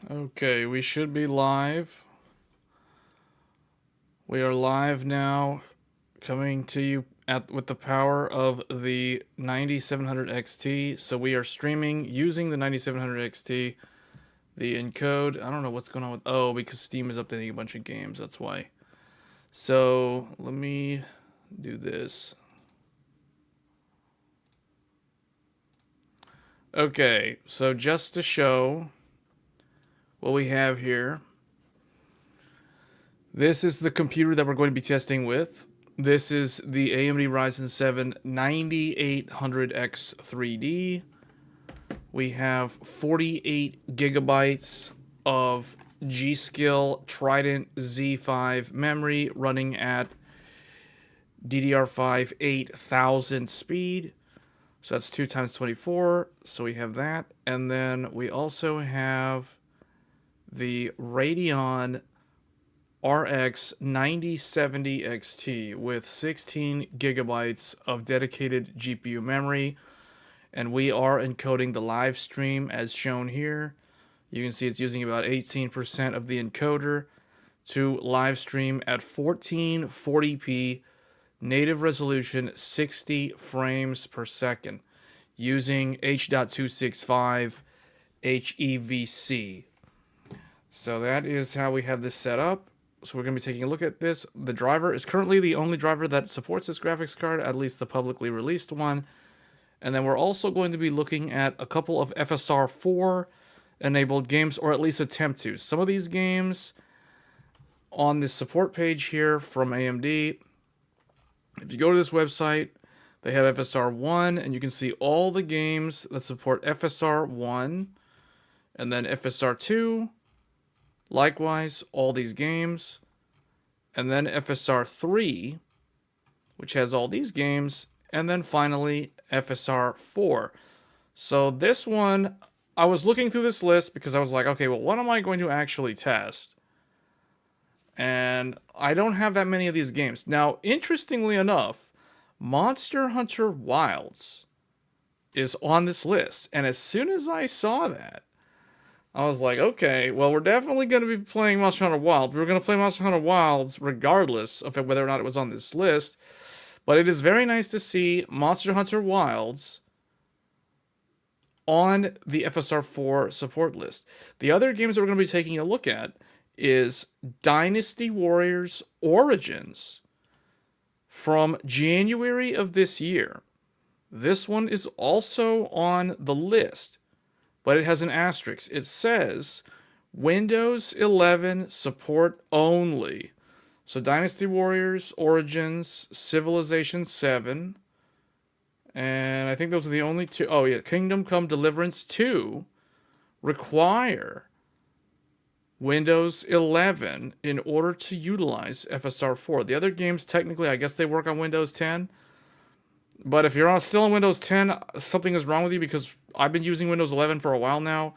Okay, we should be live. We are live now, coming to you with the power of the 9700 XT. So we are streaming using the 9700 XT. The encode, I don't know what's going on with, because Steam is updating a bunch of games, that's why. So let me do this. Okay, so just to show what we have here, this is the computer that we're going to be testing with. This is the AMD Ryzen 7 9800X 3D. We have 48 gigabytes of G-Skill Trident Z5 memory running at DDR5-8000 speed. So that's 2 times 24. So we have that. And then we also have the Radeon RX 9070 XT with 16 gigabytes of dedicated GPU memory. And we are encoding the live stream as shown here. You can see it's using about 18% of the encoder to live stream at 1440p native resolution 60 frames per second using H.265 HEVC. So that is how we have this set up. So we're going to be taking a look at this. The driver is currently the only driver that supports this graphics card, at least the publicly released one. And then we're also going to be looking at a couple of FSR4 enabled games, or at least attempt to. Some of these games on the support page here from AMD, if you go to this website, they have FSR1, and you can see all the games that support FSR1, and then FSR2, likewise, all these games, and then FSR3, which has all these games, and then finally FSR4. So this one, I was looking through this list because I was like, okay, well, what am I going to actually test? And I don't have that many of these games. Now, interestingly enough, Monster Hunter Wilds is on this list. And as soon as I saw that, I was like, okay, well, we're definitely going to be playing Monster Hunter Wilds. We're going to play Monster Hunter Wilds regardless of whether or not it was on this list. But it is very nice to see Monster Hunter Wilds on the FSR4 support list. The other games that we're going to be taking a look at is Dynasty Warriors Origins from January of this year. This one is also on the list, but it has an asterisk. It says Windows 11 support only. So Dynasty Warriors Origins, Civilization 7, and I think those are the only two. Oh yeah, Kingdom Come Deliverance 2 require Windows 11 in order to utilize FSR4. The other games, technically, I guess they work on Windows 10. But if you're still on Windows 10, something is wrong with you, because I've been using Windows 11 for a while now.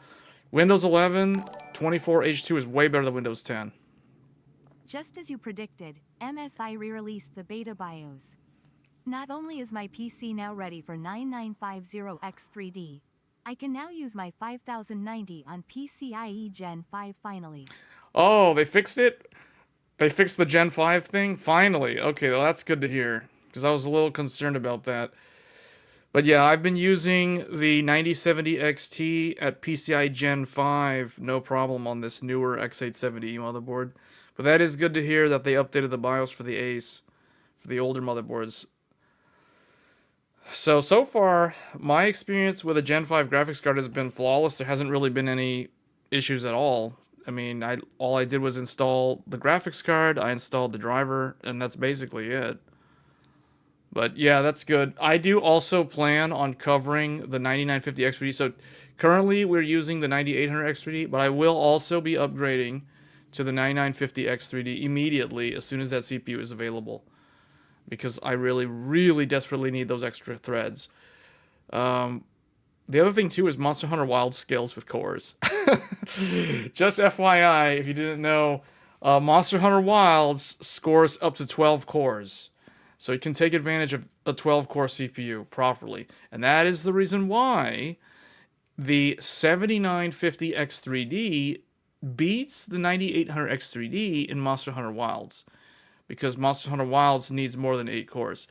Windows 11 24H2 is way better than Windows 10. Just as you predicted, MSI re-released the beta BIOS. Not only is my PC now ready for 9950X3D, I can now use my 5090 on PCIe Gen 5 finally. Oh, they fixed it? They fixed the Gen 5 thing? Finally. Okay, well, that's good to hear, because I was a little concerned about that. But yeah, I've been using the 9070 XT at PCI Gen 5, no problem, on this newer X870 motherboard. But that is good to hear that they updated the BIOS for the Ace, for the older motherboards. So far, my experience with a Gen 5 graphics card has been flawless. There hasn't really been any issues at all. I mean, all I did was install the graphics card, I installed the driver, and that's basically it. But yeah, that's good. I do also plan on covering the 9950 X3D. So currently we're using the 9800 X3D, but I will also be upgrading to the 9950 X3D immediately as soon as that CPU is available, because I really, really desperately need those extra threads. The other thing too is Monster Hunter Wilds scales with cores. Just FYI, if you didn't know, Monster Hunter Wilds scores up to 12 cores. So you can take advantage of a 12-core CPU properly. And that is the reason why the 7950X3D beats the 9800 X3D in Monster Hunter Wilds, because Monster Hunter Wilds needs more than 8 cores.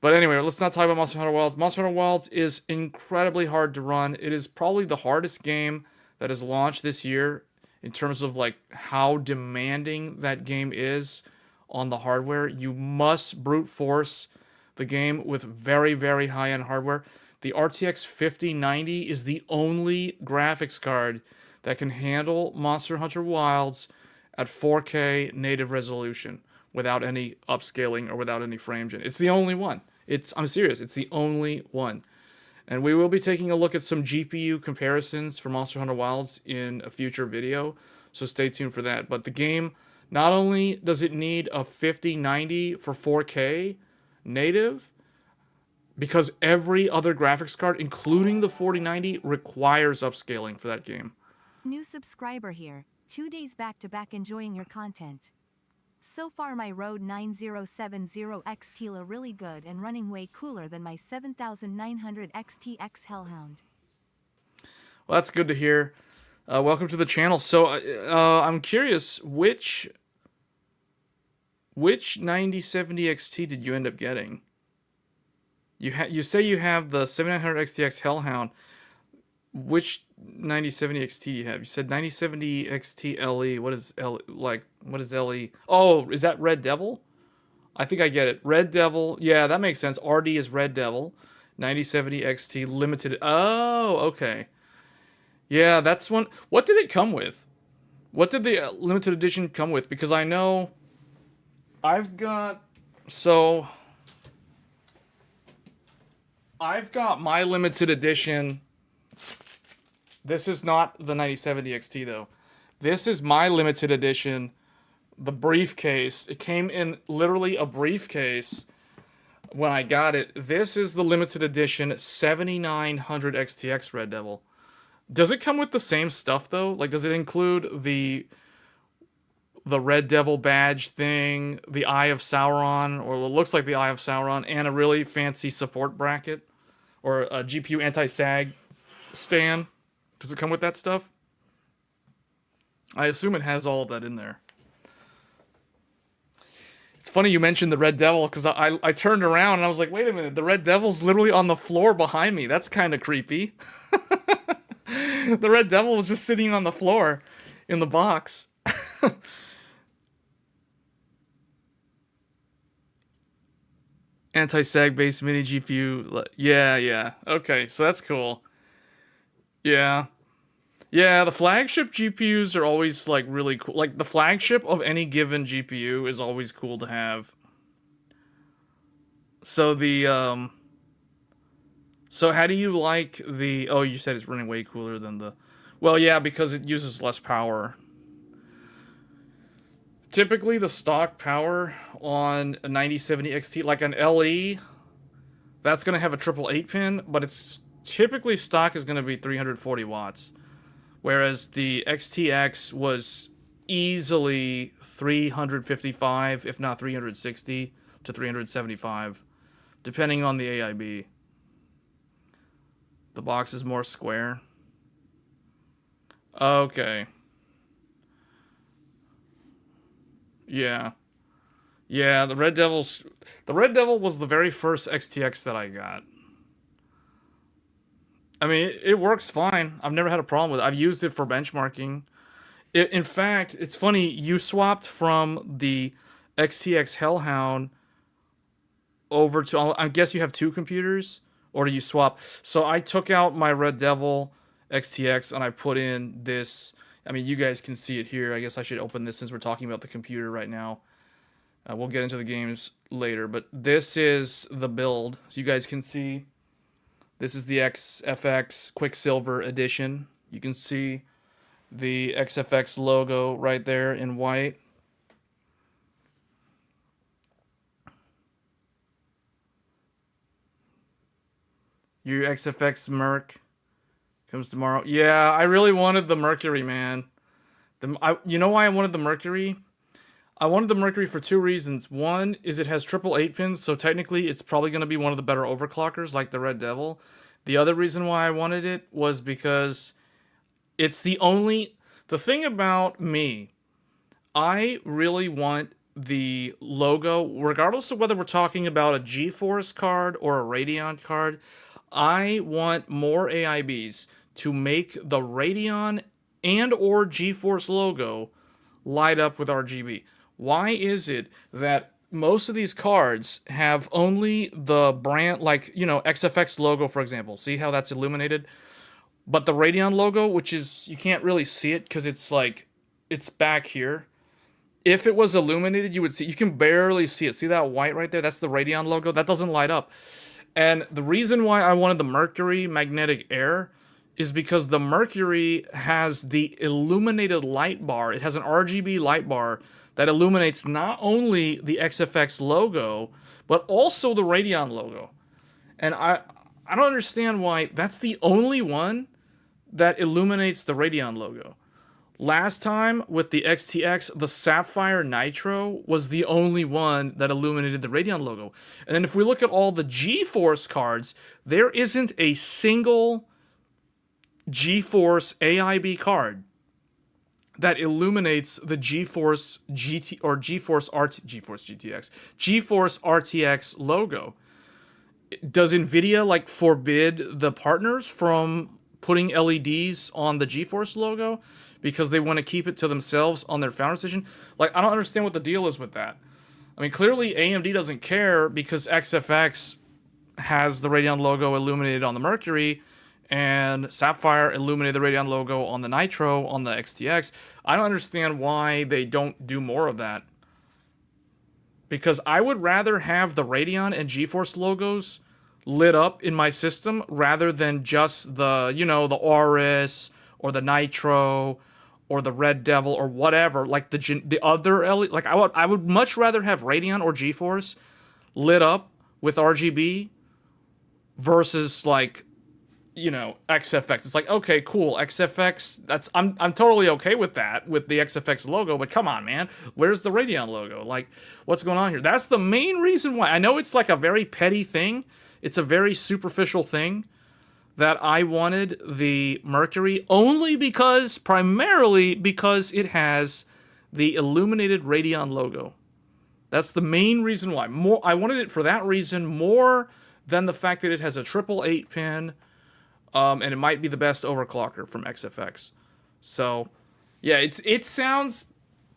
But anyway, let's not talk about Monster Hunter Wilds. Monster Hunter Wilds is incredibly hard to run. It is probably the hardest game that has launched this year in terms of like how demanding that game is on the hardware. You must brute force the game with very, very high-end hardware. The RTX 5090 is the only graphics card that can handle Monster Hunter Wilds at 4K native resolution without any upscaling or without any frame gen. It's the only one. I'm serious, it's the only one. And we will be taking a look at some GPU comparisons for Monster Hunter Wilds in a future video, so stay tuned for that. But the game, not only does it need a 5090 for 4K native, because every other graphics card, including the 4090, requires upscaling for that game. New subscriber here. 2 days back to back enjoying your content. So far my Rode 9070X Tila really good and running way cooler than my 7900 XTX Hellhound. Well, that's good to hear. Welcome to the channel. So I'm curious, which 9070 XT did you end up getting? You say you have the 7900 XTX Hellhound. Which 9070 XT do you have? You said 9070 XT LE. What is what is LE? Oh, is that Red Devil? I think I get it. Red Devil. Yeah, that makes sense. RD is Red Devil. 9070 XT limited. Oh, okay. Yeah, that's one. What did it come with? What did the limited edition come with? Because I know I've got my limited edition. This is not the 9070 XT, though. This is my limited edition, the briefcase. It came in literally a briefcase when I got it. This is the limited edition 7900 XTX Red Devil. Does it come with the same stuff, though? Like, does it include the Red Devil badge thing, the Eye of Sauron, or what looks like the Eye of Sauron, and a really fancy support bracket, or a GPU anti-sag stand? Does it come with that stuff? I assume it has all of that in there. It's funny you mentioned the Red Devil, because I turned around and I was like, wait a minute, the Red Devil's literally on the floor behind me. That's kind of creepy. The Red Devil was just sitting on the floor in the box. Anti-sag based mini GPU. Yeah. Okay, so that's cool. Yeah. Yeah, the flagship GPUs are always, like, really cool. Like, the flagship of any given GPU is always cool to have. So the, so how do you like the... Oh, you said it's running way cooler than the... Well, yeah, because it uses less power. Typically, the stock power on a 9070 XT, like an LE, that's going to have a 888 pin, but it's... Typically, stock is going to be 340 watts, whereas the XTX was easily 355, if not 360 to 375, depending on the AIB. The box is more square. Okay. Yeah. Yeah, the Red Devil was the very first XTX that I got. I mean, it works fine. I've never had a problem with it. I've used it for benchmarking. In fact, it's funny, you swapped from the XTX Hellhound over to... I guess you have two computers? Or do you swap? So I took out my Red Devil XTX and I put in this... I mean, you guys can see it here. I guess I should open this since we're talking about the computer right now. We'll get into the games later. But this is the build. So you guys can see... This is the XFX Quicksilver edition. You can see the XFX logo right there in white. Your XFX Merc comes tomorrow. Yeah, I really wanted the Mercury, man. You know why I wanted the Mercury? I wanted the Mercury for two reasons. One is it has 888 pins, so technically it's probably going to be one of the better overclockers like the Red Devil. The other reason why I wanted it was because it's the only... The thing about me, I really want the logo, regardless of whether we're talking about a GeForce card or a Radeon card, I want more AIBs to make the Radeon and or GeForce logo light up with RGB. Why is it that most of these cards have only the brand, like, XFX logo, for example? See how that's illuminated? But the Radeon logo, which is, you can't really see it because it's back here. If it was illuminated, you would see, you can barely see it. See that white right there? That's the Radeon logo. That doesn't light up. And the reason why I wanted the Mercury Magnetic Air is because the Mercury has the illuminated light bar. It has an RGB light bar that illuminates not only the XFX logo, but also the Radeon logo. And I don't understand why that's the only one that illuminates the Radeon logo. Last time with the XTX, the Sapphire Nitro was the only one that illuminated the Radeon logo. And then if we look at all the GeForce cards, there isn't a single GeForce AIB card that illuminates the GeForce GT or GeForce GTX, GeForce RTX logo. Does Nvidia forbid the partners from putting LEDs on the GeForce logo because they want to keep it to themselves on their Founders Edition? I don't understand what the deal is with that. I mean, clearly AMD doesn't care because XFX has the Radeon logo illuminated on the Mercury, and Sapphire illuminated the Radeon logo on the Nitro on the XTX. I don't understand why they don't do more of that. Because I would rather have the Radeon and GeForce logos lit up in my system rather than just the, the Aorus or the Nitro or the Red Devil or whatever, the other LED. I would much rather have Radeon or GeForce lit up with RGB versus XFX. It's okay, cool. XFX, I'm totally okay with that, with the XFX logo, but come on, man. Where's the Radeon logo? What's going on here? That's the main reason why. I know it's a very petty thing. It's a very superficial thing that I wanted the Mercury primarily because it has the illuminated Radeon logo. That's the main reason why. I wanted it for that reason more than the fact that it has a triple 8-pin. And it might be the best overclocker from XFX. So, yeah, it sounds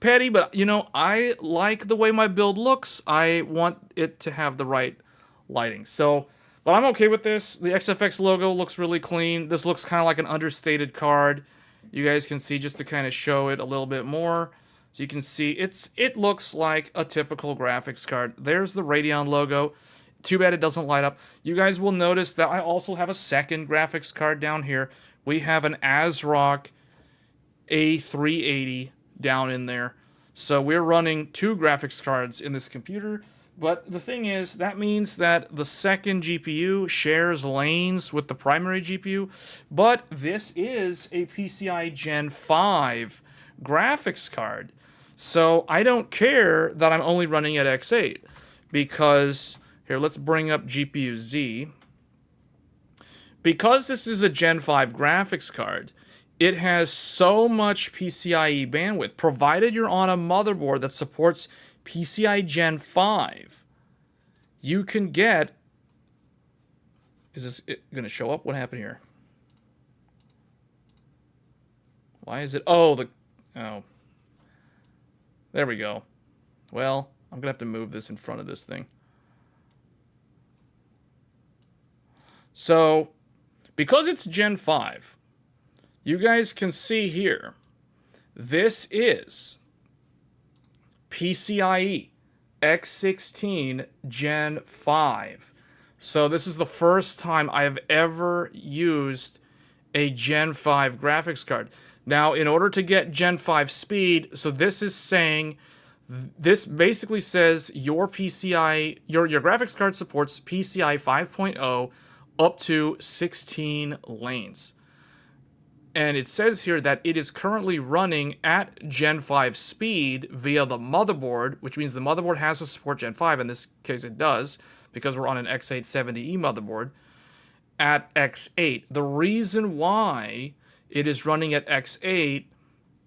petty, but, I like the way my build looks. I want it to have the right lighting. So, but I'm okay with this. The XFX logo looks really clean. This looks kind of like an understated card. You guys can see, just to kind of show it a little bit more. So you can see it looks like a typical graphics card. There's the Radeon logo. Too bad it doesn't light up. You guys will notice that I also have a second graphics card down here. We have an ASRock A380 down in there. So we're running two graphics cards in this computer. But the thing is, that means that the second GPU shares lanes with the primary GPU. But this is a PCI Gen 5 graphics card. So I don't care that I'm only running at X8. Because... here, let's bring up GPU Z. Because this is a Gen 5 graphics card, it has so much PCIe bandwidth. Provided you're on a motherboard that supports PCI Gen 5, you can get... is this going to show up? What happened here? Why is it... oh, there we go. Well, I'm going to have to move this in front of this thing. So, because it's Gen 5, you guys can see here, this is PCIe X16 Gen 5. So this is the first time I have ever used a Gen 5 graphics card. Now, in order to get Gen 5 speed, so this is saying, this basically says your PCI, your graphics card supports PCI 5.0 up to 16 lanes. And it says here that it is currently running at Gen 5 speed via the motherboard, which means the motherboard has to support Gen 5. In this case, it does, because we're on an X870E motherboard, at X8. The reason why it is running at X8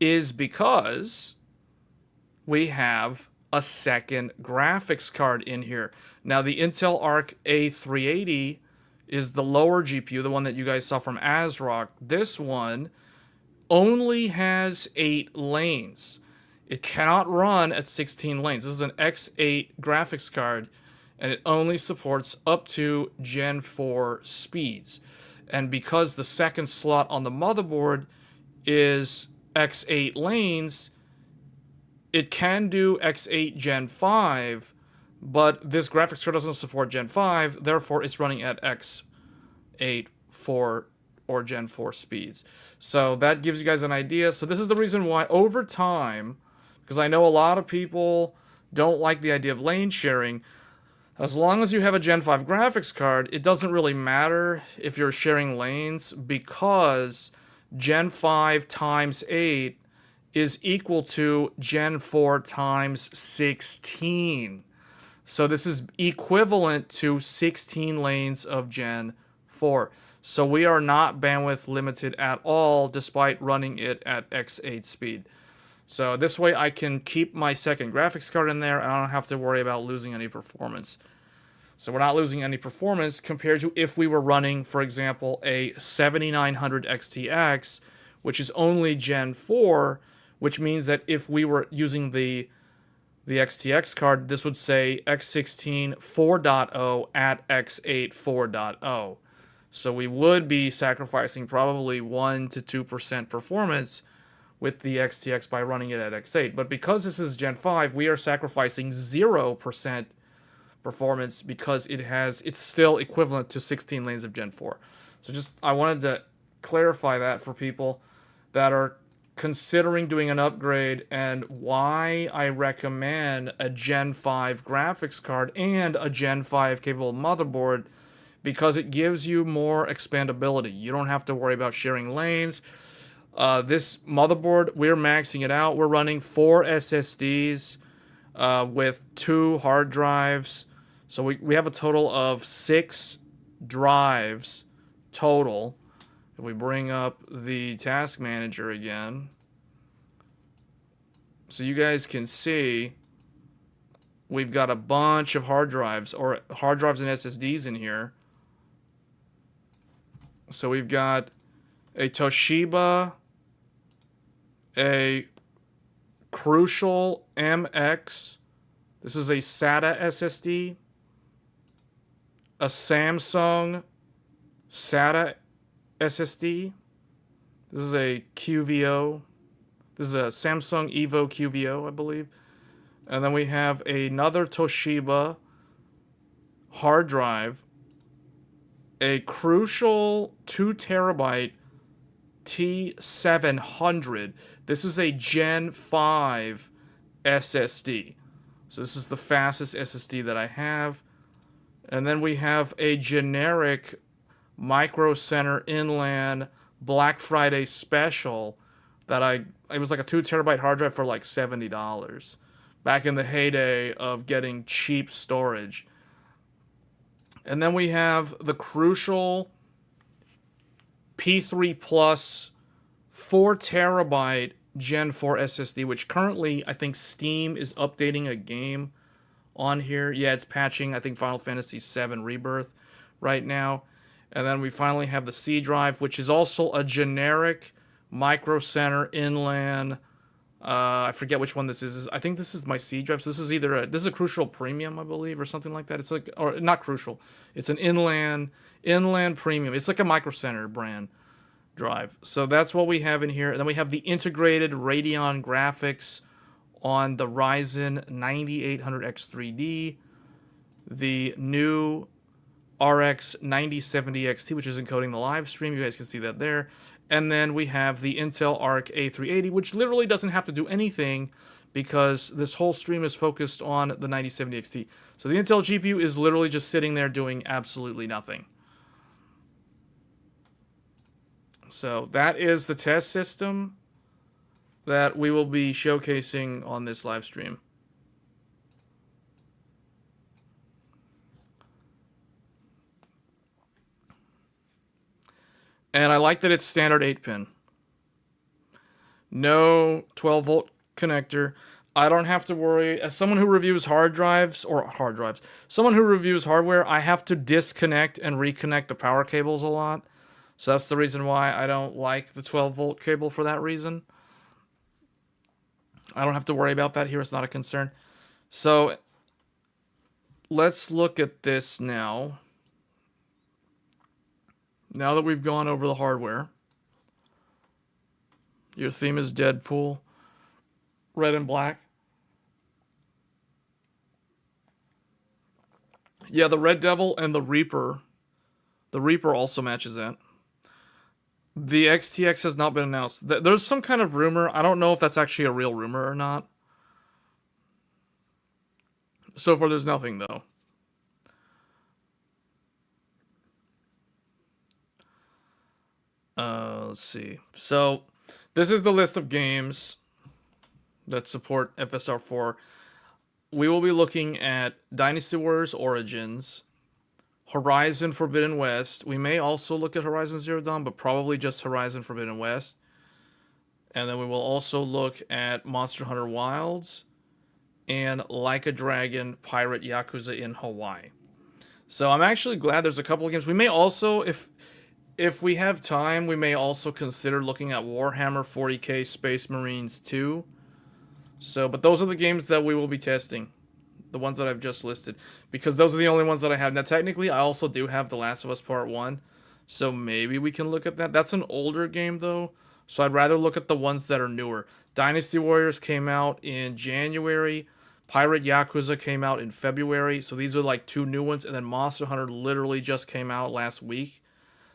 is because we have a second graphics card in here. Now, the Intel Arc A380 is the lower GPU, the one that you guys saw from ASRock. This one only has 8 lanes. It cannot run at 16 lanes. This is an X8 graphics card, and it only supports up to Gen 4 speeds. And because the second slot on the motherboard is X8 lanes, it can do X8 Gen 5, but this graphics card doesn't support Gen 5, therefore it's running at X8 4 or Gen 4 speeds. So that gives you guys an idea. So this is the reason why over time, because I know a lot of people don't like the idea of lane sharing, as long as you have a Gen 5 graphics card, it doesn't really matter if you're sharing lanes, because Gen 5 times 8 is equal to Gen 4 times 16. So this is equivalent to 16 lanes of Gen 4. So we are not bandwidth limited at all, despite running it at X8 speed. So this way I can keep my second graphics card in there, and I don't have to worry about losing any performance. So we're not losing any performance compared to if we were running, for example, a 7900 XTX, which is only Gen 4, which means that if we were using the XTX card, this would say X16 4.0 at X8 4.0. So we would be sacrificing probably 1 to 2% performance with the XTX by running it at X8. But because this is Gen 5, we are sacrificing 0% performance because it's still equivalent to 16 lanes of Gen 4. So I wanted to clarify that for people that are considering doing an upgrade, and why I recommend a Gen 5 graphics card and a Gen 5 capable motherboard, because it gives you more expandability. You don't have to worry about sharing lanes. This motherboard, we're maxing it out. We're running 4 SSDs with 2 hard drives. So we have a total of 6 drives total. If we bring up the task manager again, so you guys can see we've got a bunch of hard drives and SSDs in here. So we've got a Toshiba, a Crucial MX. This is a SATA SSD. A Samsung SATA SSD. This is a QVO. This is a Samsung Evo QVO, I believe. And then we have another Toshiba hard drive, a Crucial 2 terabyte T700. This is a Gen 5 SSD. So this is the fastest SSD that I have. And then we have a generic Micro Center Inland Black Friday special that it was like a 2 terabyte hard drive for like $70 back in the heyday of getting cheap storage. And then we have the Crucial P3 Plus 4 terabyte Gen 4 SSD, which currently I think Steam is updating a game on here. Yeah, it's patching, I think, Final Fantasy VII Rebirth right now. And then we finally have the C drive, which is also a generic Micro Center Inland. I forget which one this is. I think this is my C drive. So this is this is a Crucial Premium, I believe, or something like that. It's like, or not Crucial. It's an Inland Premium. It's like a Micro Center brand drive. So that's what we have in here. And then we have the integrated Radeon graphics on the Ryzen 9800X3D, the new RX 9070 XT, which is encoding the live stream. You guys can see that there. And then we have the Intel Arc A380, which literally doesn't have to do anything because this whole stream is focused on the 9070 XT. So the Intel GPU is literally just sitting there doing absolutely nothing. So that is the test system that we will be showcasing on this live stream. And I like that it's standard 8-pin. No 12-volt connector. I don't have to worry. As someone who reviews someone who reviews hardware, I have to disconnect and reconnect the power cables a lot. So that's the reason why I don't like the 12-volt cable for that reason. I don't have to worry about that here. It's not a concern. So let's look at this now. Now that we've gone over the hardware. Your theme is Deadpool. Red and black. Yeah, the Red Devil and the Reaper. The Reaper also matches that. The XTX has not been announced. There's some kind of rumor. I don't know if that's actually a real rumor or not. So far, there's nothing, though. Let's see. So, this is the list of games that support FSR4. We will be looking at Dynasty Warriors Origins, Horizon Forbidden West. We may also look at Horizon Zero Dawn, but probably just Horizon Forbidden West. And then we will also look at Monster Hunter Wilds and Like a Dragon Pirate Yakuza in Hawaii. So I'm actually glad there's a couple of games. We may also, if we have time, we may also consider looking at Warhammer 40k Space Marines 2. So, but those are the games that we will be testing. The ones that I've just listed. Because those are the only ones that I have. Now, technically, I also do have The Last of Us Part 1. So maybe we can look at that. That's an older game, though. So I'd rather look at the ones that are newer. Dynasty Warriors came out in January. Pirate Yakuza came out in February. So these are like 2 new ones. And then Monster Hunter literally just came out last week.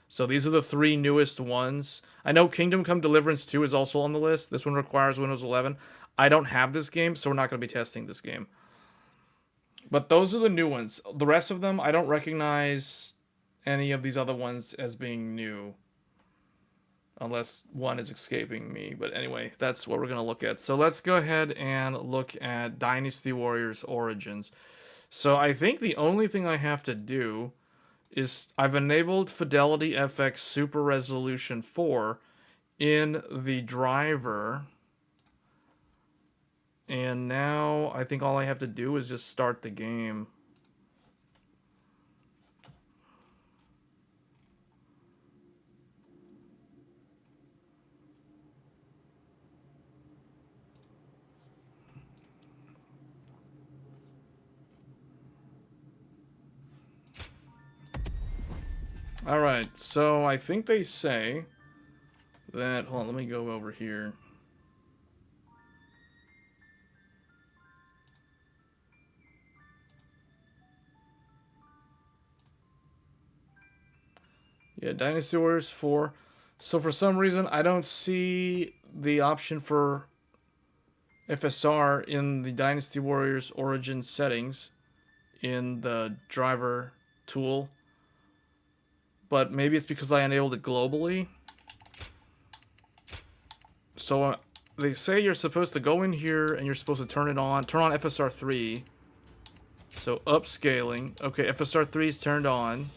So these are the 3 newest ones. I know Kingdom Come Deliverance 2 is also on the list. This one requires Windows 11. I don't have this game, so we're not going to be testing this game. But those are the new ones. The rest of them, I don't recognize any of these other ones as being new. Unless one is escaping me. But anyway, that's what we're going to look at. So let's go ahead and look at Dynasty Warriors Origins. So I think the only thing I have to do is I've enabled Fidelity FX Super Resolution 4 in the driver. And now I think all I have to do is just start the game. Alright, so I think they say that... Hold on, let me go over here. Yeah, Dynasty Warriors 4. So for some reason, I don't see the option for FSR in the Dynasty Warriors Origin settings in the driver tool. But maybe it's because I enabled it globally. So they say you're supposed to go in here and you're supposed to turn it on. Turn on FSR3. So upscaling. Okay, FSR3 is turned on.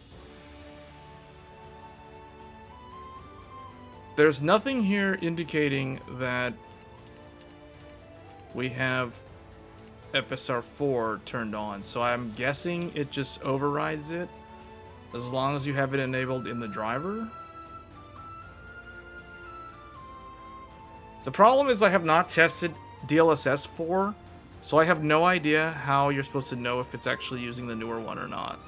There's nothing here indicating that we have FSR4 turned on. So I'm guessing it just overrides it as long as you have it enabled in the driver. The problem is I have not tested DLSS 4, so I have no idea how you're supposed to know if it's actually using the newer one or not.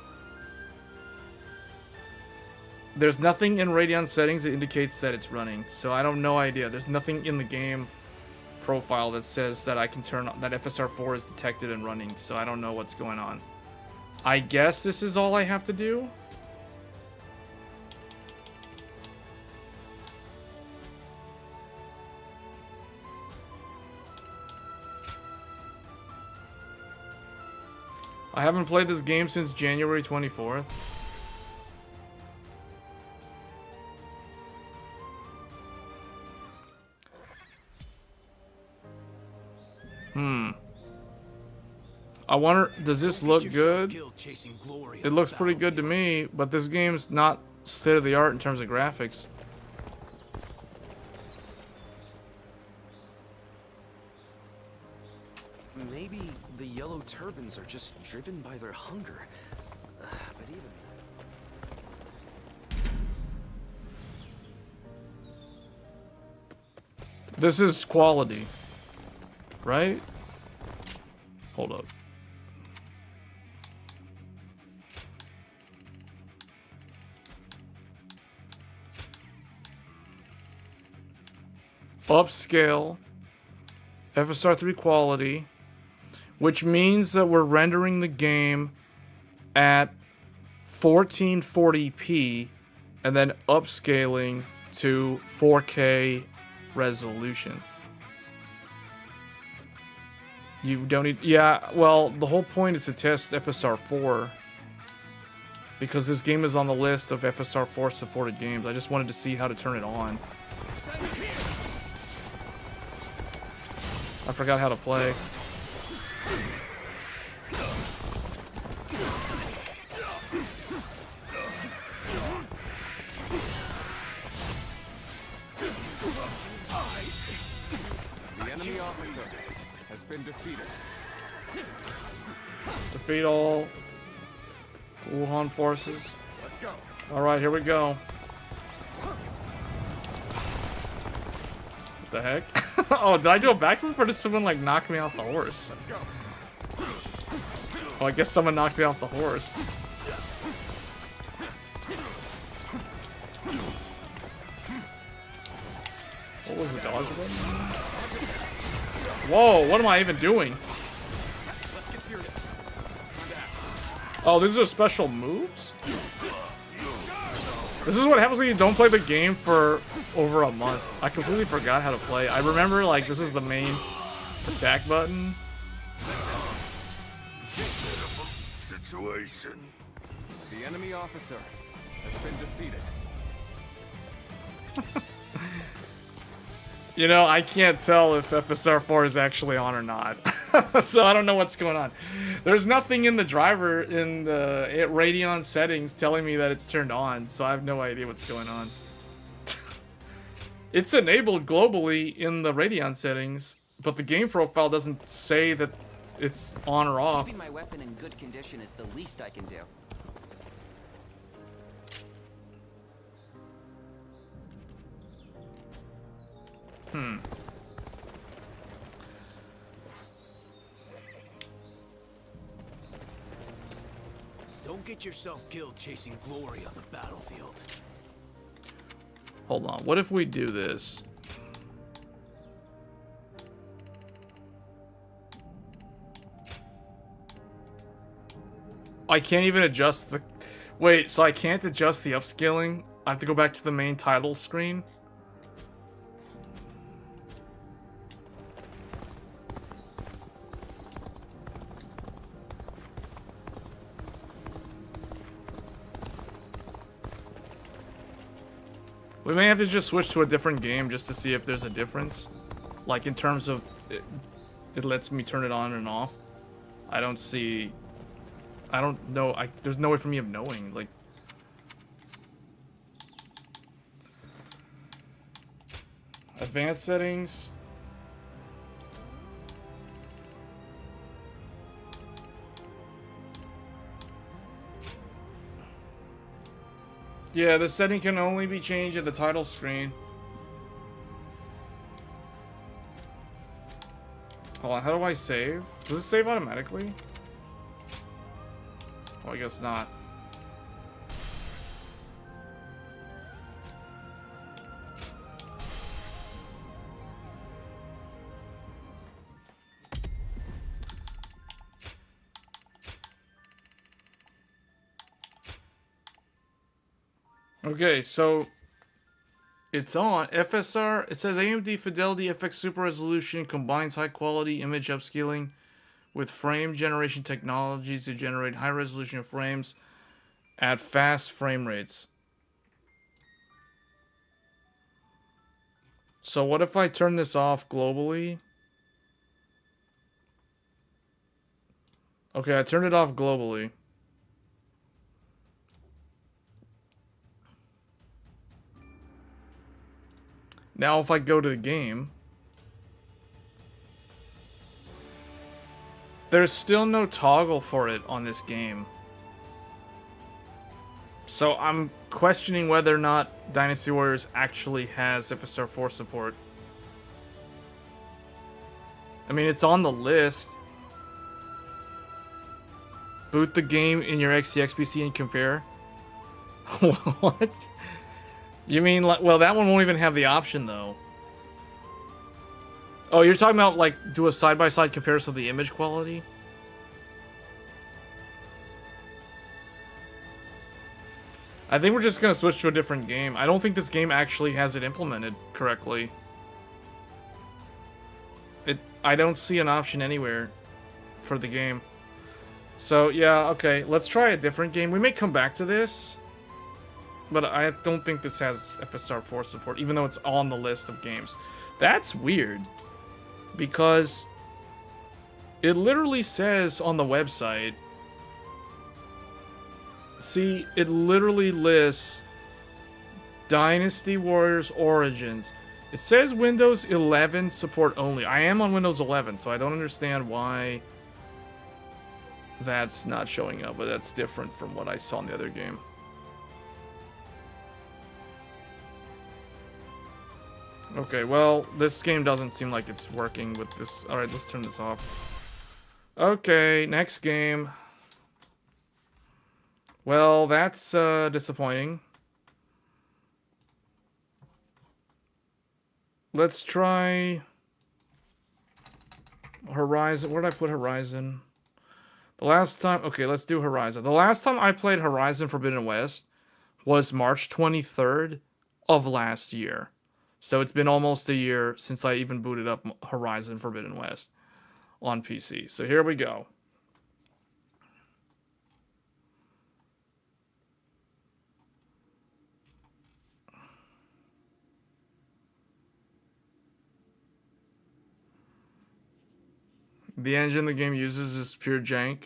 There's nothing in Radeon settings that indicates that it's running, so I have no idea. There's nothing in the game profile that says that I can turn on, that FSR4 is detected and running, so I don't know what's going on. I guess this is all I have to do. I haven't played this game since January 24th. I wonder, does this look good? It looks pretty good to me, but this game's not state of the art in terms of graphics. Maybe the yellow turbans are just driven by their hunger. But even... This is quality, right? Hold up. Upscale, FSR3 quality, which means that we're rendering the game at 1440p and then upscaling to 4K resolution. You don't need... Yeah, well, the whole point is to test FSR4 because this game is on the list of FSR4 supported games. I just wanted to see how to turn it on. I forgot how to play. The enemy officer has been defeated. Defeat all Wuhan forces. Let's go. All right, here we go. What the heck? Oh, did I do a backflip or did someone like knock me off the horse? Let's go. Oh, I guess someone knocked me off the horse. What was the dodge button? Whoa, what am I even doing? Let's get serious. Oh, these are special moves? This is what happens when you don't play the game for over a month. I completely forgot how to play. I remember, like, this is the main attack button. Situation. The enemy officer has been defeated. You know, I can't tell if FSR4 is actually on or not. So I don't know what's going on. There's nothing in the driver in the Radeon settings telling me that it's turned on, so I have no idea what's going on. It's enabled globally in the Radeon settings, but the game profile doesn't say that it's on or off. Keeping my weapon in good condition is the least I can do. Don't get yourself killed chasing glory on the battlefield. Hold on, what if we do this? I can't even adjust the... Wait, so I can't adjust the upscaling? I have to go back to the main title screen? We may have to just switch to a different game just to see if there's a difference. Like in terms of it lets me turn it on and off. I don't see... I don't know. There's no way for me of knowing. Like... Advanced settings. Yeah, the setting can only be changed at the title screen. Hold on, how do I save? Does it save automatically? Oh, I guess not. Okay, so it's on FSR. It says AMD Fidelity FX Super Resolution combines high quality image upscaling with frame generation technologies to generate high resolution frames at fast frame rates. So what if I turn this off globally? Okay, I turned it off globally. Now if I go to the game, There's still no toggle for it on this game. So I'm questioning whether or not Dynasty Warriors actually has FSR4 support. I mean, it's on the list. Boot the game in your XTX PC and compare. What? You mean, like, well, that one won't even have the option, though. Oh, you're talking about, like, do a side-by-side comparison of the image quality? I think we're just gonna switch to a different game. I don't think this game actually has it implemented correctly. I don't see an option anywhere for the game. So, yeah, okay. Let's try a different game. We may come back to this. But I don't think this has FSR4 support, even though it's on the list of games. That's weird. Because it literally says on the website... See, it literally lists Dynasty Warriors Origins. It says Windows 11 support only. I am on Windows 11, so I don't understand why that's not showing up, but that's different from what I saw in the other game. Okay, well, this game doesn't seem like it's working with this. Alright, let's turn this off. Okay, next game. Well, that's disappointing. Let's try Horizon. Where did I put Horizon? The last time... Okay, let's do Horizon. The last time I played Horizon Forbidden West was March 23rd of last year. So it's been almost a year since I even booted up Horizon Forbidden West on PC. So here we go. The engine the game uses is pure jank.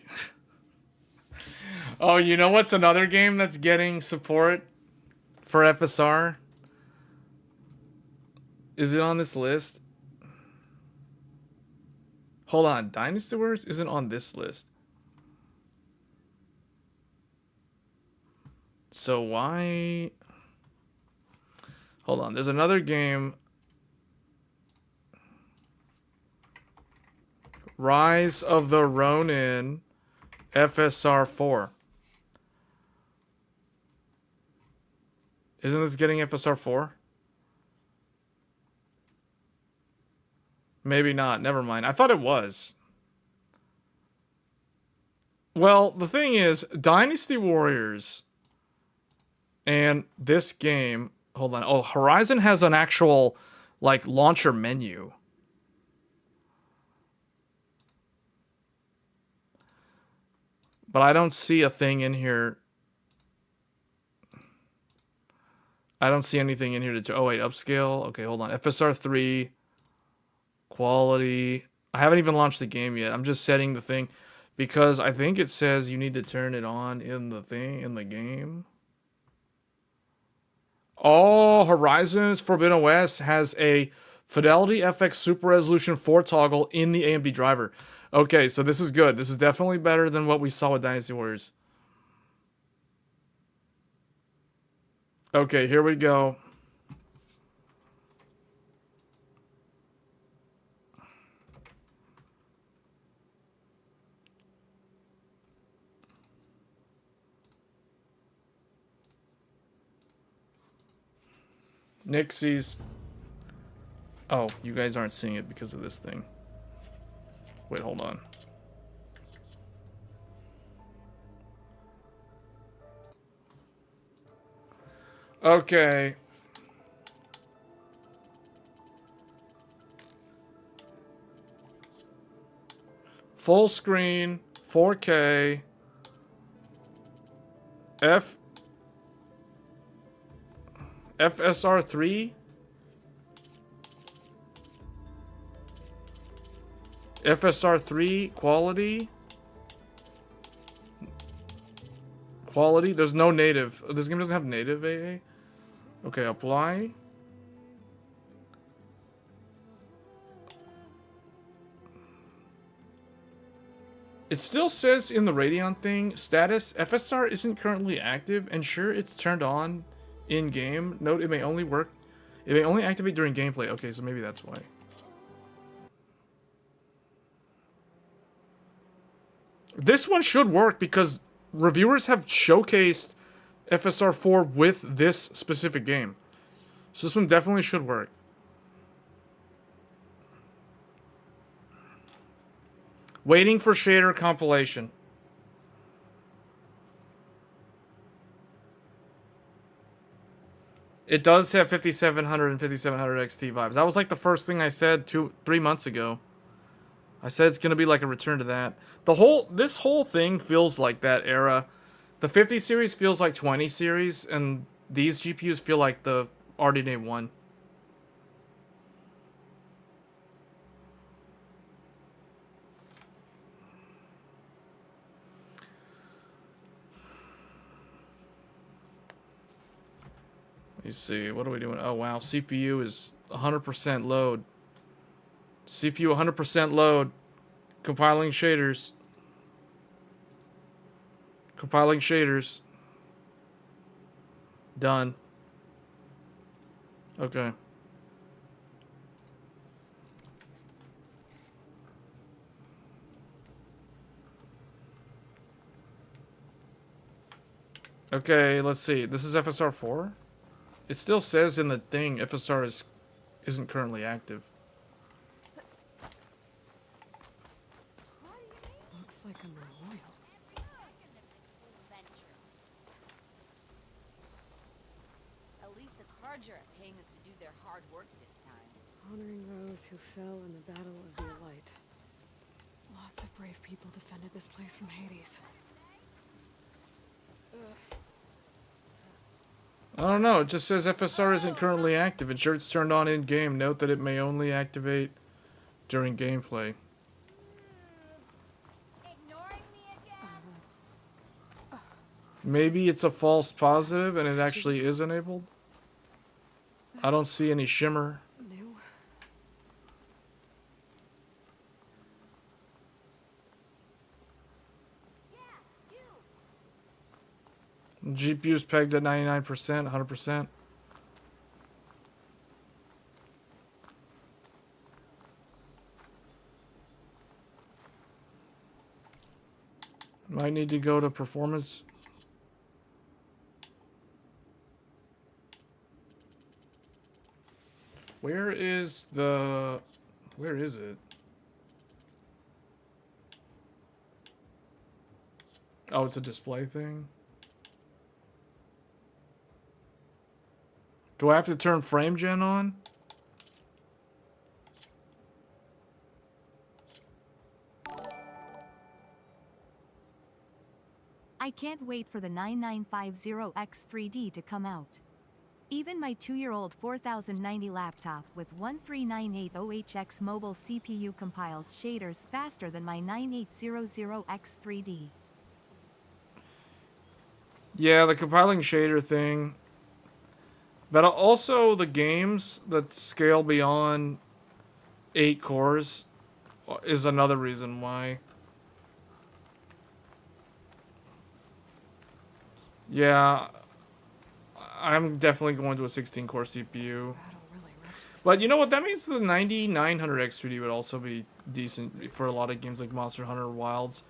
Oh, you know what's another game that's getting support for FSR? Is it on this list? Hold on. Dynasty Warriors isn't on this list. So why... Hold on. There's another game... Rise of the Ronin FSR4. Isn't this getting FSR4? Maybe not. Never mind. I thought it was. Well, the thing is, Dynasty Warriors and this game... Hold on. Oh, Horizon has an actual, like, launcher menu. But I don't see a thing in here. I don't see anything in here to... Oh, wait. Upscale. Okay, hold on. FSR3. Quality. I haven't even launched the game yet. I'm just setting the thing. Because I think it says you need to turn it on in the thing, in the game. Oh, Horizon Forbidden West has a Fidelity FX Super Resolution 4 toggle in the AMD driver. Okay, so this is good. This is definitely better than what we saw with Dynasty Warriors. Okay, here we go. Nixie's. Oh, you guys aren't seeing it because of this thing. Wait, hold on. Okay. Full screen, 4K, FSR3? FSR3 quality? Quality? There's no native. This game doesn't have native AA? Okay, apply. It still says in the Radeon thing, status, FSR isn't currently active, and sure, it's turned on in-game. Note, it may only activate during gameplay. Okay, so maybe that's why. This one should work because reviewers have showcased FSR4 with this specific game. So this one definitely should work. Waiting for shader compilation. It does have 5700 and 5700 XT vibes. That was like the first thing I said 3 months ago. I said it's gonna be like a return to that. This whole thing feels like that era. The 50 series feels like 20 series, and these GPUs feel like the RDNA 1. Let me see, what are we doing? Oh wow, CPU is 100% load. CPU 100% load. Compiling shaders. Compiling shaders. Done. Okay. Okay, let's see. This is FSR4? It still says in the thing FSR isn't currently active. Looks like a memorial. At least the cards are paying us to do their hard work this time. Honoring those who fell in the Battle of the Elite. Lots of brave people defended this place from Hades. I don't know, it just says FSR isn't currently active. Ensure it's turned on in-game. Note that it may only activate during gameplay. Ignoring me again? Maybe it's a false positive and it actually is enabled. I don't see any shimmer. New. GPU's pegged at 99%, 100%. Might need to go to performance. Where is it? Oh, it's a display thing. Do I have to turn frame gen on? I can't wait for the 9950X3D to come out. Even my 2-year-old 4090 laptop with 13980HX mobile CPU compiles shaders faster than my 9800X3D. Yeah, the compiling shader thing. But also the games that scale beyond 8 cores is another reason why. Yeah, I'm definitely going to a 16-core CPU. But you know what? That means the 9900X3D would also be decent for a lot of games like Monster Hunter Wilds,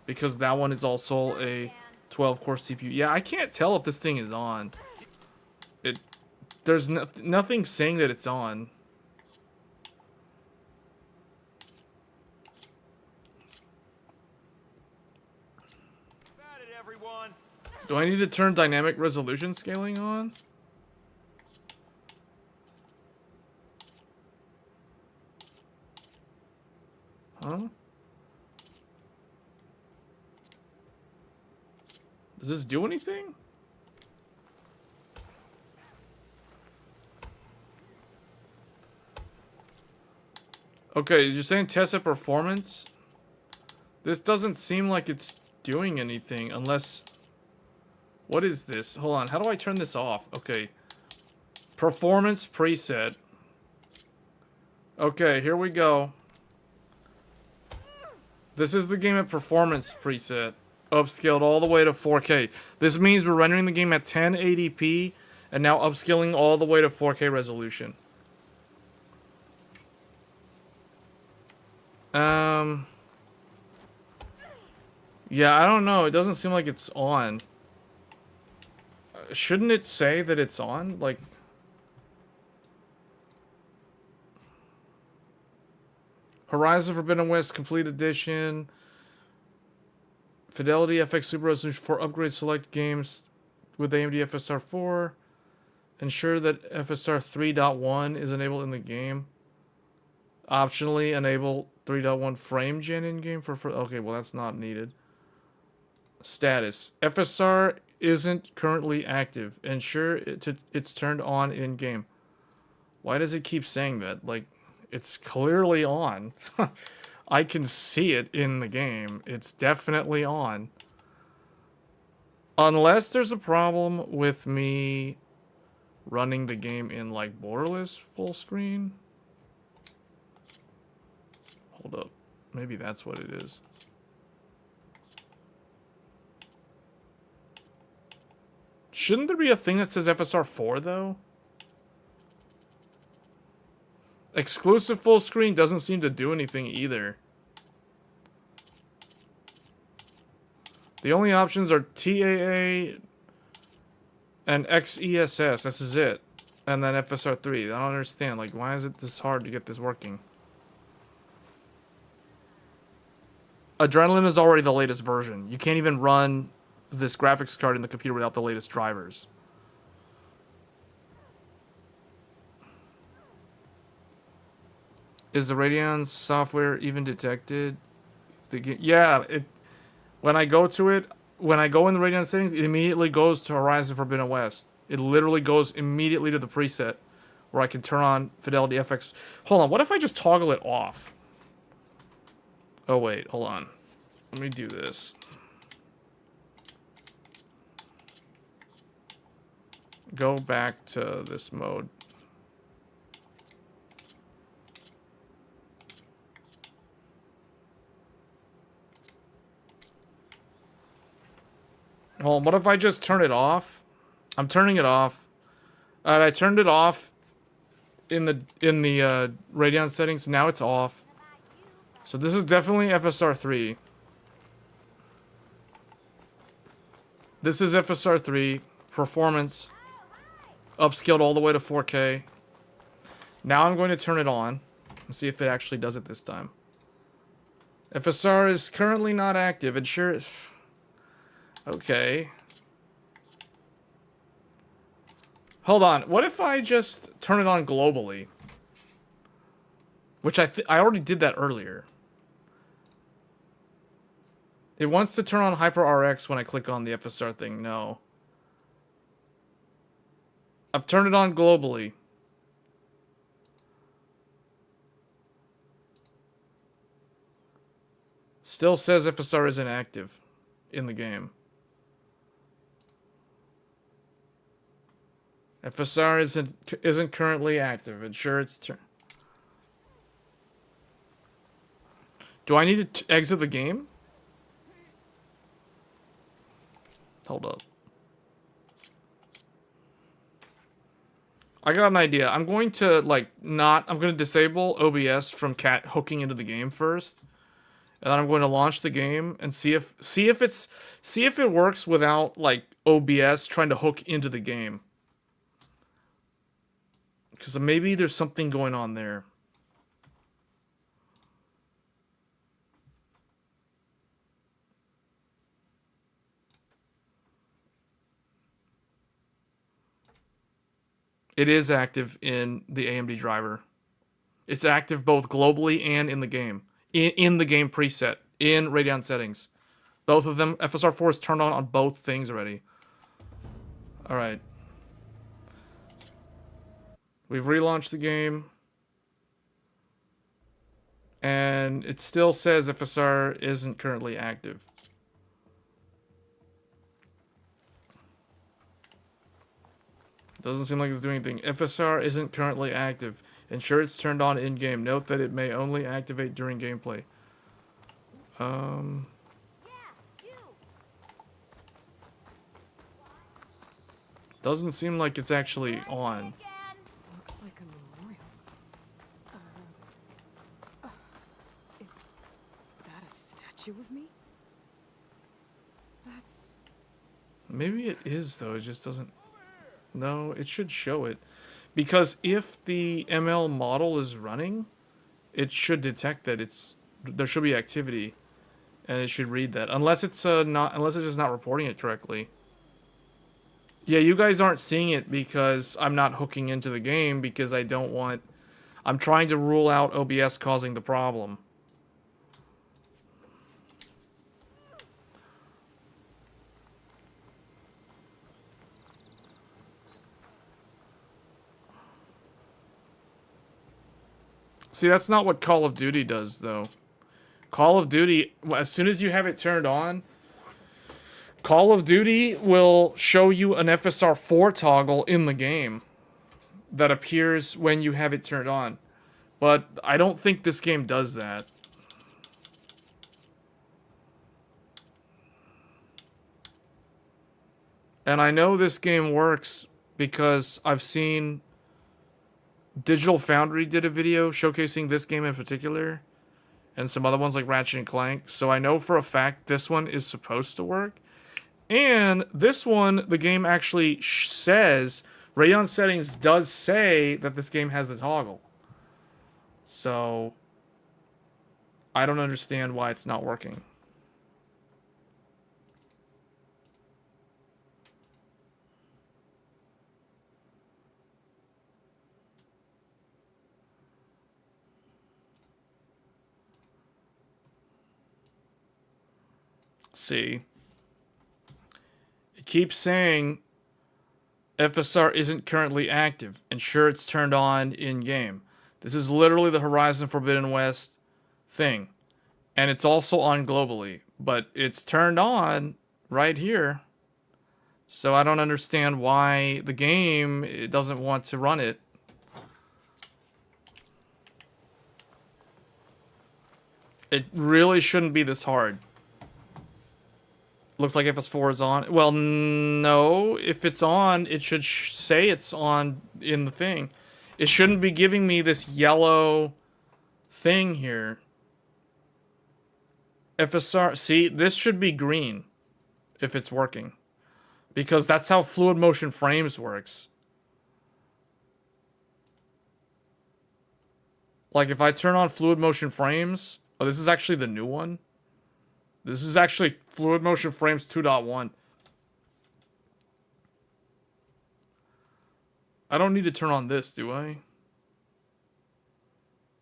because that one is also a 12-core CPU. Yeah, I can't tell if this thing is on. There's nothing saying that it's on. Do I need to turn dynamic resolution scaling on? Huh? Does this do anything? Okay, you're saying test at performance? This doesn't seem like it's doing anything unless... What is this? Hold on, how do I turn this off? Okay. Performance preset. Okay, here we go. This is the game at performance preset. Upscaled all the way to 4K. This means we're rendering the game at 1080p and now upscaling all the way to 4K resolution. Yeah, I don't know. It doesn't seem like it's on. Shouldn't it say that it's on? Like... Horizon Forbidden West Complete Edition. Fidelity FX Super Resolution for upgrade select games with AMD FSR4. Ensure that FSR 3.1 is enabled in the game. Optionally enable 3.1 frame gen in game for okay, well that's not needed. Status. FSR isn't currently active. Ensure it's turned on in game. Why does it keep saying that? Like, it's clearly on. I can see it in the game. It's definitely on. Unless there's a problem with me running the game in, like, borderless full screen. Hold up. Maybe that's what it is. Shouldn't there be a thing that says FSR4, though? Exclusive full screen doesn't seem to do anything either. The only options are TAA and XESS. This is it. And then FSR3. I don't understand. Like, why is it this hard to get this working? Adrenaline is already the latest version. You can't even run this graphics card in the computer without the latest drivers. Is the Radeon software even detected? Yeah, when I go to it, when I go in the Radeon settings, it immediately goes to Horizon Forbidden West. It literally goes immediately to the preset where I can turn on Fidelity FX. Hold on, what if I just toggle it off? Oh wait, hold on. Let me do this. Go back to this mode. Well, what if I just turn it off? I'm turning it off. I turned it off in the Radeon settings. Now it's off. So this is definitely FSR3. This is FSR3 performance, upscaled all the way to 4K. Now I'm going to turn it on and see if it actually does it this time. FSR is currently not active. It sure is. Okay. Hold on. What if I just turn it on globally? Which I already did that earlier. It wants to turn on HyperRX when I click on the FSR thing. No. I've turned it on globally. Still says FSR isn't active in the game. FSR isn't currently active. Ensure it's Do I need to exit the game? Hold up. I got an idea. I'm going to I'm going to disable OBS from cat hooking into the game first. And then I'm going to launch the game and see if it works without OBS trying to hook into the game. Because maybe there's something going on there. It is active in the AMD driver. It's active both globally and in the game. In the game preset. In Radeon settings. Both of them. FSR4 is turned on both things already. Alright. We've relaunched the game. And it still says FSR isn't currently active. Doesn't seem like it's doing anything. FSR isn't currently active. Ensure it's turned on in-game. Note that it may only activate during gameplay. Doesn't seem like it's actually on. Looks like a memorial. Is that a statue of me? That's... Maybe it is, though. It just doesn't... No, it should show it. Because if the ML model is running, it should detect that it's... There should be activity. And it should read that. Unless it's unless it's just not reporting it correctly. Yeah, you guys aren't seeing it because I'm not hooking into the game because I don't want... I'm trying to rule out OBS causing the problem. See, that's not what Call of Duty does, though. Call of Duty, as soon as you have it turned on, Call of Duty will show you an FSR4 toggle in the game that appears when you have it turned on. But I don't think this game does that. And I know this game works because I've seen Digital Foundry did a video showcasing this game in particular and some other ones like Ratchet and Clank. So I know for a fact this one is supposed to work. And this one, the game actually says, Radeon settings does say that this game has the toggle. So, I don't understand why it's not working. See. It keeps saying FSR isn't currently active. Ensure it's turned on in-game. This is literally the Horizon Forbidden West thing. And it's also on globally. But it's turned on right here. So I don't understand why the game it doesn't want to run it. It really shouldn't be this hard. Looks like FS4 is on. Well, no. If it's on, it should say it's on in the thing. It shouldn't be giving me this yellow thing here. FSR... See, this should be green if it's working. Because that's how fluid motion frames works. Like, if I turn on fluid motion frames... Oh, this is actually the new one. This is actually Fluid Motion Frames 2.1. I don't need to turn on this, do I?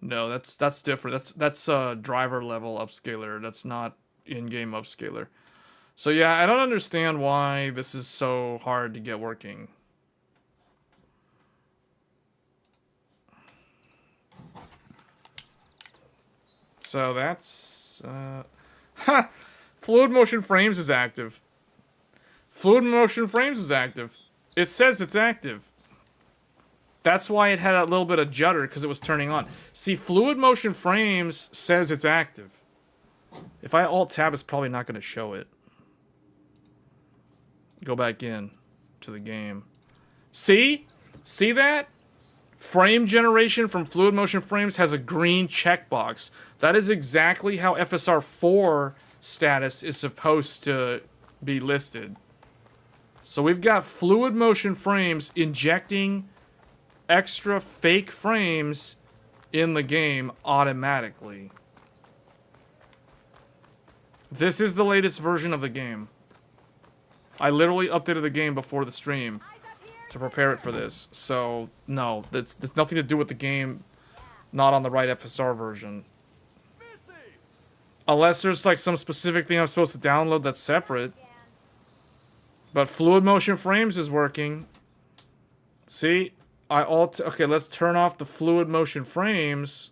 No, that's different. That's driver level upscaler. That's not in-game upscaler. So yeah, I don't understand why this is so hard to get working. So that's ha! Fluid Motion Frames is active. Fluid Motion Frames is active. It says it's active. That's why it had a little bit of judder, because it was turning on. See, Fluid Motion Frames says it's active. If I Alt-Tab, it's probably not going to show it. Go back in to the game. See? See that? Frame generation from Fluid Motion Frames has a green checkbox. That is exactly how FSR4 status is supposed to be listed. So we've got Fluid Motion Frames injecting extra fake frames in the game automatically. This is the latest version of the game. I literally updated the game before the stream to prepare it for this. So, no, there's nothing to do with the game not on the right FSR version. Unless there's like some specific thing I'm supposed to download that's separate. But Fluid Motion Frames is working. See? Okay, let's turn off the Fluid Motion Frames.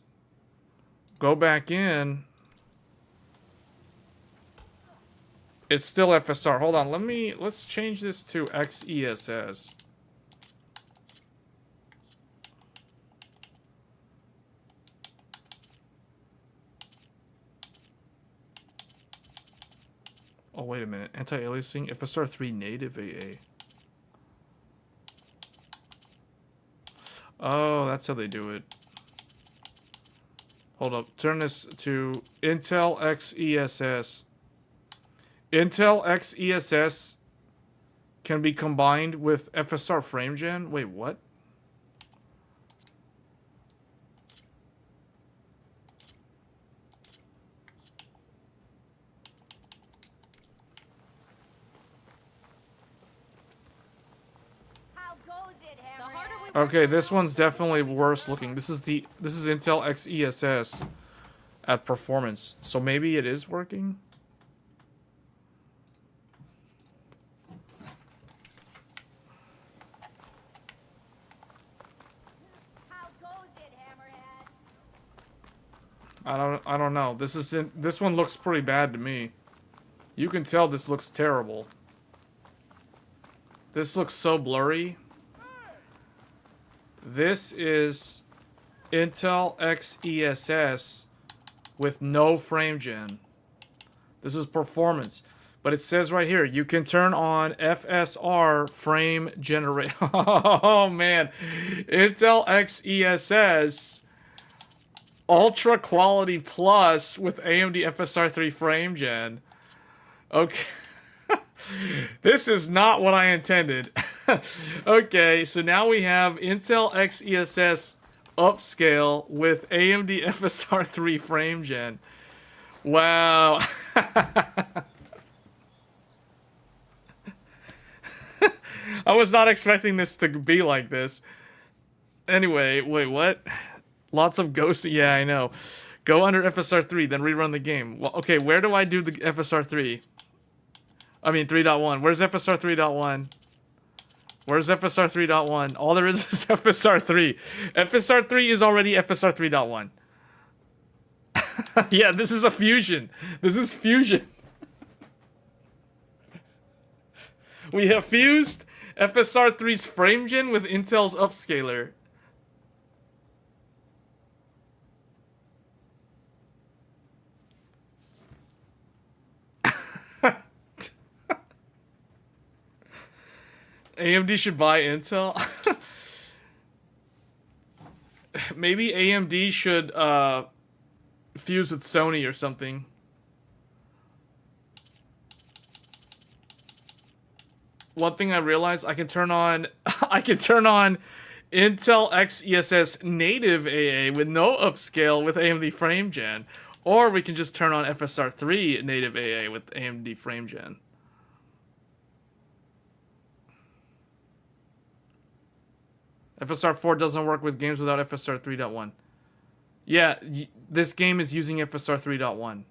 Go back in. It's still FSR. Hold on, let's change this to XESS. Oh, wait a minute. Anti-aliasing FSR3 native AA. Oh, that's how they do it. Hold up. Turn this to Intel XESS. Intel XESS can be combined with FSR frame gen? Wait, what? How goes it, The Hammerhead? harder we Okay, this one's definitely worse looking. This is Intel XESS at performance. So maybe it is working? How goes it, Hammerhead? I don't know. This one looks pretty bad to me. You can tell this looks terrible. This looks so blurry. This is Intel XESS with no frame gen. This is performance. But it says right here, you can turn on FSR frame generate. Oh man. Intel XESS Ultra Quality Plus with AMD FSR3 frame gen. Okay. This is not what I intended. Okay, so now we have Intel XESS upscale with AMD FSR3 frame gen. Wow. I was not expecting this to be like this. Anyway, wait, what? Lots of ghosts. Yeah, I know. Go under FSR3, then rerun the game. Well, okay, where do I do the FSR3? I mean 3.1. Where's FSR 3.1? Where's FSR 3.1? All there is FSR 3. FSR 3 is already FSR 3.1. Yeah, this is a fusion. This is fusion. We have fused FSR 3's frame gen with Intel's upscaler. AMD should buy Intel. Maybe AMD should fuse with Sony or something. One thing I realized, I can turn on Intel XESS native AA with no upscale with AMD frame gen, or we can just turn on FSR3 native AA with AMD frame gen. FSR4 doesn't work with games without FSR 3.1. Yeah, this game is using FSR 3.1.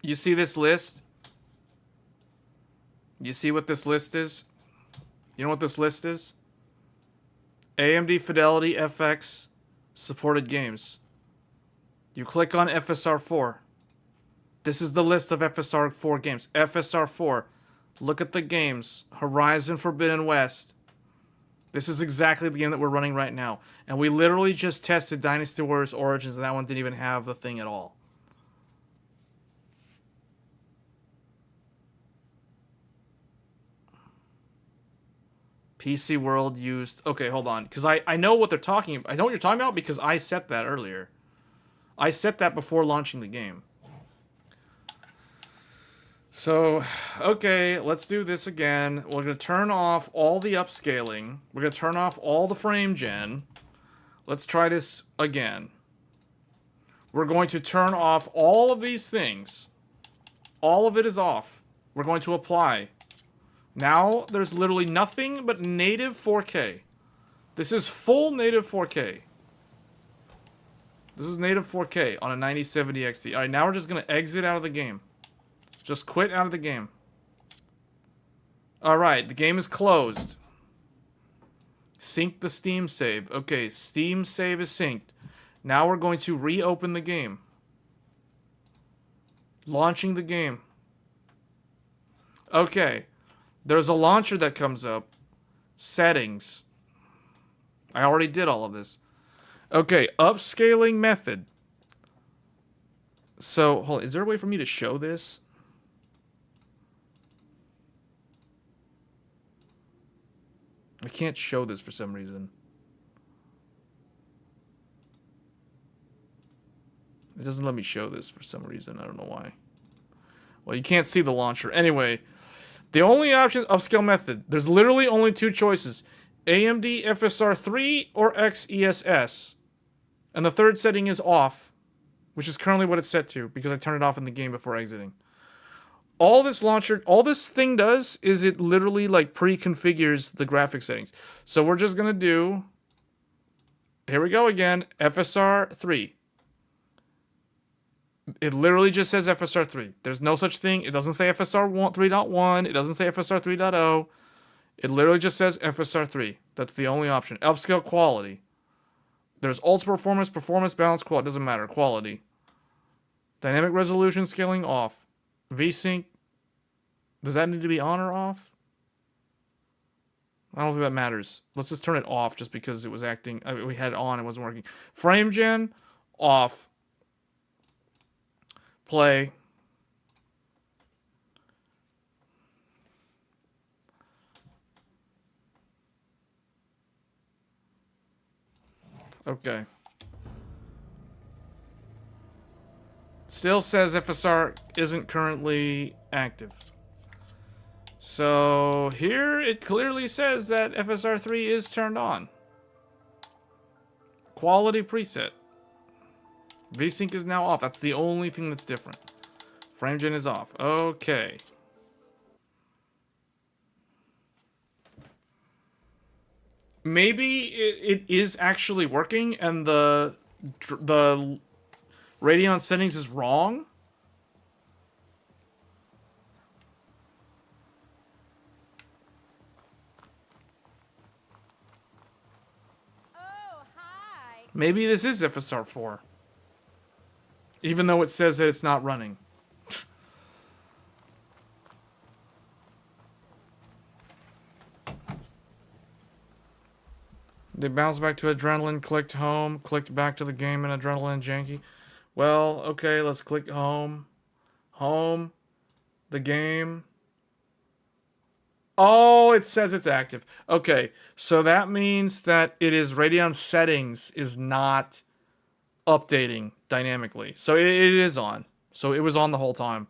You see this list? You see what this list is? You know what this list is? AMD Fidelity FX supported games. You click on FSR4. This is the list of FSR4 games. FSR4. Look at the games. Horizon Forbidden West. This is exactly the game that we're running right now. And we literally just tested Dynasty Warriors Origins, and that one didn't even have the thing at all. PC World used... Okay, hold on. Because I know what they're talking about. I know what you're talking about because I set that earlier. I set that before launching the game. So, okay, let's do this again. We're going to turn off all the upscaling. We're going to turn off all the frame gen. Let's try this again. We're going to turn off all of these things. All of it is off. We're going to apply. Now, there's literally nothing but native 4K. This is full native 4K. This is native 4K on a 9070 XT. Alright, now we're just going to exit out of the game. Just quit out of the game. Alright, the game is closed. Sync the Steam save. Okay, Steam save is synced. Now we're going to reopen the game. Launching the game. Okay. There's a launcher that comes up. Settings. I already did all of this. Okay, upscaling method. So, hold on, is there a way for me to show this? I can't show this for some reason. It doesn't let me show this for some reason. I don't know why. Well, you can't see the launcher. Anyway, the only option, upscale method. There's literally only two choices. AMD FSR3 or XESS. And the third setting is off, which is currently what it's set to because I turned it off in the game before exiting. All this launcher, all this thing does is it literally like pre-configures the graphic settings. So we're just going to do, here we go again, FSR3. It literally just says FSR3. There's no such thing. It doesn't say FSR 3.1. It doesn't say FSR 3.0. It literally just says FSR3. That's the only option. Upscale quality. There's ultra performance, performance, balance, quality. Doesn't matter. Quality. Dynamic resolution scaling off. VSync. Does that need to be on or off? I don't think that matters. Let's just turn it off just because it was acting. I mean, we had it on. It wasn't working. Frame gen. Off. Play. Okay. Still says FSR isn't currently active. So here it clearly says that FSR3 is turned on. Quality preset. VSync is now off. That's the only thing that's different. Frame gen is off. Okay. Maybe it is actually working and the Radeon settings is wrong. Oh, hi. Maybe this is FSR4. Even though it says that it's not running. They bounced back to Adrenaline, clicked home, clicked back to the game in Adrenaline janky. Well, okay, let's click home. Home. The game. Oh, it says it's active. Okay, so that means that it is Radeon settings is not updating dynamically. So it is on. So it was on the whole time.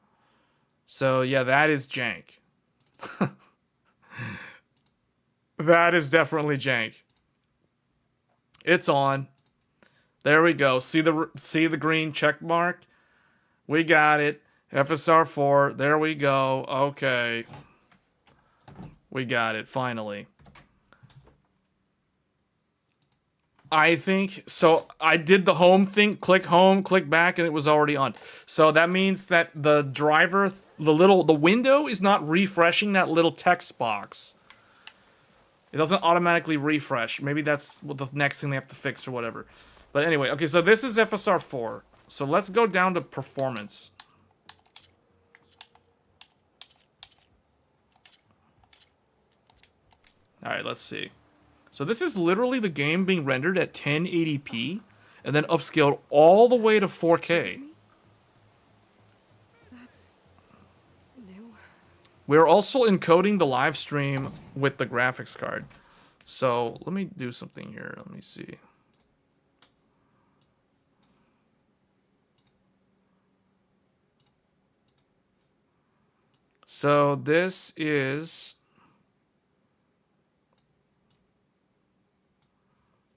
So yeah, that is jank. That is definitely jank. It's on. There we go. See the green check mark? We got it. FSR4. There we go. Okay. We got it finally. I think so. I did the home thing, click home, click back, and it was already on. So that means that the driver, the window is not refreshing that little text box. It doesn't automatically refresh. Maybe that's what the next thing they have to fix or whatever. But anyway, okay, so this is FSR4. So let's go down to performance. All right, let's see. So this is literally the game being rendered at 1080p and then upscaled all the way to 4K. That's new. We're also encoding the live stream with the graphics card. So let me do something here. Let me see. So this is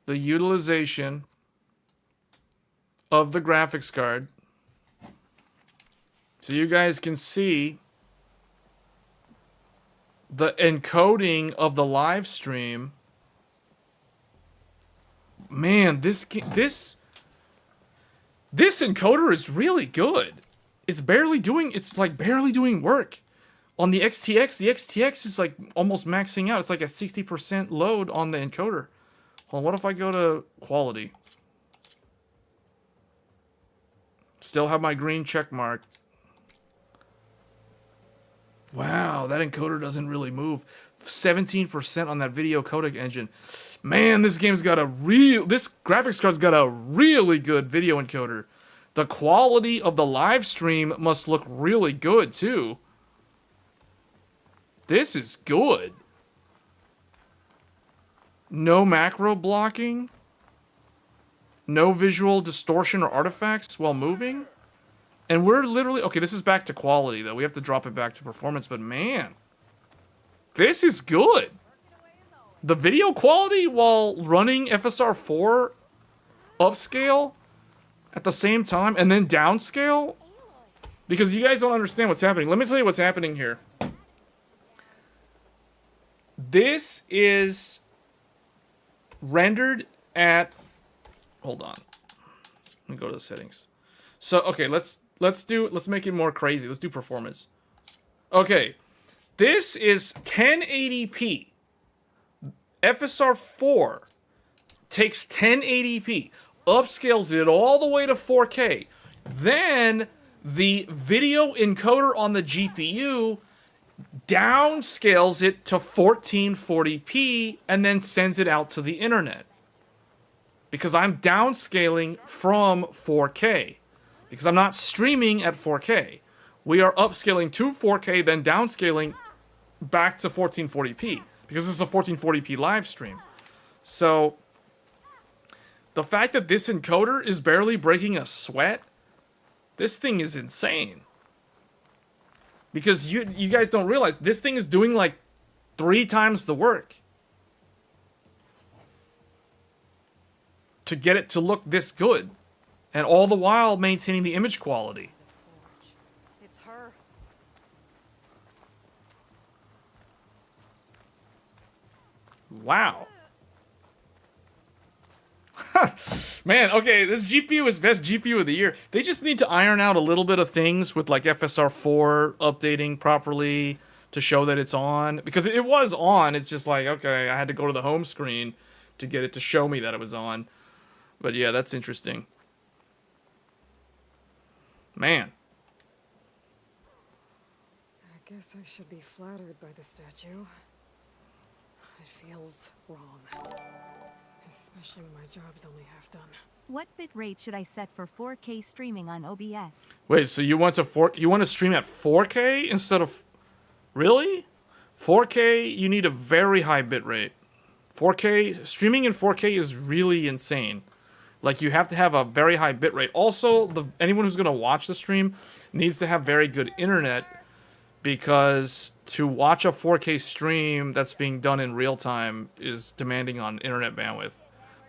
the utilization of the graphics card. So you guys can see the encoding of the live stream. Man, this encoder is really good. It's like barely doing work. On the XTX is like almost maxing out. It's like a 60% load on the encoder. Well, what if I go to quality? Still have my green check mark. Wow, that encoder doesn't really move. 17% on that video codec engine. Man, this graphics card's got a really good video encoder. The quality of the live stream must look really good too. This is good. No macro blocking. No visual distortion or artifacts while moving. And we're literally... Okay, this is back to quality, though. We have to drop it back to performance, but man. This is good. The video quality while running FSR4 upscale at the same time and then downscale. Because you guys don't understand what's happening. Let me tell you what's happening here. This is rendered at... Hold on. Let me go to the settings. So, okay, let's make it more crazy. Let's do performance. Okay. This is 1080p. FSR4 takes 1080p, upscales it all the way to 4K. Then the video encoder on the GPU downscales it to 1440p and then sends it out to the internet. Because I'm downscaling from 4K. Because I'm not streaming at 4K. We are upscaling to 4K, then downscaling back to 1440p. Because this is a 1440p live stream. So, the fact that this encoder is barely breaking a sweat, this thing is insane. Because you guys don't realize, this thing is doing like 3 times the work. To get it to look this good. And all the while maintaining the image quality. It's her. Wow. Man, okay, this GPU is best GPU of the year. They just need to iron out a little bit of things with like FSR4 updating properly to show that it's on. Because it was on, it's just like, okay, I had to go to the home screen to get it to show me that it was on. But yeah, that's interesting. Man. I guess I should be flattered by the statue. It feels wrong. Especially when my job's only half done. What bitrate should I set for 4K streaming on OBS? Wait, so you want to stream at 4K instead of... Really? 4K, you need a very high bitrate. 4K, streaming in 4K is really insane. Like, you have to have a very high bitrate. Also, anyone who's going to watch the stream needs to have very good internet, because to watch a 4K stream that's being done in real time is demanding on internet bandwidth.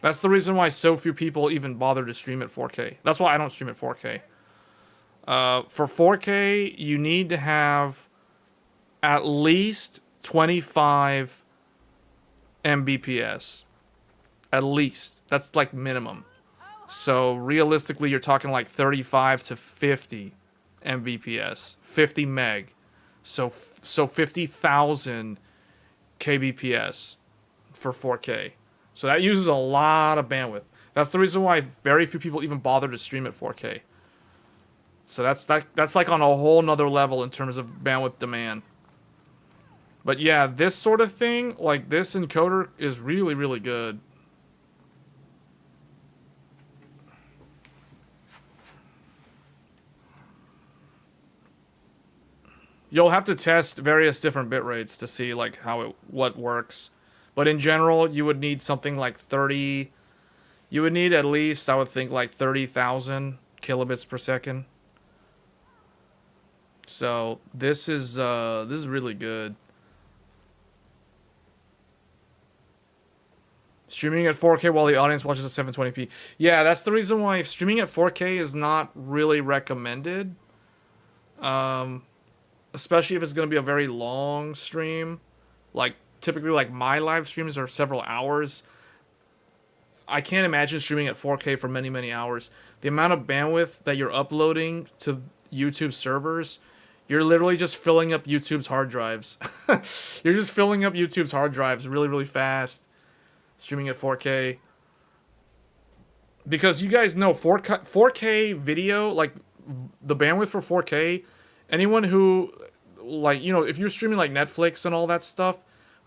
That's the reason why so few people even bother to stream at 4K. That's why I don't stream at 4K. For 4K, you need to have at least 25 Mbps. At least. That's like minimum. So realistically, you're talking like 35 to 50 Mbps. 50 meg. So 50,000 kbps for 4K. So that uses a lot of bandwidth. That's the reason why very few people even bother to stream at 4K. So that's like on a whole nother level in terms of bandwidth demand. But yeah, this sort of thing, like this encoder, is really, really good. You'll have to test various different bit rates to see like what works. But in general, you would need something like 30. You would need at least, I would think, like 30,000 kilobits per second. So this is really good. Streaming at 4K while the audience watches at 720p. Yeah, that's the reason why streaming at 4K is not really recommended. Especially if it's going to be a very long stream. Like, typically, like, my live streams are several hours. I can't imagine streaming at 4K for many, many hours. The amount of bandwidth that you're uploading to YouTube servers, you're literally just filling up YouTube's hard drives. You're just filling up YouTube's hard drives really, really fast. Streaming at 4K. Because you guys know 4K video, like, the bandwidth for 4K... Anyone who, like, you know, if you're streaming like Netflix and all that stuff,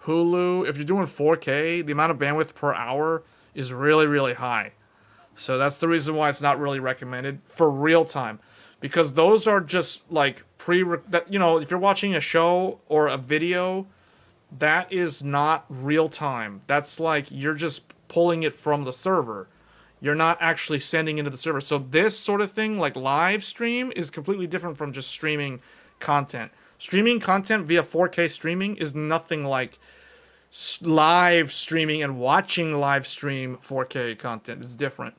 Hulu, if you're doing 4K, the amount of bandwidth per hour is really, really high. So that's the reason why it's not really recommended for real time. Because those are just like you know, if you're watching a show or a video, that is not real time. That's like you're just pulling it from the server. You're not actually sending into the server. So this sort of thing, like live stream, is completely different from just streaming content. Streaming content via 4K streaming is nothing like live streaming and watching live stream 4K content. It's different.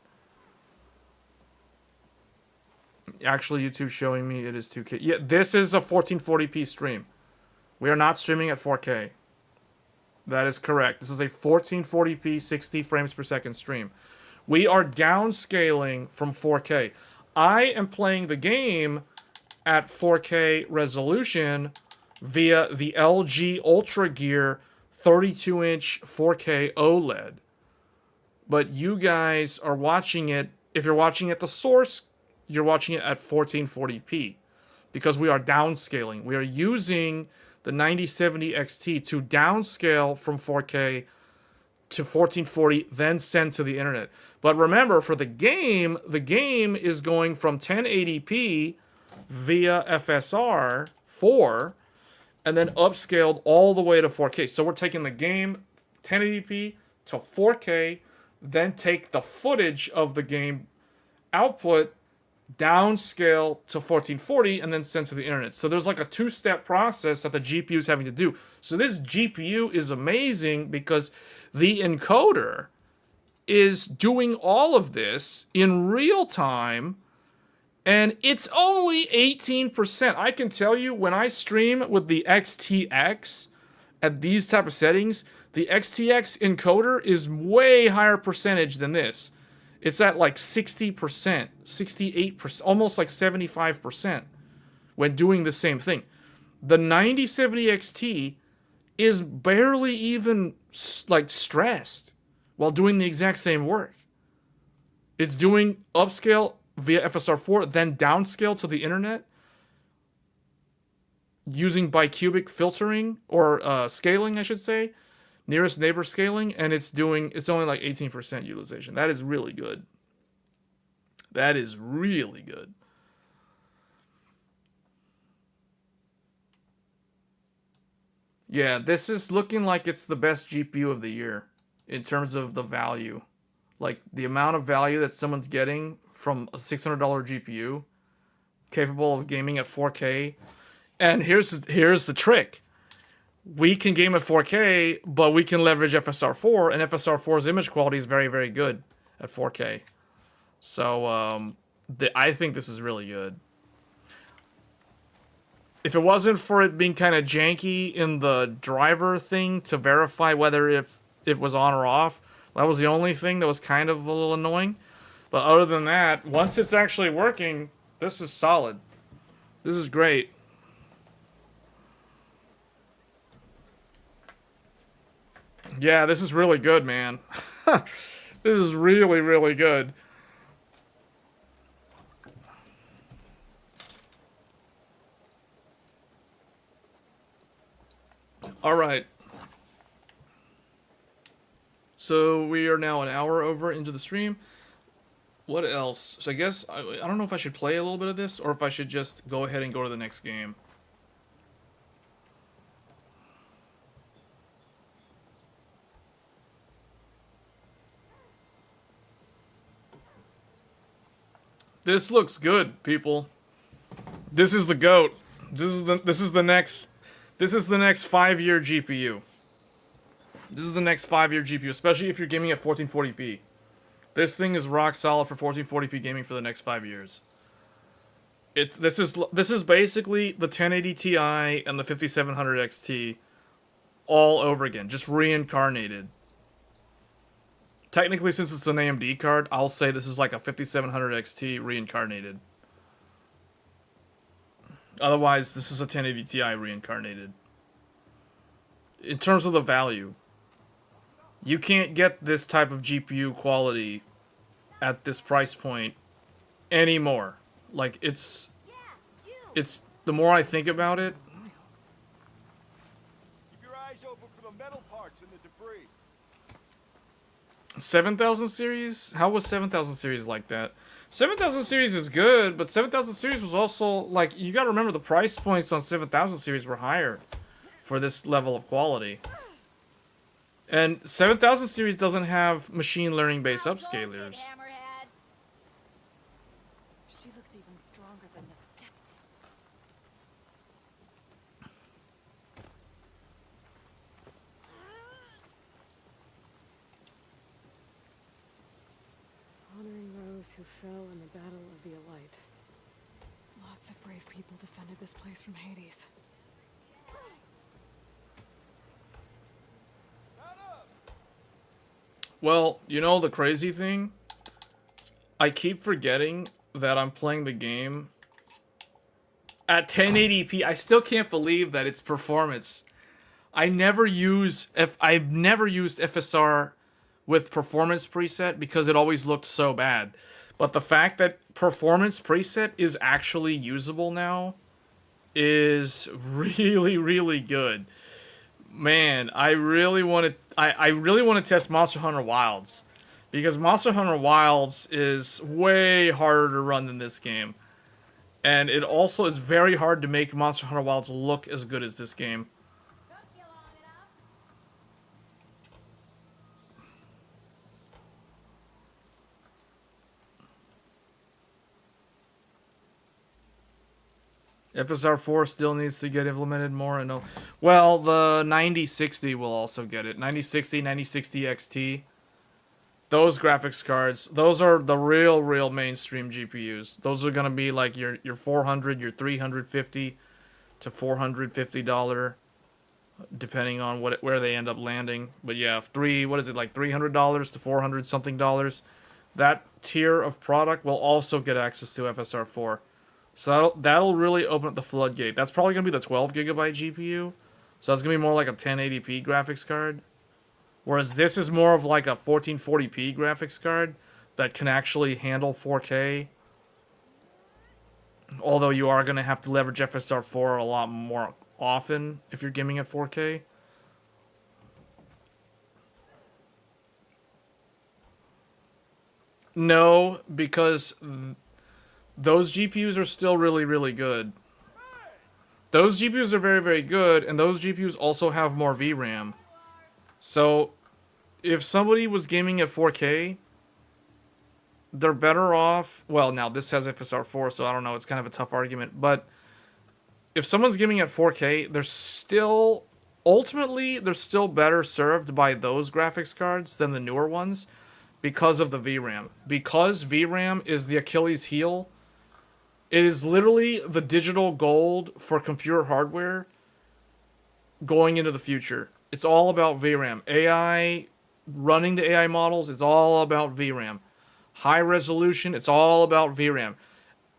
Actually, YouTube's showing me it is 2K. Yeah, this is a 1440p stream. We are not streaming at 4K. That is correct. This is a 1440p 60 frames per second stream. We are downscaling from 4K. I am playing the game at 4K resolution via the LG Ultra Gear 32-inch 4K OLED. But you guys are watching it, if you're watching at the source, you're watching it at 1440p. Because we are downscaling. We are using the 9070 XT to downscale from 4K to 1440, then send to the internet. But remember, for the game is going from 1080p via FSR4, and then upscaled all the way to 4K. So we're taking the game 1080p to 4K, then take the footage of the game output, downscale to 1440, and then send to the internet. So there's like a two-step process that the GPU is having to do. So this GPU is amazing because the encoder is doing all of this in real time, and it's only 18%. I can tell you, when I stream with the XTX at these type of settings, the XTX encoder is way higher percentage than this. It's at like 60%, 68%, almost like 75% when doing the same thing. The 9070 XT is barely even like stressed while doing the exact same work. It's doing upscale via FSR4, then downscale to the internet using bicubic filtering or scaling, I should say, nearest neighbor scaling, and it's only like 18% utilization. That is really good. That is really good. Yeah, this is looking like it's the best GPU of the year in terms of the value. Like the amount of value that someone's getting from a $600 GPU capable of gaming at 4K. And here's the trick. We can game at 4K, but we can leverage FSR4, and FSR4's image quality is very, very good at 4K. So I think this is really good. If it wasn't for it being kind of janky in the driver thing to verify whether if it was on or off, that was the only thing that was kind of a little annoying. But other than that, once it's actually working, this is solid. This is great. Yeah, this is really good, man. This is really, really good. All right. So we are now an hour over into the stream. What else? So I guess, I don't know if I should play a little bit of this or if I should just go ahead and go to the next game. This looks good, people. This is the GOAT. This is the next 5-year GPU. This is the next 5-year GPU, especially if you're gaming at 1440p. This thing is rock solid for 1440p gaming for the next 5 years. This is basically the 1080 Ti and the 5700 XT all over again, just reincarnated. Technically, since it's an AMD card, I'll say this is like a 5700 XT reincarnated. Otherwise, this is a 1080 Ti reincarnated. In terms of the value, you can't get this type of GPU quality at this price point anymore. Like, it's the more I think about it. Keep your eyes open for the metal debris. 7000 series? How was 7000 series like that? 7000 series is good, but 7000 series was also, like, you gotta remember the price points on 7000 series were higher for this level of quality. And 7000 series doesn't have machine learning based upscalers. Hammerhead. She looks even stronger than the step. Honoring those who fell in the Battle of the Elite. Lots of brave people defended this place from Hades. Well, you know the crazy thing? I keep forgetting that I'm playing the game at 1080p. I still can't believe that it's performance. I've never used FSR with performance preset because it always looked so bad. But the fact that performance preset is actually usable now is really, really good. Man, I really want to test Monster Hunter Wilds, because Monster Hunter Wilds is way harder to run than this game, and it also is very hard to make Monster Hunter Wilds look as good as this game. FSR4 still needs to get implemented more. And well, the 9060 will also get it. 9060, 9060 XT. Those graphics cards, those are the real mainstream GPUs. Those are gonna be like your 400, your 350 to $450, depending on where they end up landing. But yeah, like $300 to $400 something dollars. That tier of product will also get access to FSR4. So that'll really open up the floodgate. That's probably going to be the 12 gigabyte GPU. So that's going to be more like a 1080p graphics card. Whereas this is more of like a 1440p graphics card that can actually handle 4K. Although you are going to have to leverage FSR4 a lot more often if you're gaming at 4K. No, because those GPUs are still really, really good. Those GPUs are very, very good, and those GPUs also have more VRAM. So, if somebody was gaming at 4K, they're better off... Well, now, this has FSR4, so I don't know, it's kind of a tough argument. But, if someone's gaming at 4K, they're still... Ultimately, they're still better served by those graphics cards than the newer ones because of the VRAM. Because VRAM is the Achilles heel. It is literally the digital gold for computer hardware going into the future. It's all about VRAM. AI, running the AI models, it's all about VRAM. High resolution, it's all about VRAM.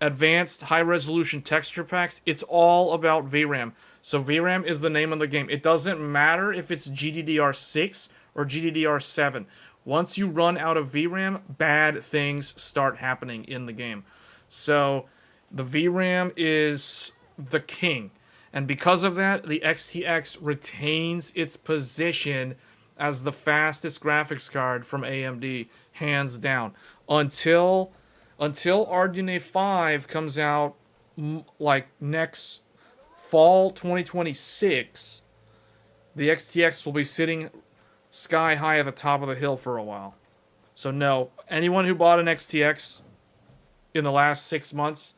Advanced high resolution texture packs, it's all about VRAM. So VRAM is the name of the game. It doesn't matter if it's GDDR6 or GDDR7. Once you run out of VRAM, bad things start happening in the game. So the VRAM is the king. And because of that, the XTX retains its position as the fastest graphics card from AMD, hands down. Until RDNA 5 comes out like next fall 2026, the XTX will be sitting sky high at the top of the hill for a while. So no, anyone who bought an XTX in the last 6 months,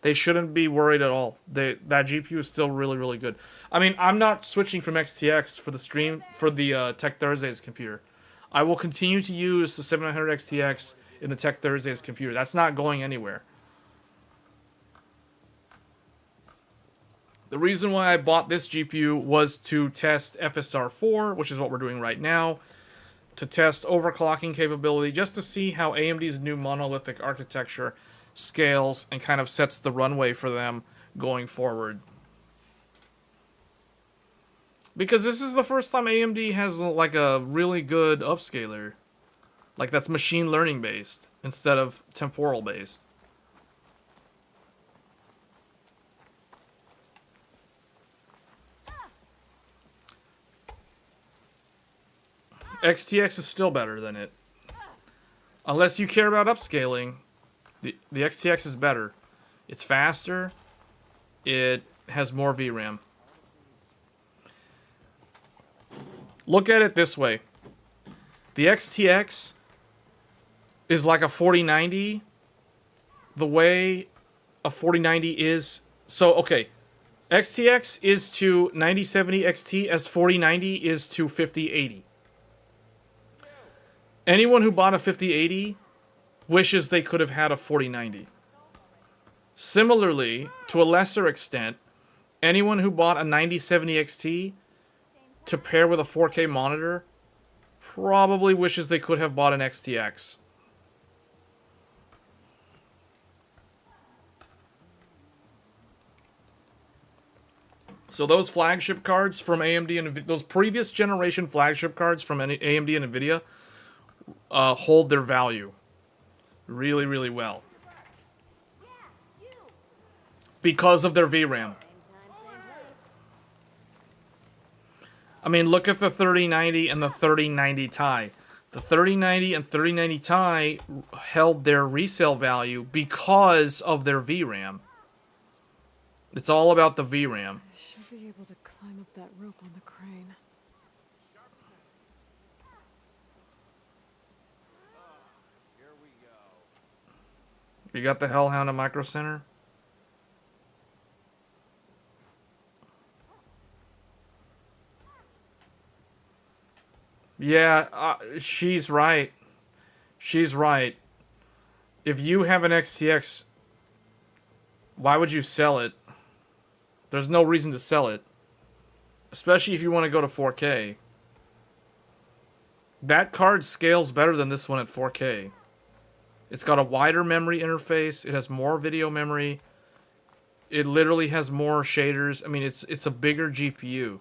they shouldn't be worried at all. That GPU is still really, really good. I mean, I'm not switching from XTX for the stream, for the Tech Thursdays computer. I will continue to use the 7900 XTX in the Tech Thursdays computer. That's not going anywhere. The reason why I bought this GPU was to test FSR4, which is what we're doing right now, to test overclocking capability, just to see how AMD's new monolithic architecture scales and kind of sets the runway for them going forward. Because this is the first time AMD has like a really good upscaler. Like that's machine learning based instead of temporal based. XTX is still better than it. Unless you care about upscaling, the XTX is better. It's faster. It has more VRAM. Look at it this way. The XTX is like a 4090 the way a 4090 is. So, okay. XTX is to 9070 XT as 4090 is to 5080. Anyone who bought a 5080 wishes they could have had a 4090. Similarly, to a lesser extent, anyone who bought a 9070 XT to pair with a 4K monitor probably wishes they could have bought an XTX. So those flagship cards from AMD and those previous generation flagship cards from AMD and NVIDIA hold their value really, really well. Because of their VRAM. I mean, look at the 3090 and the 3090 Ti. The 3090 and 3090 Ti held their resale value because of their VRAM. It's all about the VRAM. I should be able to climb up that rope on the crane. You got the Hellhound at Micro Center? Yeah, she's right. She's right. If you have an XTX, why would you sell it? There's no reason to sell it. Especially if you want to go to 4K. That card scales better than this one at 4K. It's got a wider memory interface. It has more video memory. It literally has more shaders. I mean, it's a bigger GPU.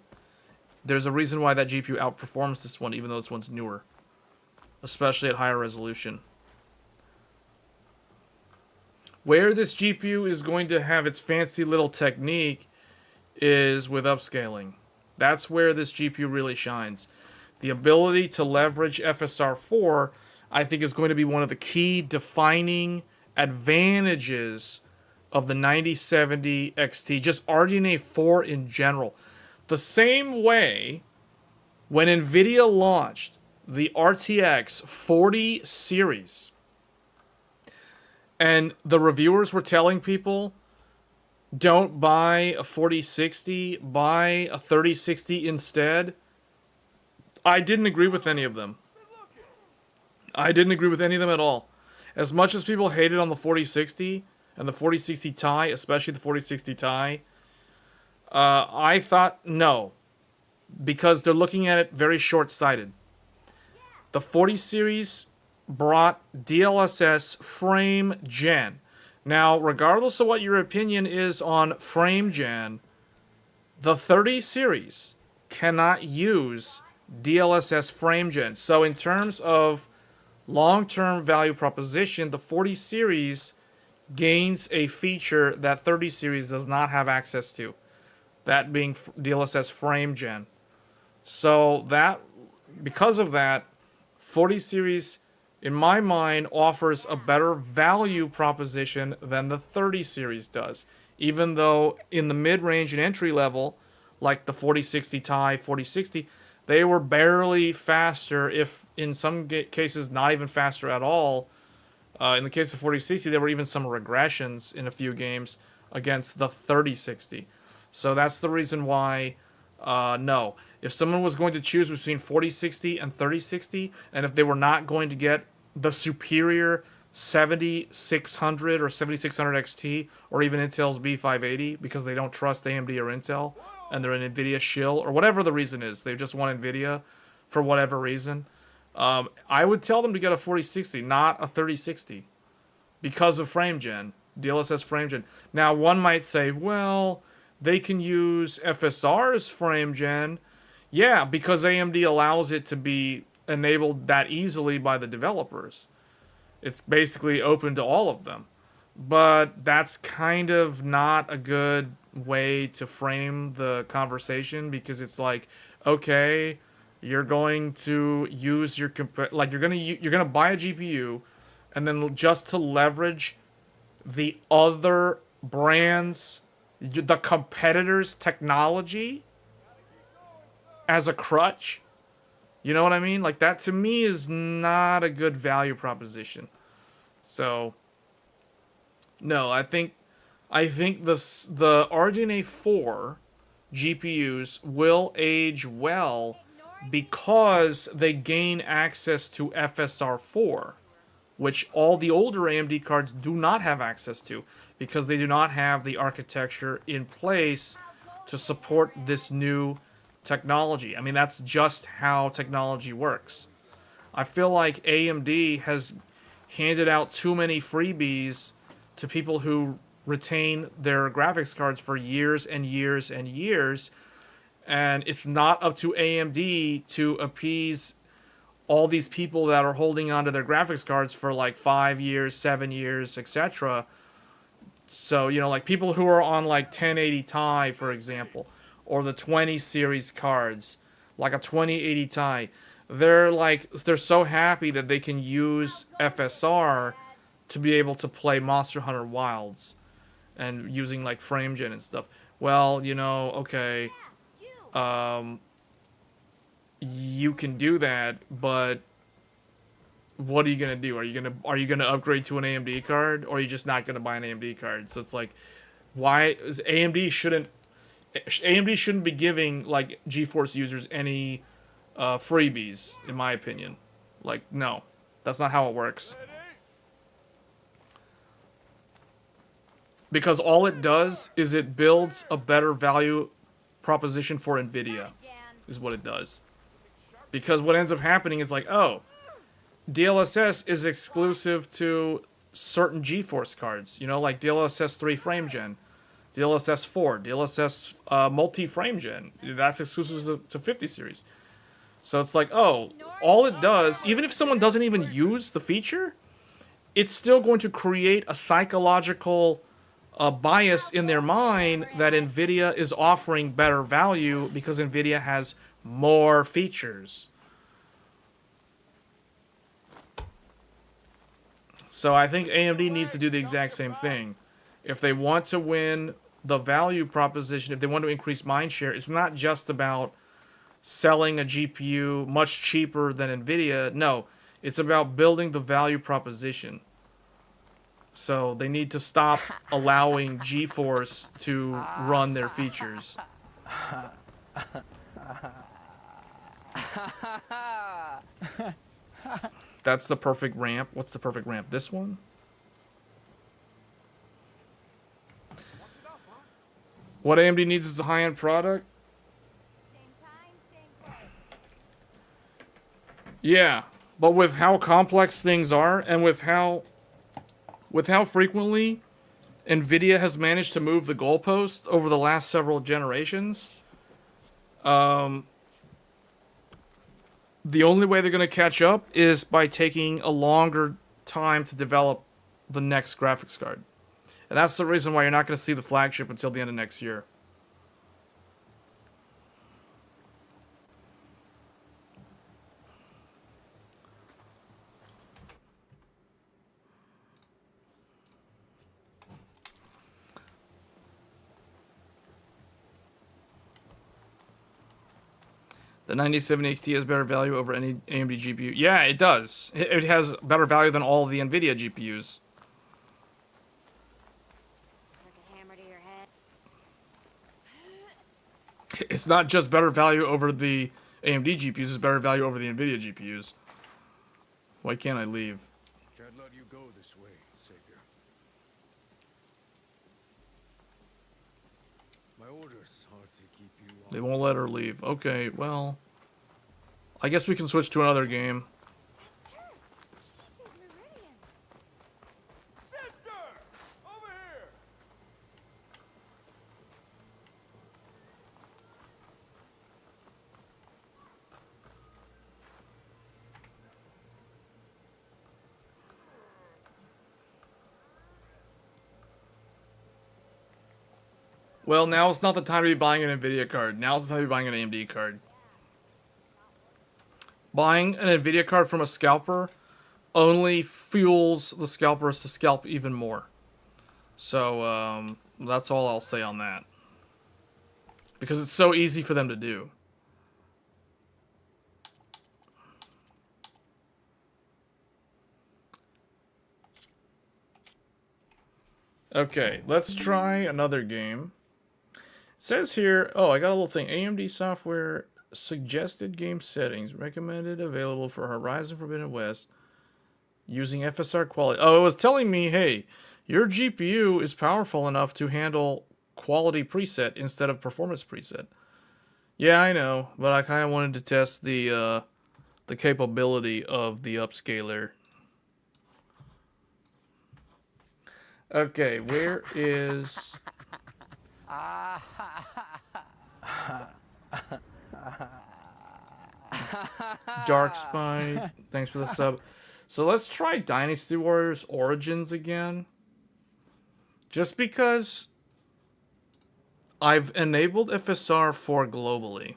There's a reason why that GPU outperforms this one, even though this one's newer. Especially at higher resolution. Where this GPU is going to have its fancy little technique is with upscaling. That's where this GPU really shines. The ability to leverage FSR4, I think, is going to be one of the key defining advantages of the 9070 XT, just RDNA 4 in general. The same way when NVIDIA launched the RTX 40 series and the reviewers were telling people, don't buy a 4060, buy a 3060 instead, I didn't agree with any of them. I didn't agree with any of them at all. As much as people hated on the 4060 and the 4060 Ti, especially the 4060 Ti, I thought no, because they're looking at it very short-sighted. The 40 series brought DLSS frame gen. Now, regardless of what your opinion is on frame gen, the 30 series cannot use DLSS frame gen. So in terms of long-term value proposition, the 40 series gains a feature that 30 series does not have access to. That being DLSS frame gen. So that, because of that, 40 series, in my mind, offers a better value proposition than the 30 series does. Even though in the mid-range and entry level, like the 4060 Ti, 4060, they were barely faster, if in some cases not even faster at all. In the case of 4060, there were even some regressions in a few games against the 3060. So that's the reason why, no. If someone was going to choose between 4060 and 3060, and if they were not going to get the superior 7600 or 7600 XT, or even Intel's B580, because they don't trust AMD or Intel, and they're an NVIDIA shill, or whatever the reason is, they just want NVIDIA for whatever reason, I would tell them to get a 4060, not a 3060, because of frame gen, DLSS frame gen. Now, one might say, well, they can use FSR's frame gen. Yeah, because AMD allows it to be enabled that easily by the developers. It's basically open to all of them. But that's kind of not a good way to frame the conversation, because it's like, okay, You're going to use your like you're gonna buy a GPU, and then just to leverage the other brands, the competitors' technology as a crutch. You know what I mean? Like, that to me is not a good value proposition. So, no, I think the RDNA 4 GPUs will age well because they gain access to FSR4, which all the older AMD cards do not have access to because they do not have the architecture in place to support this new technology. I mean, that's just how technology works. I feel like AMD has handed out too many freebies to people who retain their graphics cards for years and years and years, and it's not up to AMD to appease all these people that are holding onto their graphics cards for like 5 years, 7 years, etc. So, you know, like people who are on like 1080 Ti, for example, or the 20 series cards, like a 2080 Ti, they're so happy that they can use FSR to be able to play Monster Hunter Wilds and using like FrameGen and stuff. Well, you know, okay, you can do that, but what are you gonna do? Are you gonna upgrade to an AMD card, or are you just not gonna buy an AMD card? So it's like, why AMD shouldn't be giving like GeForce users any freebies, in my opinion. Like, no, that's not how it works. Because all it does is it builds a better value proposition for NVIDIA, is what it does. Because what ends up happening is like, oh, DLSS is exclusive to certain GeForce cards, you know, like DLSS 3 FrameGen, DLSS 4, DLSS multi-FrameGen. That's exclusive to 50 series. So it's like, oh, all it does, even if someone doesn't even use the feature, it's still going to create a psychological bias in their mind that NVIDIA is offering better value because NVIDIA has more features. So I think AMD needs to do the exact same thing. If they want to win the value proposition, if they want to increase mindshare, it's not just about selling a GPU much cheaper than NVIDIA. No, it's about building the value proposition. So they need to stop allowing GeForce to run their features. That's the perfect ramp. What's the perfect ramp? This one? What AMD needs is a high-end product? Yeah, but with how complex things are, and with how frequently NVIDIA has managed to move the goalpost over the last several generations, the only way they're going to catch up is by taking a longer time to develop the next graphics card. And that's the reason why you're not going to see the flagship until the end of next year. The 9070 XT has better value over any AMD GPU. Yeah, it does. It has better value than all the NVIDIA GPUs. Like a hammer to your head. It's not just better value over the AMD GPUs, it's better value over the NVIDIA GPUs. Why can't I leave? Can't let you go this way, Savior. My orders are to keep you on. They won't let her leave. Okay, well, I guess we can switch to another game. That's her. She's in Meridian. Sister! Over here! Well, now it's not the time to be buying an NVIDIA card. Now it's the time to be buying an AMD card. Buying an Nvidia card from a scalper only fuels the scalpers to scalp even more. So, that's all I'll say on that. Because it's so easy for them to do. Okay, let's try another game. It says here, oh, I got a little thing. AMD software suggested game settings recommended available for Horizon Forbidden West using FSR quality. Oh, it was telling me, hey, your GPU is powerful enough to handle quality preset instead of performance preset. Yeah, I know, but I kind of wanted to test the capability of the upscaler. Okay, where is... Dark Spy, thanks for the sub. So let's try Dynasty Warriors Origins again. Just because I've enabled FSR4 globally.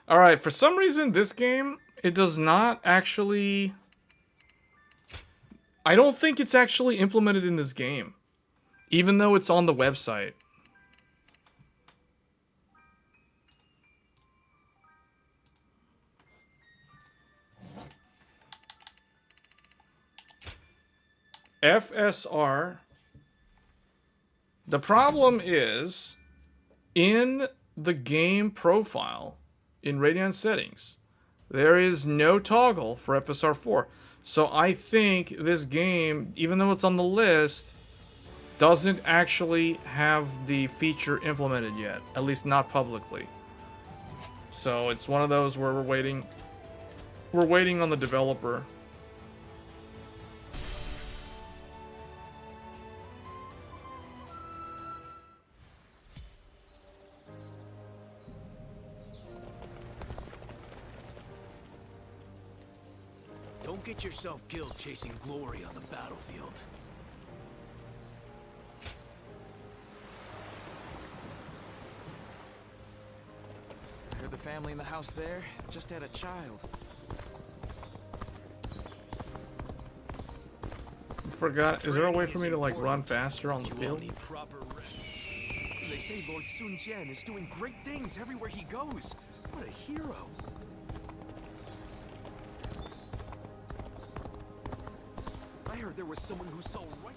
Alright, for some reason this game, it does not actually... I don't think it's actually implemented in this game. Even though it's on the website. FSR. The problem is, in the game profile, in Radeon settings, there is no toggle for FSR4. So I think this game, even though it's on the list, doesn't actually have the feature implemented yet. At least not publicly. So it's one of those where we're waiting on the developer. Don't get yourself killed chasing glory on the battlefield. I heard the family in the house there just had a child. Forgot, is there a way for me to like run faster on the You all field? need proper rest. They say Lord Sun Jian is doing great things everywhere he goes. What a hero. I heard there was someone who saw right...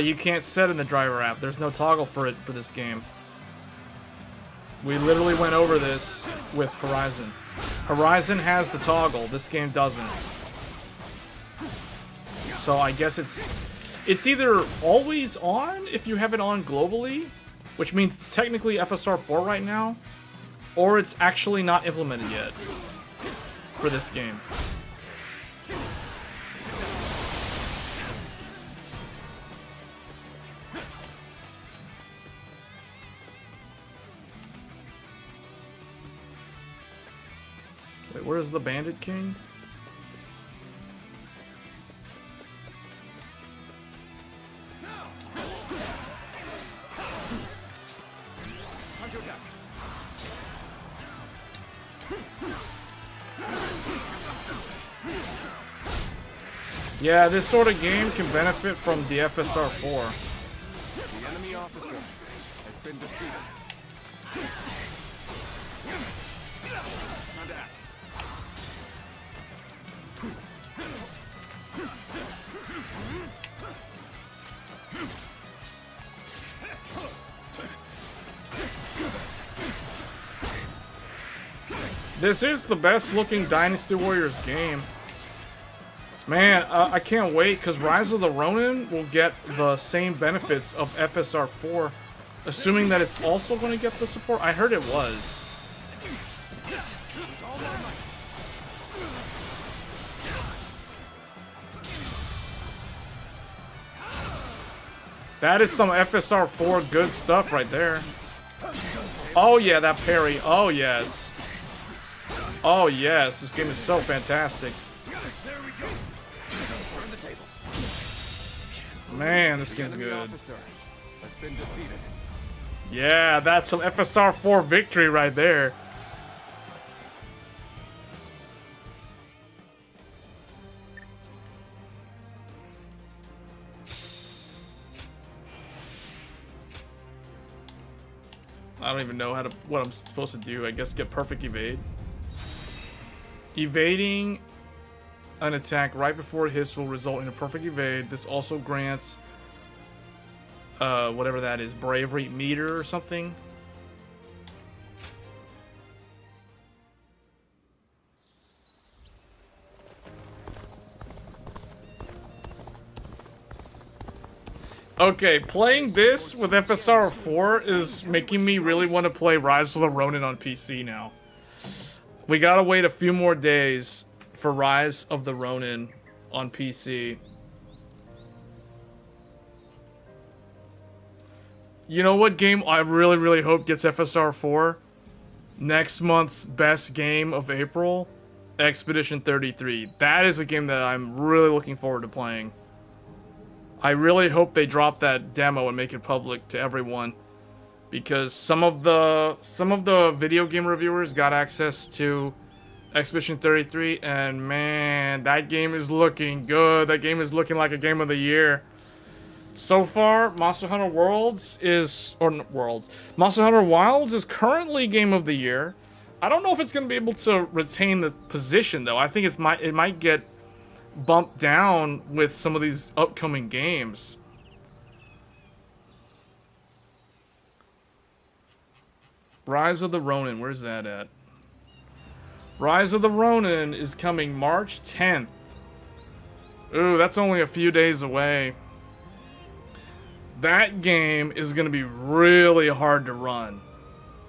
You can't set in the driver app. There's no toggle for it for this game. We literally went over this with Horizon. Horizon has the toggle. This game doesn't. So I guess it's either always on if you have it on globally, which means it's technically FSR4 right now, or it's actually not implemented yet for this game. Wait, where's the Bandit King? Time to attack. Yeah, this sort of game can benefit from the FSR4. The enemy officer has been defeated. Time to act. This is the best looking Dynasty Warriors game. Man, I can't wait because Rise of the Ronin will get the same benefits of FSR4, assuming that it's also going to get the support. I heard it was. That is some FSR4 good stuff right there. Oh yeah, that parry. Oh yes. Oh yes, this game is so fantastic. Man, this game's good. Officer has been defeated. Yeah, that's some FSR4 victory right there. I don't even know what I'm supposed to do. I guess get perfect evade. Evading an attack right before it hits will result in a perfect evade. This also grants whatever that is, bravery meter or something. Okay, playing this with FSR4 is making me really want to play Rise of the Ronin on PC now. We gotta wait a few more days for Rise of the Ronin on PC. You know what game I really hope gets FSR4? Next month's best game of April, Expedition 33. That is a game that I'm really looking forward to playing. I really hope they drop that demo and make it public to everyone, because some of the video game reviewers got access to Expedition 33, and man, that game is looking good. That game is looking like a game of the year. So far, Monster Hunter Wilds is currently game of the year. I don't know if it's going to be able to retain the position though. I think it might get bumped down with some of these upcoming games. Rise of the Ronin, where's that at? Rise of the Ronin is coming March 10th. Ooh, that's only a few days away. That game is going to be really hard to run.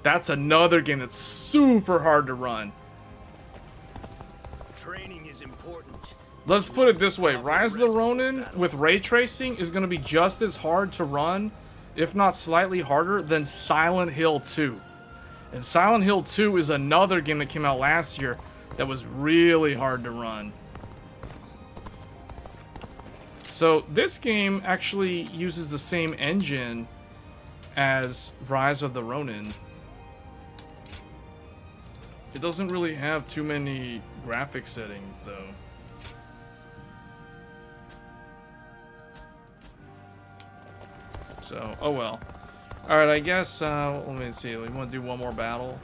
That's another game that's super hard to run. Training is important. Let's put it this way, Rise of the Ronin with ray tracing is going to be just as hard to run, if not slightly harder, than Silent Hill 2. And Silent Hill 2 is another game that came out last year that was really hard to run. So this game actually uses the same engine as Rise of the Ronin. It doesn't really have too many graphic settings though. So, oh well. Alright, I guess, let me see, we want to do one more battle.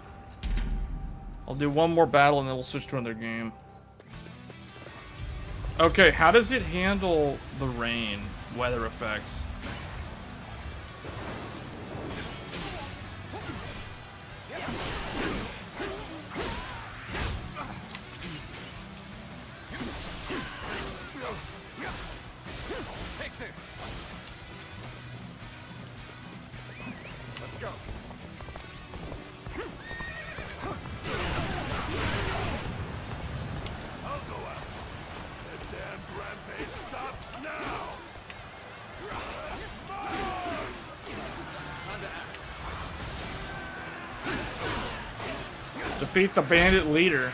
I'll do one more battle and then we'll switch to another game. Okay, how does it handle the rain, weather effects? Take this. Let's go. I'll go out. The damned rampage stops now. Time to act. Defeat the bandit leader.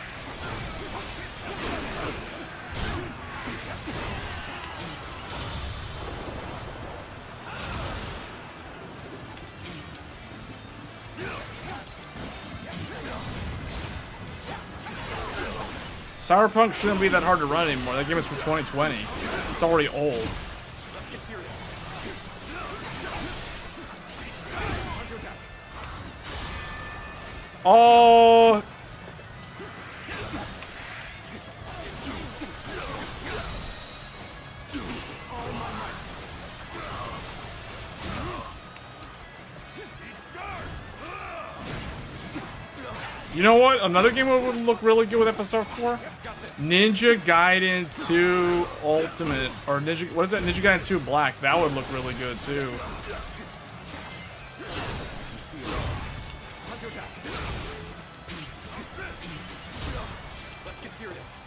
Cyberpunk shouldn't be that hard to run anymore. That game is from 2020. It's already old. Let's get serious. Counterattack. Oh! You know what? Another game that would look really good with FSR4? Ninja Gaiden 2 Ultimate. Or Ninja... What is that? Ninja Gaiden 2 Black. That would look really good, too. Counterattack. Let's get serious.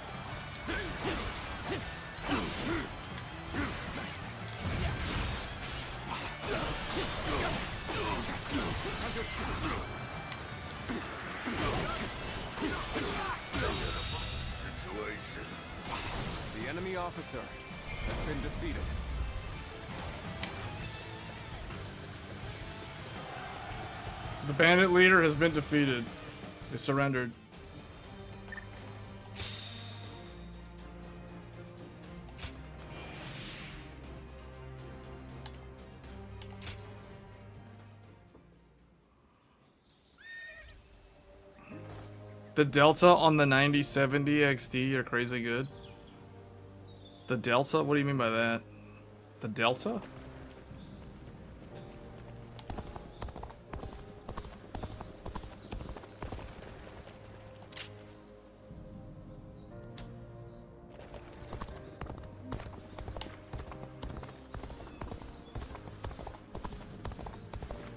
Situation. The enemy officer has been defeated. The bandit leader has been defeated. They surrendered. The Delta on the 9070 XT are crazy good. The Delta? What do you mean by that? The Delta?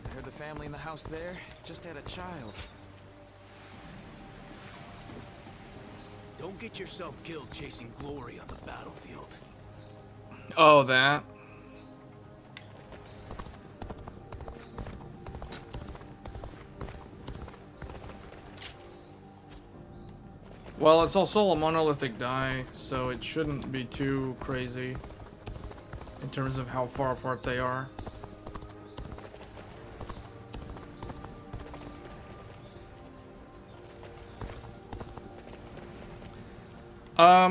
I heard the family in the house there just had a child. Don't get yourself killed chasing glory on the battlefield. Oh, that. Well, it's also a monolithic die, so it shouldn't be too crazy in terms of how far apart they are.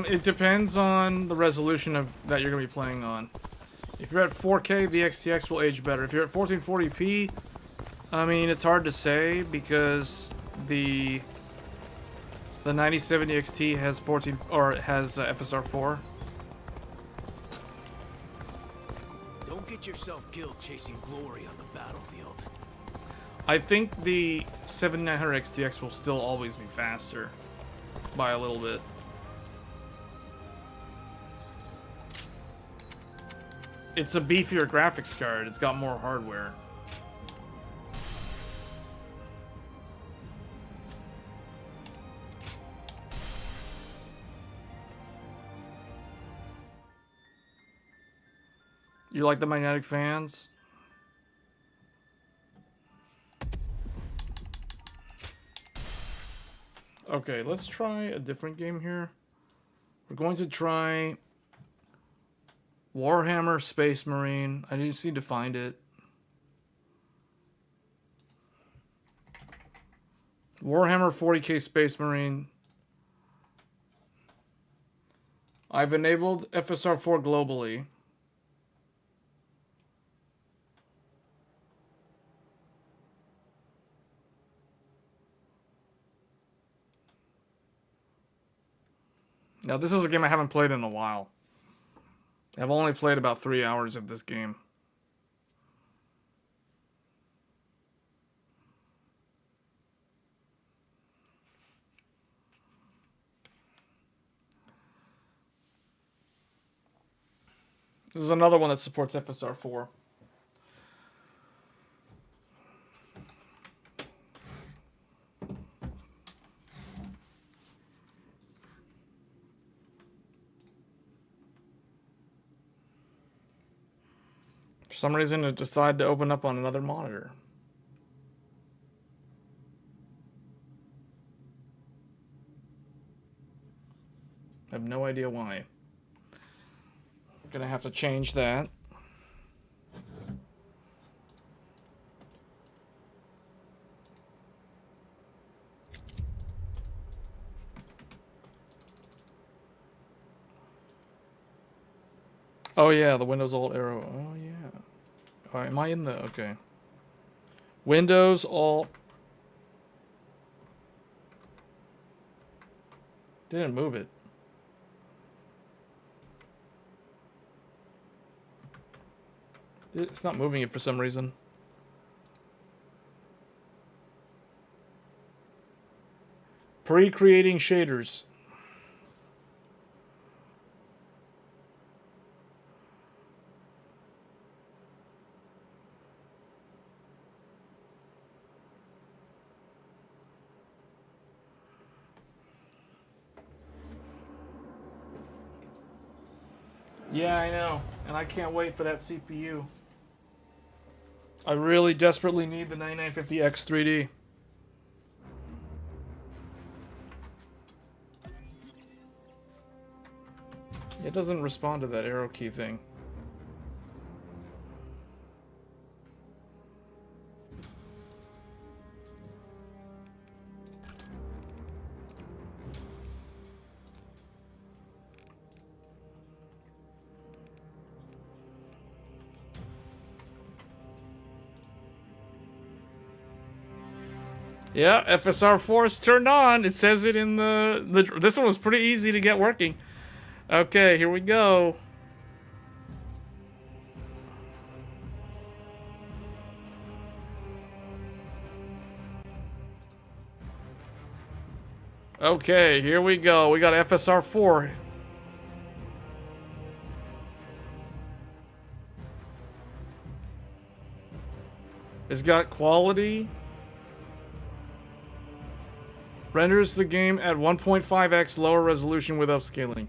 It depends on the resolution that you're going to be playing on. If you're at 4K, the XTX will age better. If you're at 1440p, I mean, it's hard to say because the 9070 XT has FSR4. Don't get yourself killed chasing glory on the battlefield. I think the 7900 XTX will still always be faster by a little bit. It's a beefier graphics card. It's got more hardware. You like the magnetic fans? Okay, let's try a different game here. We're going to try Warhammer Space Marine. I just need to find it. Warhammer 40k Space Marine. I've enabled FSR4 globally. Now, this is a game I haven't played in a while. I've only played about 3 hours of this game. This is another one that supports FSR4. For some reason, it decided to open up on another monitor. I have no idea why. I'm gonna have to change that. Oh yeah, the Windows Alt arrow. Oh yeah. Alright, am I in the... Okay. Windows Alt... Didn't move it. It's not moving it for some reason. Pre-creating shaders. Yeah, I know. And I can't wait for that CPU. I really desperately need the 9950X 3D. It doesn't respond to that arrow key thing. Yeah, FSR4 is turned on. It says it in the this one was pretty easy to get working. Okay, here we go. Okay, here we go. We got FSR4. It's got quality. Renders the game at 1.5x lower resolution with upscaling.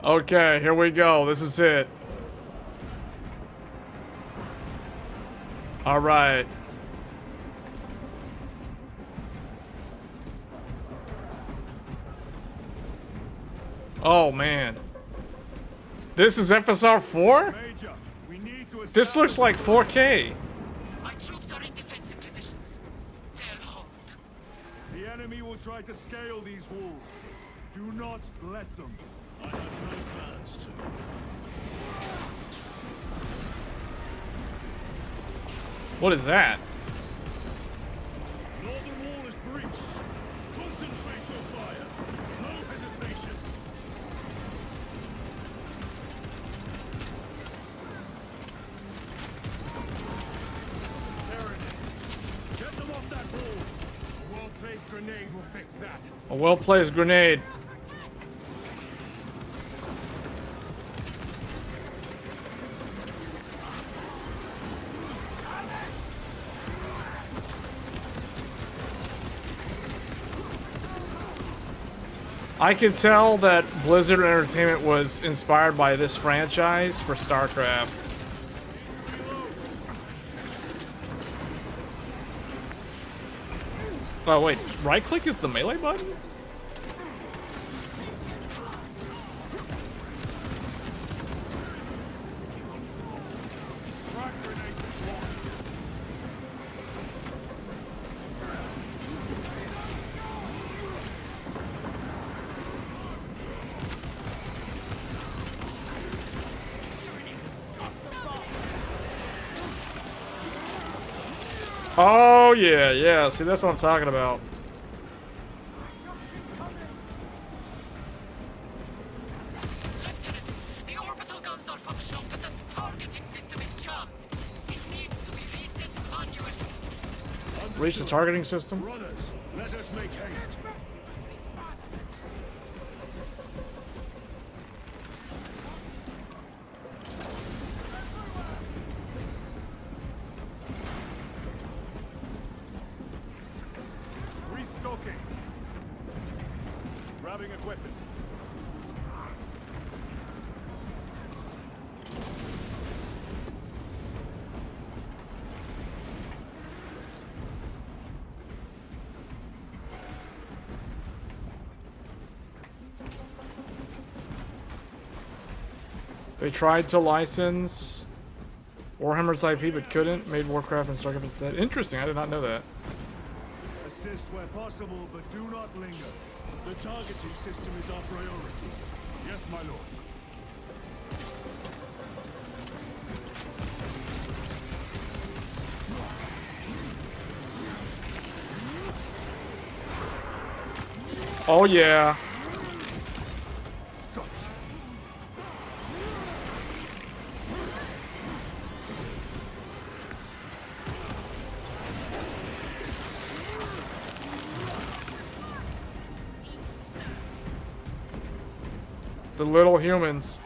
Okay, here we go. This is it. All right. Oh man. This is FSR4? Major, we need to This looks like 4K. My troops are in defensive positions. They'll hold. The enemy will try to scale these walls. Do not let them. I have no plans to. What is that? Northern wall is breached. Concentrate your fire. No hesitation. There it is. Get them off that wall. A well-placed grenade will fix that. A well-placed grenade. I can tell that Blizzard Entertainment was inspired by this franchise for StarCraft. Oh wait, right click is the melee button? Oh yeah, yeah. See, that's what I'm talking about. Lieutenant, the orbital guns are functional, but the targeting system is jammed. It needs to be reset manually. Reach the targeting system. Runners, let us make haste. Restocking. Grabbing equipment. They tried to license Warhammer's IP but couldn't. Made Warcraft and StarCraft instead. Interesting, I did not know that. Assist where possible, but do not linger. The targeting system is our priority. Yes, my lord. Oh yeah. The little humans.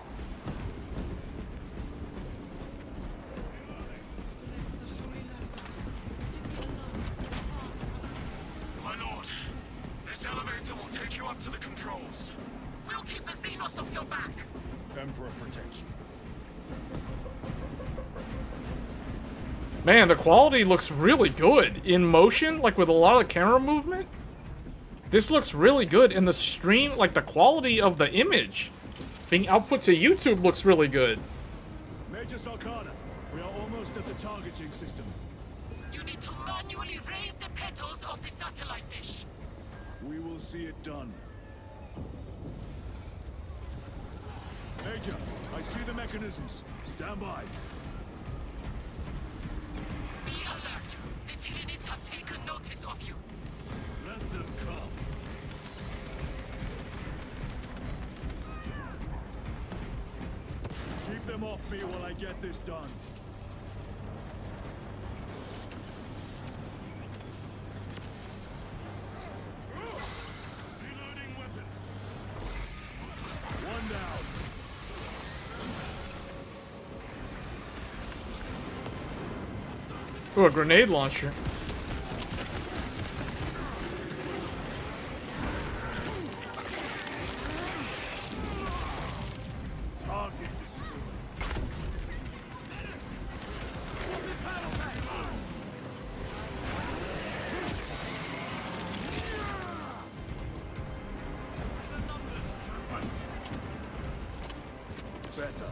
My lord, this elevator will take you up to the controls. We'll keep the Xenos off your back. Emperor protection. Man, the quality looks really good in motion, like with a lot of camera movement. This looks really good in the stream, like the quality of the image being output to YouTube looks really good. Major Sarkana, we are almost at the targeting system. You need to manually raise the petals of the satellite dish. We will see it done. Major, I see the mechanisms. Stand by. Be alert. The Tyranids have taken notice of you. Let them come. Keep them off me while I get this done. Reloading weapon. One down. Ooh, a grenade launcher. Target destroyed. Better.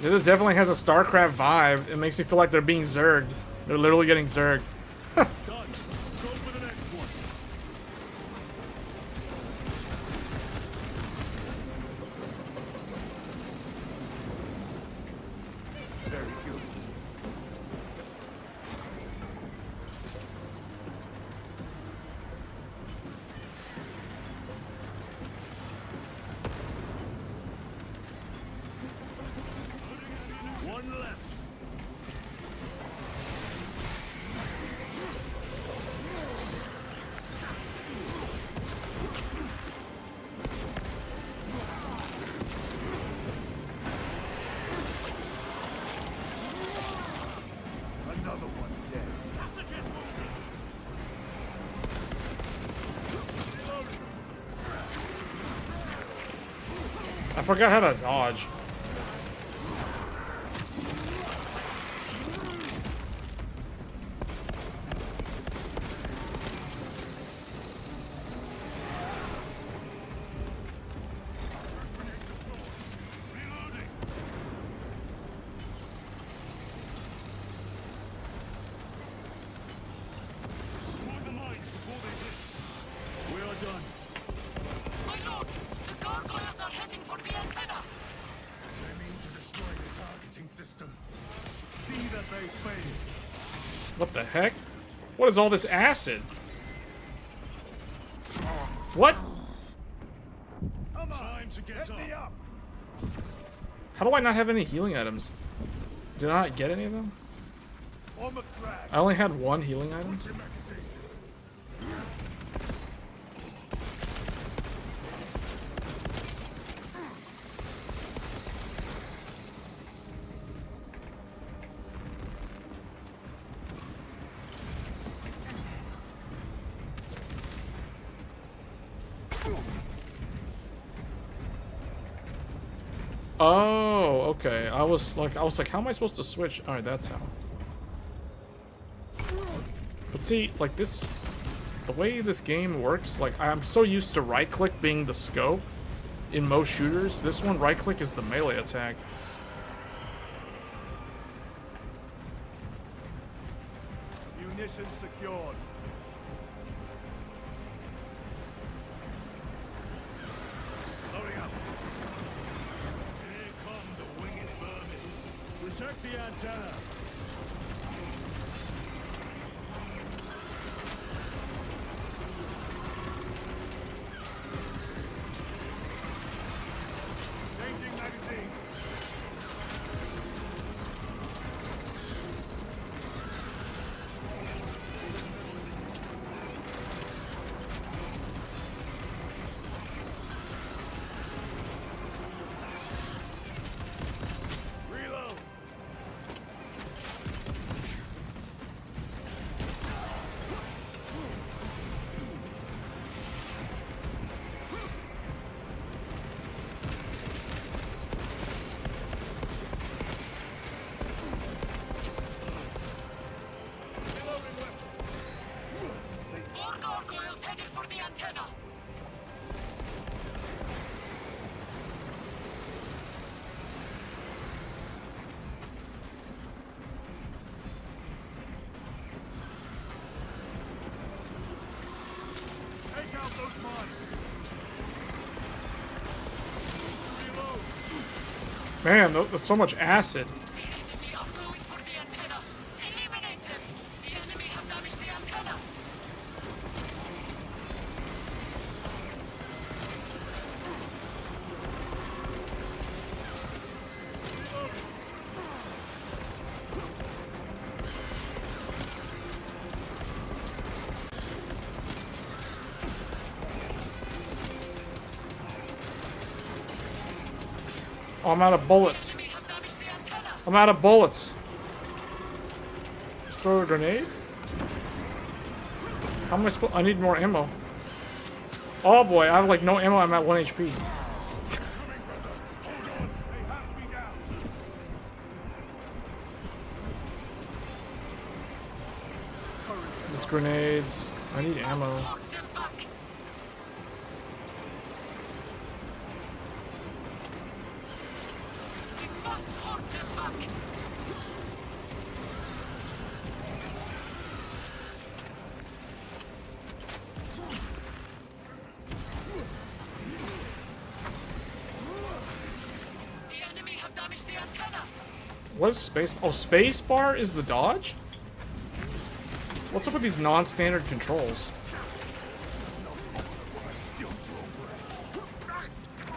This definitely has a StarCraft vibe. It makes me feel like they're being zerged. They're literally getting zerged. Done. Go for the next one. Very good. One left. Another one dead. I forgot how to dodge. Reloading. Destroy the mines before they hit. We are done. My lord, the gargoyles are heading for the antenna. They mean to destroy the targeting system. See that they fail. What the heck? What is all this acid? What? Time to get up. How do I not have any healing items? Did I not get any of them? On the track. I only had one healing item. Your magazine. Oh, okay. I was like, how am I supposed to switch? All right, that's how. But see, like this, the way this game works, like I'm so used to right-click being the scope in most shooters. This one, right-click is the melee attack. Munitions secured. Loading up. Here come the winged Protect the antenna. Changing magazine. Reload. More gargoyles headed for the antenna. Take out those mines. Reload. Man, that's so much acid. The enemy are going for the antenna. Eliminate them. The enemy have damaged the antenna. Oh, I'm out of bullets. Enemy have damaged the antenna. I'm out of bullets. Throw a grenade? How am I supposed? I need more ammo. Oh boy, I have like no ammo. I'm at 1 HP. They have me down. These grenades. I need ammo. Hold them back. We must hold them back. The enemy have damaged the antenna. What is space? Oh, space bar is the dodge? What's up with these non-standard controls?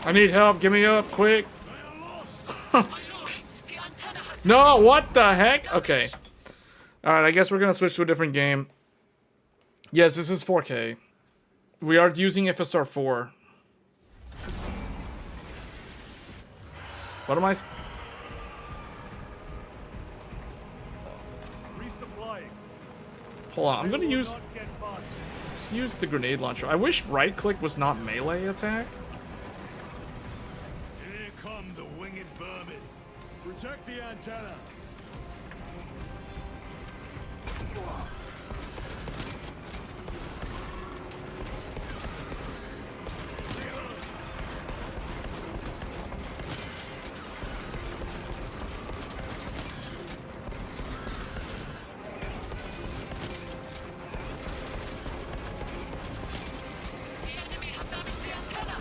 I need help. Give me up, quick. My lord, the antenna has No, what the heck? Okay. Alright, I guess we're gonna switch to a different game. Yes, this is 4K. We are using FSR4. What am I... Resupplying. Hold on, I'm gonna Will use... not get past it. Let's use the grenade launcher. I wish right-click was not melee attack. Here come the winged vermin. Protect the antenna. the enemy have damaged the antenna.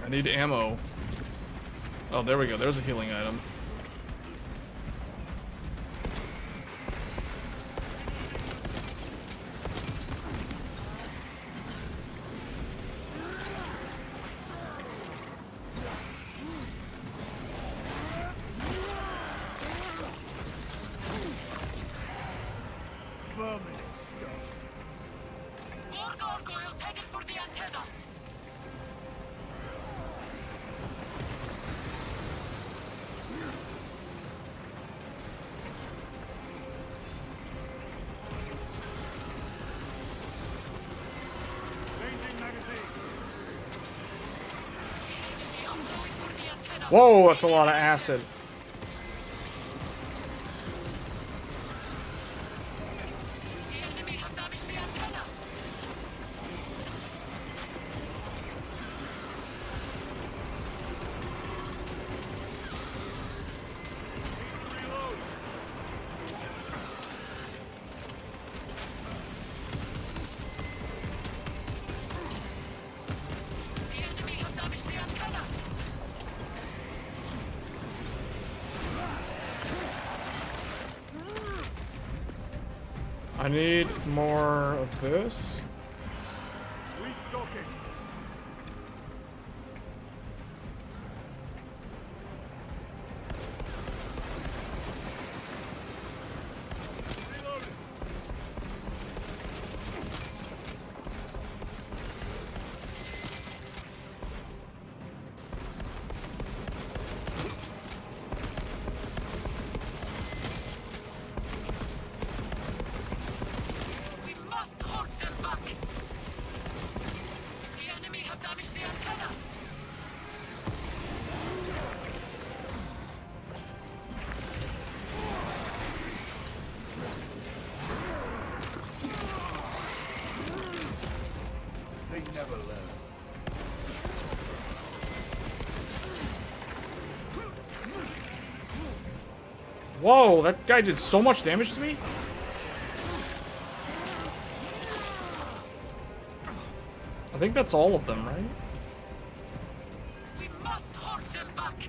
I need ammo. Oh, there we go. There's a healing item. Vermin stuff. More gargoyles headed for the antenna. Changing magazine. The enemy are going for the antenna. Whoa, that's a lot of acid. The enemy have damaged the antenna. I need more of this. Restocking. We must hold them back. The enemy have damaged the antenna. They never learn. Whoa, that guy did so much damage to me. I think that's all of them, right? We must hold them back.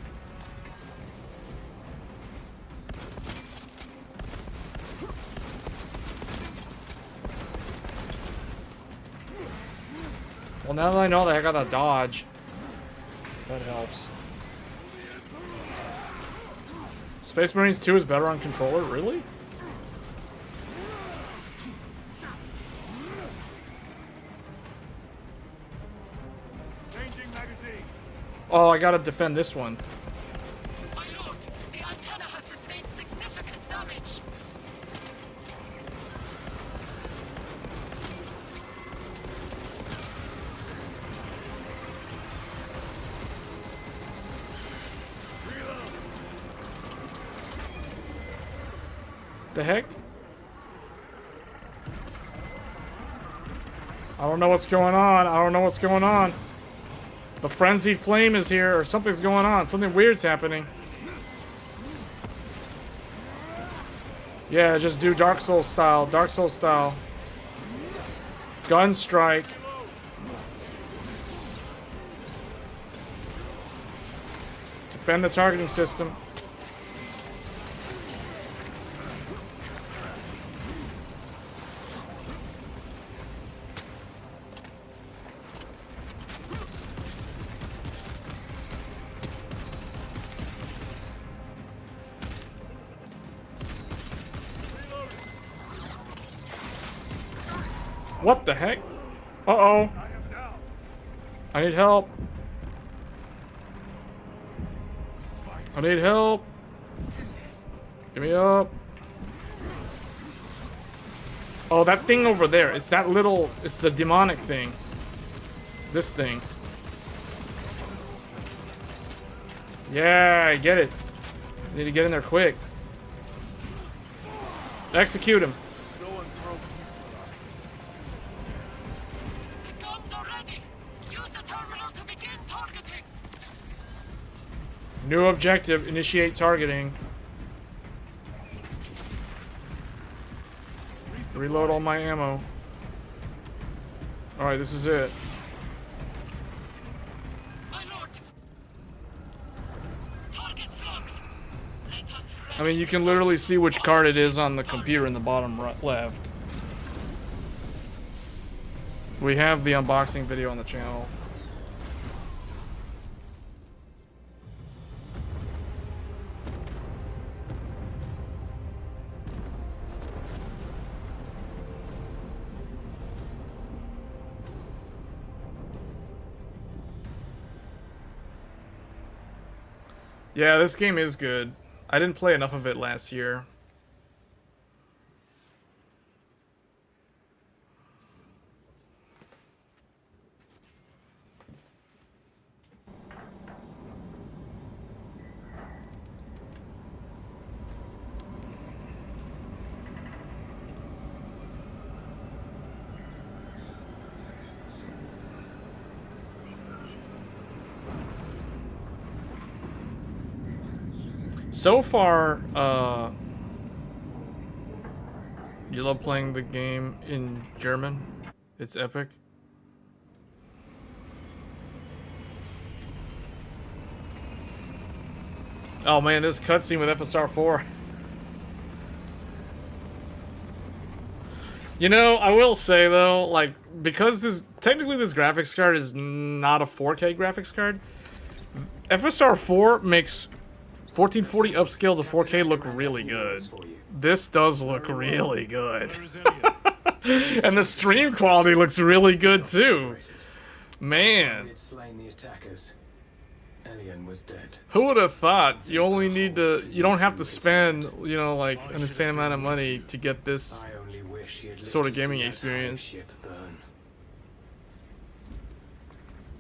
Well, now that I know that I gotta dodge, that helps. Space Marines 2 is better on controller, really? Changing magazine. Oh, I gotta defend this one. My lord, the antenna has sustained significant damage. The heck? I don't know what's going on. I don't know what's going on. The frenzied flame is here, or something's going on. Something weird's happening. Yeah, just do Dark Souls style. Dark Souls style. Gun strike. Defend the targeting system. What the heck? Uh-oh. I need help. I need help. Give me up. Oh, that thing over there. It's that little... It's the demonic thing. This thing. Yeah, I get it. Need to get in there quick. Execute him. The guns are ready. Use the terminal to begin targeting. New objective. Initiate targeting. Reload all my ammo. Alright, this is it. My lord. Target's locked. Let us I mean, you can literally see which card it is on the computer in the bottom right, left. We have the unboxing video on the channel. Yeah, this game is good. I didn't play enough of it last year. So far, you love playing the game in German? It's epic. Oh man, this cutscene with FSR4. You know, I will say though, like, because this graphics card is not a 4K graphics card, FSR4 makes 1440 upscale to 4K look really good. This does look really good. And the stream quality looks really good too. Man. Who would have thought you don't have to spend, you know, like an insane amount of money to get this sort of gaming experience.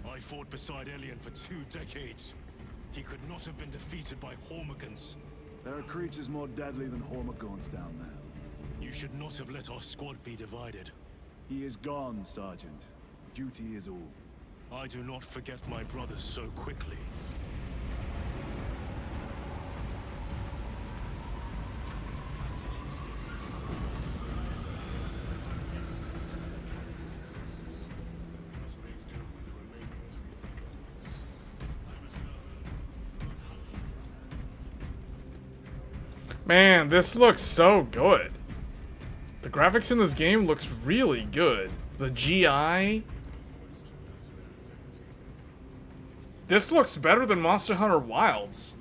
I fought beside Elian for 2 decades. He could not have been defeated by Hormigons. There are creatures more deadly than Hormigons down there. You should not have let our squad be divided. He is gone, Sergeant. Duty is all. I do not forget my brothers so quickly. Man, this looks so good. The graphics in this game looks really good. The GI. This looks better than Monster Hunter Wilds.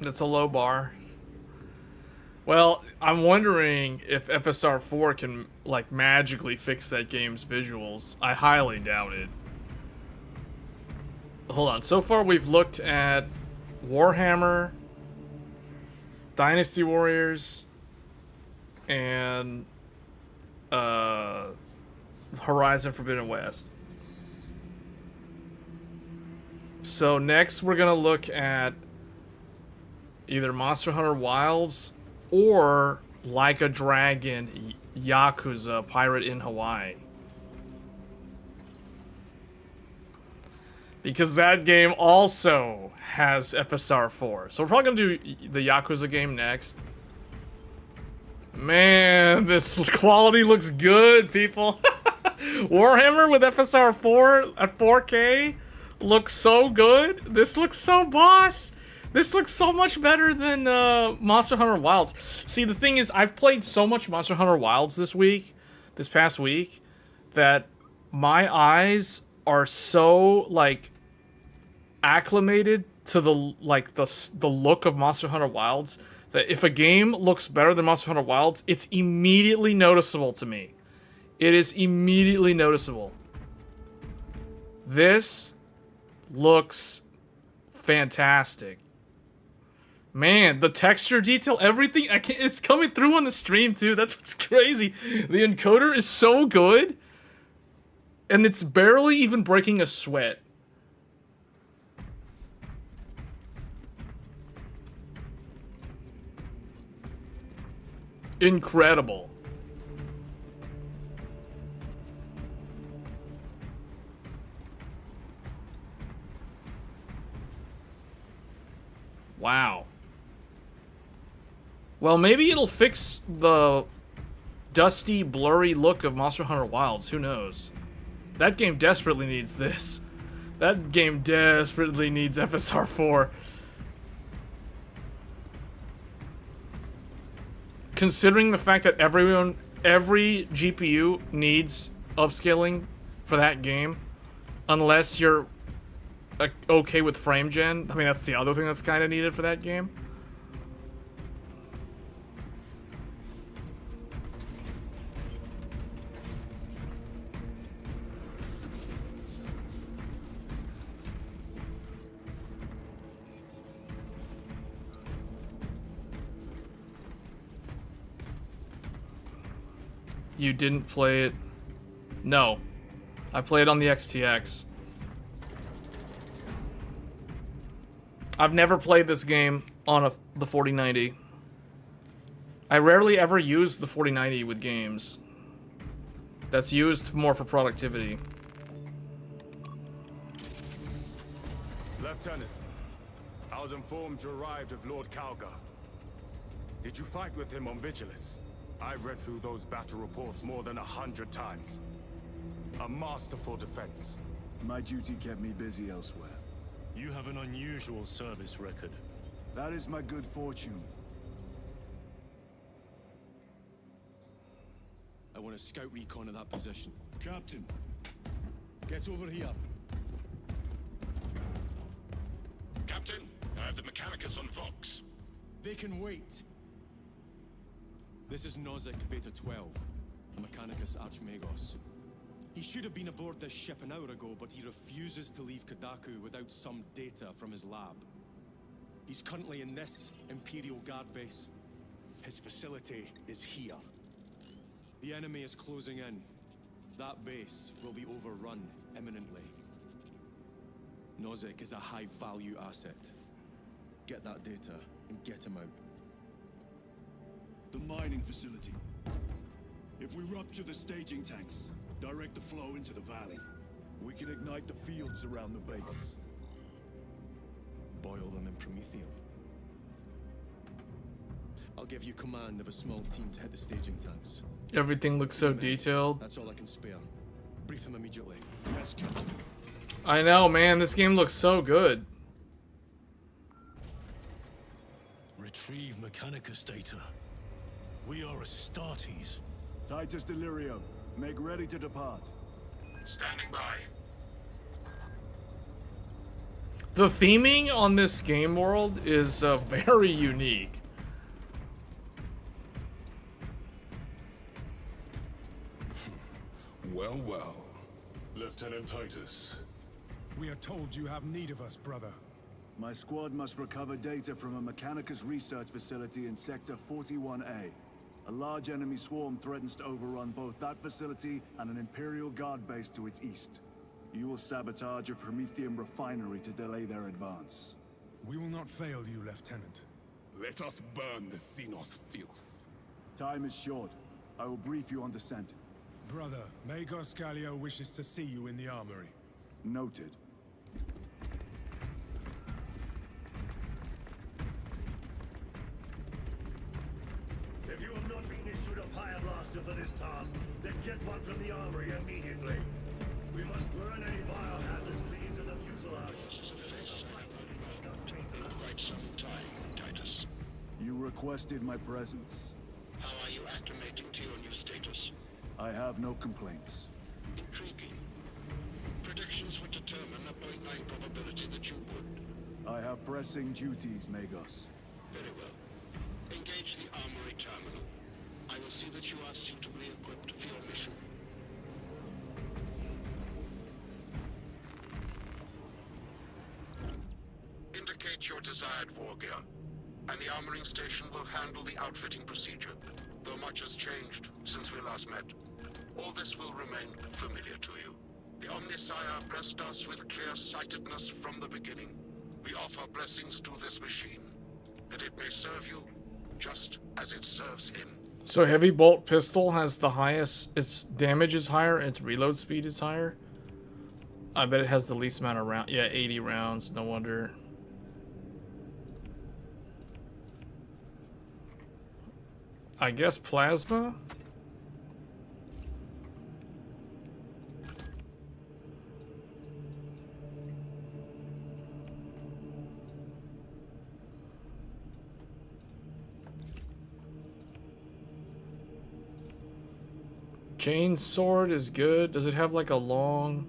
That's a low bar. Well, I'm wondering if FSR4 can, like, magically fix that game's visuals. I highly doubt it. Hold on. So far, we've looked at Warhammer, Dynasty Warriors, and Horizon Forbidden West. So next, we're gonna look at either Monster Hunter Wilds or Like a Dragon Yakuza Pirate in Hawaii. Because that game also has FSR4. So we're probably going to do the Yakuza game next. Man, this quality looks good, people. Warhammer with FSR4 at 4K looks so good. This looks so boss. This looks so much better than Monster Hunter Wilds. See, the thing is, I've played so much Monster Hunter Wilds this past week, that my eyes are so, like, acclimated to the look of Monster Hunter Wilds that if a game looks better than Monster Hunter Wilds, it's immediately noticeable to me. It is immediately noticeable. This looks fantastic. Man, the texture detail, everything, it's coming through on the stream too. That's what's crazy. The encoder is so good, and it's barely even breaking a sweat. Incredible. Wow. Well, maybe it'll fix the dusty, blurry look of Monster Hunter Wilds. Who knows? That game desperately needs this. That game desperately needs FSR4. Considering the fact that every GPU needs upscaling for that game, unless you're okay with frame gen. I mean, that's the other thing that's kind of needed for that game. You didn't play it? No. I played on the XTX. I've never played this game on the 4090. I rarely ever use the 4090 with games. That's used more for productivity. Lieutenant, I was informed you arrived with Lord Kalgar. Did you fight with him on Vigilus? I've read through those battle reports more than 100 times. A masterful defense. My duty kept me busy elsewhere. You have an unusual service record. That is my good fortune. I want a scout recon in that position. Captain, Get over here. Captain, I have the Mechanicus on Vox. They can wait. This is Nozick Beta 12, a Mechanicus Archmagos. He should have been aboard this ship an hour ago, but he refuses to leave Kadaku without some data from his lab. He's currently in this Imperial Guard base. His facility is here. The enemy is closing in. That base will be overrun imminently. Nozick is a high-value asset. Get that data and get him out. The mining facility. If we rupture the staging tanks, direct the flow into the valley, we can ignite the fields around the base. Boil them in promethium. I'll give you command of a small team to hit the staging tanks. Everything looks so detailed. That's all I can spare. Brief them immediately. Yes, Captain. I know, man. This game looks so good. Retrieve Mechanicus data. We are Astartes. Titus Delirio, make ready to depart. Standing by. The theming on this game world is very unique. Well, well. Lieutenant Titus. We are told you have need of us, brother. My squad must recover data from a Mechanicus research facility in Sector 41A. A large enemy swarm threatens to overrun both that facility and an Imperial Guard base to its east. You will sabotage a Promethium refinery to delay their advance. We will not fail you, Lieutenant. Let us burn the Xenos filth. Time is short. I will brief you on descent. Brother, Magos Gallio wishes to see you in the armory. Noted. If you have not been issued a fire blaster for this task, then get one from the armory immediately. We must burn any biohazards clean to the fuselage. This is a face for quite some time, Titus. You requested my presence. How are you acclimating to your new status? I have no complaints. Intriguing. Predictions would determine a 0.9 probability that you would. I have pressing duties, Magos. Very well. Engage the armory terminal. I will see that you are suitably equipped for your mission. Indicate your desired war gear, and the armoring station will handle the outfitting procedure, though much has changed since we last met. All this will remain familiar to you. The Omnisire blessed us with clear-sightedness from the beginning. We offer blessings to this machine, that it may serve you just as it serves him. So heavy bolt pistol has the highest, its damage is higher, its reload speed is higher. I bet it has the least amount of rounds. Yeah, 80 rounds, no wonder. I guess plasma? Chain sword is good. Does it have like a long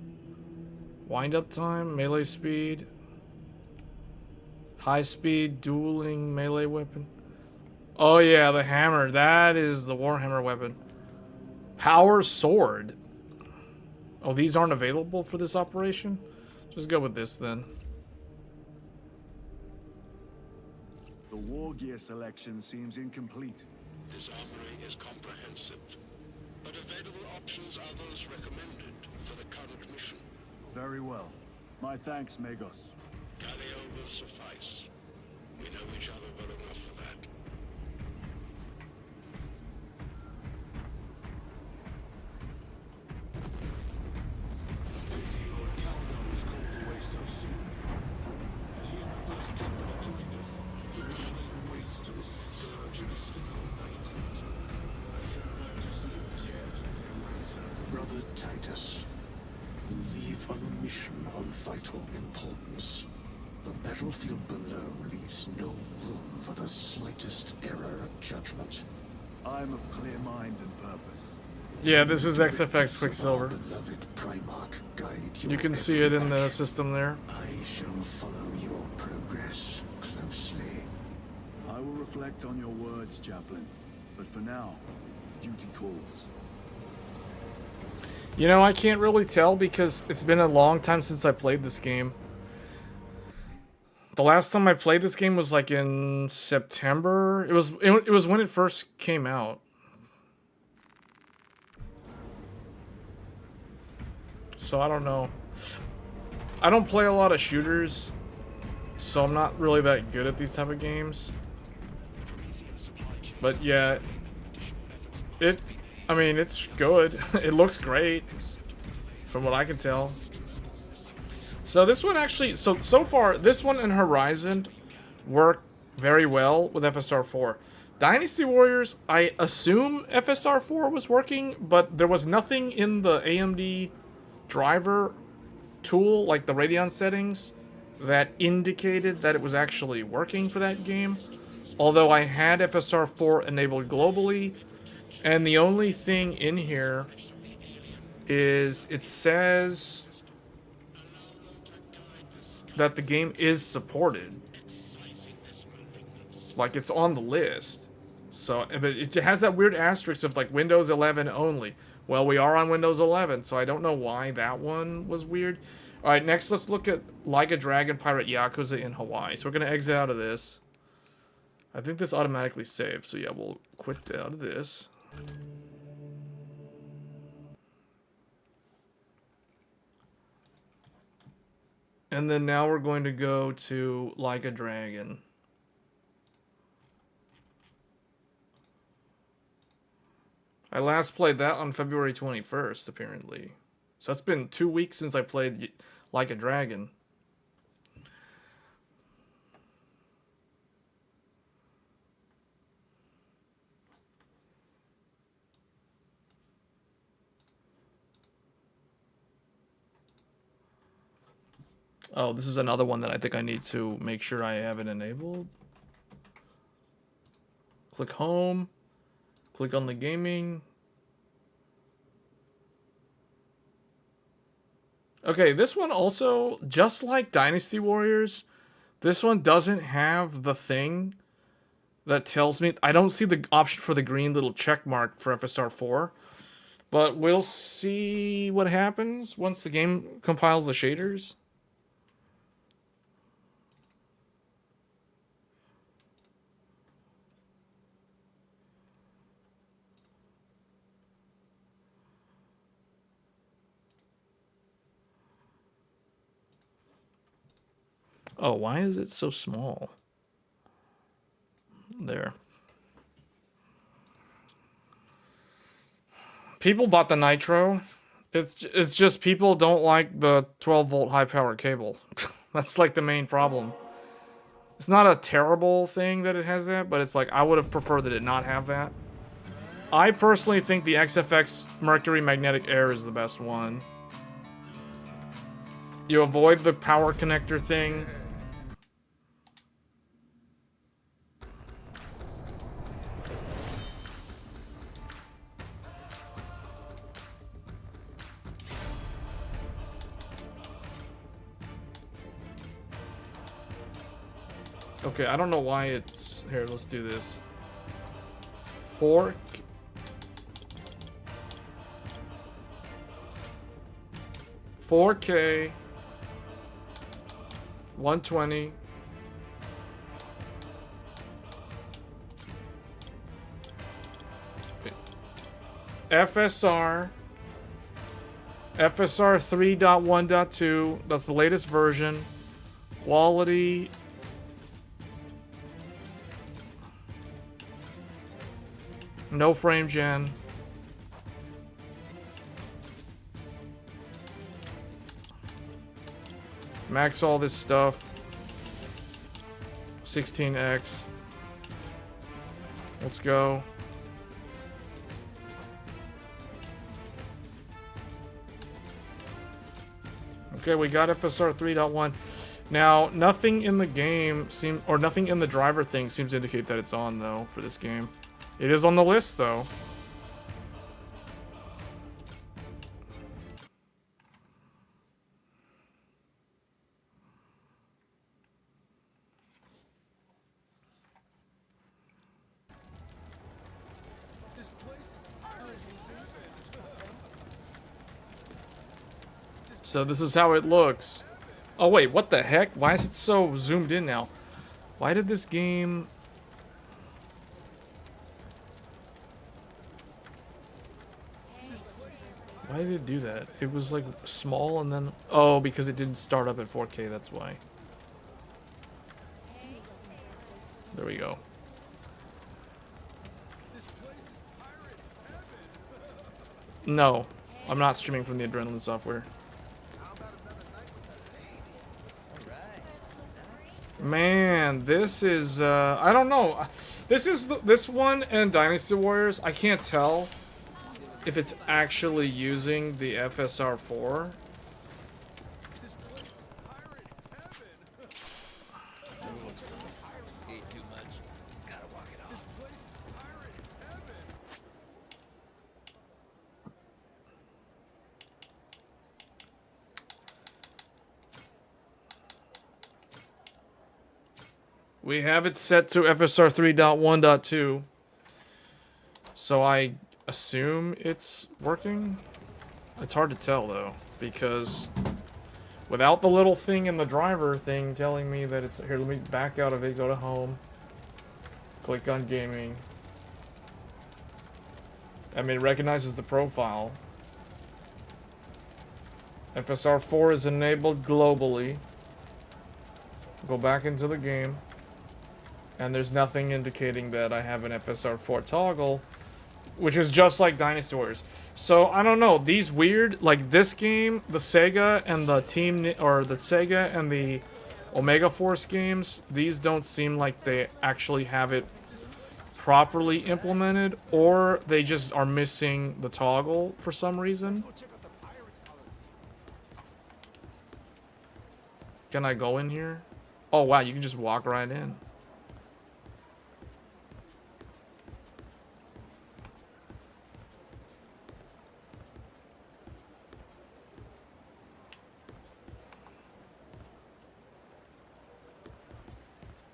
wind-up time? Melee speed? High speed dueling melee weapon? Oh yeah, the hammer. That is the Warhammer weapon. Power sword. Oh, these aren't available for this operation? Just go with this then. The war gear selection seems incomplete. This armory is comprehensive, but available options are those recommended for the current mission. Very well. My thanks, Magos. Gallio will suffice. We know each other well enough for that. Pity Lord Caldo was called away so soon. And he and the first company Titus. You leave on a mission of vital importance. The battlefield below leaves no room for the slightest error of judgment. I'm of clear mind and purpose. Yeah, this is XFX Quicksilver. Beloved Primarch guide You can see it in the system there. I shall follow your progress closely. I will reflect on your words, Chaplain. But for now, duty calls. You know, I can't really tell because it's been a long time since I played this game. The last time I played this game was like in September. It was when it first came out. So I don't know. I don't play a lot of shooters, so I'm not really that good at these type of games. But yeah, I mean, it's good. It looks great, from what I can tell. So this one actually, so far, this one and Horizon work very well with FSR4. Dynasty Warriors, I assume FSR4 was working, but there was nothing in the AMD driver tool, like the Radeon settings, that indicated that it was actually working for that game. Although I had FSR4 enabled globally, and the only thing in here is it says that the game is supported. Like, it's on the list. So, but it has that weird asterisk of like Windows 11 only. Well, we are on Windows 11, so I don't know why that one was weird. Alright, next let's look at Like a Dragon Pirate Yakuza in Hawaii. So we're going to exit out of this. I think this automatically saves, so yeah, we'll quit out of this. And then now we're going to go to Like a Dragon. I last played that on February 21st, apparently. So it's been 2 weeks since I played Like a Dragon. Oh, this is another one that I think I need to make sure I have it enabled. Click home. Click on the gaming. Okay, this one also, just like Dynasty Warriors, this one doesn't have the thing that tells me... I don't see the option for the green little check mark for FSR4. But we'll see what happens once the game compiles the shaders. Oh, why is it so small? There. People bought the Nitro. It's just people don't like the 12-volt high-power cable. That's like the main problem. It's not a terrible thing that it has that, but it's like I would have preferred that it not have that. I personally think the XFX Mercury Magnetic Air is the best one. You avoid the power connector thing. Okay, I don't know why it's... Here, let's do this. 4K 120 FSR 3.1.2, that's the latest version. Quality no frame gen. Max all this stuff. 16x. Let's go. Okay, we got FSR 3.1. Now, nothing in the game or nothing in the driver thing seems to indicate that it's on, though, for this game. It is on the list, though. So this is how it looks. Oh wait, what the heck? Why is it so zoomed in now? Why did this game... Why did it do that? It was like small and then... Oh, because it didn't start up at 4K, that's why. There we go. No, I'm not streaming from the Adrenaline software. Man, this is, I don't know. This one and Dynasty Warriors, I can't tell if it's actually using the FSR4. We have it set to FSR 3.1.2. So I assume it's working. It's hard to tell though, because without the little thing in the driver thing telling me that it's here, let me back out of it, go to home, click on gaming. I mean, it recognizes the profile. FSR4 is enabled globally. Go back into the game. And there's nothing indicating that I have an FSR4 toggle, which is just like Dynasty Warriors. So, I don't know. These weird, like this game, the Sega and the Sega and the Omega Force games, these don't seem like they actually have it properly implemented, or they just are missing the toggle for some reason. Can I go in here? Oh, wow, you can just walk right in.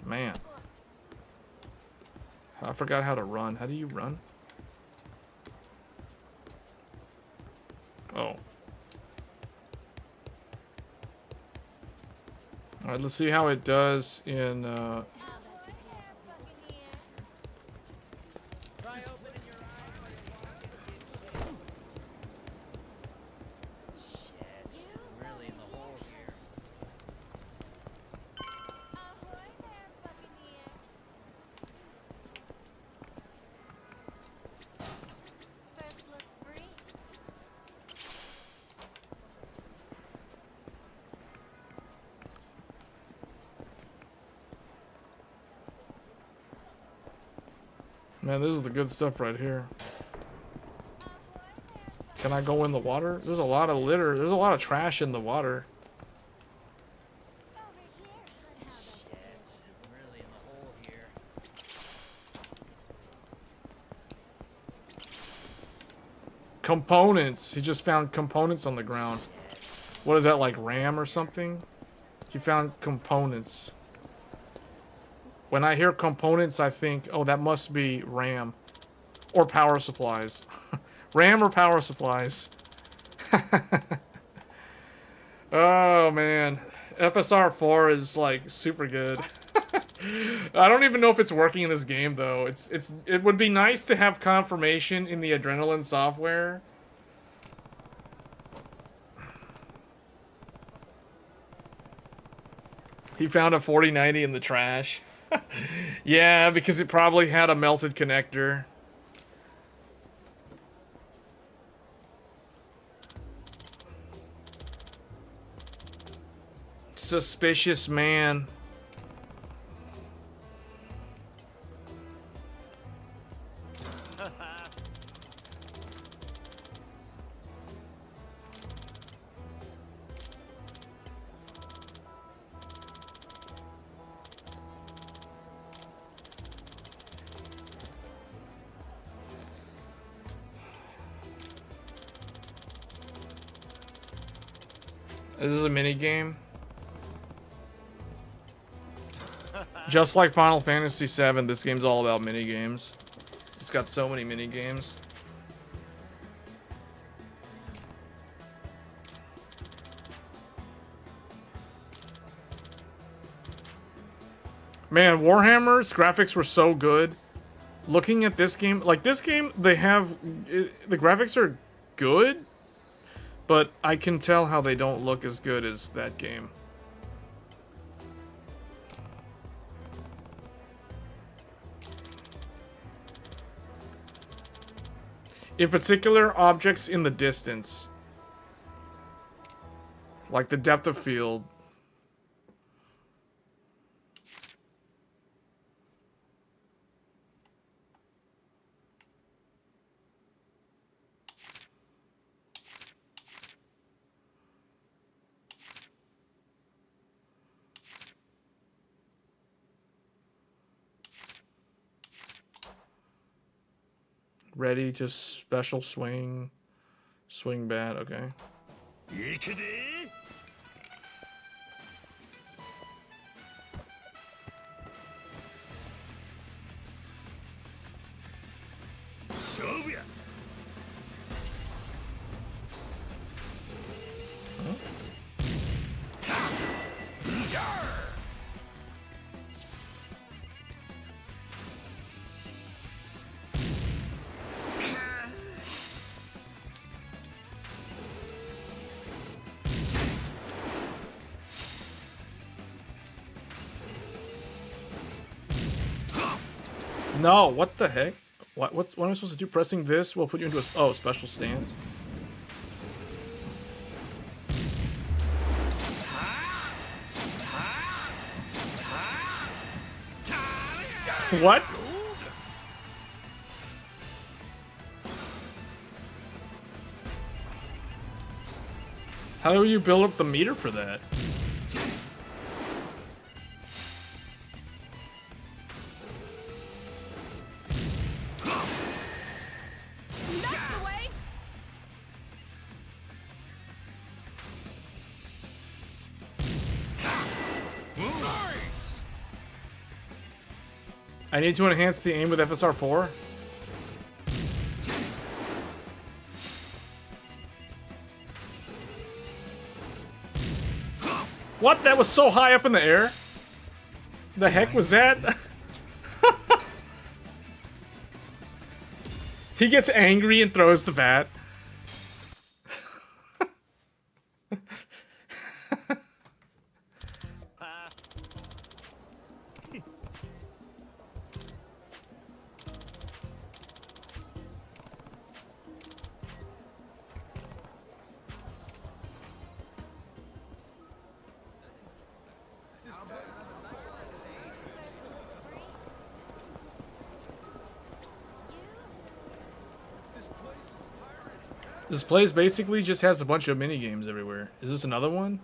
Man. I forgot how to run. How do you run? Oh. Alright, let's see how it does in, Man, this is the good stuff right here. Can I go in the water? There's a lot of litter. There's a lot of trash in the water. Components. He just found components on the ground. What is that, like RAM or something? He found components. When I hear components, I think, oh, that must be RAM. Or power supplies. RAM or power supplies. Oh, man. FSR4 is, like, super good. I don't even know if it's working in this game, though. It would be nice to have confirmation in the Adrenaline software. He found a 4090 in the trash. Yeah, because it probably had a melted connector. Suspicious man. This is a mini game. Just like Final Fantasy VII, this game's all about mini games. It's got so many mini games. Man, Warhammer's graphics were so good. Looking at this game, like this game, they have the graphics are good, but I can tell how they don't look as good as that game. In particular, objects in the distance, like the depth of field. Ready to special swing. Swing bat, okay. No, what the heck? What am I supposed to do? Pressing this will put you into a special stance. What? How do you build up the meter for that? I need to enhance the aim with FSR4. What? That was so high up in the air? The heck was that? He gets angry and throws the bat. This place basically just has a bunch of mini games everywhere. Is this another one?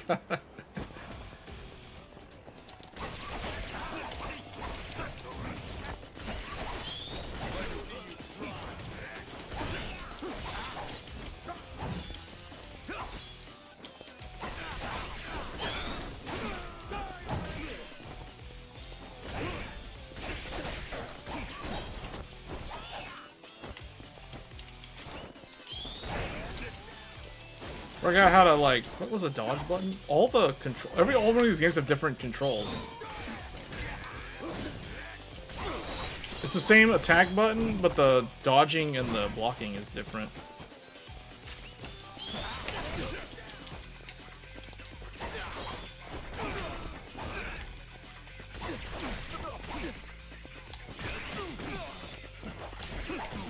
God. forgot how to, like, what was the dodge button? All the control, all one of these games have different controls. It's the same attack button, but the dodging and the blocking is different.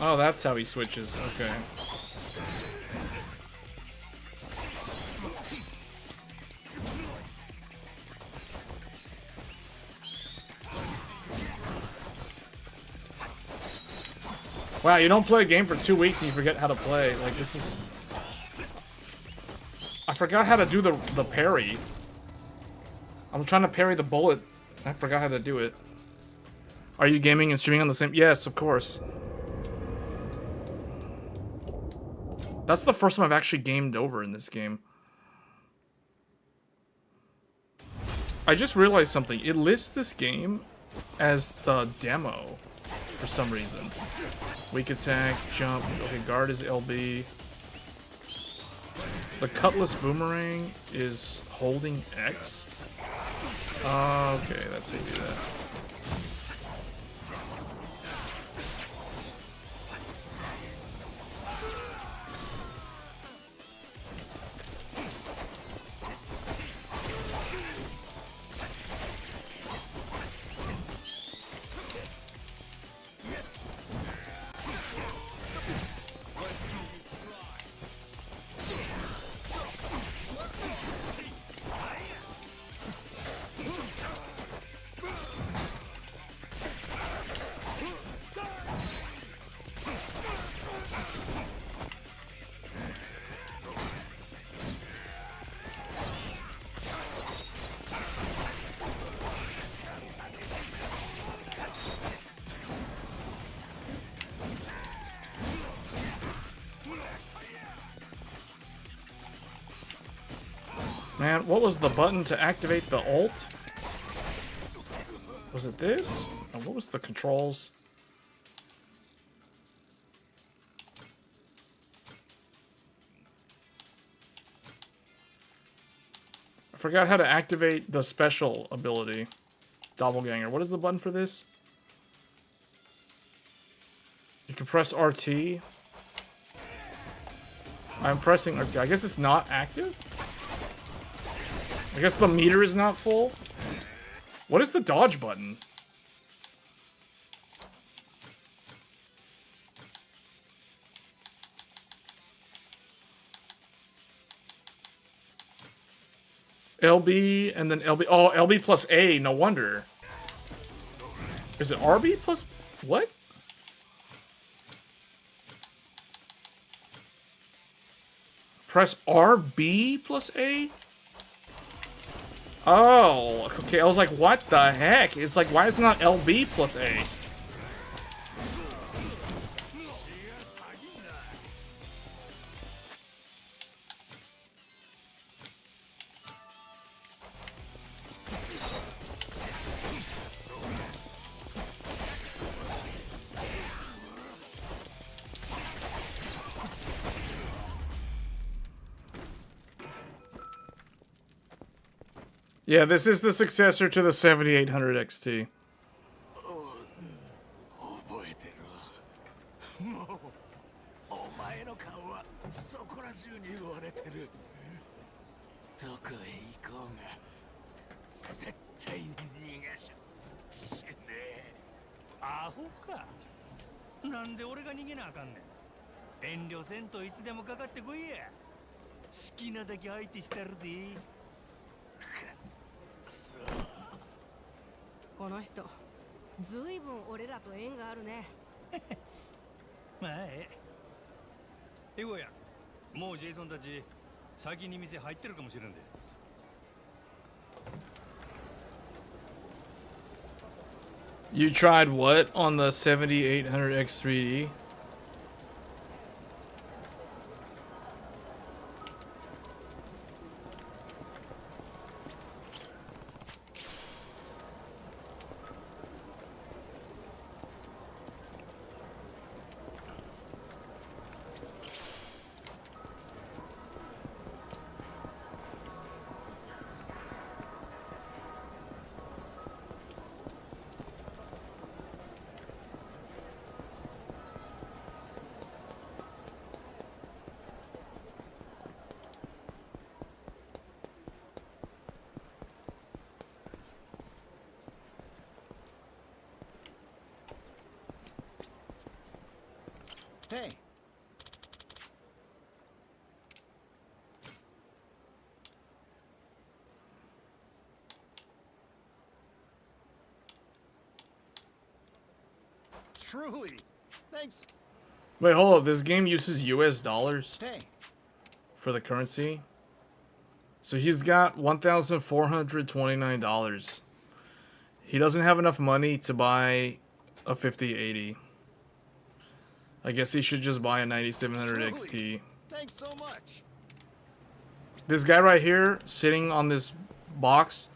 Oh, that's how he switches. Okay. Wow, you don't play a game for 2 weeks and you forget how to play. Like, this is... I forgot how to do the parry. I'm trying to parry the bullet. I forgot how to do it. Are you gaming and streaming on the same... Yes, of course. That's the first time I've actually gamed over in this game. I just realized something. It lists this game as the demo for some reason. Weak attack, jump. Okay, guard is LB. The cutlass boomerang is holding X. Okay, that's how you do that. Man, what was the button to activate the ult? Was it this? Oh, what was the controls? I forgot how to activate the special ability. Doppelganger. What is the button for this? You can press RT. I'm pressing RT. I guess it's not active? I guess the meter is not full. What is the dodge button? LB and then LB. Oh, LB plus A. No wonder. Is it RB plus what? Press RB plus A? Oh, okay. I was like, what the heck? It's like, why is it not LB plus A? Yeah, this is the successor to the 7800 XT. You tried what on the 7800 X3D? Truly. Thanks. Wait, hold up. This game uses US dollars Hey. for the currency. So he's got $1,429. He doesn't have enough money to buy a 5080. I guess he should just buy a 9700 XT. Thanks so much. This guy right here, sitting on this box,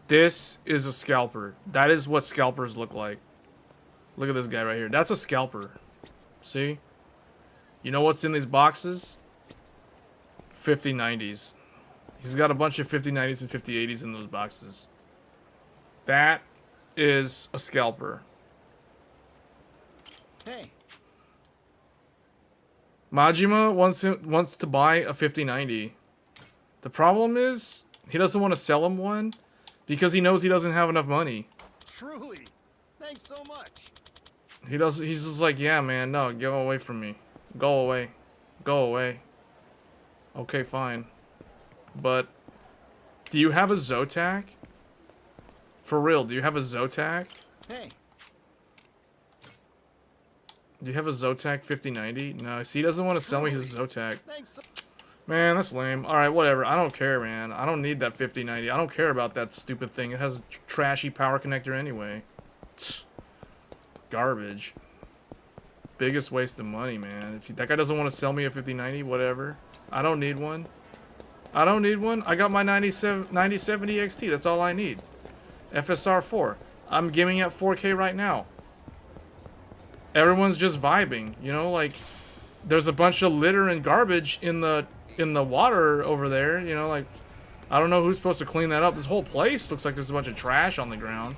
this is a scalper. That is what scalpers look like. Look at this guy right here. That's a scalper. See? You know what's in these boxes? 5090s. He's got a bunch of 5090s and 5080s in those boxes. That is a scalper. Hey. Majima wants to buy a 5090. The problem is, he doesn't want to sell him one because he knows he doesn't have enough money. Truly. Thanks so much. He's just like, yeah, man, no, go away from me. Go away. Go away. Okay, fine. But, do you have a Zotac? For real, do you have a Zotac? Hey. Do you have a Zotac 5090? No, see, he doesn't want to sell me his Zotac. Man, that's lame. Alright, whatever. I don't care, man. I don't need that 5090. I don't care about that stupid thing. It has a trashy power connector anyway. Garbage. Biggest waste of money, man. If that guy doesn't want to sell me a 5090, whatever. I don't need one. I don't need one. I got my 9070 XT. That's all I need. FSR4. I'm gaming at 4K right now. Everyone's just vibing, you know, like there's a bunch of litter and garbage in the water over there, you know, like I don't know who's supposed to clean that up. This whole place looks like there's a bunch of trash on the ground.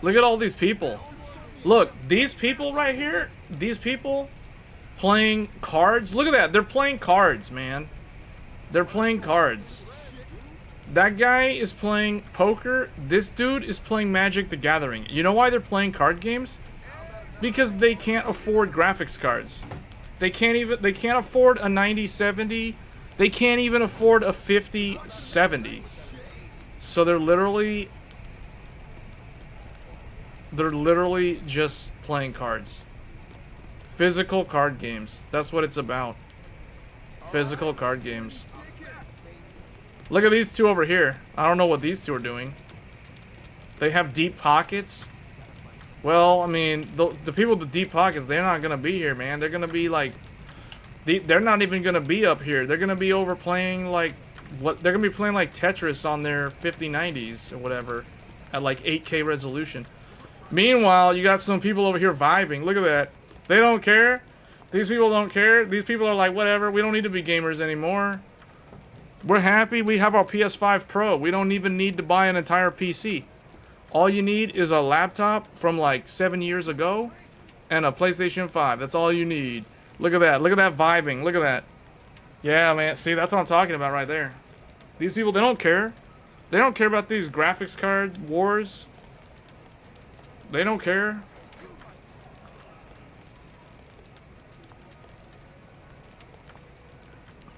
Look at all these people. Look, these people right here, these people playing cards. Look at that. They're playing cards, man. They're playing cards. That guy is playing poker. This dude is playing Magic the Gathering. You know why they're playing card games? Because they can't afford graphics cards. They can't afford a 9070. They can't even afford a 5070. So they're literally just playing cards. Physical card games. That's what it's about. Physical card games. Look at these two over here. I don't know what these two are doing. They have deep pockets. Well, I mean, the people with the deep pockets, they're not going to be here, man. They're going to be like... They're not even going to be up here. They're going to be over playing like... They're going to be playing like Tetris on their 5090s or whatever. At like 8K resolution. Meanwhile, you got some people over here vibing. Look at that. They don't care. These people don't care. These people are like, whatever. We don't need to be gamers anymore. We're happy. We have our PS5 Pro. We don't even need to buy an entire PC. All you need is a laptop from like 7 years ago and a PlayStation 5. That's all you need. Look at that. Look at that vibing. Look at that. Yeah, man. See, that's what I'm talking about right there. These people, they don't care. They don't care about these graphics card wars. They don't care.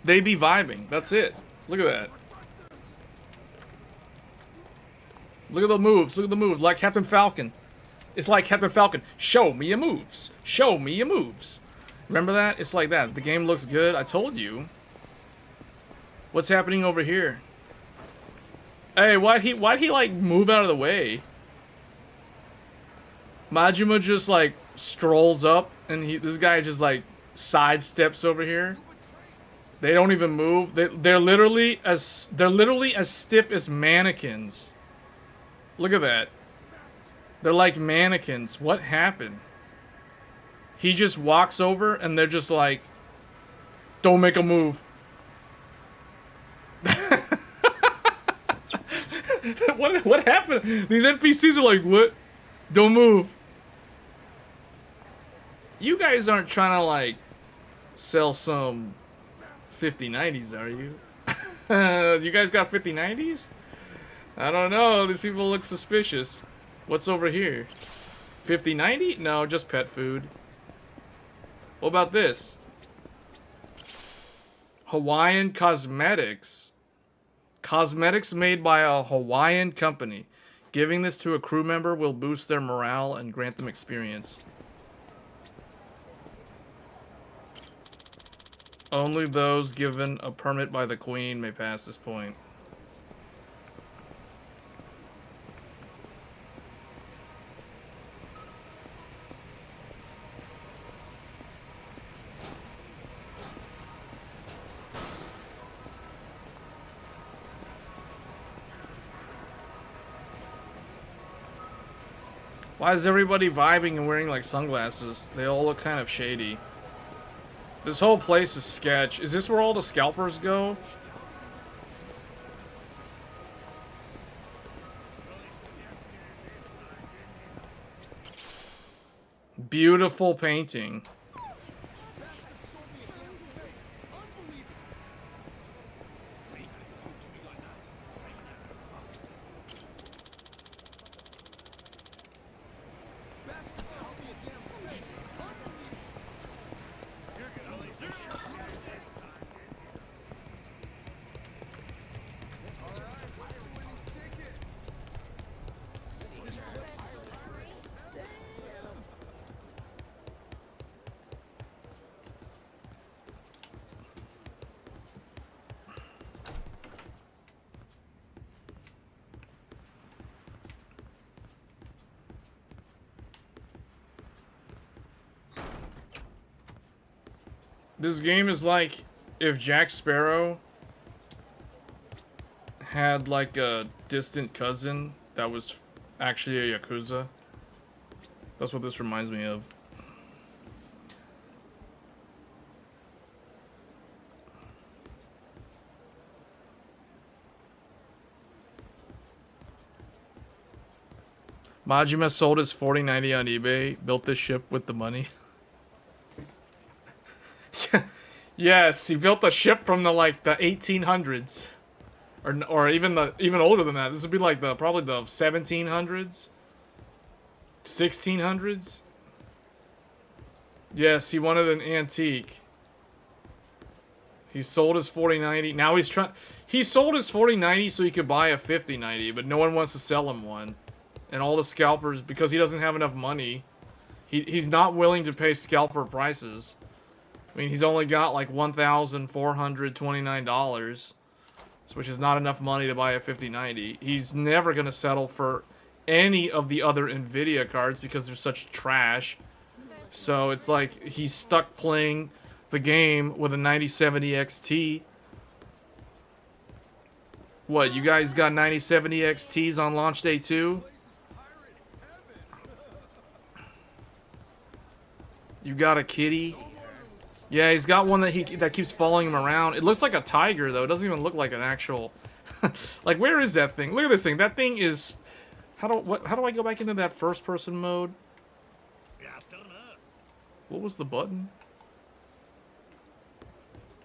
They be vibing. That's it. Look at that. Look at the moves. Look at the moves. Like Captain Falcon. It's like Captain Falcon. Show me your moves. Show me your moves. Remember that? It's like that. The game looks good. I told you. What's happening over here? Hey, why'd he like move out of the way? Majima just like strolls up and this guy just like sidesteps over here. They don't even move. They're literally as stiff as mannequins. Look at that. They're like mannequins. What happened? He just walks over and they're just like, don't make a move. What happened? These NPCs are like, what? Don't move. You guys aren't trying to like sell some 5090s, are you? You guys got 5090s? I don't know. These people look suspicious. What's over here? 5090? No, just pet food. What about this? Hawaiian Cosmetics. Cosmetics made by a Hawaiian company. Giving this to a crew member will boost their morale and grant them experience. Only those given a permit by the Queen may pass this point. Why is everybody vibing and wearing like sunglasses? They all look kind of shady. This whole place is sketch. Is this where all the scalpers go? Beautiful painting. This game is like if Jack Sparrow had like a distant cousin that was actually a Yakuza. That's what this reminds me of. Majima sold his 4090 on eBay, built this ship with the money. Yes, he built a ship from the 1800s, or even older than that. This would be like probably the 1700s, 1600s. Yes, he wanted an antique. He sold his 4090. Now he sold his 4090 so he could buy a 5090, but no one wants to sell him one. And all the scalpers, because he doesn't have enough money, he's not willing to pay scalper prices. I mean, he's only got like $1,429, which is not enough money to buy a 5090. He's never going to settle for any of the other NVIDIA cards because they're such trash. So it's like he's stuck playing the game with a 9070 XT. What, you guys got 9070 XTs on launch day 2? You got a kitty? Yeah, he's got one that keeps following him around. It looks like a tiger, though. It doesn't even look like an actual... like, where is that thing? Look at this thing. That thing is... How do I go back into that first-person mode? What was the button?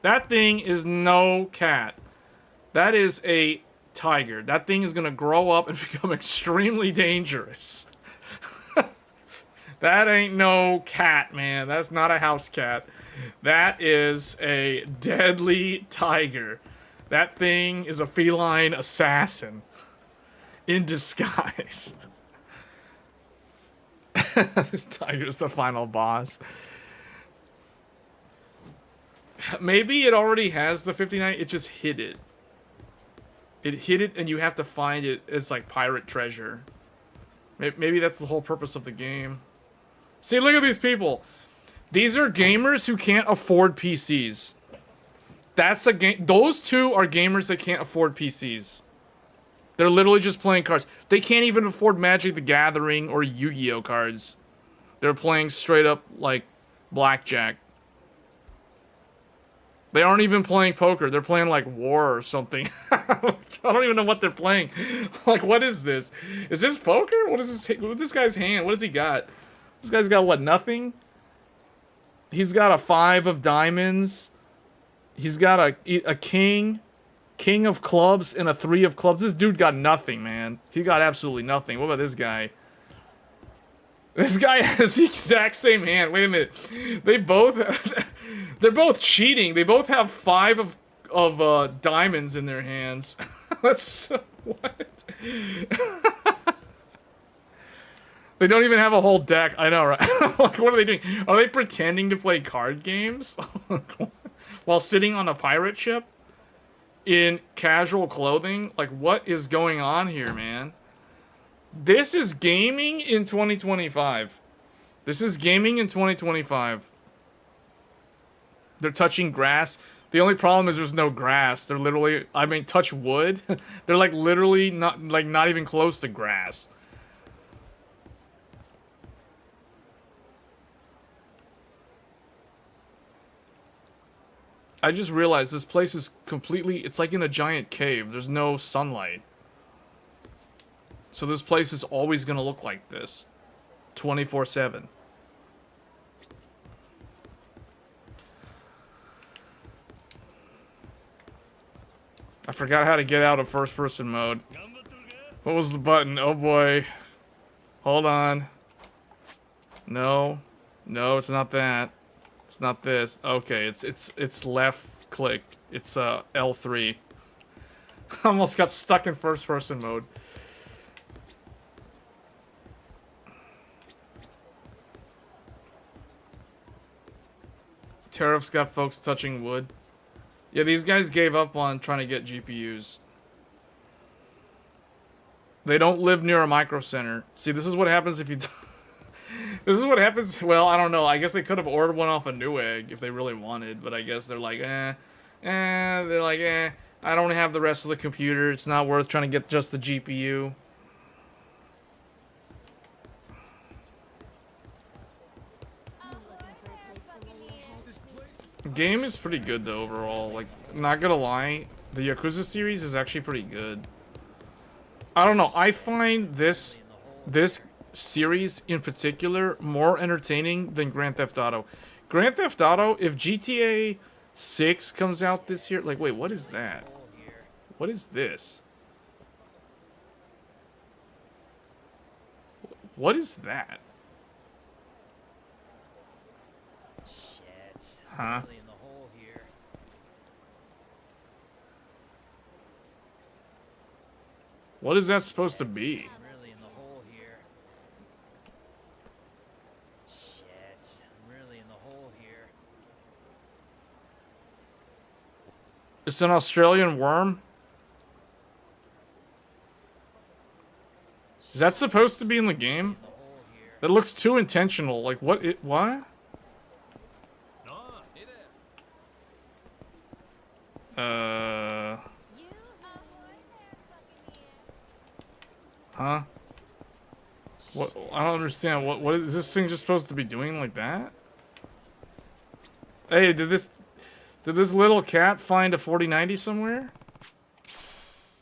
That thing is no cat. That is a tiger. That thing is going to grow up and become extremely dangerous. That ain't no cat, man. That's not a house cat. That is a deadly tiger. That thing is a feline assassin in disguise. This tiger's the final boss. Maybe it already has the 59. It just hid it. It hid it and you have to find it as like pirate treasure. Maybe that's the whole purpose of the game. See, look at these people. These are gamers who can't afford PCs. That's a game. Those two are gamers that can't afford PCs. They're literally just playing cards. They can't even afford Magic the Gathering or Yu-Gi-Oh cards. They're playing straight up like blackjack. They aren't even playing poker. They're playing like War or something. I don't even know what they're playing. Like, what is this? Is this poker? What is this? What is this guy's hand? What does he got? This guy's got what? Nothing? He's got a 5 of diamonds. He's got a king of clubs, and a 3 of clubs. This dude got nothing, man. He got absolutely nothing. What about this guy? This guy has the exact same hand. Wait a minute. They're both cheating. They both have 5 of diamonds in their hands. That's so, what? They don't even have a whole deck. I know, right? Like, what are they doing? Are they pretending to play card games while sitting on a pirate ship in casual clothing? Like, what is going on here, man? This is gaming in 2025. This is gaming in 2025. They're touching grass. The only problem is there's no grass. They're literally, I mean, touch wood. They're like literally not even close to grass. I just realized this place is completely, it's like in a giant cave. There's no sunlight. So this place is always going to look like this. 24/7. I forgot how to get out of first person mode. What was the button? Oh boy. Hold on. No. No, it's not that. It's not this. Okay, it's left click. It's L3. Almost got stuck in first person mode. Tariffs got folks touching wood. Yeah, these guys gave up on trying to get GPUs. They don't live near a micro center. See, this is what happens if you... This is what happens... Well, I don't know. I guess they could have ordered one off a Newegg if they really wanted. But I guess they're like, I don't have the rest of the computer. It's not worth trying to get just the GPU. The game is pretty good though overall. Like, not gonna lie, the Yakuza series is actually pretty good. I don't know. I find this series in particular more entertaining than Grand Theft Auto. Grand Theft Auto, if GTA 6 comes out this year, like, wait, what is that? What is this? What is that? Huh? What is that supposed to be? It's an Australian worm? Is that supposed to be in the game? That looks too intentional. Like, what? What? Huh? What? I don't understand. What is this thing just supposed to be doing like that? Hey, did this little cat find a 4090 somewhere?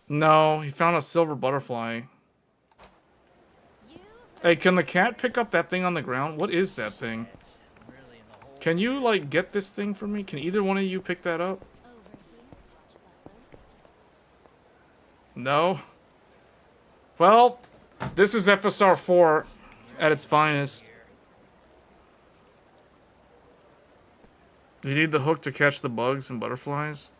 No, he found a silver butterfly. Hey, can the cat pick up that thing on the ground? What is that thing? Can you, like, get this thing for me? Can either one of you pick that up? No? Well, this is FSR4 at its finest. Do you need the hook to catch the bugs and butterflies?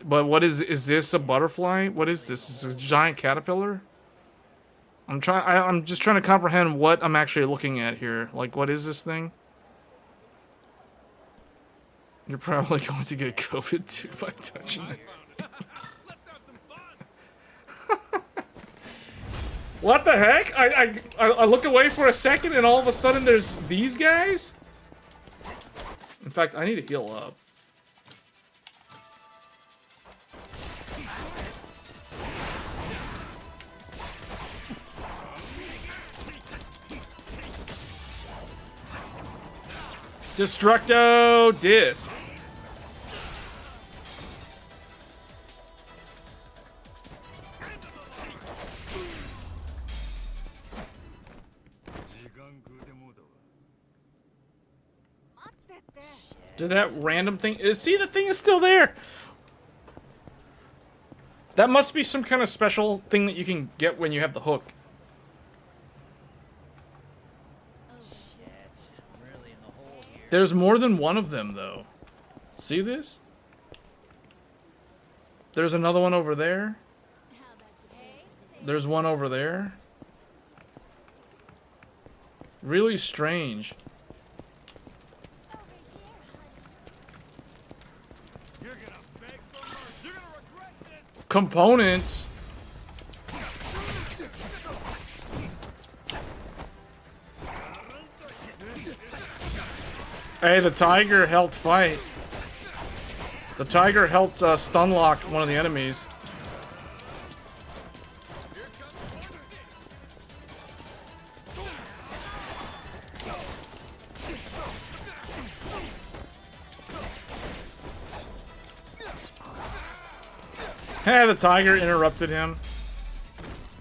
But what is this a butterfly? What is this? Is this a giant caterpillar? I'm just trying to comprehend what I'm actually looking at here. Like, what is this thing? You're probably going to get COVID too by touching it. What the heck? I look away for a second and all of a sudden there's these guys? In fact, I need to heal up. Destructo Disc. Did that random thing... See, the thing is still there! That must be some kind of special thing that you can get when you have the hook. There's more than one of them, though. See this? There's another one over there. There's one over there. Really strange. Components. Hey, the tiger helped fight. The tiger helped stun lock one of the enemies. Hey, the tiger interrupted him.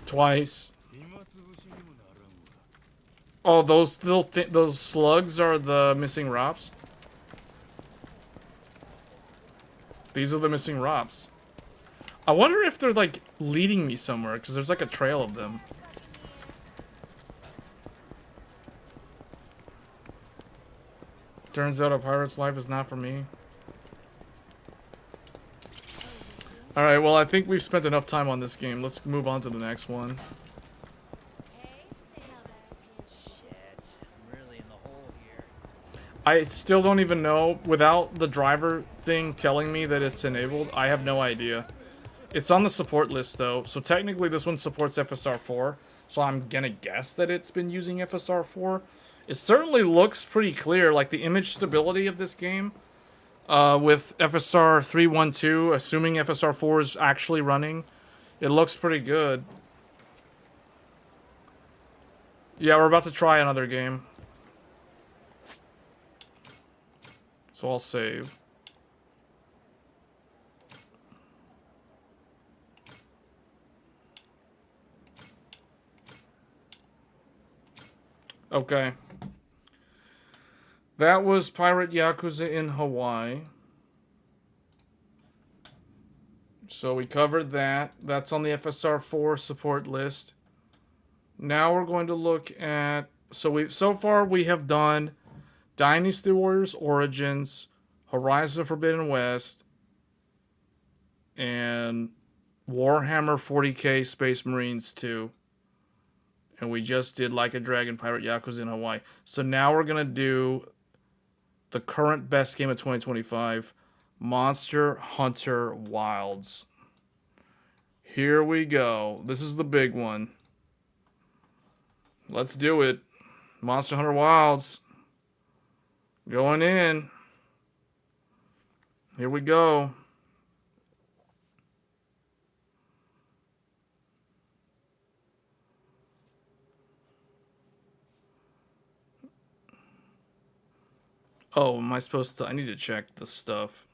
Twice. Oh, those little those slugs are the missing ROPs? These are the missing ROPs. I wonder if they're, like, leading me somewhere, because there's, like, a trail of them. Turns out a pirate's life is not for me. Alright, well, I think we've spent enough time on this game. Let's move on to the next one. I still don't even know, without the driver thing telling me that it's enabled, I have no idea. It's on the support list though, so technically this one supports FSR4, so I'm gonna guess that it's been using FSR4. It certainly looks pretty clear, like the image stability of this game, with FSR312, assuming FSR4 is actually running, it looks pretty good. Yeah, we're about to try another game. So I'll save. Okay. That was Pirate Yakuza in Hawaii. So we covered that. That's on the FSR4 support list. Now we're going to look at... So far we have done Dynasty Warriors Origins, Horizon Forbidden West, and Warhammer 40k Space Marines 2. And we just did Like a Dragon Pirate Yakuza in Hawaii. So now we're going to do the current best game of 2025, Monster Hunter Wilds. Here we go. This is the big one. Let's do it. Monster Hunter Wilds. Going in. Here we go. Oh, am I supposed to? I need to check the stuff.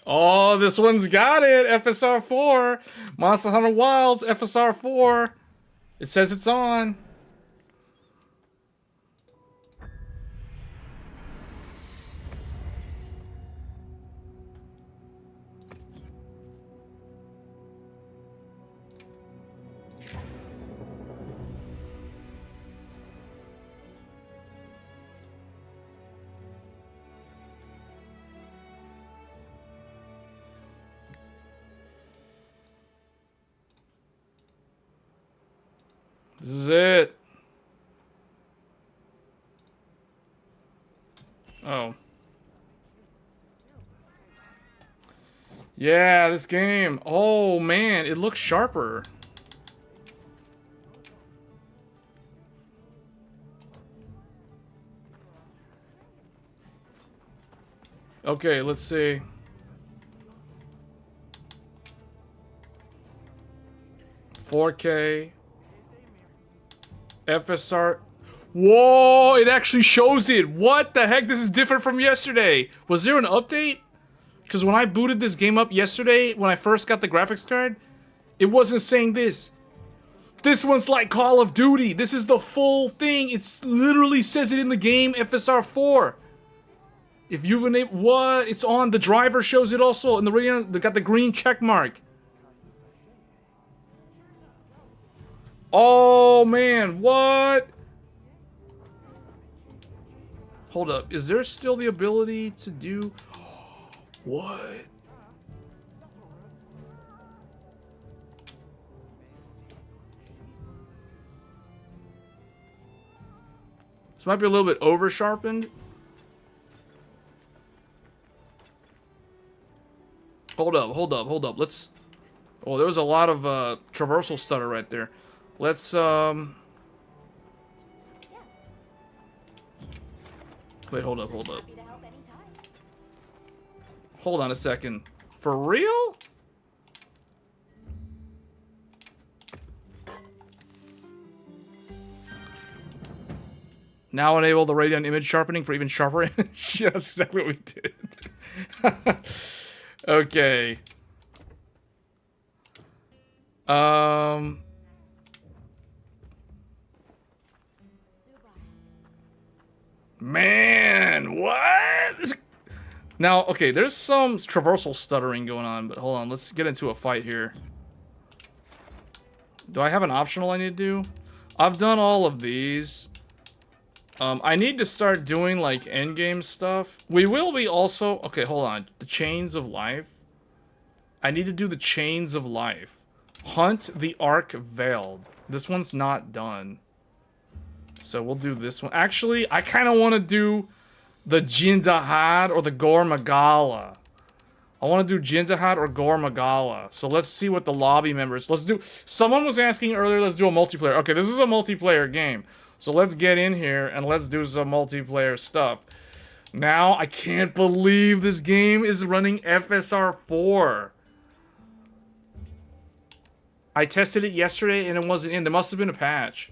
Oh, this one's got it. FSR4. Monster Hunter Wilds, FSR4. It says it's on. This is it. Oh. Yeah, this game. Oh, man. It looks sharper. Okay, let's see. $4K. FSR. Whoa, it actually shows it. What the heck? This is different from yesterday. Was there an update? Because when I booted this game up yesterday, when I first got the graphics card, it wasn't saying this. This one's like Call of Duty. This is the full thing. It literally says it in the game, FSR4. If you've enabled... What? It's on. The driver shows it also. And the Radeon... They got the green check mark. Oh, man. What? Hold up. Is there still the ability to do... What? This might be a little bit over-sharpened. Hold up. Let's... Oh, there was a lot of traversal stutter right there. Let's, Wait, hold up. Hold on a second. For real? Now enable the Radeon image sharpening for even sharper image. Yeah, that's exactly what we did. Okay. Man, what? Now, okay, there's some traversal stuttering going on, but hold on, let's get into a fight here. Do I have an optional I need to do? I've done all of these. I need to start doing, like, endgame stuff. We will be also... Okay, hold on. The Chains of Life. I need to do the Chains of Life. Hunt the Ark Veiled. This one's not done. So we'll do this one. Actually, I kind of want to do the Jindahad or the Gore Magala. I want to do Jindahad or Gore Magala. So let's see what the lobby members... Let's do... Someone was asking earlier, let's do a multiplayer. Okay, this is a multiplayer game. So let's get in here and let's do some multiplayer stuff. Now, I can't believe this game is running FSR4. I tested it yesterday and it wasn't in. There must have been a patch.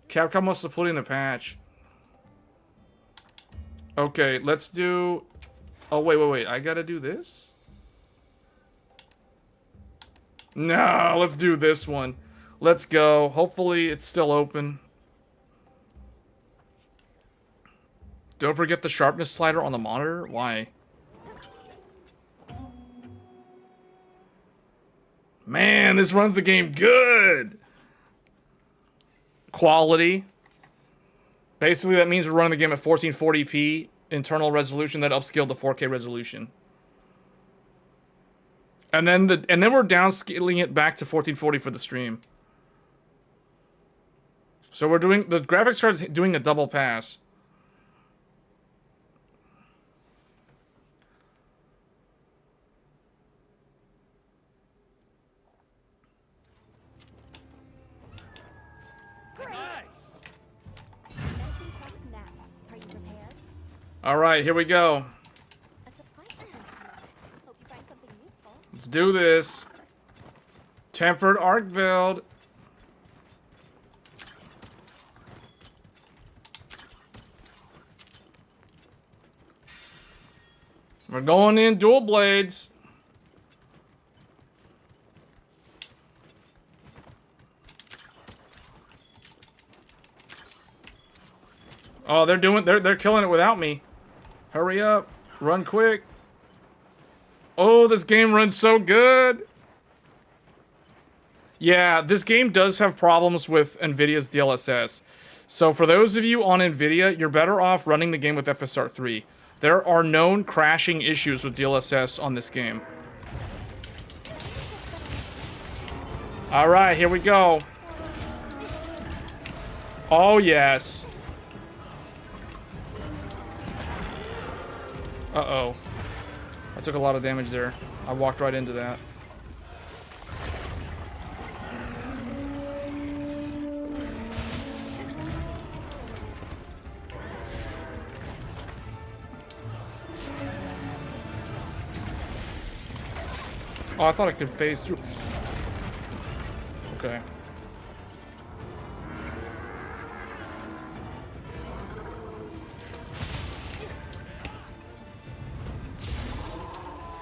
Capcom must have put in a patch. Okay, let's do... Oh, wait. I gotta do this? No, let's do this one. Let's go. Hopefully it's still open. Don't forget the sharpness slider on the monitor. Why? Man, this runs the game good. Quality. Basically, that means we're running the game at 1440p internal resolution that upscaled to 4K resolution. And then we're downscaling it back to 1440 for the stream. So we're doing the graphics card's doing a double pass. All right, here we go. Let's do this. Tempered Ark Veiled. We're going in dual blades. Oh, they're killing it without me. Hurry up. Run quick. Oh, this game runs so good. Yeah, this game does have problems with NVIDIA's DLSS. So for those of you on NVIDIA, you're better off running the game with FSR3. There are known crashing issues with DLSS on this game. Alright, here we go. Oh, yes. Uh-oh. I took a lot of damage there. I walked right into that. Oh, I thought I could phase through. Okay.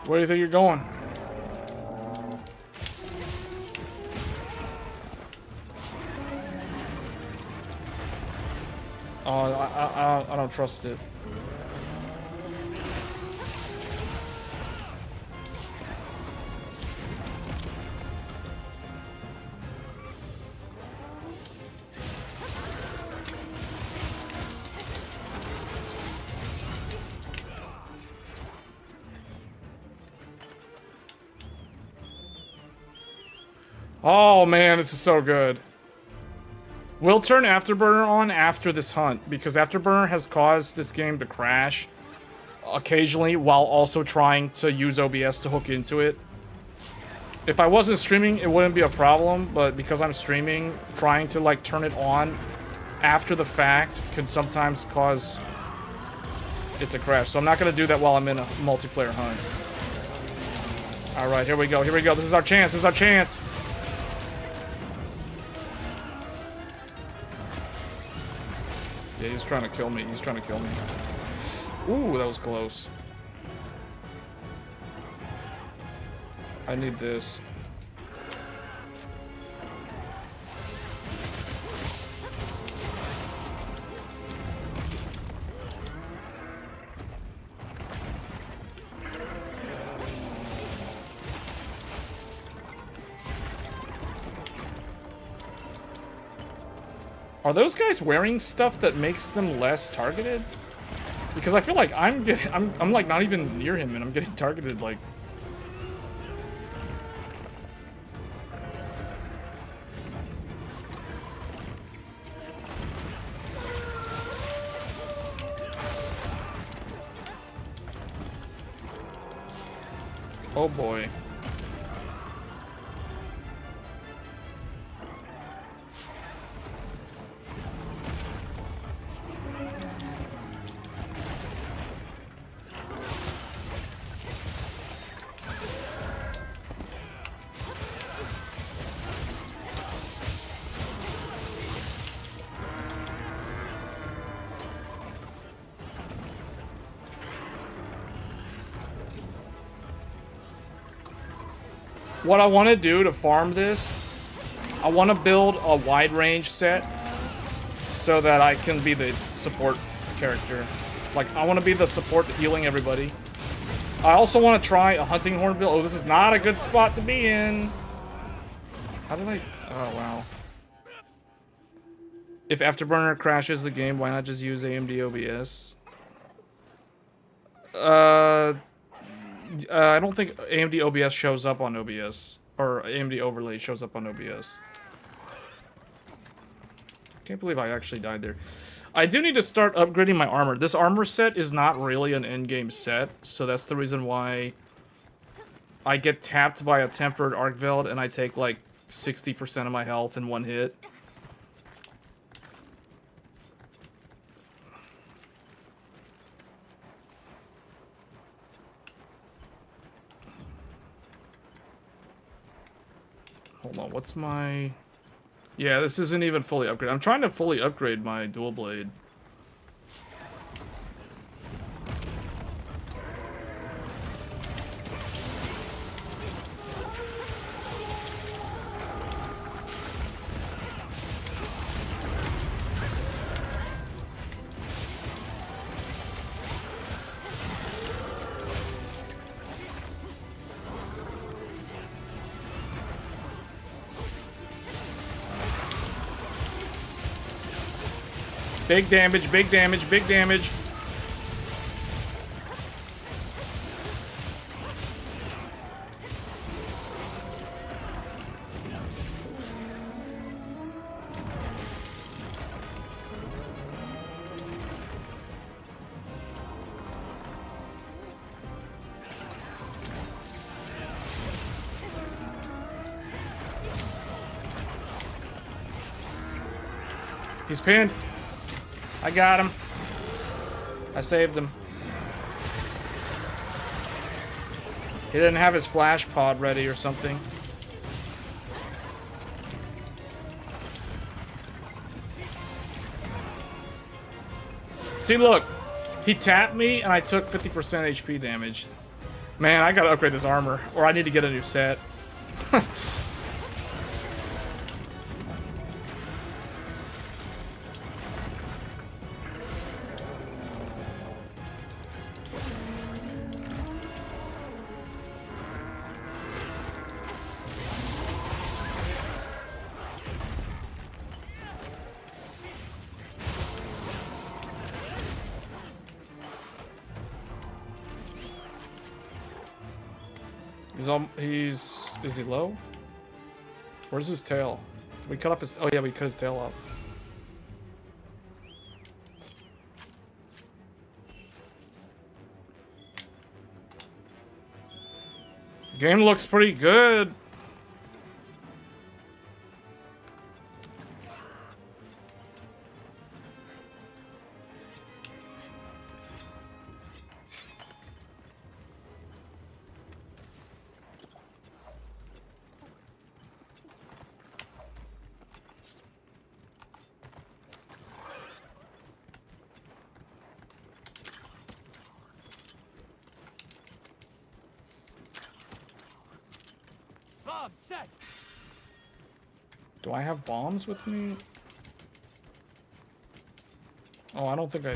Where do you think you're going? Oh, I don't trust it. Oh man, this is so good. We'll turn Afterburner on after this hunt, because Afterburner has caused this game to crash occasionally while also trying to use OBS to hook into it. If I wasn't streaming, it wouldn't be a problem, but because I'm streaming, trying to like turn it on after the fact can sometimes cause it to crash. So I'm not going to do that while I'm in a multiplayer hunt. Alright, here we go, here we go. This is our chance, this is our chance. Yeah, he's trying to kill me, he's trying to kill me. Ooh, that was close. I need this. Are those guys wearing stuff that makes them less targeted? Because I feel like I'm like not even near him and I'm getting targeted like. Oh boy. What I want to do to farm this, I want to build a wide range set so that I can be the support character. Like, I want to be the support healing everybody. I also want to try a hunting horn build. Oh, this is not a good spot to be in. How did I... Oh, wow. If Afterburner crashes the game, why not just use AMD OBS? I don't think AMD OBS shows up on OBS. Or AMD Overlay shows up on OBS. Can't believe I actually died there. I do need to start upgrading my armor. This armor set is not really an endgame set. So that's the reason why I get tapped by a tempered Arcveld and I take like 60% of my health in one hit. Hold on, what's my... Yeah, this isn't even fully upgraded. I'm trying to fully upgrade my dual blade. Big damage, big damage, big damage. He's pinned. I got him. I saved him. He didn't have his flash pod ready or something. See, look. He tapped me and I took 50% HP damage. Man, I gotta upgrade this armor. Or I need to get a new set. Is he low? Where's his tail? Did we cut off his... Oh yeah, we cut his tail off. Game looks pretty good. Set. Do I have bombs with me? Oh, I don't think I...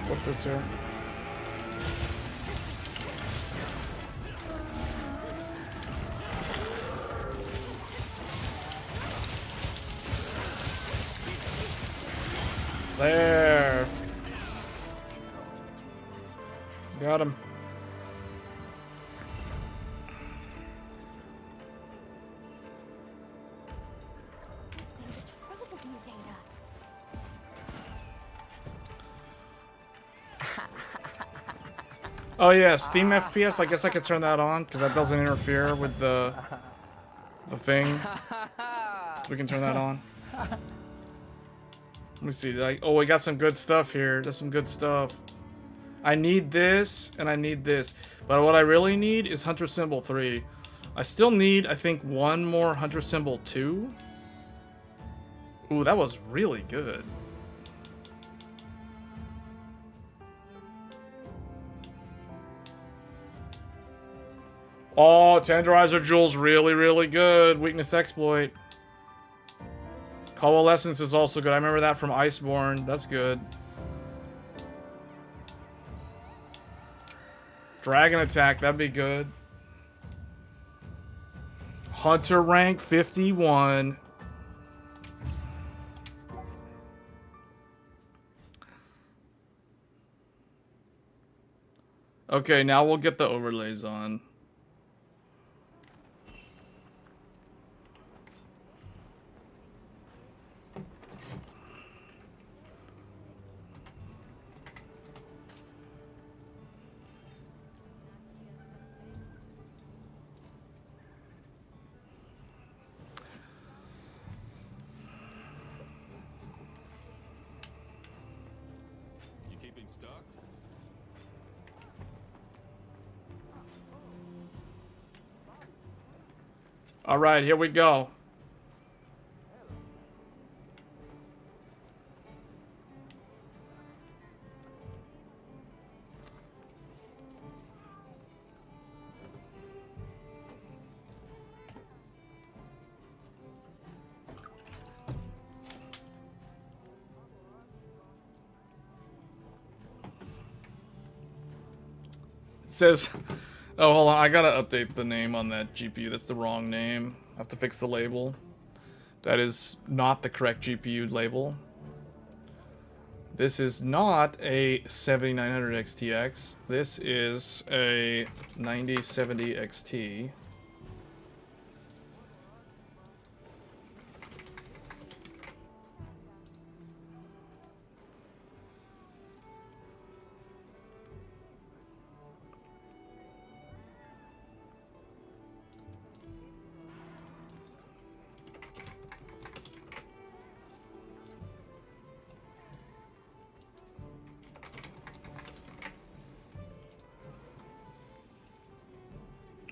Put this here. There. Got him. Oh yeah, Steam FPS. I guess I could turn that on because that doesn't interfere with the thing. So we can turn that on. Let me see. Like, oh, we got some good stuff here. There's some good stuff. I need this and I need this, but what I really need is Hunter Symbol 3. I still need, I think, one more Hunter Symbol 2. Ooh, that was really good. Oh, Tenderizer Jewel's really, really good. Weakness Exploit. Coalescence is also good. I remember that from Iceborne. That's good. Dragon Attack, that'd be good. Hunter rank 51. Okay, now we'll get the overlays on. All right, here we go. It says, oh, hold on, I gotta update the name on that GPU. That's the wrong name. I have to fix the label. That is not the correct GPU label. This is not a 7900 XTX. This is a 9070 XT.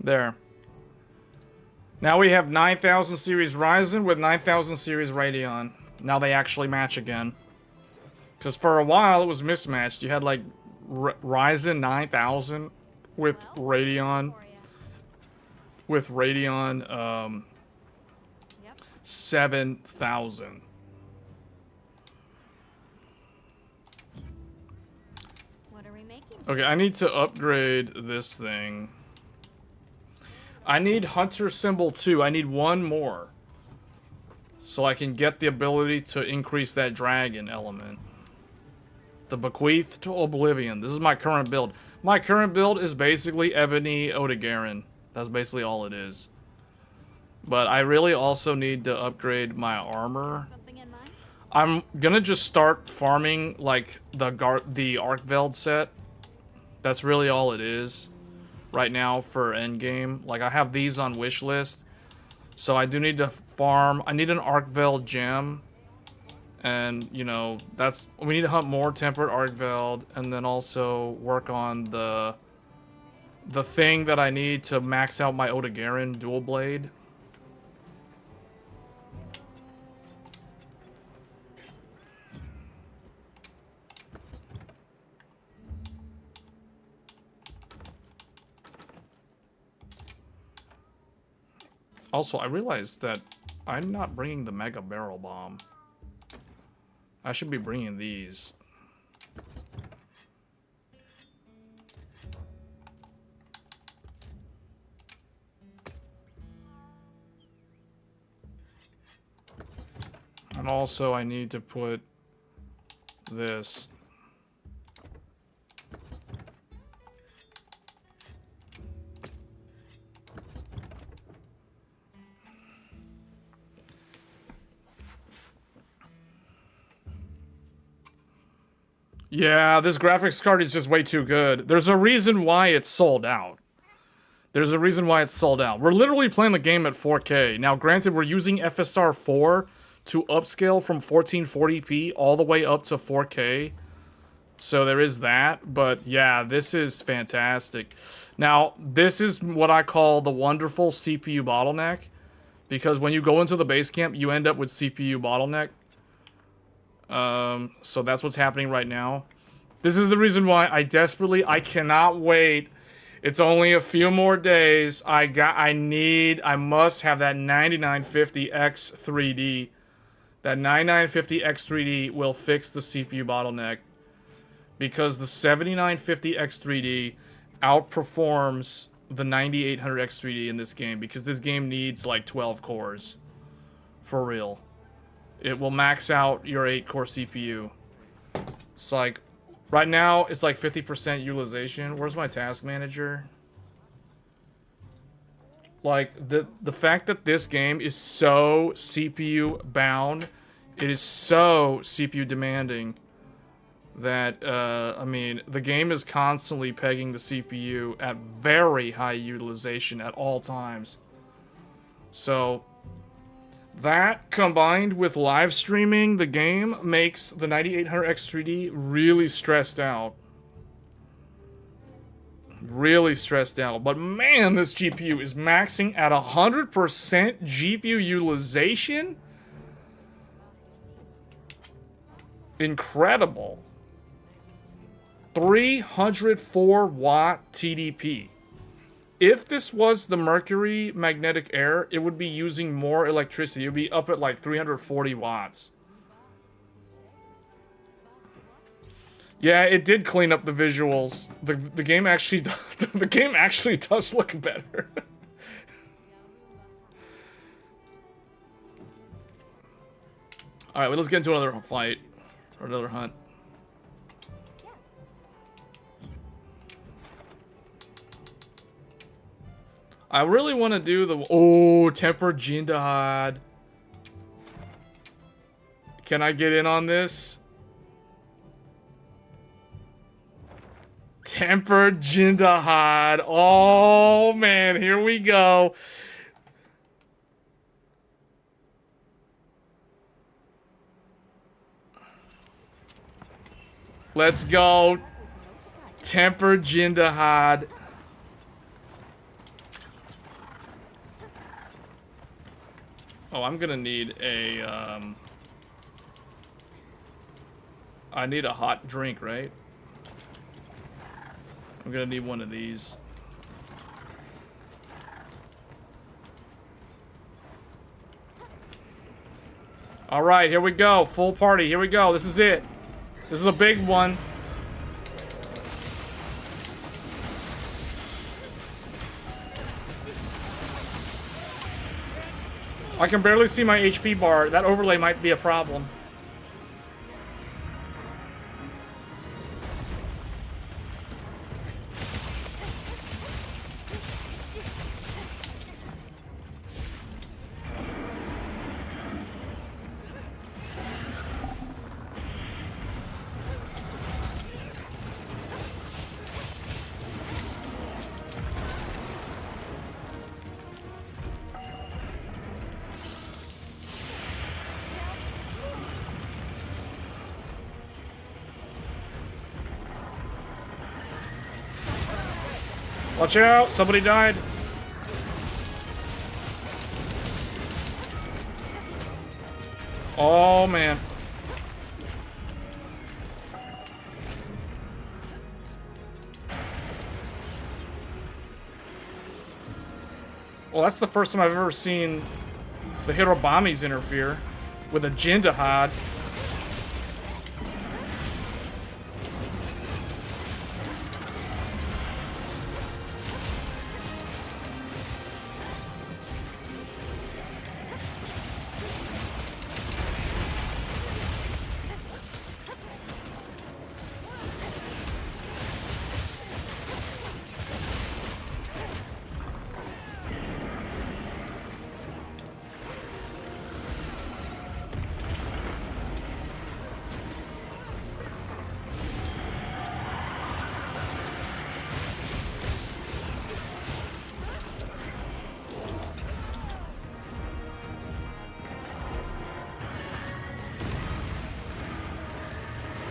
There. Now we have 9000 series Ryzen with 9000 series Radeon. Now they actually match again. Because for a while it was mismatched. You had like Ryzen 9000 with Radeon. With Radeon 7000. What are we making? Okay, I need to upgrade this thing. I need Hunter Symbol 2. I need one more. So I can get the ability to increase that dragon element. The Bequeath to Oblivion. This is my current build. My current build is basically Ebony Odegarin. That's basically all it is. But I really also need to upgrade my armor. I'm gonna just start farming like the Arkveld set. That's really all it is right now for endgame. Like I have these on wish list. So I do need to farm. I need an Arkveld gem. And, you know, we need to hunt more Tempered Arkveld and then also work on the thing that I need to max out my Odegarin dual blade. Also, I realized that I'm not bringing the Mega Barrel Bomb. I should be bringing these. And also, I need to put this. Yeah, this graphics card is just way too good. There's a reason why it's sold out. There's a reason why it's sold out. We're literally playing the game at 4K. Now, granted, we're using FSR4 to upscale from 1440p all the way up to 4K. So there is that. But yeah, this is fantastic. Now, this is what I call the wonderful CPU bottleneck. Because when you go into the base camp, you end up with CPU bottleneck. So that's what's happening right now. This is the reason why I cannot wait. It's only a few more days. I must have that 9950X 3D. That 9950X 3D will fix the CPU bottleneck. Because the 7950X 3D outperforms the 9800X 3D in this game. Because this game needs like 12 cores. For real. It will max out your 8-core CPU. It's like, right now, it's like 50% utilization. Where's my task manager? Like, the fact that this game is so CPU bound, it is so CPU demanding, that, I mean, the game is constantly pegging the CPU at very high utilization at all times. So that, combined with live streaming the game, makes the 9800X 3D really stressed out. Really stressed out. But man, this GPU is maxing at 100% GPU utilization. Incredible. 304 watt TDP. If this was the Mercury magnetic air, it would be using more electricity. It would be up at like 340 watts. Yeah, it did clean up the visuals. The game actually the game actually does look better. All right, well, let's get into another fight or another hunt. I really want to do the... Tempered Jindahad. Can I get in on this? Tempered Jindahad. Oh, man. Here we go. Let's go. Tempered Jindahad. Oh, I'm gonna need a, I need a hot drink, right? I'm gonna need one of these. Alright, here we go. Full party. Here we go. This is it. This is a big one. I can barely see my HP bar. That overlay might be a problem. Watch out! Somebody died. Oh man. Well, that's the first time I've ever seen the Hirobamis interfere with a Jindahad.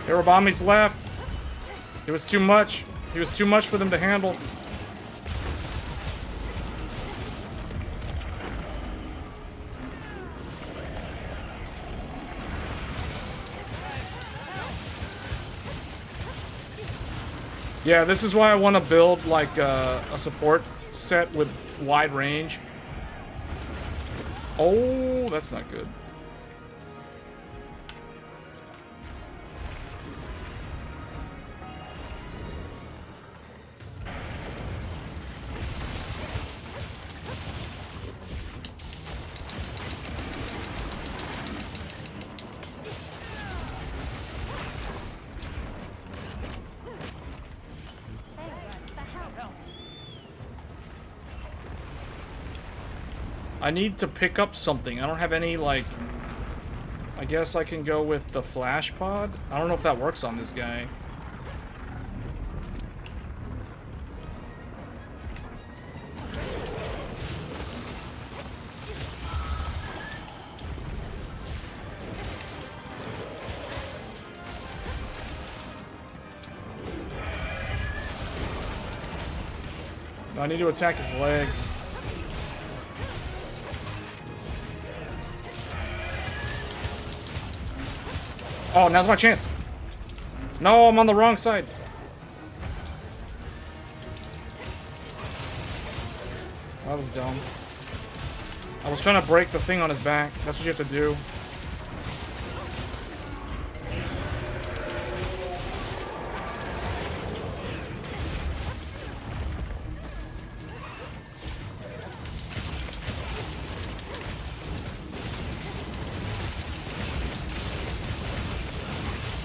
Hirobami's left. It was too much. He was too much for them to handle. Yeah, this is why I want to build like a support set with wide range. Oh, that's not good. I need to pick up something. I don't have any, like... I guess I can go with the flash pod? I don't know if that works on this guy. I need to attack his legs. Oh, now's my chance. No, I'm on the wrong side. That was dumb. I was trying to break the thing on his back. That's what you have to do.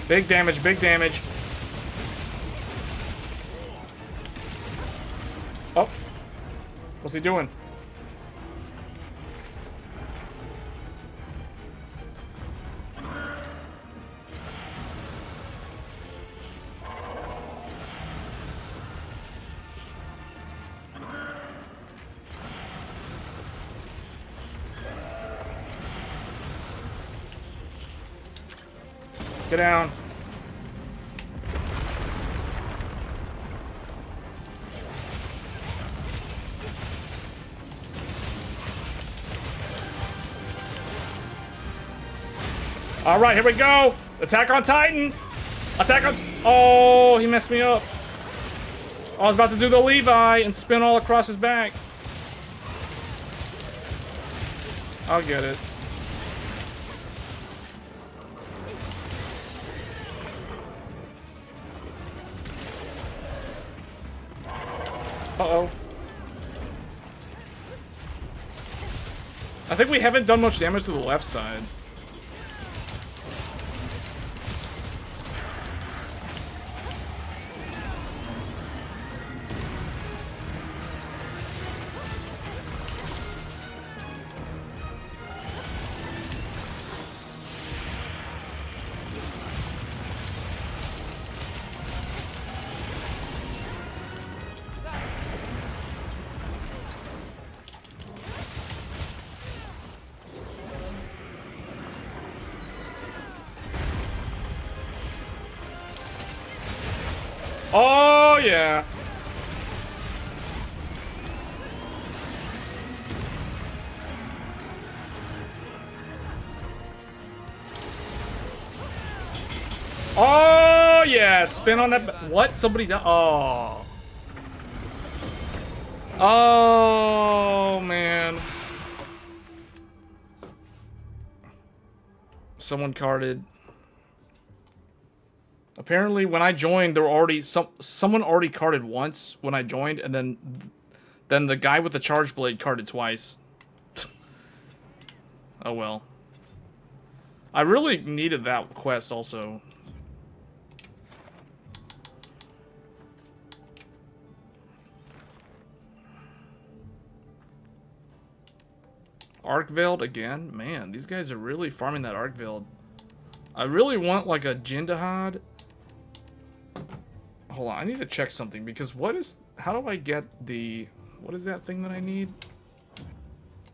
Big damage, big damage. Oh. What's he doing? Get down. All right, here we go. Attack on Titan. Attack on... Oh, he messed me up. I was about to do the Levi and spin all across his back. I'll get it. Uh-oh. I think we haven't done much damage to the left side. Oh, yeah. Oh, yeah. Spin on that. What? Somebody died. Oh. Oh, man. Someone carded. Apparently, when I joined, there were already someone already carded once when I joined, and then the guy with the charge blade carded twice. Oh well. I really needed that quest also. Arkveld again? Man, these guys are really farming that Arkveld. I really want like a Jindahad. Hold on, I need to check something because how do I get what is that thing that I need?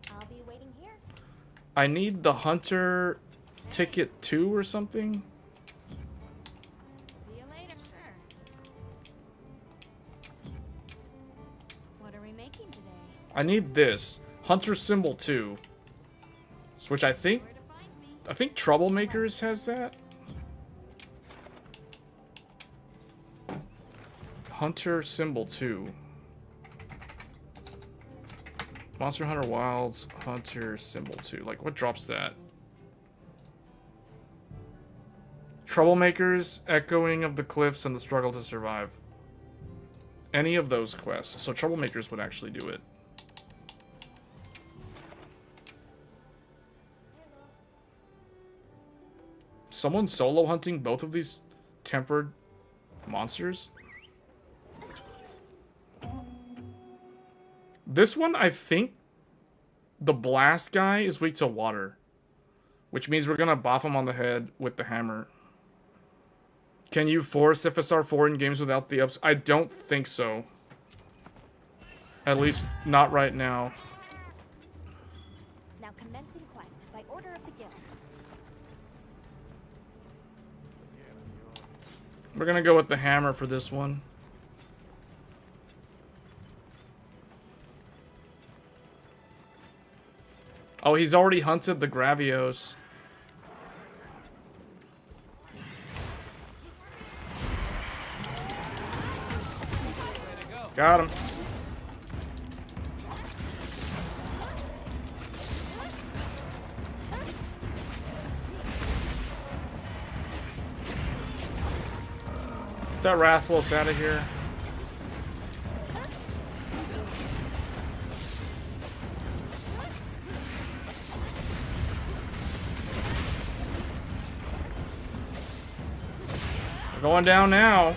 I'll be waiting here. I need the Hunter Ticket 2 or something. See you later, sure. What are we making today? I need this Hunter Symbol 2, which I think Troublemakers has that. Hunter Symbol 2. Monster Hunter Wilds Hunter Symbol 2. Like, what drops that? Troublemakers, Echoing of the Cliffs, and the Struggle to Survive. Any of those quests. So Troublemakers would actually do it. Someone solo hunting both of these tempered monsters? This one, I think the blast guy is weak to water, which means we're gonna bop him on the head with the hammer. Can you force FSR4 in games without the ups? I don't think so. At least not right now. Now commencing quest by order of the guild. We're gonna go with the hammer for this one. Oh, he's already hunted the Gravios. Got him. Get that Wrathwolf out of here. Going down now.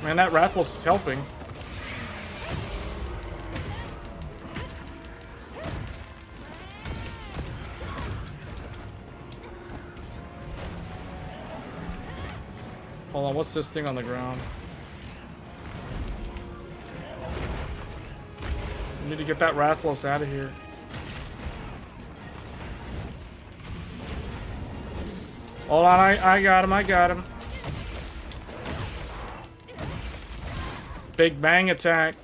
Man, that Wrathwolf is helping. Hold on, what's this thing on the ground? We need to get that Wrathwolf out of here. Hold on, I got him, I got him. Big bang attack.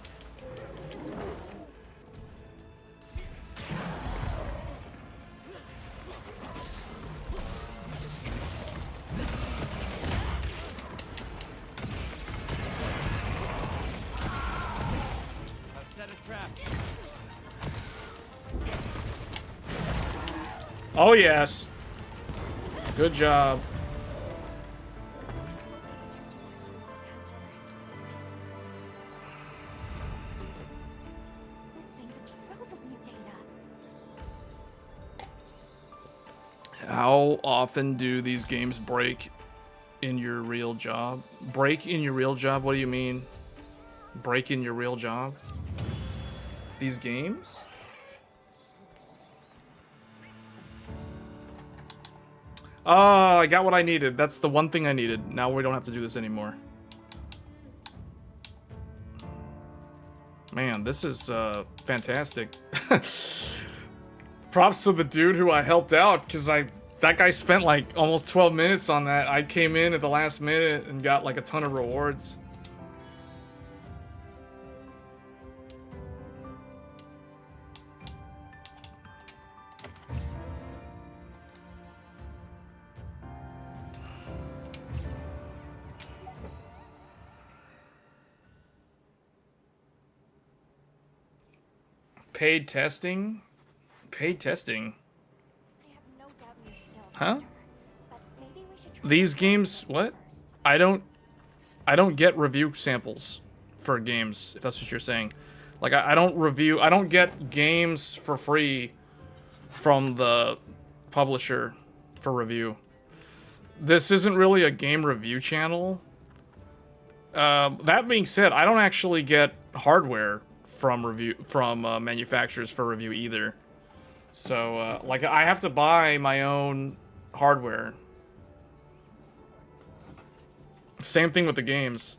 I've set a trap. Oh, yes. Good job. This thing's a trove of How often do these games break in your real job? Break in your real job? What do you mean? Break in your real job? These games? Oh, I got what I needed. That's the one thing I needed. Now we don't have to do this anymore. Man, this is fantastic. Props to the dude who I helped out, because that guy spent like almost 12 minutes on that. I came in at the last minute and got like a ton of rewards. Paid testing? Paid testing? Huh? These games, what? I don't get review samples for games, if that's what you're saying. Like, I don't get games for free from the publisher for review. This isn't really a game review channel. That being said, I don't actually get hardware from manufacturers for review either. So, like, I have to buy my own hardware. Same thing with the games.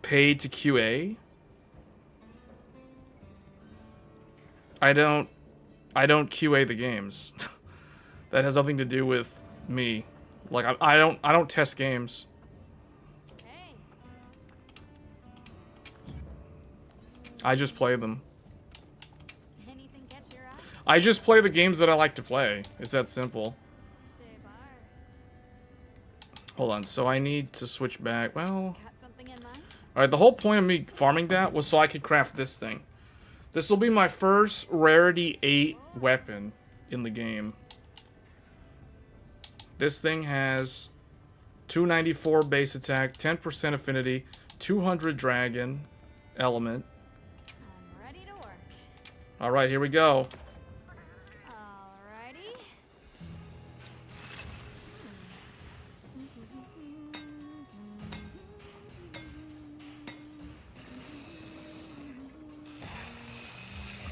Paid to QA? I don't QA the games. That has nothing to do with me. Like, I don't test games. I just play them. I just play the games that I like to play. It's that simple. Hold on, so I need to switch back. Well, alright, the whole point of me farming that was so I could craft this thing. This will be my first rarity 8 weapon in the game. This thing has 294 base attack, 10% affinity, 200 dragon element. Alright, here we go. Alrighty.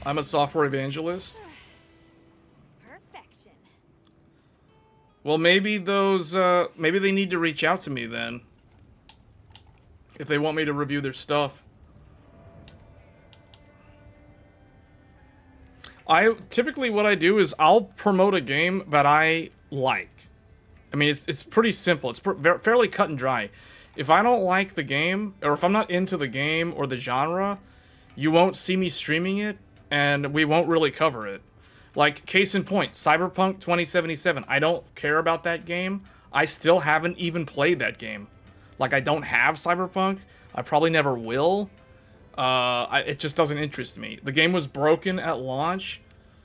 I'm a software evangelist. Perfection. Well, maybe those, maybe they need to reach out to me then. If they want me to review their stuff. Typically what I do is I'll promote a game that I like. I mean, it's pretty simple. It's fairly cut and dry. If I don't like the game, or if I'm not into the game or the genre, you won't see me streaming it, and we won't really cover it. Like, case in point, Cyberpunk 2077. I don't care about that game. I still haven't even played that game. Like, I don't have Cyberpunk. I probably never will. It just doesn't interest me. The game was broken at launch,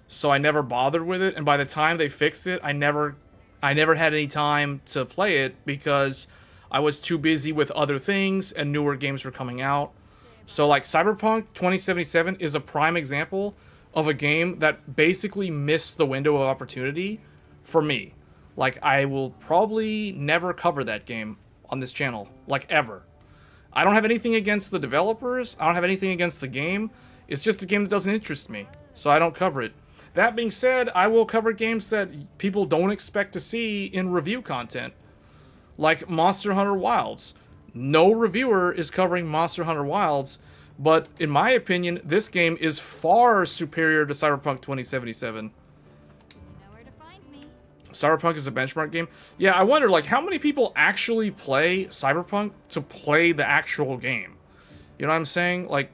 so I never bothered with it. And by the time they fixed it, I never had any time to play it because I was too busy with other things and newer games were coming out. So, like, Cyberpunk 2077 is a prime example of a game that basically missed the window of opportunity for me. Like, I will probably never cover that game on this channel, like, ever. I don't have anything against the developers. I don't have anything against the game. It's just a game that doesn't interest me, so I don't cover it. That being said, I will cover games that people don't expect to see in review content, like Monster Hunter Wilds. No reviewer is covering Monster Hunter Wilds, but in my opinion, this game is far superior to Cyberpunk 2077. Cyberpunk is a benchmark game. Yeah, I wonder, like, how many people actually play Cyberpunk to play the actual game? You know what I'm saying? Like,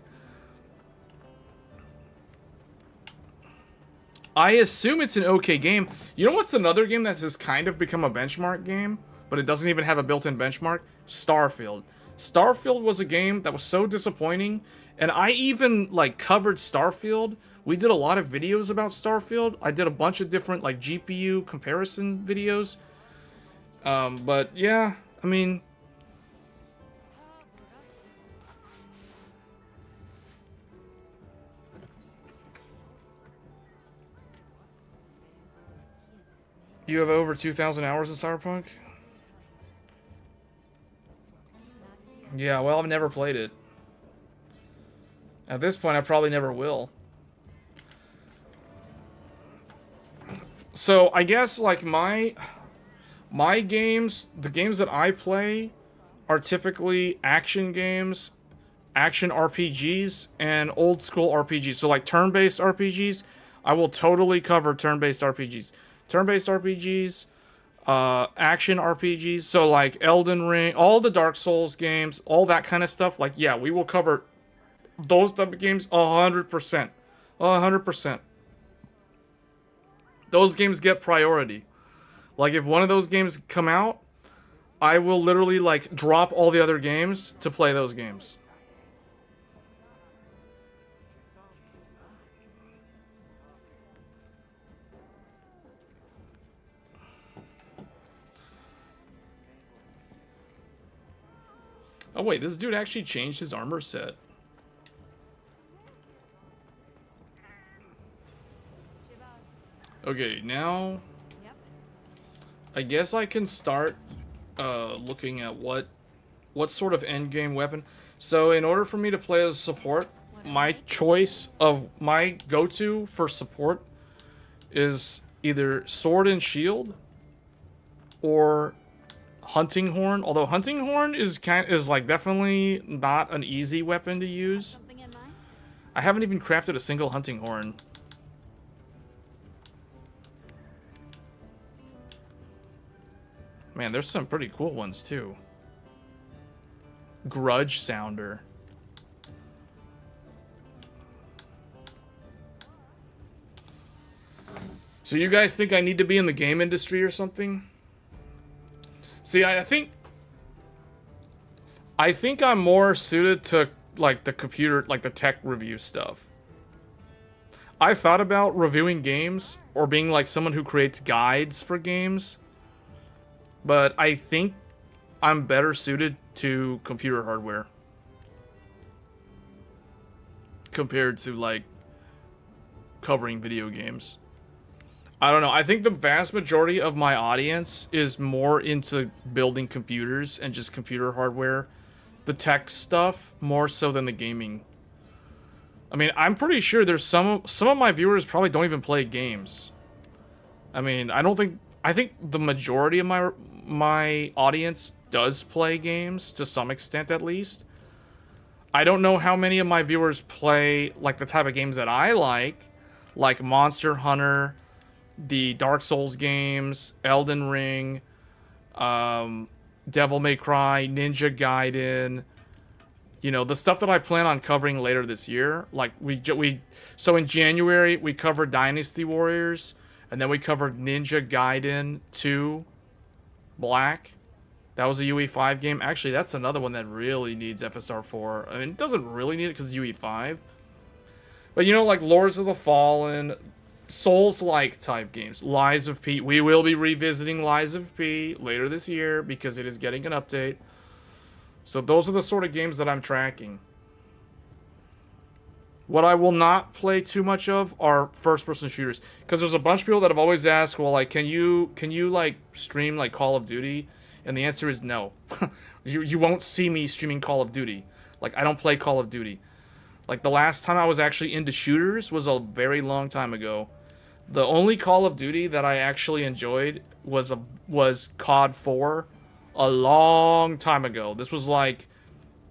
I assume it's an okay game. You know what's another game that's just kind of become a benchmark game, but it doesn't even have a built-in benchmark? Starfield. Starfield was a game that was so disappointing, and I even, like, covered Starfield. We did a lot of videos about Starfield. I did a bunch of different, like, GPU comparison videos. But, yeah, I mean... You have over 2,000 hours in Cyberpunk? Yeah, well, I've never played it. At this point, I probably never will. So, I guess, like, my games, the games that I play are typically action games, action RPGs, and old school RPGs. So, like, turn-based RPGs, I will totally cover turn-based RPGs. Turn-based RPGs, action RPGs, so like Elden Ring, all the Dark Souls games, all that kind of stuff, like, yeah, we will cover those type of games 100%. 100%. Those games get priority. Like, if one of those games come out, I will literally, like, drop all the other games to play those games. Oh wait, this dude actually changed his armor set. Okay, now I guess I can start looking at what sort of endgame weapon. So in order for me to play as support, my choice of my go-to for support is either sword and shield or hunting horn, although hunting horn is like definitely not an easy weapon to use. I haven't even crafted a single hunting horn. Man, there's some pretty cool ones too. Grudge sounder. So you guys think I need to be in the game industry or something? See, I think I'm more suited to, like, the computer, like, the tech review stuff. I thought about reviewing games or being, like, someone who creates guides for games. But I think I'm better suited to computer hardware compared to, like, covering video games. I don't know. I think the vast majority of my audience is more into building computers and just computer hardware. The tech stuff more so than the gaming. I mean, I'm pretty sure there's some of my viewers probably don't even play games. I mean, I think the majority of my audience does play games to some extent at least. I don't know how many of my viewers play like the type of games that I like Monster Hunter, the Dark Souls games, Elden Ring, Devil May Cry, Ninja Gaiden, you know, the stuff that I plan on covering later this year. Like, so in January, we covered Dynasty Warriors, and then we covered Ninja Gaiden 2 Black. That was a UE5 game. Actually, that's another one that really needs FSR4. I mean, it doesn't really need it because it's UE5. But, you know, like Lords of the Fallen, Souls-like type games. Lies of P. We will be revisiting Lies of P later this year because it is getting an update. So those are the sort of games that I'm tracking. What I will not play too much of are first-person shooters, because there's a bunch of people that have always asked, well, like, can you like stream like Call of Duty? And the answer is no. you won't see me streaming Call of Duty. Like, I don't play Call of Duty. Like, the last time I was actually into shooters was a very long time ago. The only Call of Duty that I actually enjoyed was COD 4 a long time ago. This was like,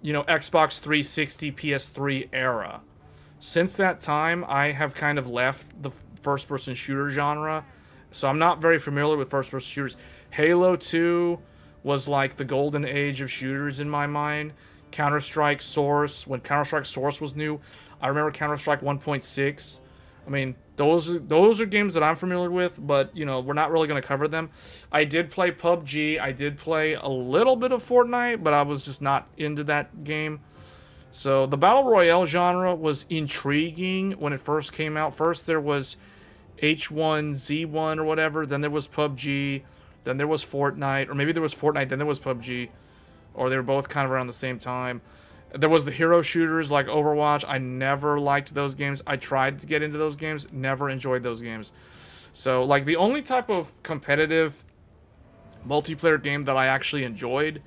you know, Xbox 360, PS3 era. Since that time, I have kind of left the first-person shooter genre, so I'm not very familiar with first-person shooters. Halo 2 was like the golden age of shooters in my mind. Counter-Strike Source, when Counter-Strike Source was new, I remember Counter-Strike 1.6. I mean, those are games that I'm familiar with, but, you know, we're not really going to cover them. I did play PUBG. I did play a little bit of Fortnite, but I was just not into that game. So the Battle Royale genre was intriguing when it first came out. First there was H1Z1 or whatever, then there was PUBG, then there was Fortnite, or maybe there was Fortnite, then there was PUBG, or they were both kind of around the same time. There was the hero shooters like Overwatch. I never liked those games. I tried to get into those games, never enjoyed those games. So, like, the only type of competitive multiplayer game that I actually enjoyed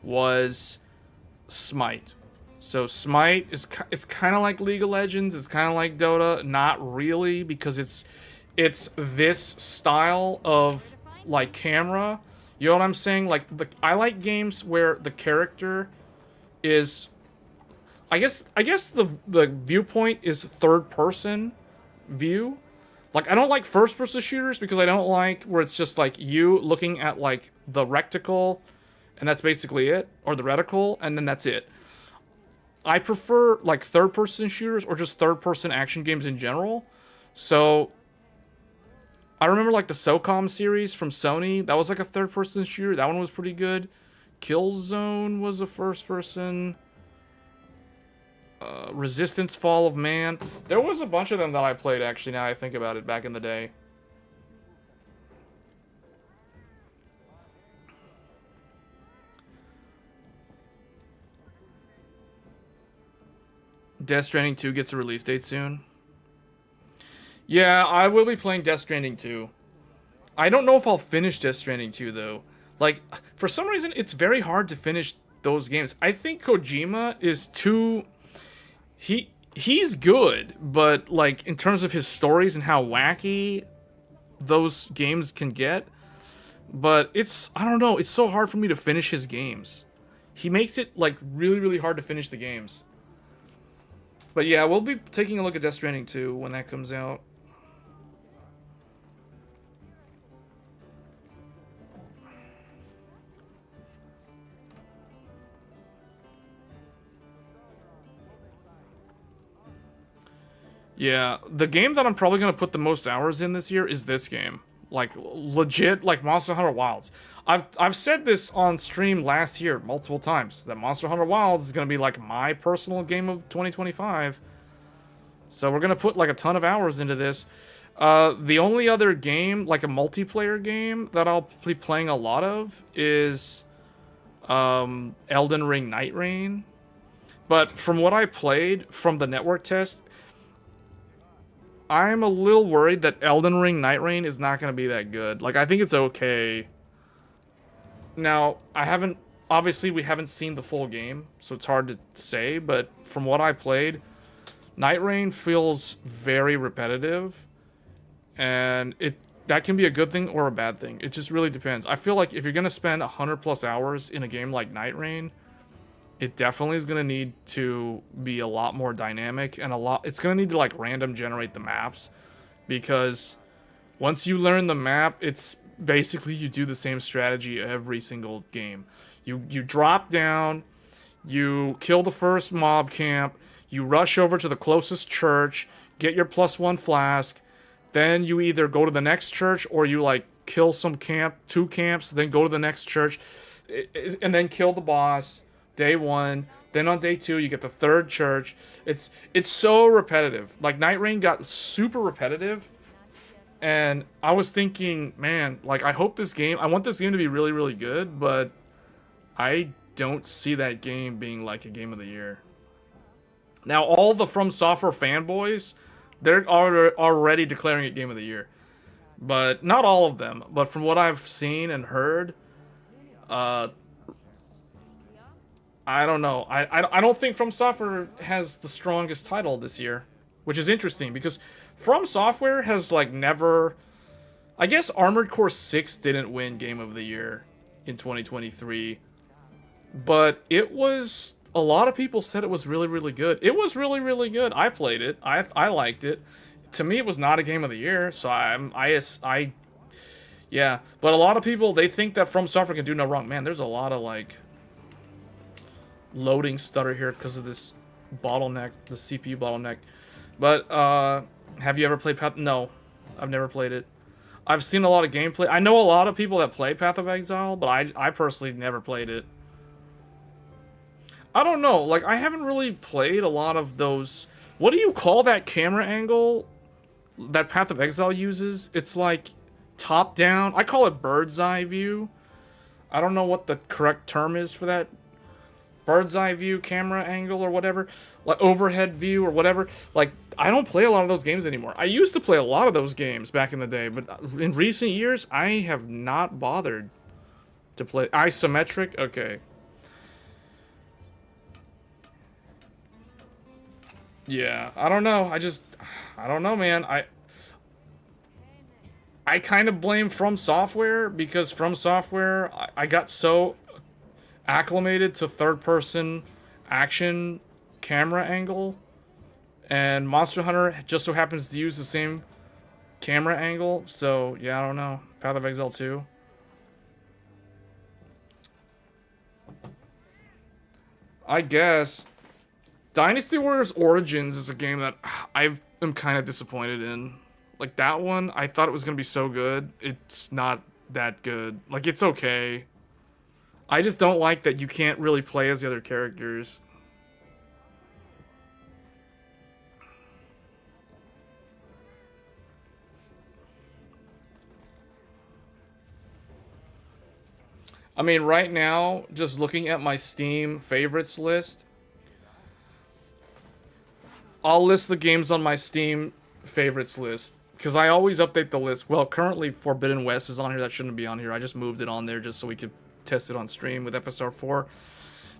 was Smite. So Smite it's kind of like League of Legends, it's kind of like Dota, not really, because it's this style of like camera. You know what I'm saying? Like I like games where the character is, I guess the viewpoint is third person view. Like, I don't like first person shooters because I don't like where it's just like you looking at like the reticle and that's basically it, or the reticle and then that's it. I prefer like third person shooters or just third person action games in general. So I remember like the SOCOM series from Sony. That was like a third person shooter. That one was pretty good. Killzone was a first person. Resistance Fall of Man. There was a bunch of them that I played, actually, now I think about it, back in the day. Death Stranding 2 gets a release date soon. Yeah, I will be playing Death Stranding 2. I don't know if I'll finish Death Stranding 2, though. Like, for some reason, it's very hard to finish those games. I think Kojima is too... He's good, but, like, in terms of his stories and how wacky those games can get, but it's... I don't know, it's so hard for me to finish his games. He makes it, like, really, really hard to finish the games. But yeah, we'll be taking a look at Death Stranding 2 when that comes out. Yeah, the game that I'm probably going to put the most hours in this year is this game. Like, legit, like Monster Hunter Wilds. I've said this on stream last year multiple times, that Monster Hunter Wilds is going to be like my personal game of 2025. So we're going to put like a ton of hours into this. The only other game, like a multiplayer game, that I'll be playing a lot of is Elden Ring Night Rain. But from what I played from the network test, I'm a little worried that Elden Ring Night Rain is not going to be that good. Like, I think it's okay. Now, obviously we haven't seen the full game, so it's hard to say, but from what I played, Night Rain feels very repetitive, and that can be a good thing or a bad thing. It just really depends. I feel like if you're going to spend 100+ hours in a game like Night Rain, it definitely is going to need to be a lot more dynamic, and it's going to need to like random generate the maps, because once you learn the map, it's basically you do the same strategy every single game. You drop down, you kill the first mob camp, you rush over to the closest church, get your +1 flask, then you either go to the next church or you like kill some two camps, then go to the next church, and then kill the boss. Day 1, then on day 2 you get the third church. It's so repetitive. Like, Night Rain got super repetitive, and I was thinking, man, like, I want this game to be really, really good, but I don't see that game being like a game of the year. Now, all the From Software fanboys, they're already declaring it game of the year, but not all of them. But from what I've seen and heard, I don't know. I don't think From Software has the strongest title this year, which is interesting because From Software has like never... I guess Armored Core 6 didn't win Game of the Year in 2023, but it was... A lot of people said it was really, really good. It was really, really good. I played it. I liked it. To me, it was not a Game of the Year, so yeah. But a lot of people, they think that From Software can do no wrong. Man, there's a lot of like... loading stutter here because of this bottleneck, the CPU bottleneck. But have you ever played Path? No, I've never played it. I've seen a lot of gameplay. I know a lot of people that play Path of Exile, but I personally never played it. I don't know, like, I haven't really played a lot of those... What do you call that camera angle that Path of Exile uses? It's like top down. I call it bird's eye view. I don't know what the correct term is for that. Bird's eye view camera angle or whatever, like overhead view or whatever. Like, I don't play a lot of those games anymore. I used to play a lot of those games back in the day, but in recent years, I have not bothered to play. Isometric? Okay. Yeah, I don't know. I don't know, man. I kind of blame From Software, because From Software, I got so acclimated to third-person action camera angle, and Monster Hunter just so happens to use the same camera angle, so yeah, I don't know. Path of Exile 2. I guess Dynasty Warriors Origins is a game that I am kind of disappointed in. Like, that one, I thought it was going to be so good. It's not that good. Like, it's okay. I just don't like that you can't really play as the other characters. I mean, right now, just looking at my Steam favorites list, I'll list the games on my Steam favorites list, because I always update the list. Well, currently Forbidden West is on here. That shouldn't be on here. I just moved it on there just so we could test it on stream with FSR4.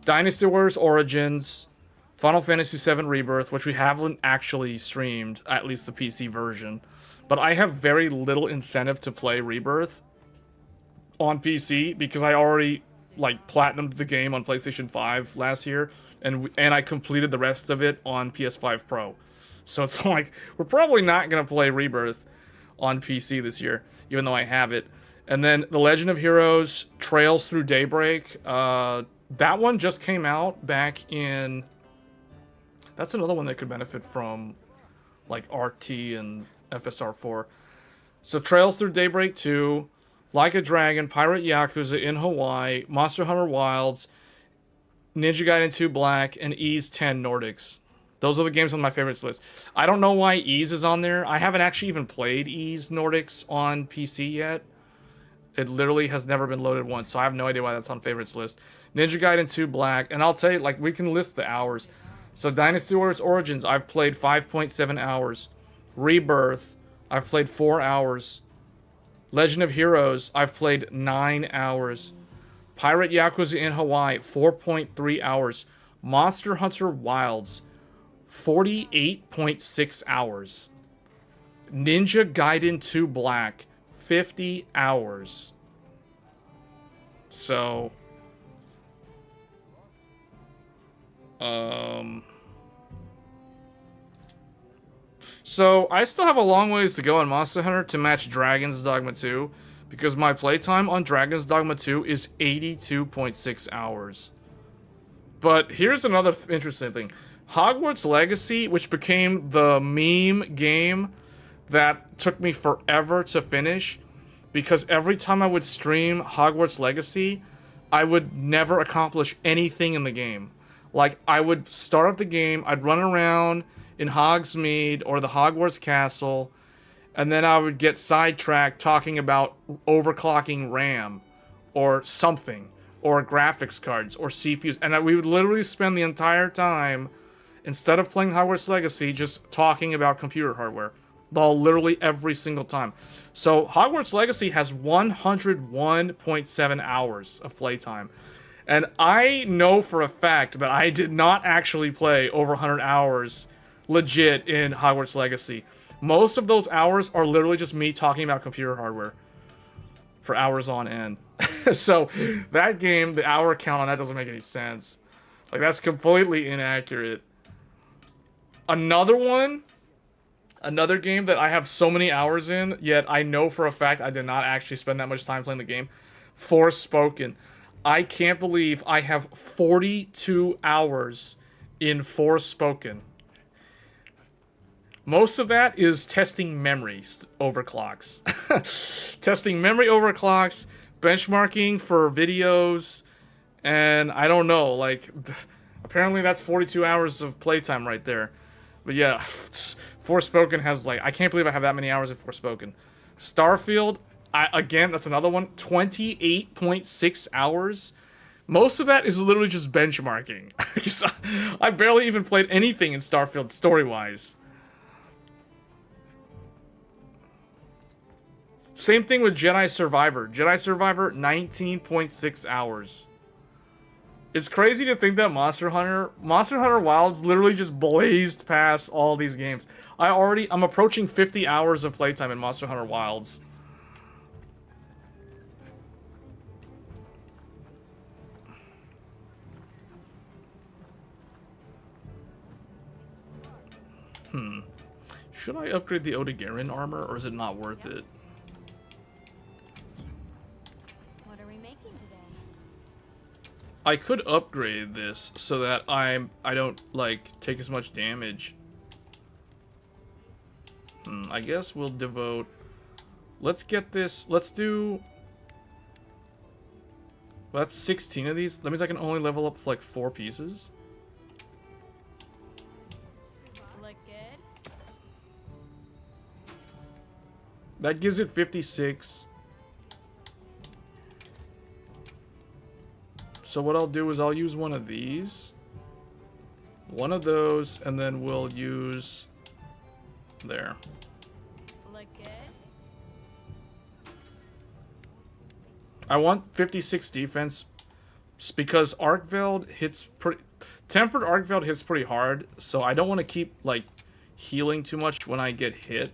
Dynasty Warriors Origins, Final Fantasy VII Rebirth, which we haven't actually streamed, at least the PC version. But I have very little incentive to play Rebirth on PC, because I already, like, platinumed the game on PlayStation 5 last year, and I completed the rest of it on PS5 Pro. So it's like, we're probably not going to play Rebirth on PC this year, even though I have it. And then The Legend of Heroes, Trails Through Daybreak, that one just came out back in... That's another one that could benefit from, like, RT and FSR4. So Trails Through Daybreak 2... Like a Dragon, Pirate Yakuza in Hawaii, Monster Hunter Wilds, Ninja Gaiden 2 Black, and Ys 10 Nordics. Those are the games on my favorites list. I don't know why Ys is on there. I haven't actually even played Ys Nordics on PC yet. It literally has never been loaded once, so I have no idea why that's on favorites list. Ninja Gaiden 2 Black, and I'll tell you, like, we can list the hours. So Dynasty Warriors Origins, I've played 5.7 hours. Rebirth, I've played 4 hours. Legend of Heroes, I've played 9 hours. Pirate Yakuza in Hawaii, 4.3 hours. Monster Hunter Wilds, 48.6 hours. Ninja Gaiden 2 Black, 50 hours. So, So, I still have a long ways to go on Monster Hunter to match Dragon's Dogma 2, because my playtime on Dragon's Dogma 2 is 82.6 hours. But here's another interesting thing. Hogwarts Legacy, which became the meme game that took me forever to finish, because every time I would stream Hogwarts Legacy, I would never accomplish anything in the game. Like, I would start up the game, I'd run around in Hogsmeade or the Hogwarts Castle, and then I would get sidetracked talking about overclocking RAM or something, or graphics cards or CPUs, and we would literally spend the entire time, instead of playing Hogwarts Legacy, just talking about computer hardware. Literally every single time. So Hogwarts Legacy has 101.7 hours of playtime. And I know for a fact that I did not actually play over 100 hours legit in Hogwarts Legacy. Most of those hours are literally just me talking about computer hardware for hours on end. So that game, the hour count on that doesn't make any sense. Like, that's completely inaccurate. Another game that I have so many hours in, yet I know for a fact I did not actually spend that much time playing the game. Forspoken. I can't believe I have 42 hours in Forspoken. Most of that is testing memory overclocks. Testing memory overclocks, benchmarking for videos, and I don't know, like, apparently that's 42 hours of playtime right there. But yeah, Forspoken has, like, I can't believe I have that many hours of Forspoken. Starfield, again, that's another one, 28.6 hours. Most of that is literally just benchmarking. I barely even played anything in Starfield story-wise. Same thing with Jedi Survivor. Jedi Survivor, 19.6 hours. It's crazy to think that Monster Hunter Wilds literally just blazed past all these games. I'm approaching 50 hours of playtime in Monster Hunter Wilds. Should I upgrade the Odegarin armor, or is it not worth it? What are we making today? I could upgrade this so that I don't like take as much damage. I guess we'll devote. Let's get this. Let's do. Well, that's 16 of these. That means I can only level up for like 4 pieces. Look good? That gives it 56. So what I'll do is I'll use one of these. One of those, and then we'll use... There. Look good? I want 56 defense because Arcveld hits pretty... Tempered Arcveld hits pretty hard, so I don't want to keep, like, healing too much when I get hit.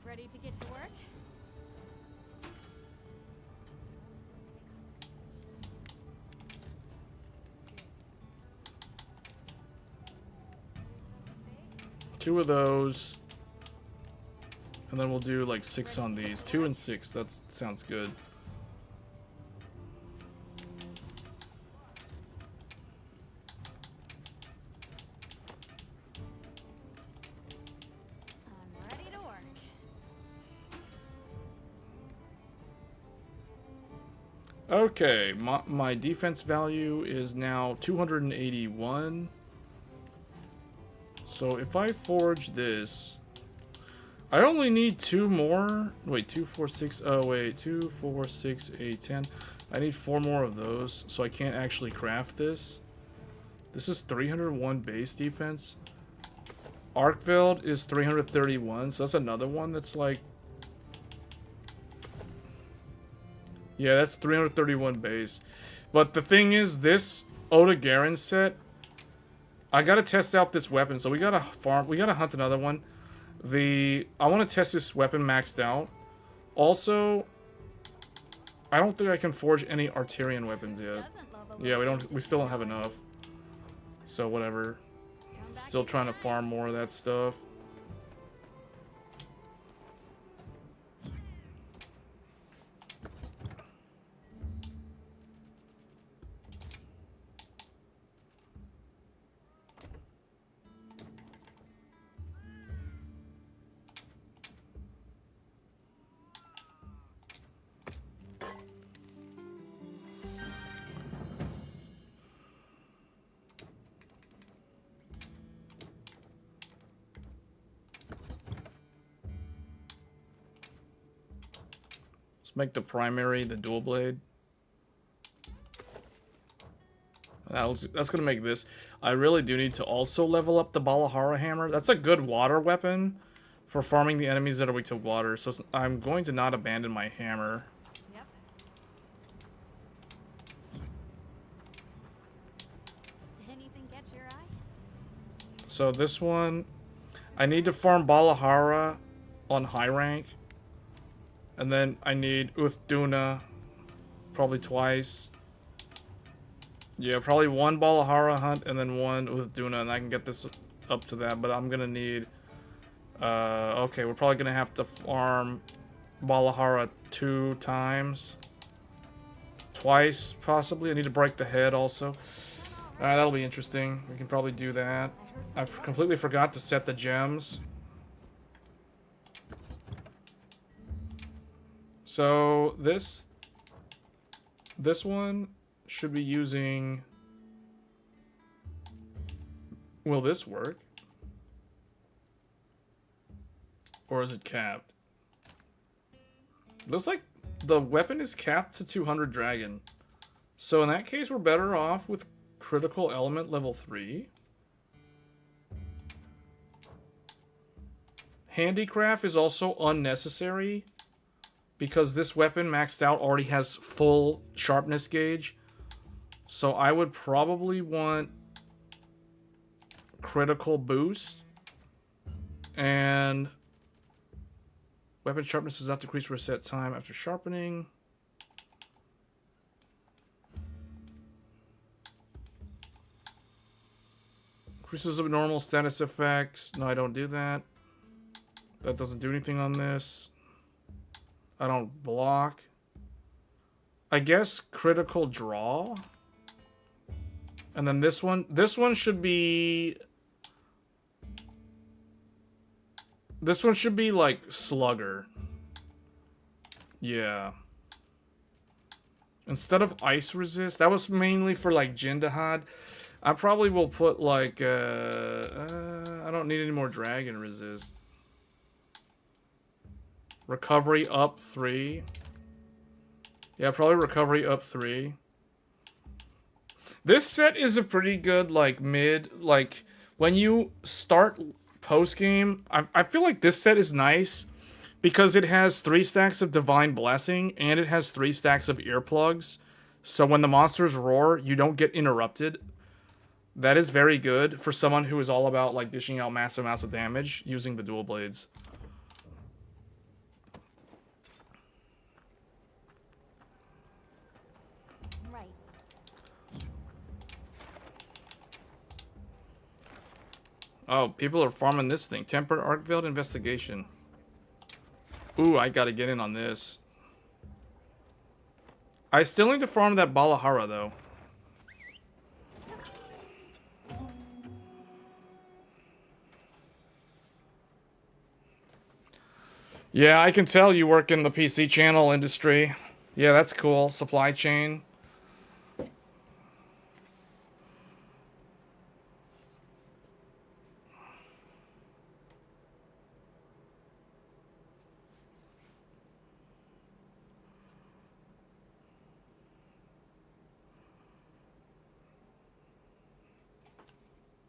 Ready to get to work? Two of those. And then we'll do like 6 on these. 2 and 6. That sounds good. I'm ready to work. Okay, my defense value is now 281. So if I forge this, I only need 2 more. Wait, 2, 4, 6. Oh wait, 2, 4, 6, 8, 10. I need 4 more of those, so I can't actually craft this. This is 301 base defense. Arcveld is 331, so that's another one that's like... Yeah, that's 331 base. But the thing is, this Odegarin set, I gotta test out this weapon, so we gotta hunt another one. I want to test this weapon maxed out. Also, I don't think I can forge any Arterian weapons yet. Yeah, we still don't have enough. So whatever. Still trying to farm more of that stuff. Make the primary the dual blade. That's gonna make this. I really do need to also level up the Balahara hammer. That's a good water weapon for farming the enemies that are weak to water. So I'm going to not abandon my hammer. Yep. Anything catch your eye? So this one, I need to farm Balahara on high rank. And then I need Uthduna, probably twice. Yeah, probably 1 Balahara hunt and then 1 Uthduna, and I can get this up to that. But I'm gonna need. Okay, we're probably gonna have to farm Balahara 2 times, twice possibly. I need to break the head also. Alright, that'll be interesting. We can probably do that. I completely forgot to set the gems. So this one should be using... Will this work? Or is it capped? Looks like the weapon is capped to 200 dragon. So in that case, we're better off with critical element level 3. Handicraft is also unnecessary because this weapon maxed out already has full sharpness gauge. So I would probably want critical boost. And weapon sharpness does not decrease for a set time after sharpening. Increases of normal status effects. No, I don't do that. That doesn't do anything on this. I don't block. I guess critical draw. And then this one should be... This one should be like slugger. Yeah. Instead of ice resist, that was mainly for like Jindahad. I probably will put like, I don't need any more dragon resist. Recovery up 3. Yeah, probably recovery up 3. This set is a pretty good, like, mid, like, when you start post-game, I feel like this set is nice because it has 3 stacks of Divine Blessing and it has 3 stacks of earplugs. So when the monsters roar, you don't get interrupted. That is very good for someone who is all about, like, dishing out massive amounts of damage using the dual blades. Right. Oh, people are farming this thing. Tempered Arkveld Investigation. Ooh, I gotta get in on this. I still need to farm that Balahara, though. Yeah, I can tell you work in the PC channel industry. Yeah, that's cool. Supply chain.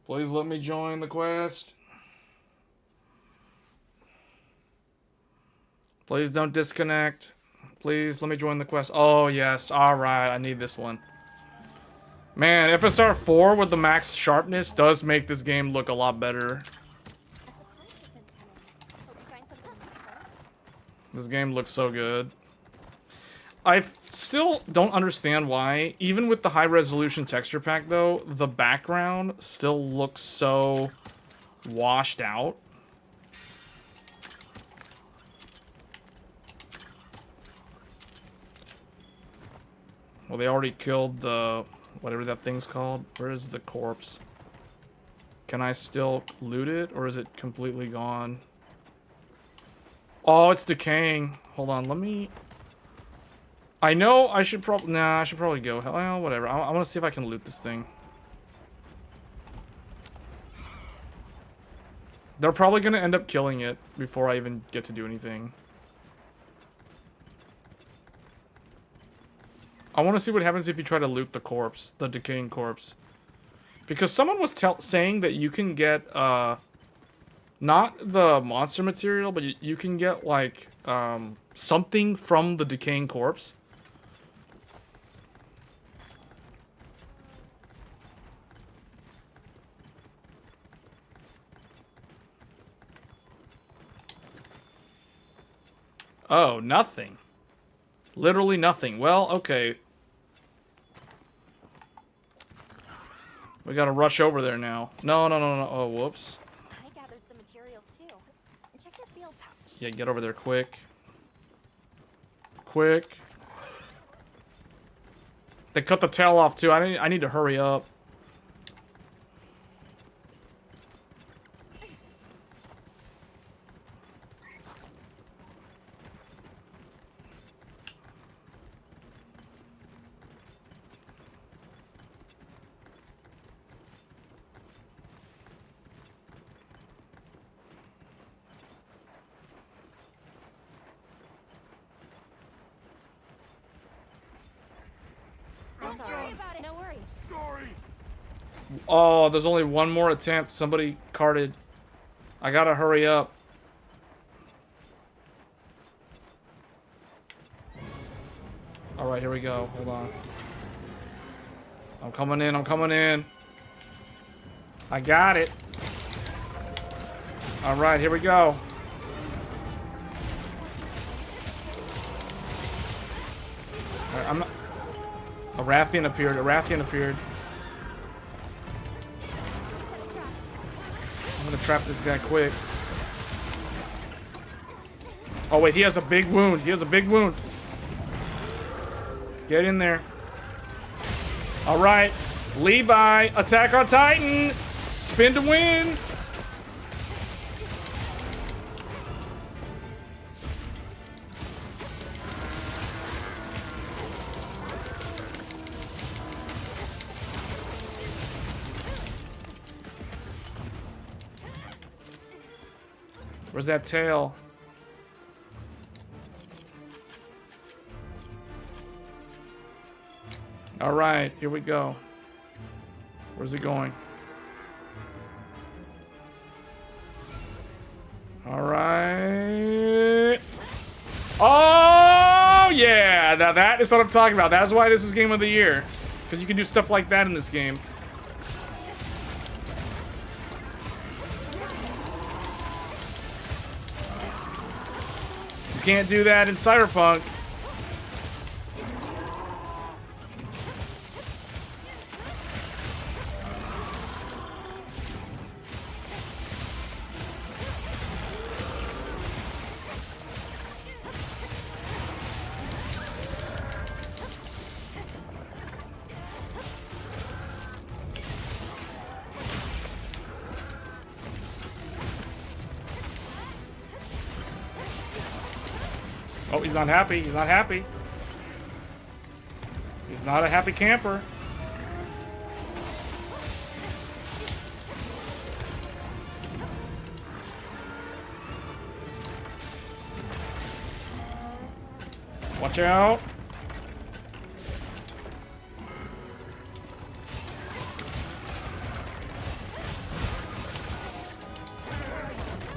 Please let me join the quest. Please don't disconnect. Please let me join the quest. Oh, yes. Alright, I need this one. Man, FSR4 with the max sharpness does make this game look a lot better. This game looks so good. I still don't understand why, even with the high resolution texture pack though, the background still looks so washed out. Well, they already killed the, whatever that thing's called. Where is the corpse? Can I still loot it, or is it completely gone? Oh, it's decaying. Hold on, let me... I know I should probably... Nah, I should probably go. Well, whatever. I want to see if I can loot this thing. They're probably going to end up killing it before I even get to do anything. I want to see what happens if you try to loot the corpse, the decaying corpse. Because someone was saying that you can get, not the monster material, but you can get, like, something from the decaying corpse. Oh, nothing. Literally nothing. Well, okay. We gotta rush over there now. No. Oh, whoops. I gathered some materials too. And check your field pouch. Yeah, get over there quick. Quick. They cut the tail off too. I need to hurry up. Oh, there's only one more attempt. Somebody carted. I gotta hurry up. Alright, here we go. Hold on. I'm coming in. I'm coming in. I got it. Alright, here we go. Alright, I'm not... A Rathian appeared. A Rathian appeared. I'm gonna trap this guy quick. Oh wait, he has a big wound. He has a big wound. Get in there. Alright. Levi, attack on Titan. Spin to win. Where's that tail? All right, here we go. Where's it going? All right. Oh, yeah. Now that is what I'm talking about. That's why this is Game of the Year. Because you can do stuff like that in this game. You can't do that in Cyberpunk. Oh, he's not happy. He's not happy. He's not a happy camper. Watch out.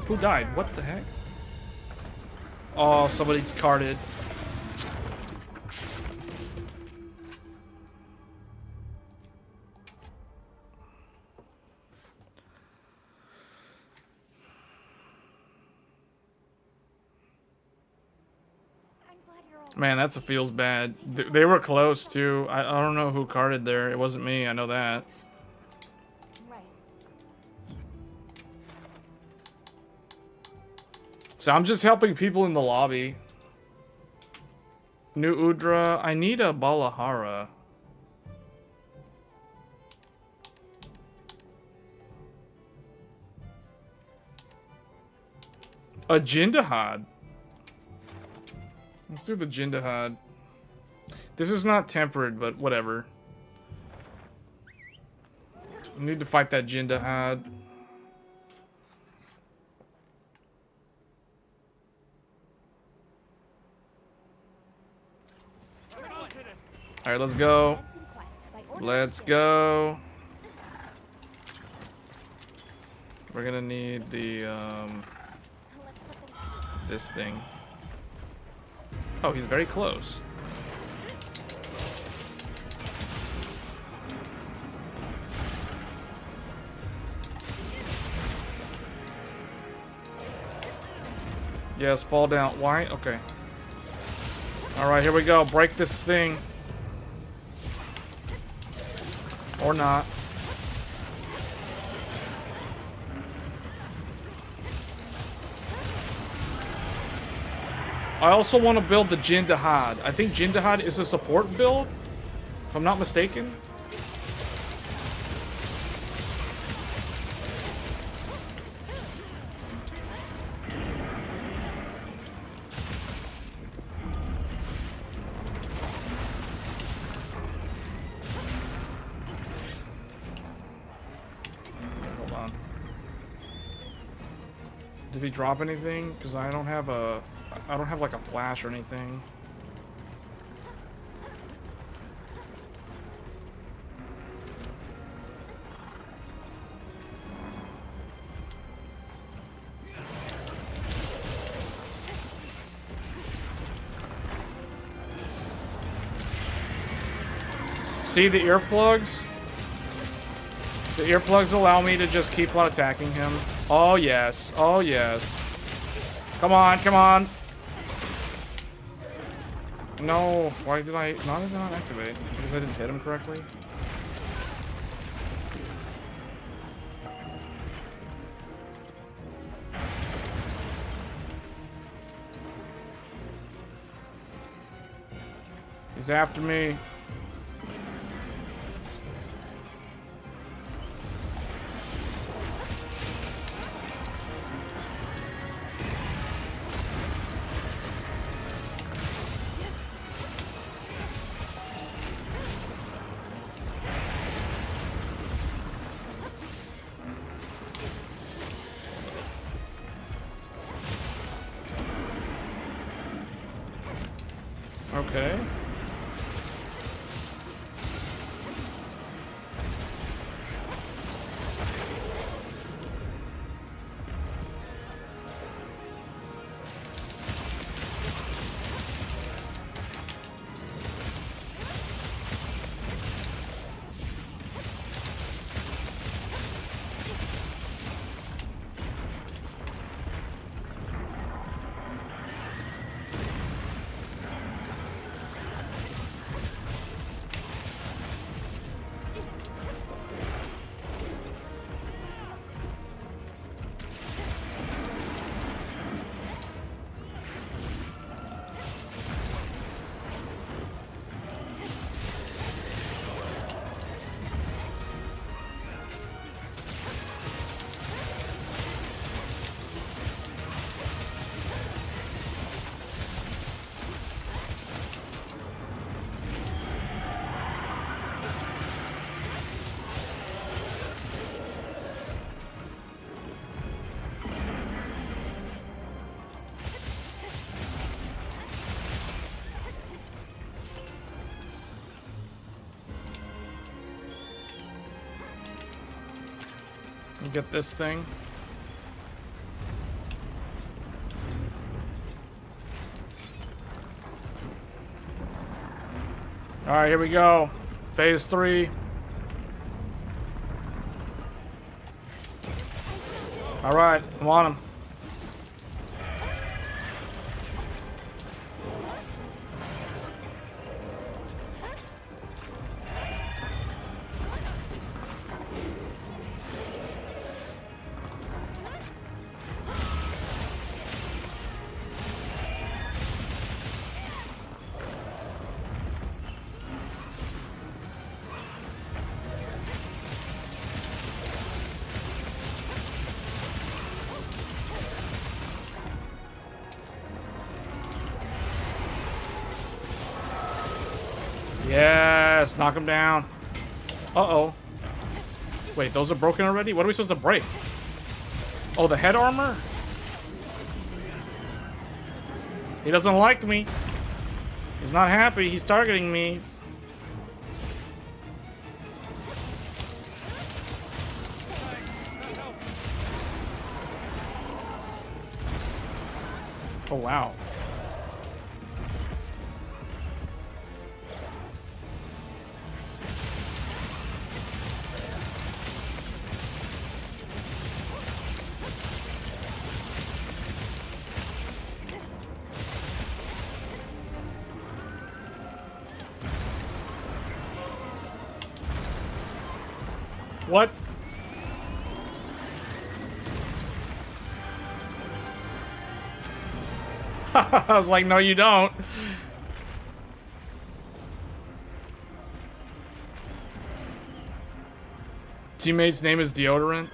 Who died? What the heck? Oh, somebody's carded. Man, that feels bad. They were close too. I don't know who carded there. It wasn't me. I know that. So I'm just helping people in the lobby. New Udra. I need a Balahara. A Jindahad. Let's do the Jindahad. This is not tempered, but whatever. I need to fight that Jindahad. Alright, let's go. Let's go. We're gonna need the, this thing. Oh, he's very close. Yes, fall down. Why? Okay. Alright, here we go. Break this thing. Or not. I also want to build the Jindahad. I think Jindahad is a support build, if I'm not mistaken. Hold on. Did he drop anything? Because I don't have like a flash or anything. See the earplugs? The earplugs allow me to just keep on attacking him. Oh yes, oh yes. Come on, come on. No, why did I not activate? Because I didn't hit him correctly? He's after me. Okay. You get this thing. All right, here we go. Phase 3. All right, I'm on him. Yes, knock him down. Uh-oh. Wait, those are broken already? What are we supposed to break? Oh, the head armor? He doesn't like me. He's not happy. He's targeting me. Oh, wow. What? I was like, no, you don't. Teammate's name is Deodorant.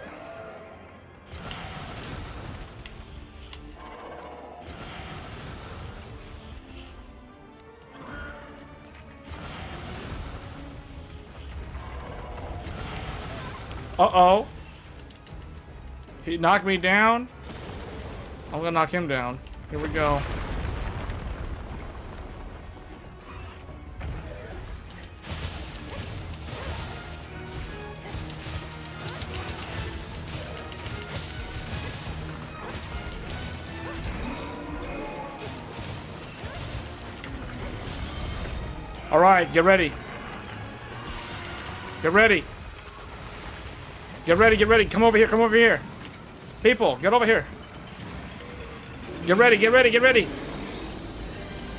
Uh-oh. He knocked me down. I'm gonna knock him down. Here we go. All right, get ready. Get ready. Get ready, get ready. Come over here, come over here. People, get over here. Get ready, get ready, get ready.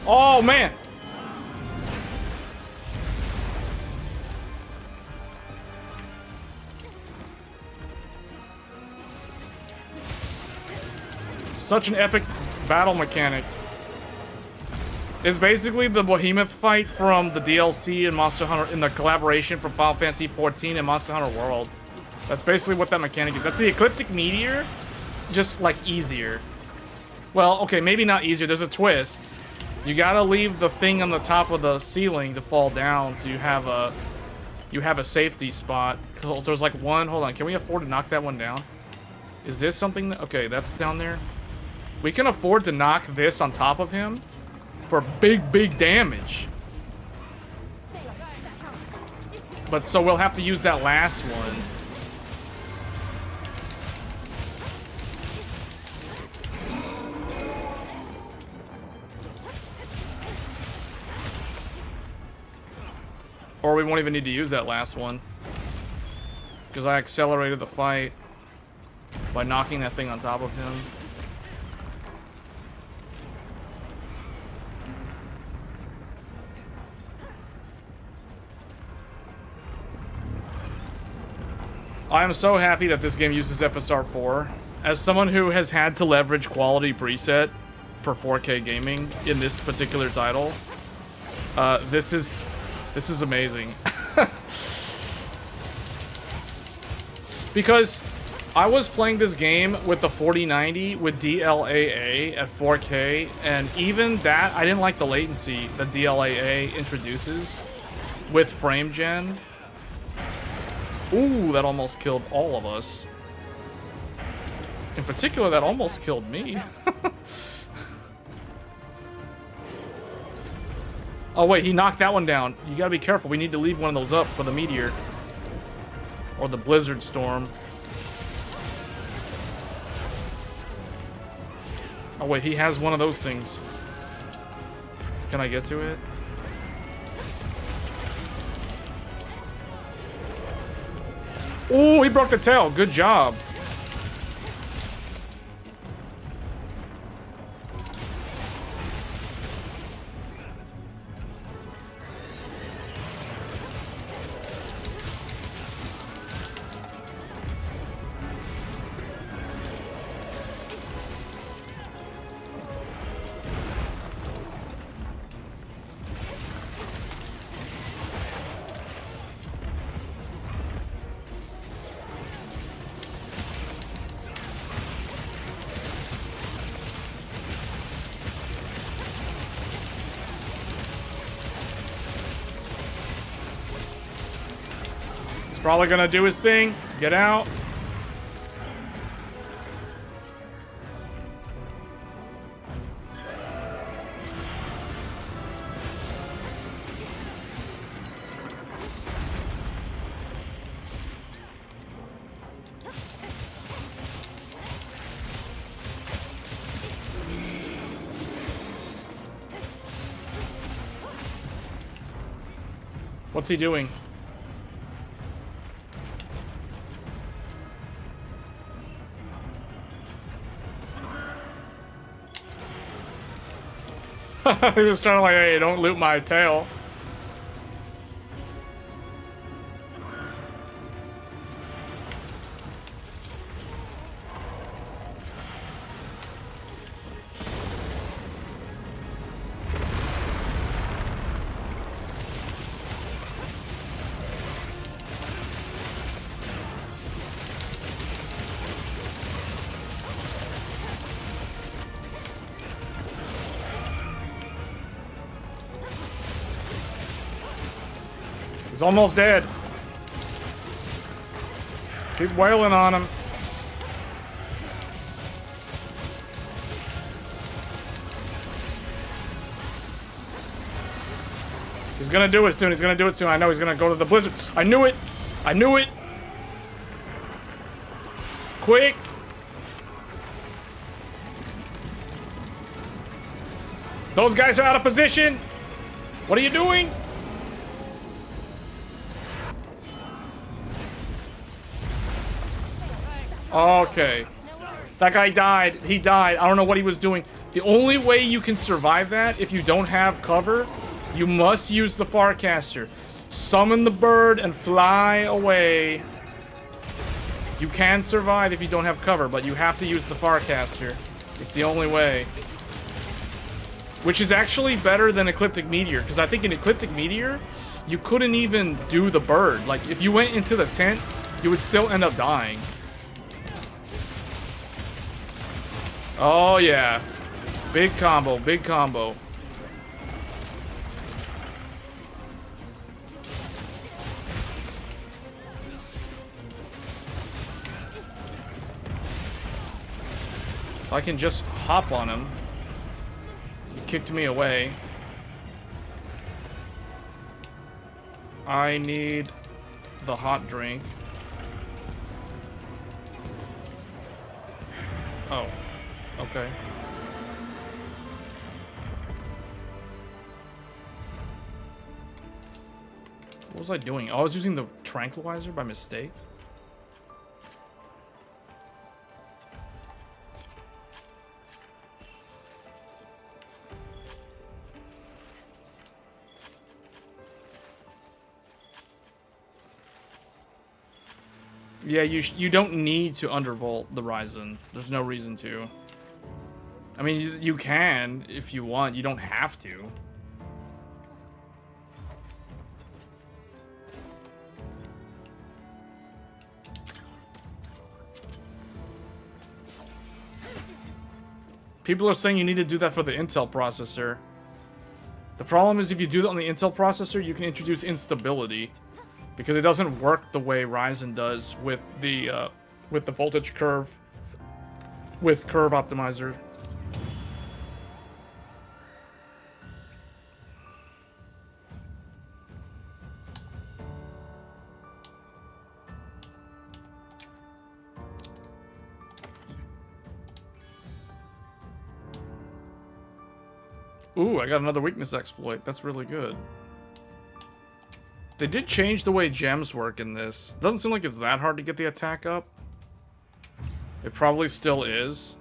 Oh, man. Such an epic battle mechanic. It's basically the behemoth fight from the DLC in Monster Hunter, in the collaboration from Final Fantasy XIV and Monster Hunter World. That's basically what that mechanic is. That's the Ecliptic Meteor, just like easier. Well, okay, maybe not easier. There's a twist. You gotta leave the thing on the top of the ceiling to fall down, so you have a safety spot. There's like one. Hold on, can we afford to knock that one down? Is this something that, okay, that's down there. We can afford to knock this on top of him for big damage. But so we'll have to use that last one. Or we won't even need to use that last one. Because I accelerated the fight by knocking that thing on top of him. I am so happy that this game uses FSR4. As someone who has had to leverage quality preset for 4K gaming in this particular title, this is amazing. Because I was playing this game with the 4090 with DLAA at 4K, and even that, I didn't like the latency that DLAA introduces with frame gen. Ooh, that almost killed all of us. In particular, that almost killed me. Oh wait, he knocked that one down. You gotta be careful. We need to leave one of those up for the meteor. Or the blizzard storm. Oh wait, he has one of those things. Can I get to it? Ooh, he broke the tail. Good job. Probably gonna do his thing. Get out. What's he doing? He was trying to like, hey, don't loot my tail. He's almost dead. Keep wailing on him. He's gonna do it soon. He's gonna do it soon. I know he's gonna go to the blizzard. I knew it. I knew it. Quick. Those guys are out of position. What are you doing? Okay. That guy died. He died. I don't know what he was doing. The only way you can survive that, if you don't have cover, you must use the Farcaster. Summon the bird and fly away. You can survive if you don't have cover, but you have to use the Farcaster. It's the only way. Which is actually better than Ecliptic Meteor, because I think in Ecliptic Meteor, you couldn't even do the bird. Like, if you went into the tent, you would still end up dying. Oh, yeah. Big combo, big combo. I can just hop on him. He kicked me away. I need the hot drink. Oh, okay. What was I doing? Oh, I was using the tranquilizer by mistake. Yeah, you don't need to undervolt the Ryzen. There's no reason to. I mean, you can if you want. You don't have to. People are saying you need to do that for the Intel processor. The problem is if you do that on the Intel processor, you can introduce instability. Because it doesn't work the way Ryzen does with the voltage curve, with curve optimizer. Ooh, I got another weakness exploit. That's really good. They did change the way gems work in this. Doesn't seem like it's that hard to get the attack up. It probably still is.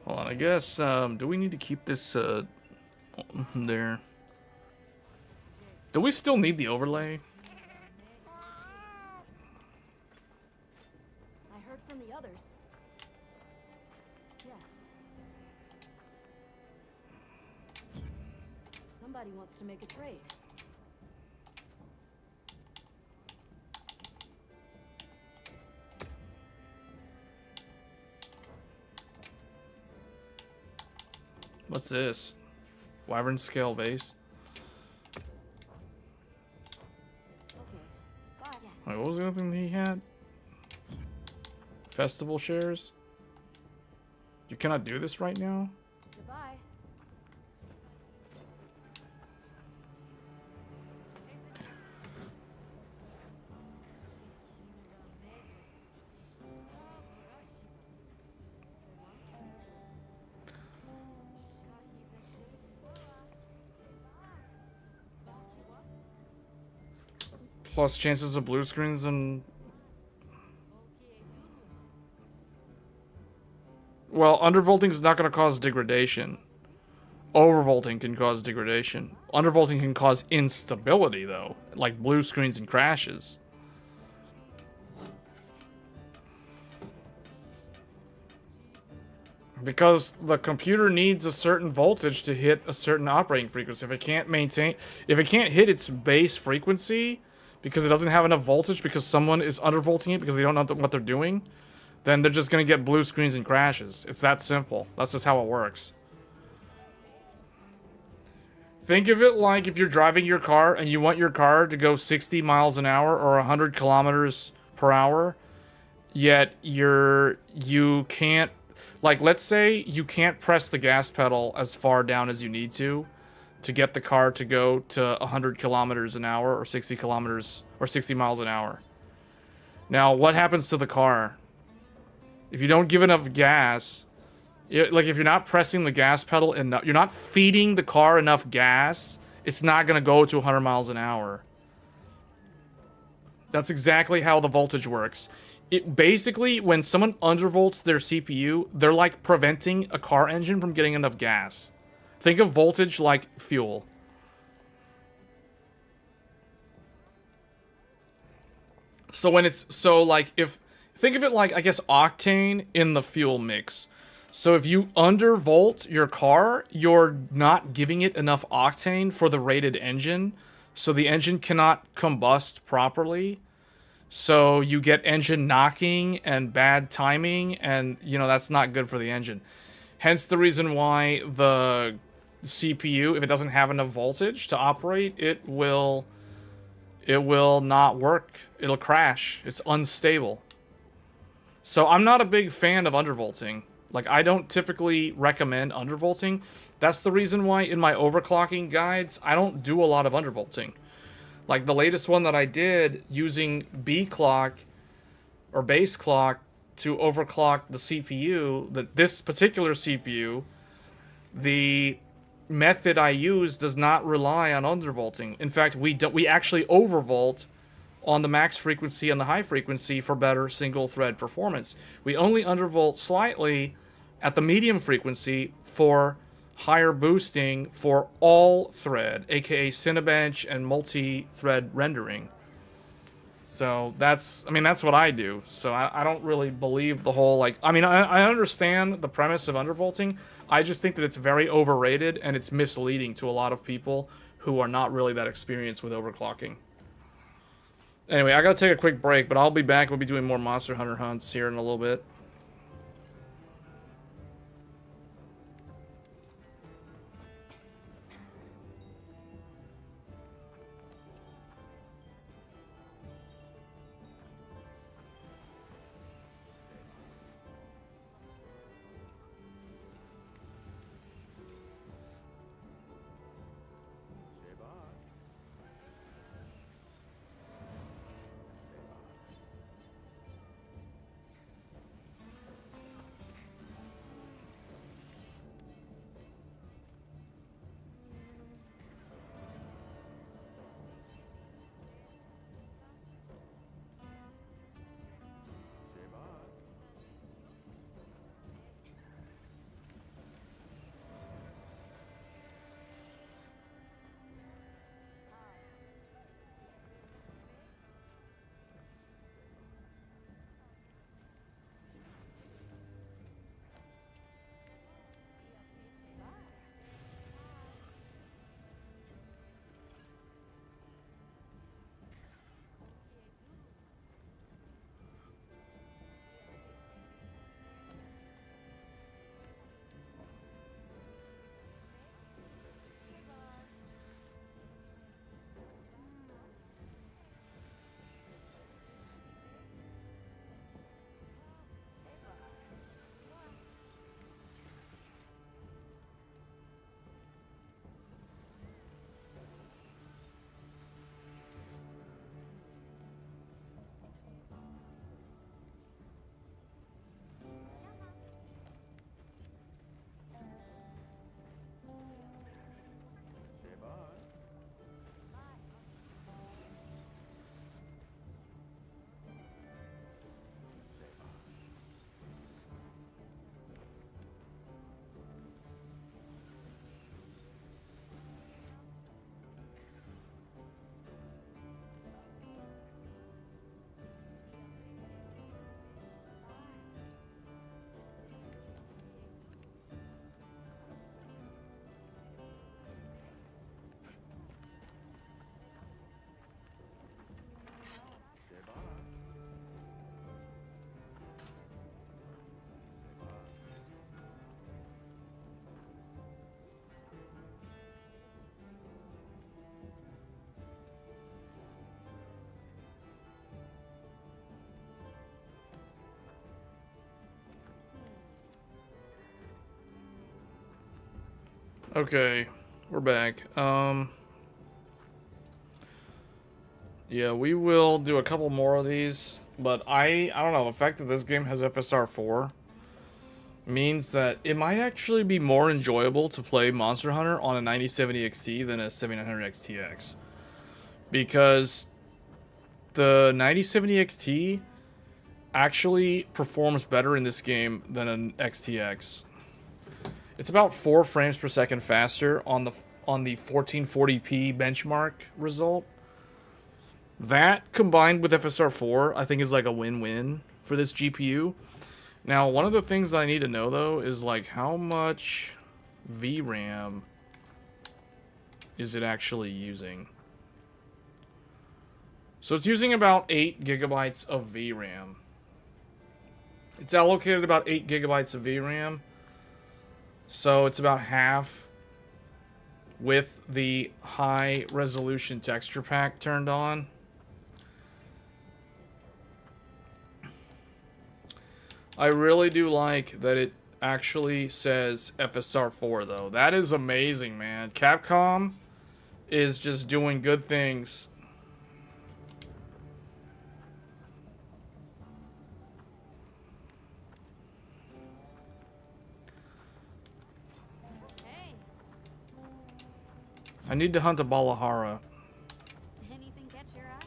Hold on, I guess, do we need to keep this, there? Do we still need the overlay? I heard from the others. Yes. Somebody wants to make a trade. What's this? Wyvern scale base. Wait, what was the other thing he had? Festival shares? You cannot do this right now? Goodbye. Plus chances of blue screens and... Well, undervolting is not going to cause degradation. Overvolting can cause degradation. Undervolting can cause instability, though. Like blue screens and crashes. Because the computer needs a certain voltage to hit a certain operating frequency. If it can't hit its base frequency... because it doesn't have enough voltage because someone is undervolting it because they don't know what they're doing, then they're just going to get blue screens and crashes. It's that simple. That's just how it works. Think of it like if you're driving your car and you want your car to go 60 miles an hour or 100 kilometers per hour, yet you can't... Like, let's say you can't press the gas pedal as far down as you need to get the car to go to 100 kilometers an hour or 60 kilometers or 60 miles an hour. Now, what happens to the car? If you don't give enough gas, like if you're not pressing the gas pedal enough, you're not feeding the car enough gas, it's not going to go to 100 miles an hour. That's exactly how the voltage works. It basically, when someone undervolts their CPU, they're like preventing a car engine from getting enough gas. Think of voltage like fuel. So when it's, so like if, think of it like, I guess, octane in the fuel mix. So if you undervolt your car, you're not giving it enough octane for the rated engine. So the engine cannot combust properly. So you get engine knocking and bad timing, and, you know, that's not good for the engine. Hence the reason why the CPU, if it doesn't have enough voltage to operate, it will not work. It'll crash. It's unstable. So I'm not a big fan of undervolting. Like, I don't typically recommend undervolting. That's the reason why in my overclocking guides, I don't do a lot of undervolting. Like, the latest one that I did using B clock or base clock to overclock the CPU, this particular CPU, the method I use does not rely on undervolting. In fact, we actually overvolt on the max frequency and the high frequency for better single thread performance. We only undervolt slightly at the medium frequency for higher boosting for all thread, aka Cinebench and multi-thread rendering. So that's what I do. So I don't really believe the whole, like, I understand the premise of undervolting. I just think that it's very overrated and it's misleading to a lot of people who are not really that experienced with overclocking. Anyway, I gotta take a quick break, but I'll be back. We'll be doing more Monster Hunter hunts here in a little bit. Okay, we're back. Yeah, we will do a couple more of these, but I don't know, the fact that this game has FSR4 means that it might actually be more enjoyable to play Monster Hunter on a 9070 XT than a 7900 XTX. Because the 9070 XT actually performs better in this game than an XTX. It's about 4 frames per second faster on the 1440p benchmark result. That combined with FSR4, I think is like a win-win for this GPU. Now, one of the things that I need to know though is like how much VRAM is it actually using? So it's using about 8 gigabytes of VRAM. It's allocated about 8 gigabytes of VRAM. So it's about half with the high resolution texture pack turned on. I really do like that it actually says FSR4 though. That is amazing, man. Capcom is just doing good things. I need to hunt a Balahara. Anything catch your eye?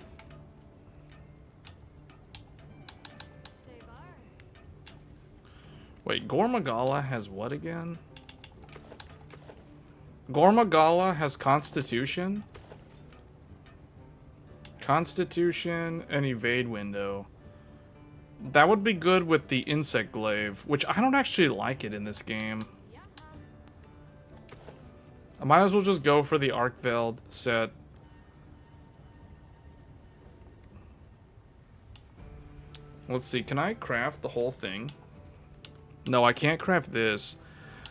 Wait, Gormagala has what again? Gormagala has Constitution? Constitution and Evade window. That would be good with the Insect Glaive, which I don't actually like it in this game. I might as well just go for the Arkveld set. Let's see, can I craft the whole thing? No, I can't craft this.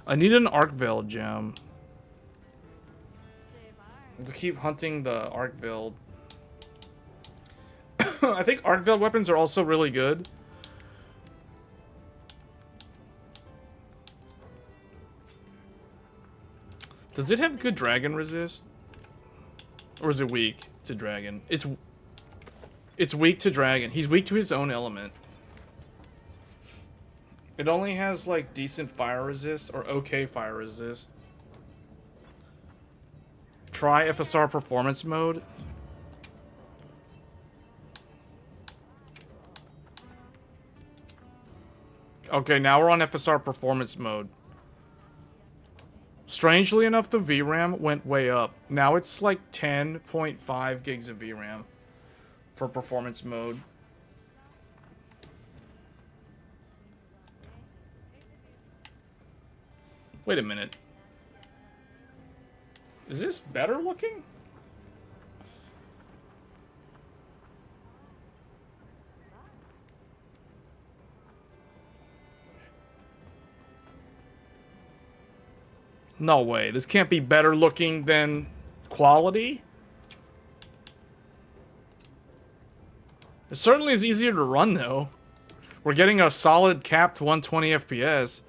I need an Arkveld gem to keep hunting the Arkveld. I think Arkveld weapons are also really good. Does it have good dragon resist? Or is it weak to dragon? It's weak to dragon. He's weak to his own element. It only has like decent fire resist or okay fire resist. Try FSR performance mode. Okay, now we're on FSR performance mode. Strangely enough, the VRAM went way up. Now it's like 10.5 gigs of VRAM for performance mode. Wait a minute. Is this better looking? No way. This can't be better looking than quality. It certainly is easier to run, though. We're getting a solid capped 120 FPS.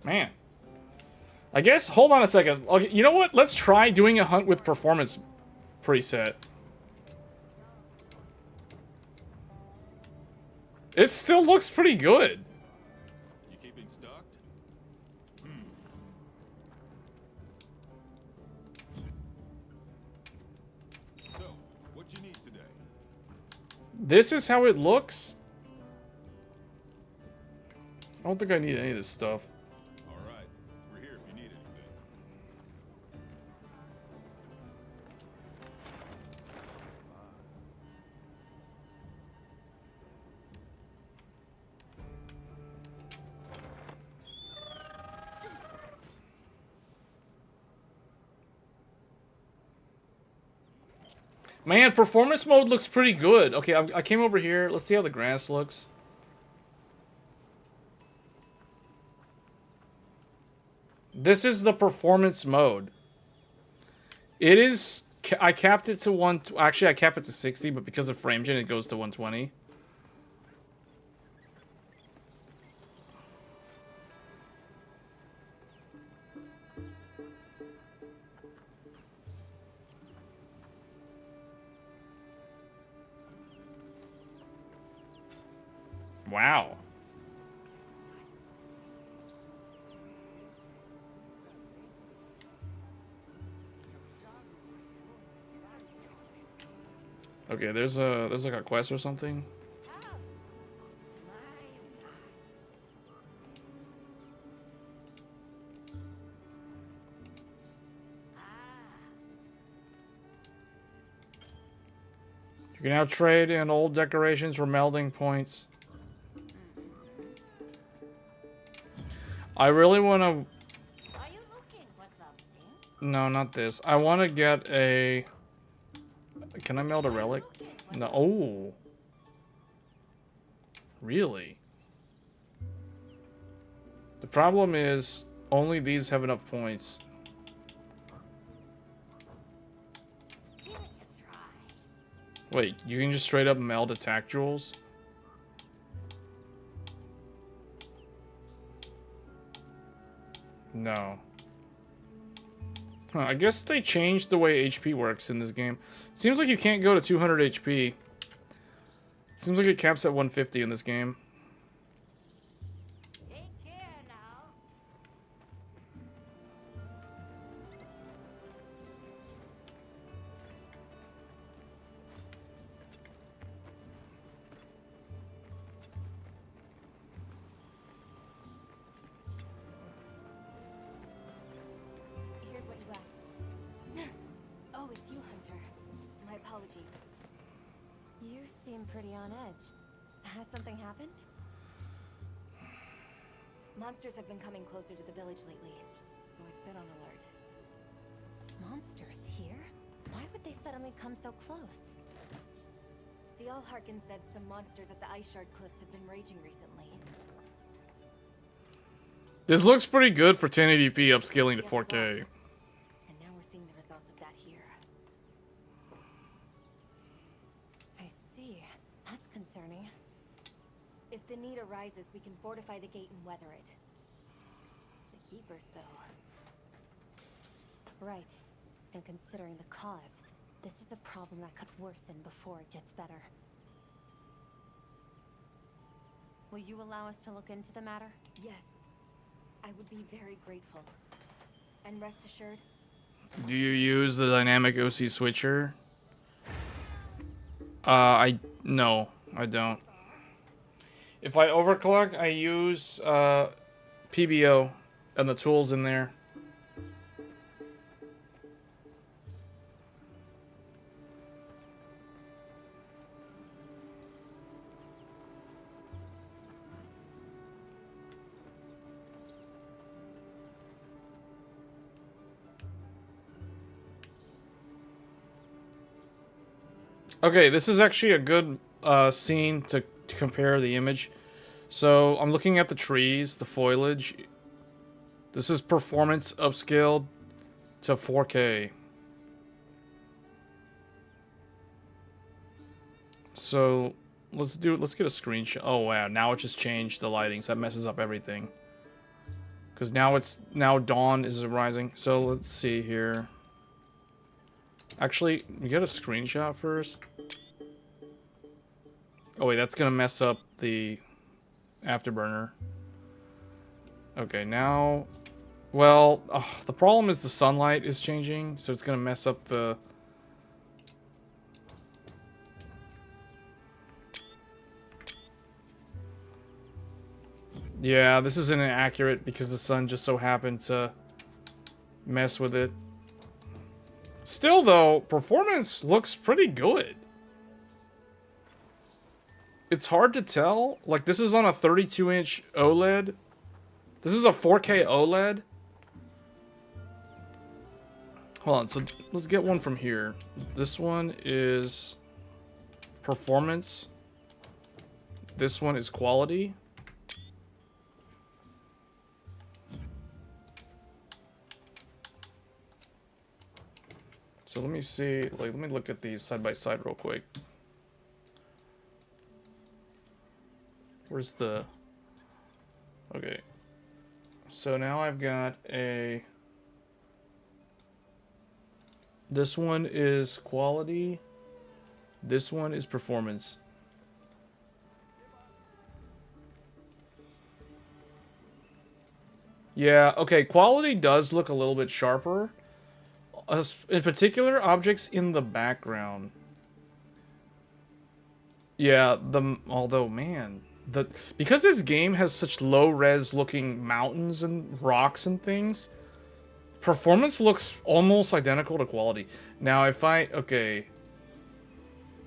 Man. I guess, hold on a second. Okay, you know what? Let's try doing a hunt with performance preset. It still looks pretty good. You keeping stocked? So, what you need today? This is how it looks? I don't think I need any of this stuff. Man, performance mode looks pretty good. Okay, I came over here. Let's see how the grass looks. This is the performance mode. It is. I capped it to one. Actually, I capped it to 60, but because of frame gen, it goes to 120. Wow. Okay, there's like a quest or something. You can now trade in old decorations for melding points. I really want to... No, not this. I want to get a... Can I meld a relic? No. Oh. Really? The problem is, only these have enough points. Wait, you can just straight up meld attack jewels? No. Huh, I guess they changed the way HP works in this game. Seems like you can't go to 200 HP. Seems like it caps at 150 in this game. Here's what you asked. Oh, it's you, Hunter. My apologies. You seem pretty on edge. Has something happened? Monsters have been coming closer to the village lately, so I've been on alert. Monsters here? Why would they suddenly come so close? The Allharkin said some monsters at the Ice Shard Cliffs have been raging recently. This looks pretty good for 1080p upscaling to 4K. And now we're seeing the results of that here. I see. That's concerning. If the need arises, we can fortify the gate and weather it. The Keepers, though. Right. And considering the cause, this is a problem that could worsen before it gets better. Will you allow us to look into the matter? Yes. I would be very grateful. And rest assured, Do you use the dynamic OC switcher? No, I don't. If I overclock, I use PBO and the tools in there. Okay, this is actually a good scene to compare the image. So I'm looking at the trees, the foliage. This is performance upscaled to 4K. So let's get a screenshot. Oh wow, now it just changed the lighting, so that messes up everything. Because now dawn is rising. So let's see here. Actually, we get a screenshot first. Oh wait, that's gonna mess up the afterburner. Okay, now, well, the problem is the sunlight is changing, so it's gonna mess up the. Yeah, this isn't accurate because the sun just so happened to mess with it. Still, though, performance looks pretty good. It's hard to tell. Like, this is on a 32-inch OLED. This is a 4K OLED. Hold on, so let's get one from here. This one is performance. This one is quality. So let me see, like, let me look at these side by side real quick. Where's the... Okay. So now I've got a... This one is quality. This one is performance. Yeah, okay, quality does look a little bit sharper. In particular, objects in the background. Yeah, although, man, because this game has such low-res looking mountains and rocks and things, performance looks almost identical to quality. Now, if I... Okay.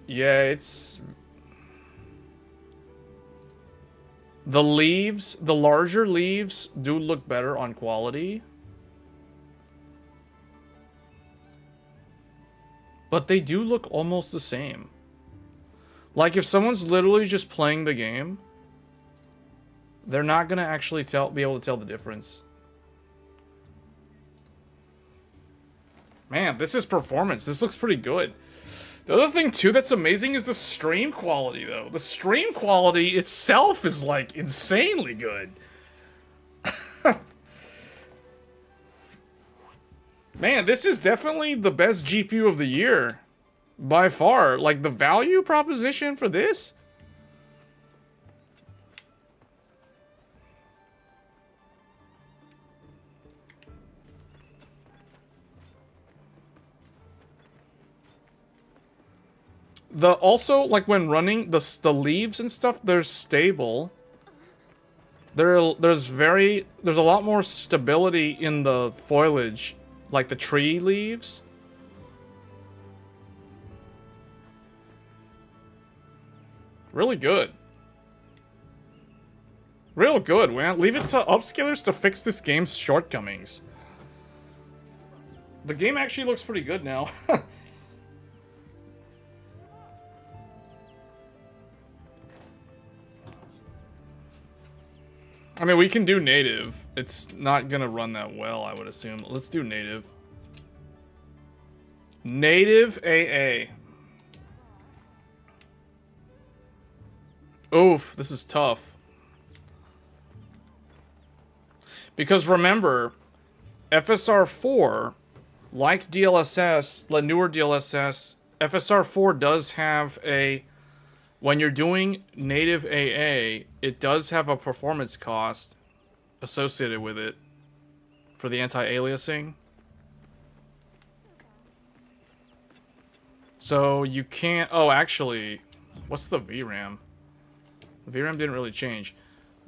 Yeah, it's... The leaves, the larger leaves do look better on quality. But they do look almost the same. Like, if someone's literally just playing the game, they're not going to actually be able to tell the difference. Man, this is performance. This looks pretty good. The other thing, too, that's amazing is the stream quality, though. The stream quality itself is, like, insanely good. Man, this is definitely the best GPU of the year. By far. Like, the value proposition for this... Also, like, when running, the leaves and stuff, they're stable. There's a lot more stability in the foliage. Like the tree leaves. Really good. Real good, man. Leave it to upscalers to fix this game's shortcomings. The game actually looks pretty good now. I mean, we can do native. It's not gonna run that well, I would assume. Let's do native. Native AA. Oof, this is tough. Because remember, FSR4, like DLSS, the newer DLSS, FSR4 does have a... When you're doing native AA, it does have a performance cost associated with it for the anti-aliasing. So you can't... Oh, actually, what's the VRAM? The VRAM didn't really change.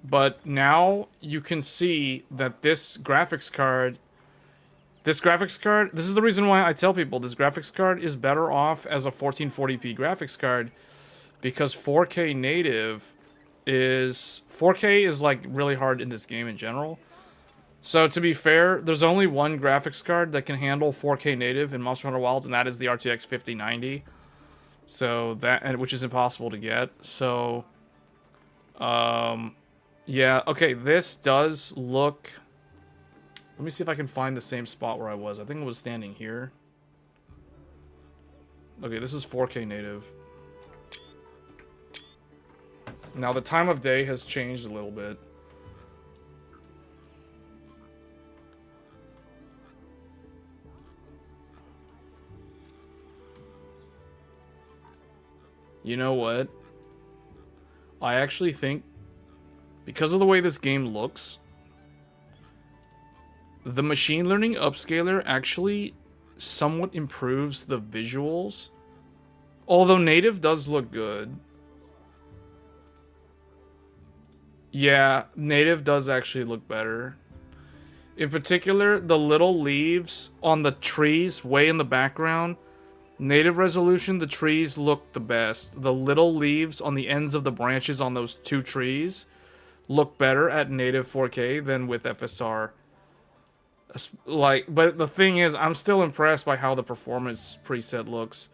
But now you can see that this graphics card... This is the reason why I tell people this graphics card is better off as a 1440p graphics card. Because 4K native is... 4K is, like, really hard in this game in general. So, to be fair, there's only one graphics card that can handle 4K native in Monster Hunter Wilds, and that is the RTX 5090. So, which is impossible to get. So, yeah, okay, this does look... Let me see if I can find the same spot where I was. I think it was standing here. Okay, this is 4K native. Now, the time of day has changed a little bit. You know what? I actually think, because of the way this game looks, the machine learning upscaler actually somewhat improves the visuals. Although native does look good. Yeah, native does actually look better. In particular, the little leaves on the trees way in the background. Native resolution, the trees look the best. The little leaves on the ends of the branches on those two trees look better at native 4K than with FSR. Like, but the thing is, I'm still impressed by how the performance preset looks.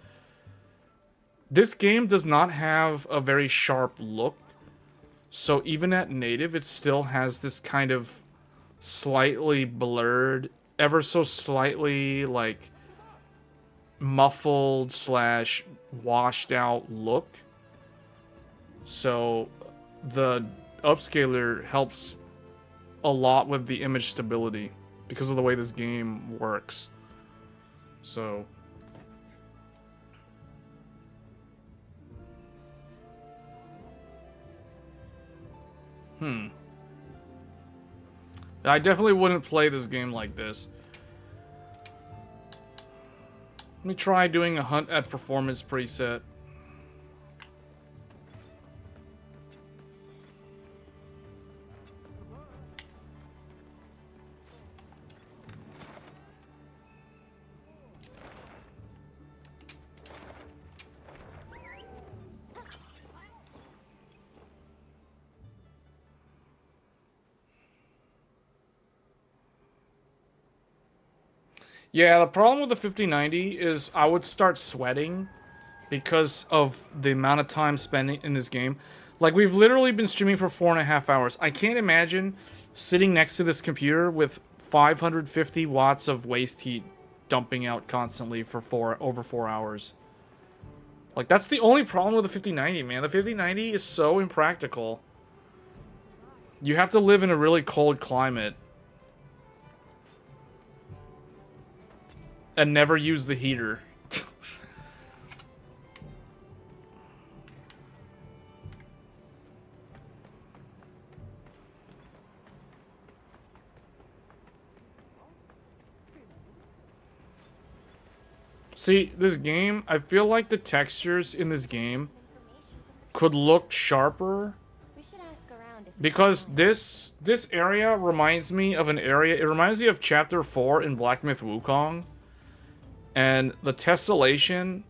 This game does not have a very sharp look. So even at native, it still has this kind of slightly blurred, ever so slightly, like, muffled slash washed out look. So the upscaler helps a lot with the image stability because of the way this game works. So I definitely wouldn't play this game like this. Let me try doing a hunt at performance preset. Yeah, the problem with the 5090 is I would start sweating because of the amount of time spent in this game. Like, we've literally been streaming for 4.5 hours. I can't imagine sitting next to this computer with 550 watts of waste heat dumping out constantly for over 4 hours. Like, that's the only problem with the 5090, man. The 5090 is so impractical. You have to live in a really cold climate and never use the heater. See, this game, I feel like the textures in this game could look sharper. Because this area reminds me of an area, it reminds me of Chapter 4 in Black Myth Wukong. And the tessellation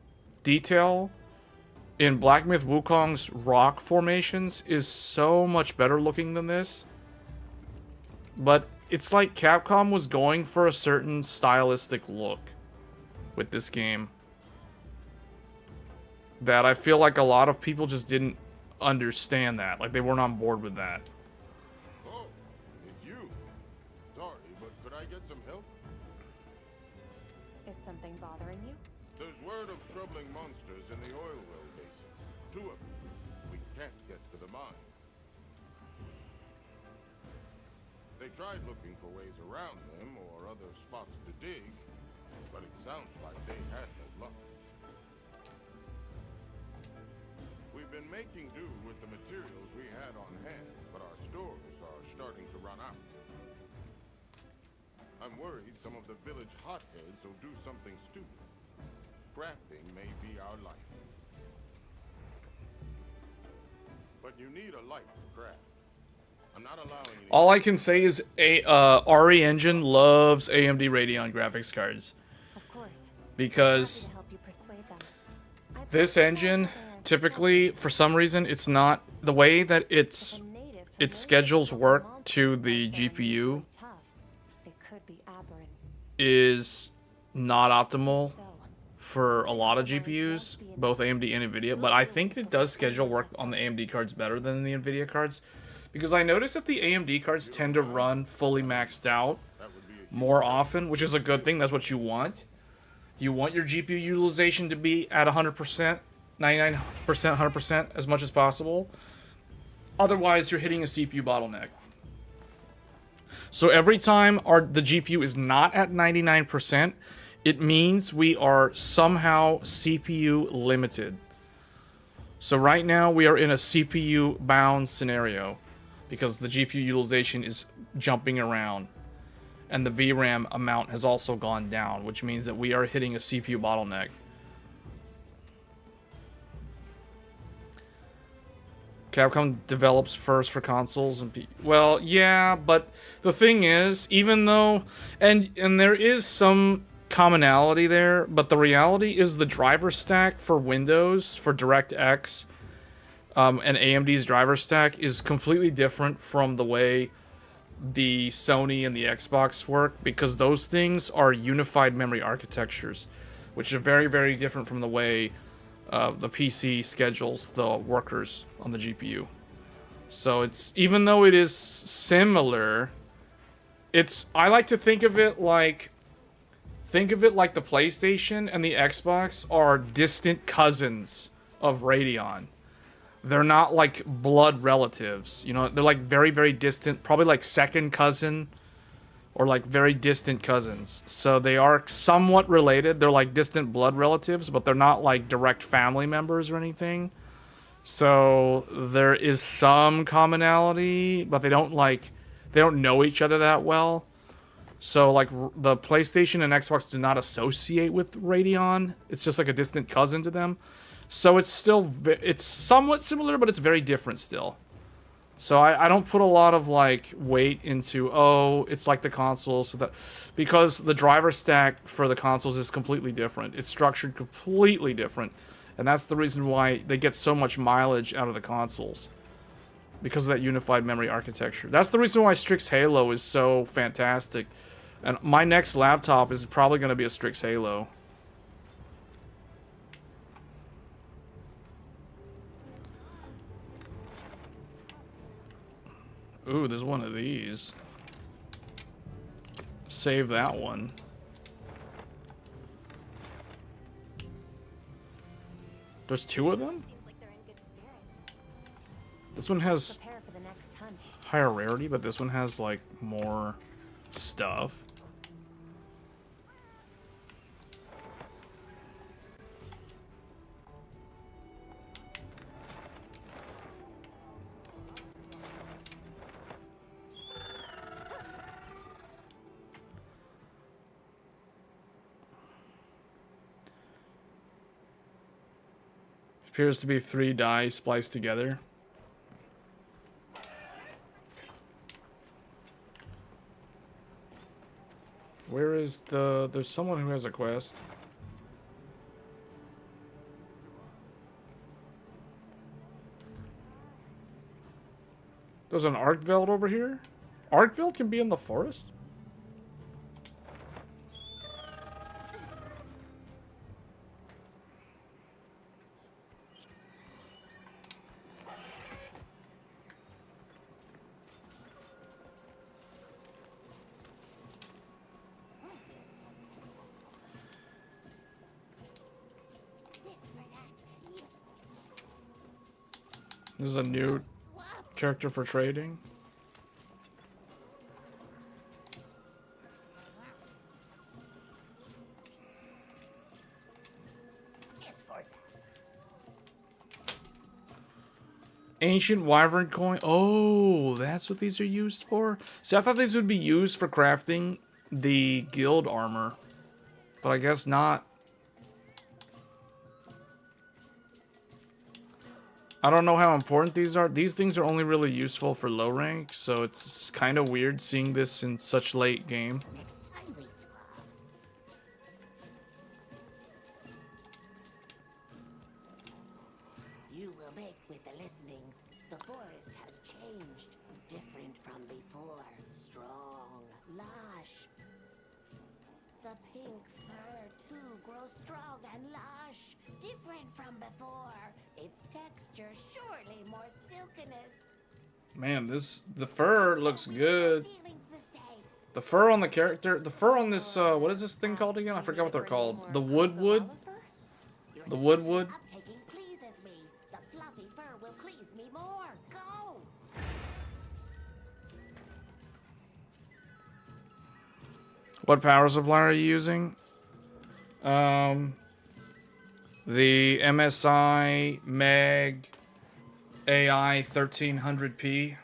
detail in Black Myth Wukong's rock formations is so much better looking than this. But it's like Capcom was going for a certain stylistic look with this game that I feel like a lot of people just didn't understand that. Like, they weren't on board with that. Oh, it's you. Sorry, but could I get some help? Is something bothering you? There's word of troubling monsters in the oil well basin. 2 of them. We can't get to the mine. They tried looking for ways around them or other spots to dig, but it sounds like they had no luck. We've been making do with the materials we had on hand, but our stores are starting to run out. I'm worried some of the village hotheads will do something stupid. Crafting may be our life. But you need a light to craft. I'm not allowing any... All I can say is RE Engine loves AMD Radeon graphics cards. Of course. Because this engine, typically, for some reason, it's not... The way that its schedules work to the GPU is not optimal for a lot of GPUs, both AMD and NVIDIA, but I think it does schedule work on the AMD cards better than the NVIDIA cards, because I noticed that the AMD cards tend to run fully maxed out more often, which is a good thing. That's what you want. You want your GPU utilization to be at 100%, 99%, 100% as much as possible. Otherwise, you're hitting a CPU bottleneck. So every time the GPU is not at 99%, it means we are somehow CPU limited. So right now we are in a CPU bound scenario because the GPU utilization is jumping around and the VRAM amount has also gone down, which means that we are hitting a CPU bottleneck. Capcom develops first for consoles and well, yeah, but the thing is, even though and there is some commonality there, but the reality is the driver stack for Windows for DirectX and AMD's driver stack is completely different from the way the Sony and the Xbox work, because those things are unified memory architectures, which are very, very different from the way the PC schedules the workers on the GPU. So it's, even though it is similar, I like to think of it like think of it like the PlayStation and the Xbox are distant cousins of Radeon. They're not like blood relatives, you know, they're like very, very distant, probably like second cousin or like very distant cousins. So they are somewhat related. They're like distant blood relatives, but they're not like direct family members or anything. So there is some commonality, but they don't know each other that well. So like the PlayStation and Xbox do not associate with Radeon. It's just like a distant cousin to them. So it's somewhat similar, but it's very different still. So I don't put a lot of like weight into, oh, it's like the consoles, so that, because the driver stack for the consoles is completely different. It's structured completely different. And that's the reason why they get so much mileage out of the consoles. Because of that unified memory architecture. That's the reason why Strix Halo is so fantastic. And my next laptop is probably going to be a Strix Halo. Ooh, there's one of these. Save that one. There's two of them? This one has higher rarity, but this one has like more stuff. Appears to be 3 die spliced together. Where is there's someone who has a quest. There's an Arkveld over here? Arkveld can be in the forest? This is a new character for trading. Ancient Wyvern coin. Oh, that's what these are used for? See, I thought these would be used for crafting the guild armor. But I guess not. I don't know how important these are. These things are only really useful for low rank, so it's kind of weird seeing this in such late game. You will make with the listenings. The forest has changed, different from before. Strong, lush. The pink fur too grows strong and lush, different from before. Its texture surely more silkiness. Man, the fur looks good. The fur on the character, the fur on this, what is this thing called again? I forgot what they're called. The wood? The wood? Uptaking pleases me. The fluffy fur will please me more. Go! What power supply are you using? The MSI Meg AI 1300p.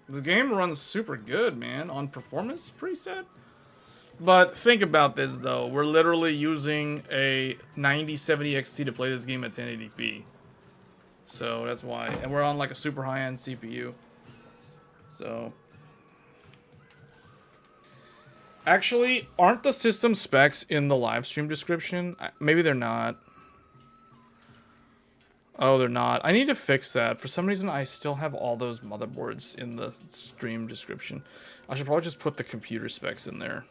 The game runs super good, man, on performance preset. But think about this, though. We're literally using a 9070 XT to play this game at 1080p. So that's why. And we're on like a super high-end CPU. So. Actually, aren't the system specs in the live stream description? Maybe they're not. Oh, they're not. I need to fix that. For some reason, I still have all those motherboards in the stream description. I should probably just put the computer specs in there.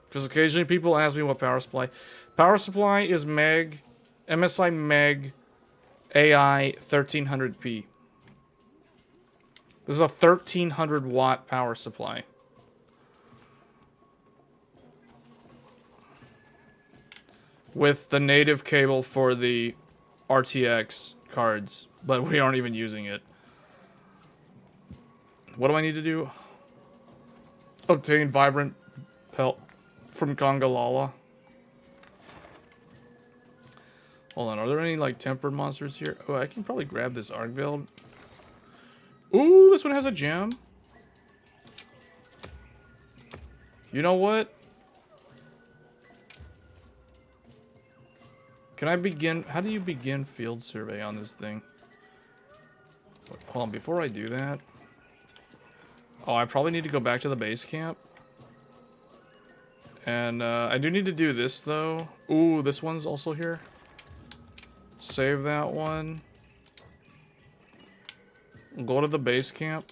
Because occasionally people ask me what power supply. Power supply is Meg MSI Meg AI 1300p. This is a 1300 watt power supply. With the native cable for the RTX cards, but we aren't even using it. What do I need to do? Obtain vibrant pelt from Kongalala. Hold on, are there any like tempered monsters here? Oh, I can probably grab this Argveld. Ooh, this one has a gem. You know what? Can I begin? How do you begin field survey on this thing? Hold on, before I do that. Oh, I probably need to go back to the base camp. And I do need to do this though. Ooh, this one's also here. Save that one. Go to the base camp.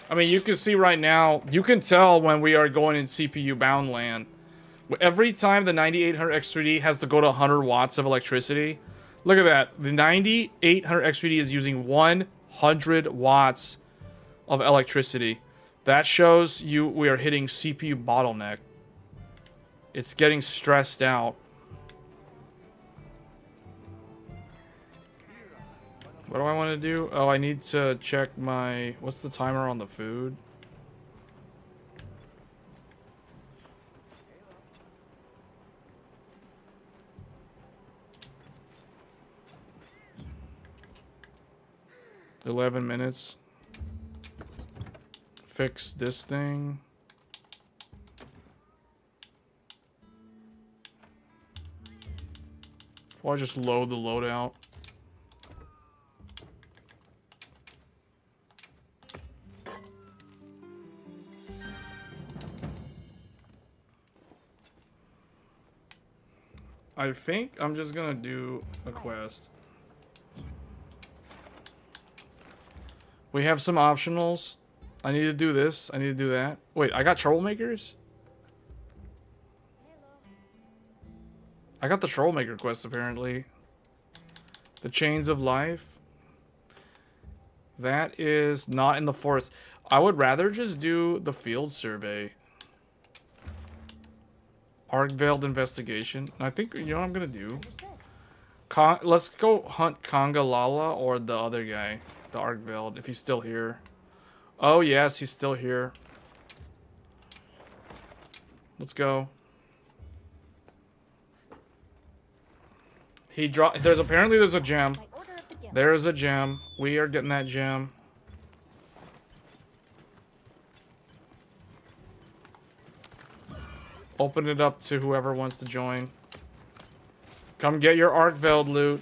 I mean, you can see right now, you can tell when we are going in CPU bound land. Every time the 9800 X3D has to go to 100 watts of electricity. Look at that. The 9800 X3D is using 100 watts of electricity. That shows you we are hitting CPU bottleneck. It's getting stressed out. What do I want to do? Oh, I need to check my... What's the timer on the food? $11 minutes. Fix this thing. Or just load the loadout. I think I'm just gonna do a quest. We have some optionals. I need to do this. I need to do that. Wait, I got troublemakers? I got the troublemaker quest apparently. The Chains of Life. That is not in the forest. I would rather just do the field survey. Argveld investigation. I think, you know what I'm gonna do? Let's go hunt Kongalala or the other guy. The Argveld, if he's still here. Oh yes, he's still here. Let's go. He dropped. There's a gem. There is a gem. We are getting that gem. Open it up to whoever wants to join. Come get your Argveld loot.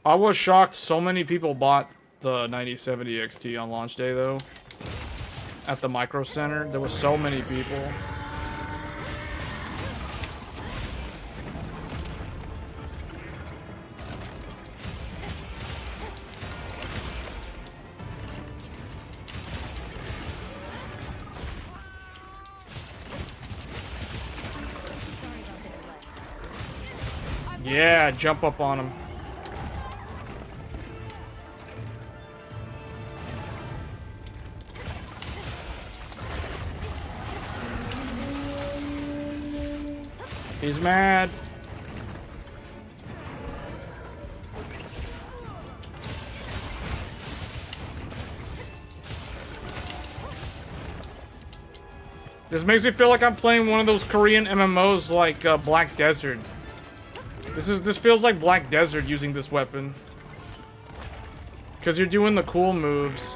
I was shocked so many people bought the 9070 XT on launch day though. At the Micro Center, there were so many people. Yeah, jump up on him. He's mad. This makes me feel like I'm playing one of those Korean MMOs like Black Desert. This feels like Black Desert using this weapon. Because you're doing the cool moves.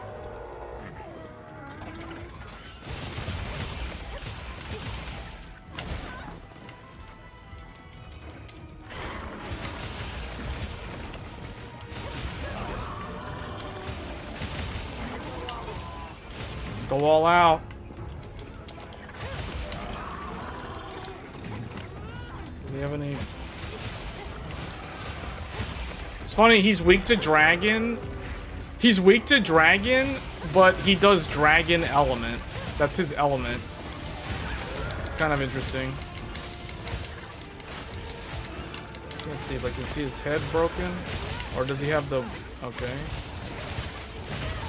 Go all out. Does he have any? It's funny, he's weak to dragon. He's weak to dragon, but he does dragon element. That's his element. It's kind of interesting. Let's see if I can see his head broken. Or does he have the... Okay.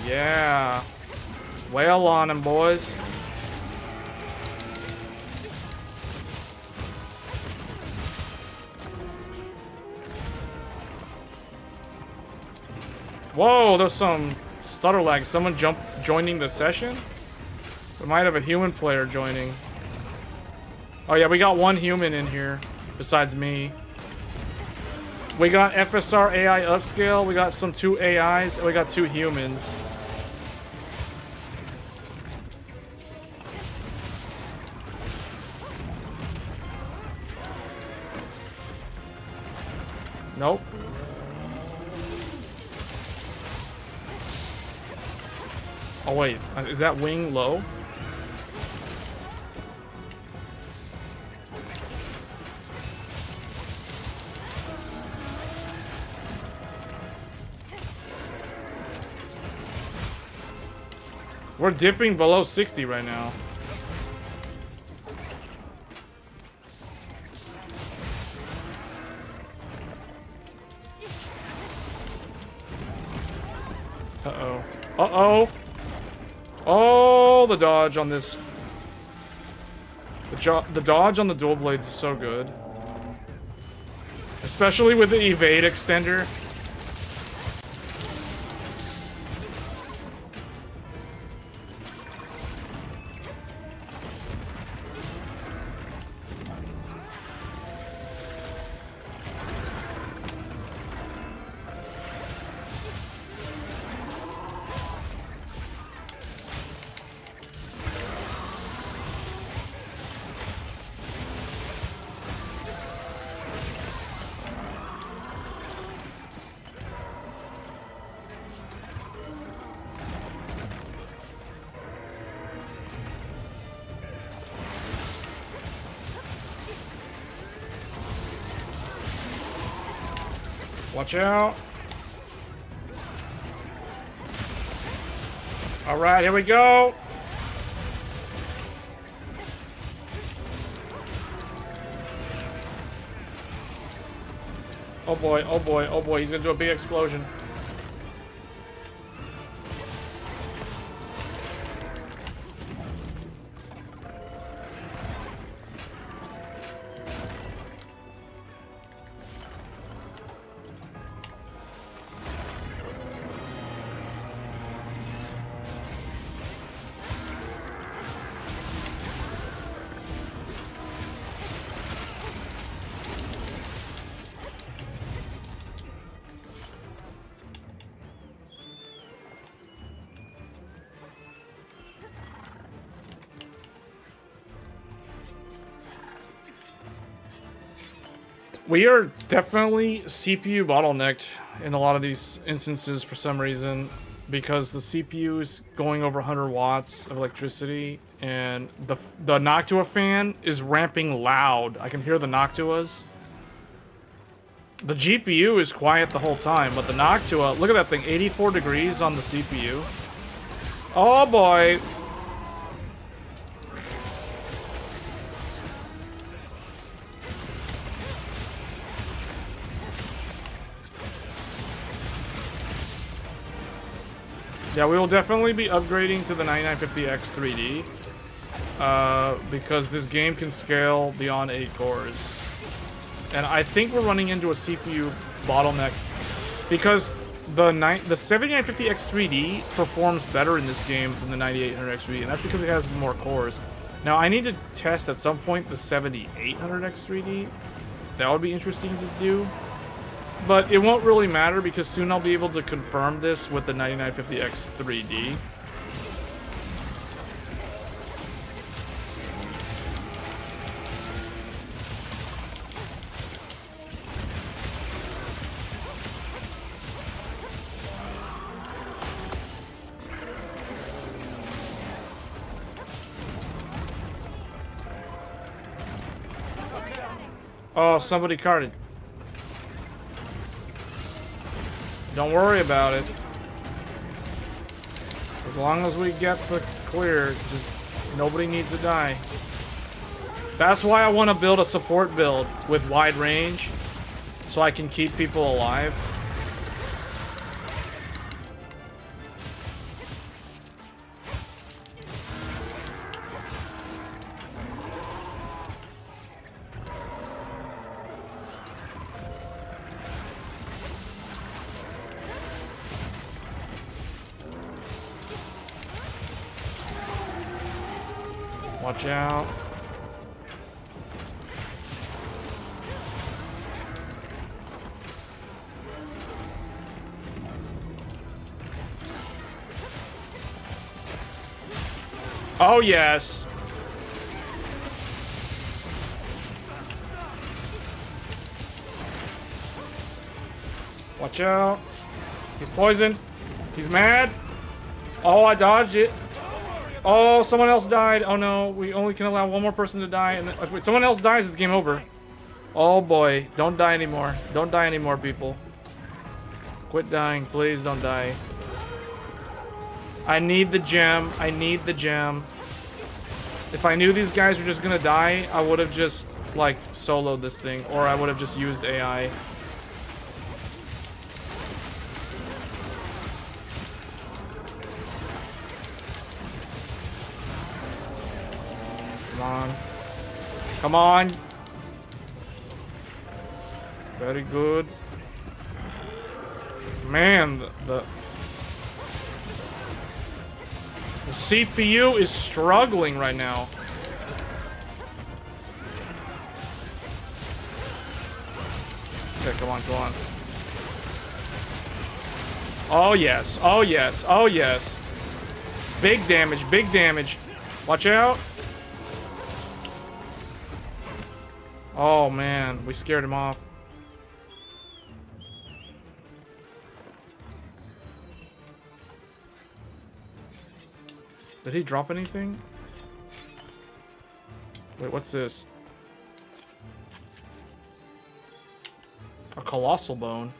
Yeah. Wail on him, boys. Whoa, there's some stutter lag. Someone joining the session? We might have a human player joining. Oh yeah, we got one human in here, besides me. We got FSR AI upscale, we got some 2 AIs, and we got 2 humans. Nope. Oh wait, is that wing low? We're dipping below 60 right now. Uh-oh. Uh-oh! Oh, the dodge on this. The dodge on the dual blades is so good. Especially with the evade extender. Watch out. All right, here we go. Oh boy, oh boy, oh boy, he's gonna do a big explosion. We are definitely CPU bottlenecked in a lot of these instances for some reason, because the CPU is going over 100 watts of electricity, and the Noctua fan is ramping loud. I can hear the Noctuas. The GPU is quiet the whole time, but the Noctua, look at that thing, 84 degrees on the CPU. Oh boy. Yeah, we will definitely be upgrading to the 9950X 3D because this game can scale beyond 8 cores. And I think we're running into a CPU bottleneck because the 7950X 3D performs better in this game than the 9800X 3D, and that's because it has more cores. Now, I need to test at some point the 7800X3D. That would be interesting to do. But it won't really matter because soon I'll be able to confirm this with the 9950X3D. Oh, somebody carded. Don't worry about it. As long as we get the clear, just nobody needs to die. That's why I want to build a support build with wide range, so I can keep people alive. Watch out. Oh, yes. Watch out. He's poisoned. He's mad. Oh, I dodged it. Oh, someone else died. Oh no, we only can allow one more person to die. And if someone else dies, it's game over. Oh boy, don't die anymore. Don't die anymore, people. Quit dying, please don't die. I need the gem. I need the gem. If I knew these guys were just gonna die, I would have just, like, soloed this thing. Or I would have just used AI. Come on. Come on. Very good. Man, the CPU is struggling right now. Okay, come on, come on. Oh yes, oh yes, oh yes. Big damage, big damage. Watch out. Oh man, we scared him off. Did he drop anything? Wait, what's this? A colossal bone.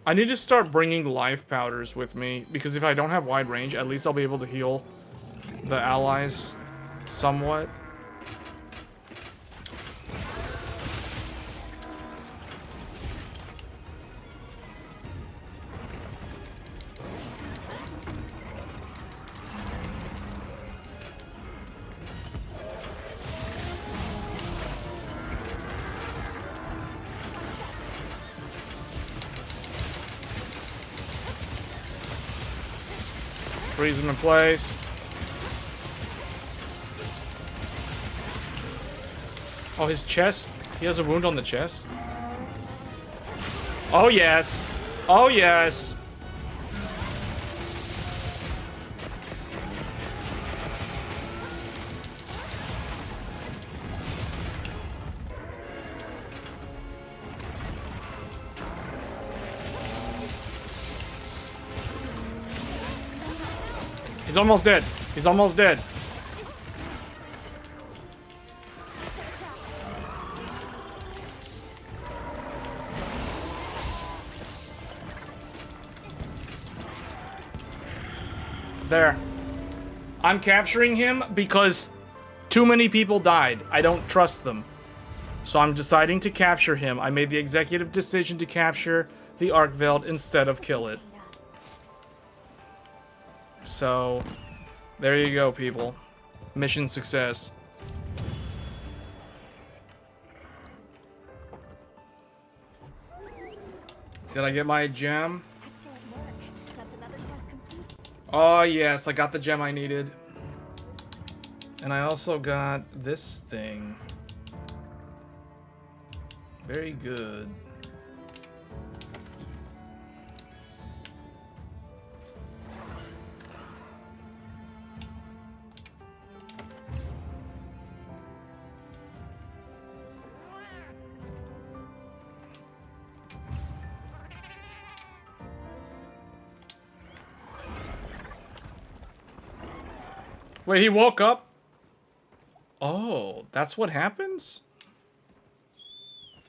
I need to start bringing life powders with me, because if I don't have wide range, at least I'll be able to heal the allies somewhat. Freeze him in place. Oh, his chest? He has a wound on the chest? Oh, yes. Oh, yes. He's almost dead. He's almost dead. There. I'm capturing him because too many people died. I don't trust them. So I'm deciding to capture him. I made the executive decision to capture the Arkveld instead of kill it. So, there you go, people. Mission success. Did I get my gem? Excellent work. That's another quest complete. Oh, yes, I got the gem I needed. And I also got this thing. Very good. Wait, he woke up? Oh, that's what happens?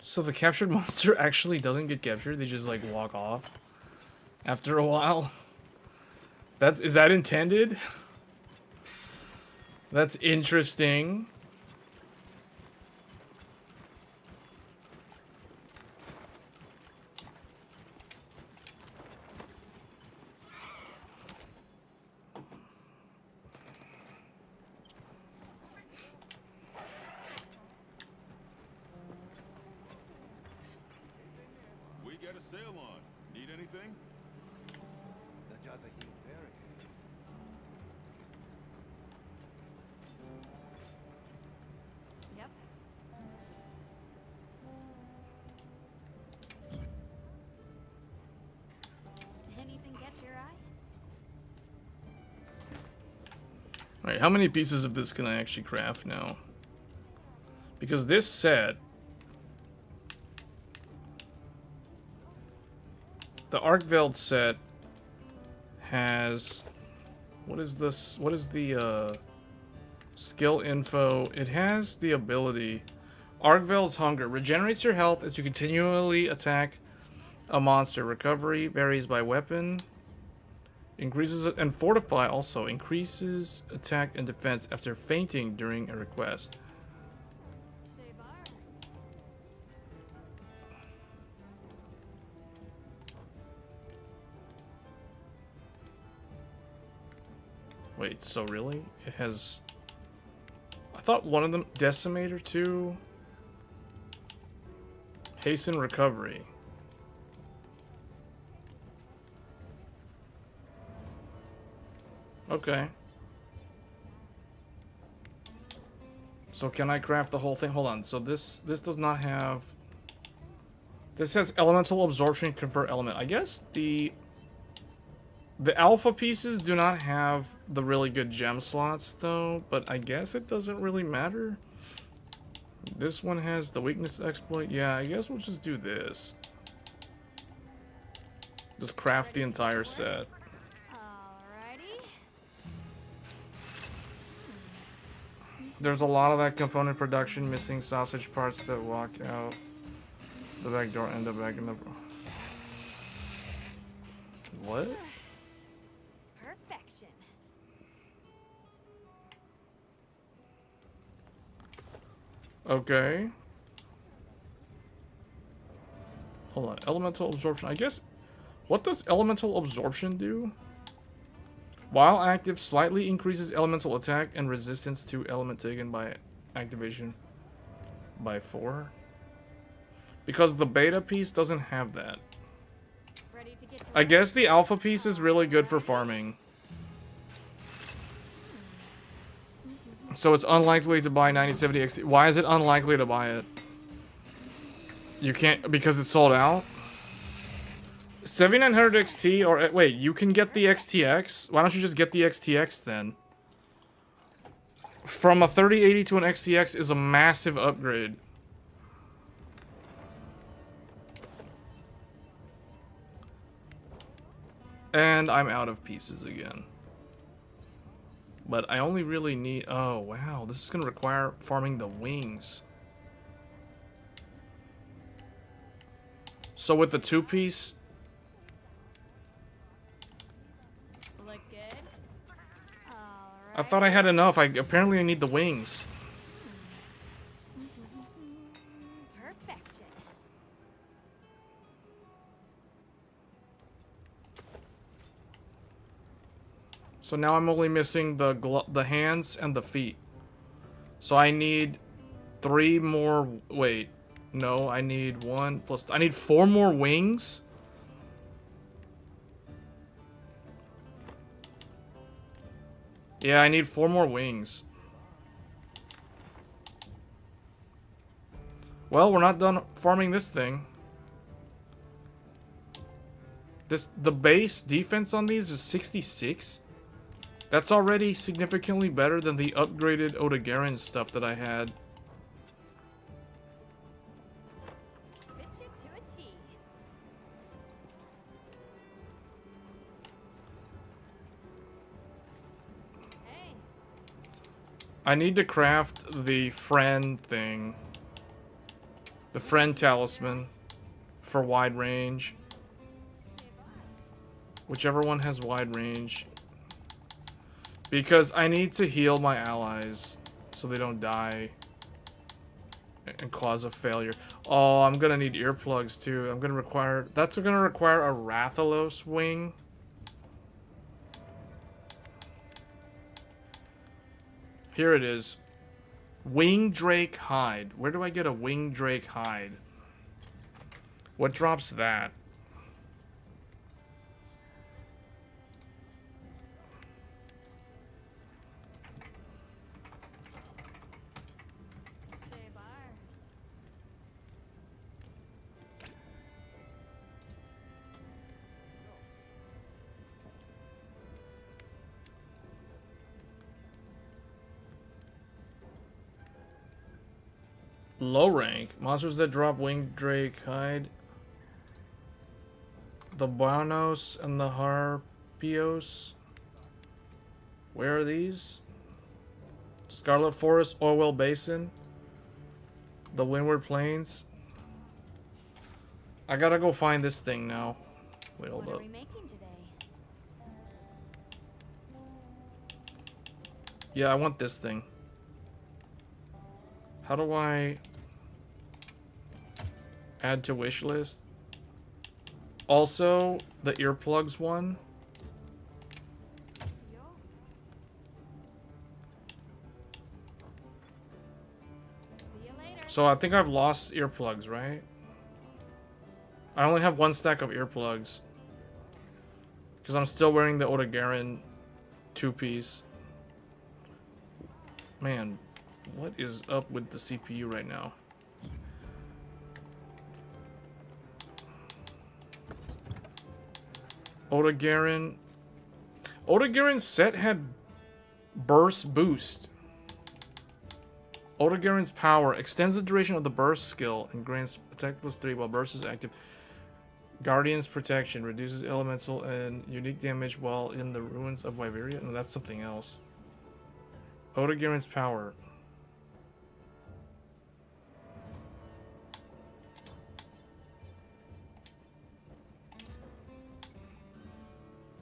So the captured monster actually doesn't get captured, they just like walk off after a while? Is that intended? That's interesting. We get a sail on. Need anything? Yep. Anything catch your eye? Alright, how many pieces of this can I actually craft now? Because this set... The Arkveld set has... What is this? What is the skill info? It has the ability... Arkveld's Hunger. Regenerates your health as you continually attack a monster. Recovery varies by weapon. Increases... And Fortify also. Increases attack and defense after fainting during a request. Wait, so really? It has... I thought one of them... Decimator 2... Hasten Recovery. Okay. So can I craft the whole thing? Hold on. So this does not have... This has Elemental Absorption, Convert Element. I guess the alpha pieces do not have the really good gem slots, though, but I guess it doesn't really matter. This one has the weakness exploit. Yeah, I guess we'll just do this. Just craft the entire set. There's a lot of that component production missing sausage parts that walk out the back door and the back in the... What? Perfection. Okay. Hold on. Elemental absorption. I guess... What does elemental absorption do? While active, slightly increases elemental attack and resistance to element taken by activation by 4. Because the beta piece doesn't have that. I guess the alpha piece is really good for farming. So it's unlikely to buy 9070 XT. Why is it unlikely to buy it? You can't, because it's sold out? 7900 XT, or wait, you can get the XTX? Why don't you just get the XTX then? From a 3080 to an XTX is a massive upgrade. And I'm out of pieces again. But I only really need... Oh, wow. This is going to require farming the wings. So with the 2-piece... Look good? I thought I had enough. Apparently I need the wings. Perfection. So now I'm only missing the hands and the feet. So I need 3 more... Wait. No, I need 1 plus... I need 4 more wings? Yeah, I need 4 more wings. Well, we're not done farming this thing. The base defense on these is 66. That's already significantly better than the upgraded Odegaran stuff that I had. Fits you to a T. Hey. I need to craft the friend thing. The friend talisman for wide range. Whichever one has wide range. Because I need to heal my allies so they don't die and cause a failure. Oh, I'm gonna need earplugs too. That's gonna require a Rathalos wing. Here it is. Wing Drake hide. Where do I get a Wing Drake hide? What drops that? Low rank. Monsters that drop Winged Drake hide. The Banos and the Harpios. Where are these? Scarlet Forest, Orwell Basin. The Windward Plains. I gotta go find this thing now. Wait, hold up. Yeah, I want this thing. How do I add to wish list? Also, the earplugs one. So I think I've lost earplugs, right? I only have 1 stack of earplugs. Because I'm still wearing the Odegaran 2-piece. Man, what is up with the CPU right now? Odegaran. Odegaran's set had burst boost. Odegaran's power extends the duration of the burst skill and grants protect +3 while burst is active. Guardian's protection reduces elemental and unique damage while in the ruins of Wyveria. No, that's something else. Odegaran's power.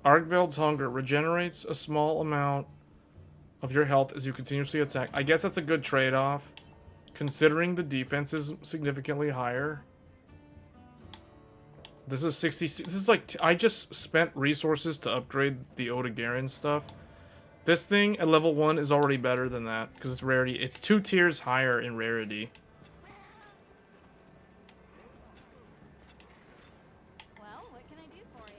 Arkveld's Hunger regenerates a small amount of your health as you continuously attack. I guess that's a good trade-off, considering the defense is significantly higher. This is 66. This is like, I just spent resources to upgrade the Odegaran stuff. This thing at level 1 is already better than that, because it's rarity. It's 2 tiers higher in rarity. Well, what can I do for you?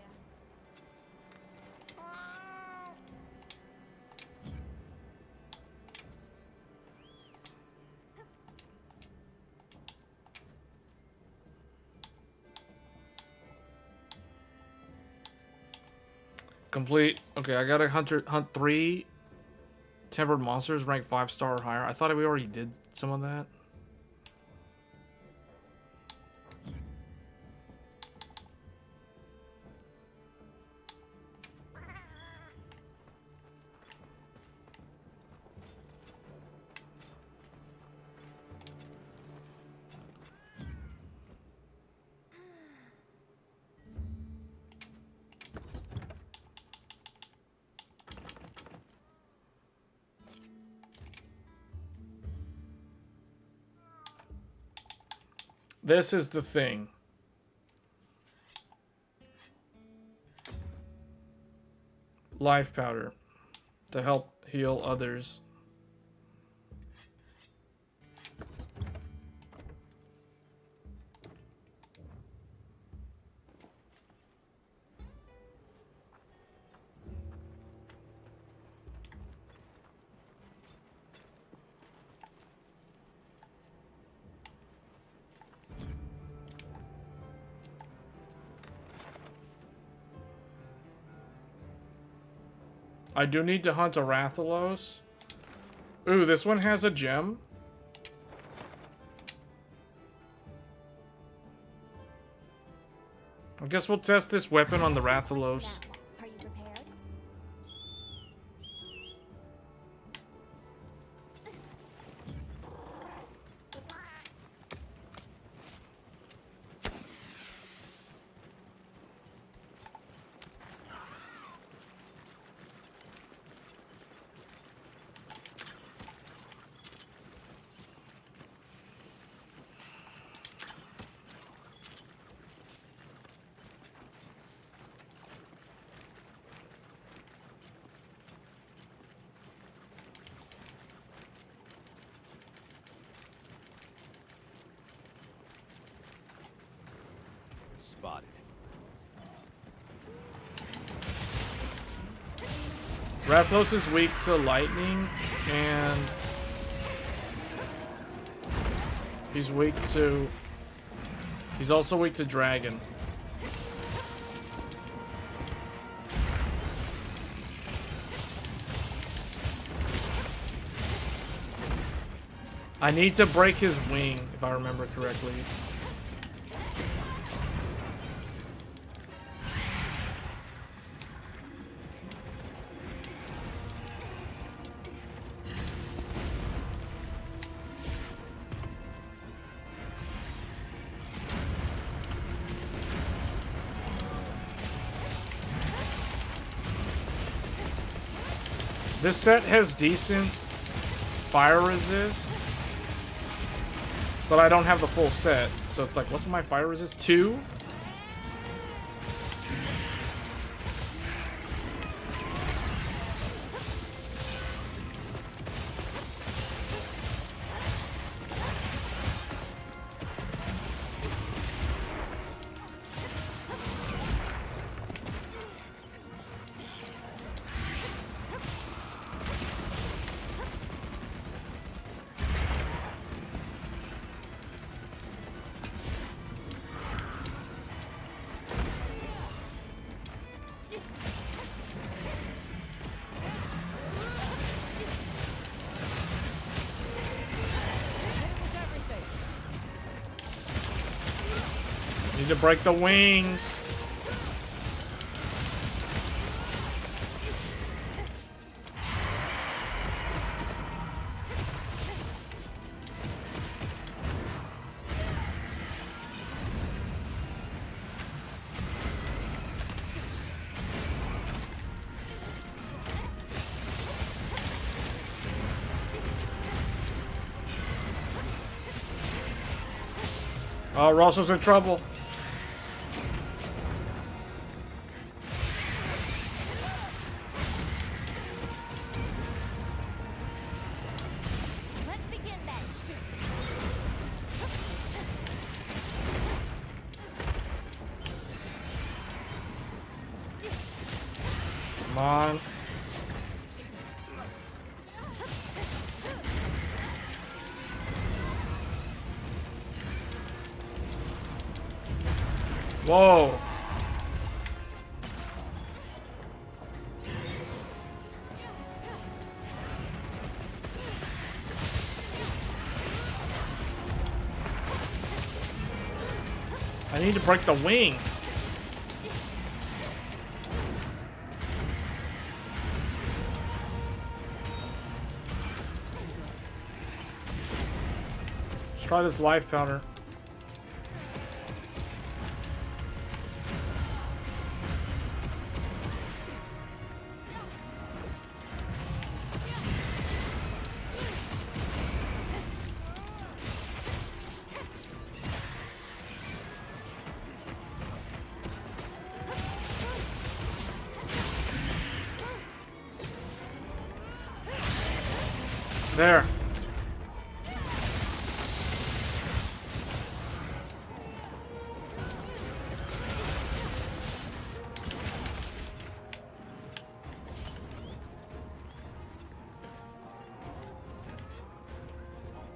Complete. Okay, I gotta hunt 3 tempered monsters, rank 5-star or higher. I thought we already did some of that. This is the thing. Life powder to help heal others. I do need to hunt a Rathalos. Ooh, this one has a gem. I guess we'll test this weapon on the Rathalos. Are you prepared? Spotted. Rathalos is weak to lightning, and he's weak to... He's also weak to dragon. I need to break his wing, if I remember correctly. This set has decent fire resist, but I don't have the full set, so it's like, what's my fire resist? 2? Need to break the wings. Oh, Russell's in trouble. Come on. Whoa. I need to break the wing. Let's try this life powder. There.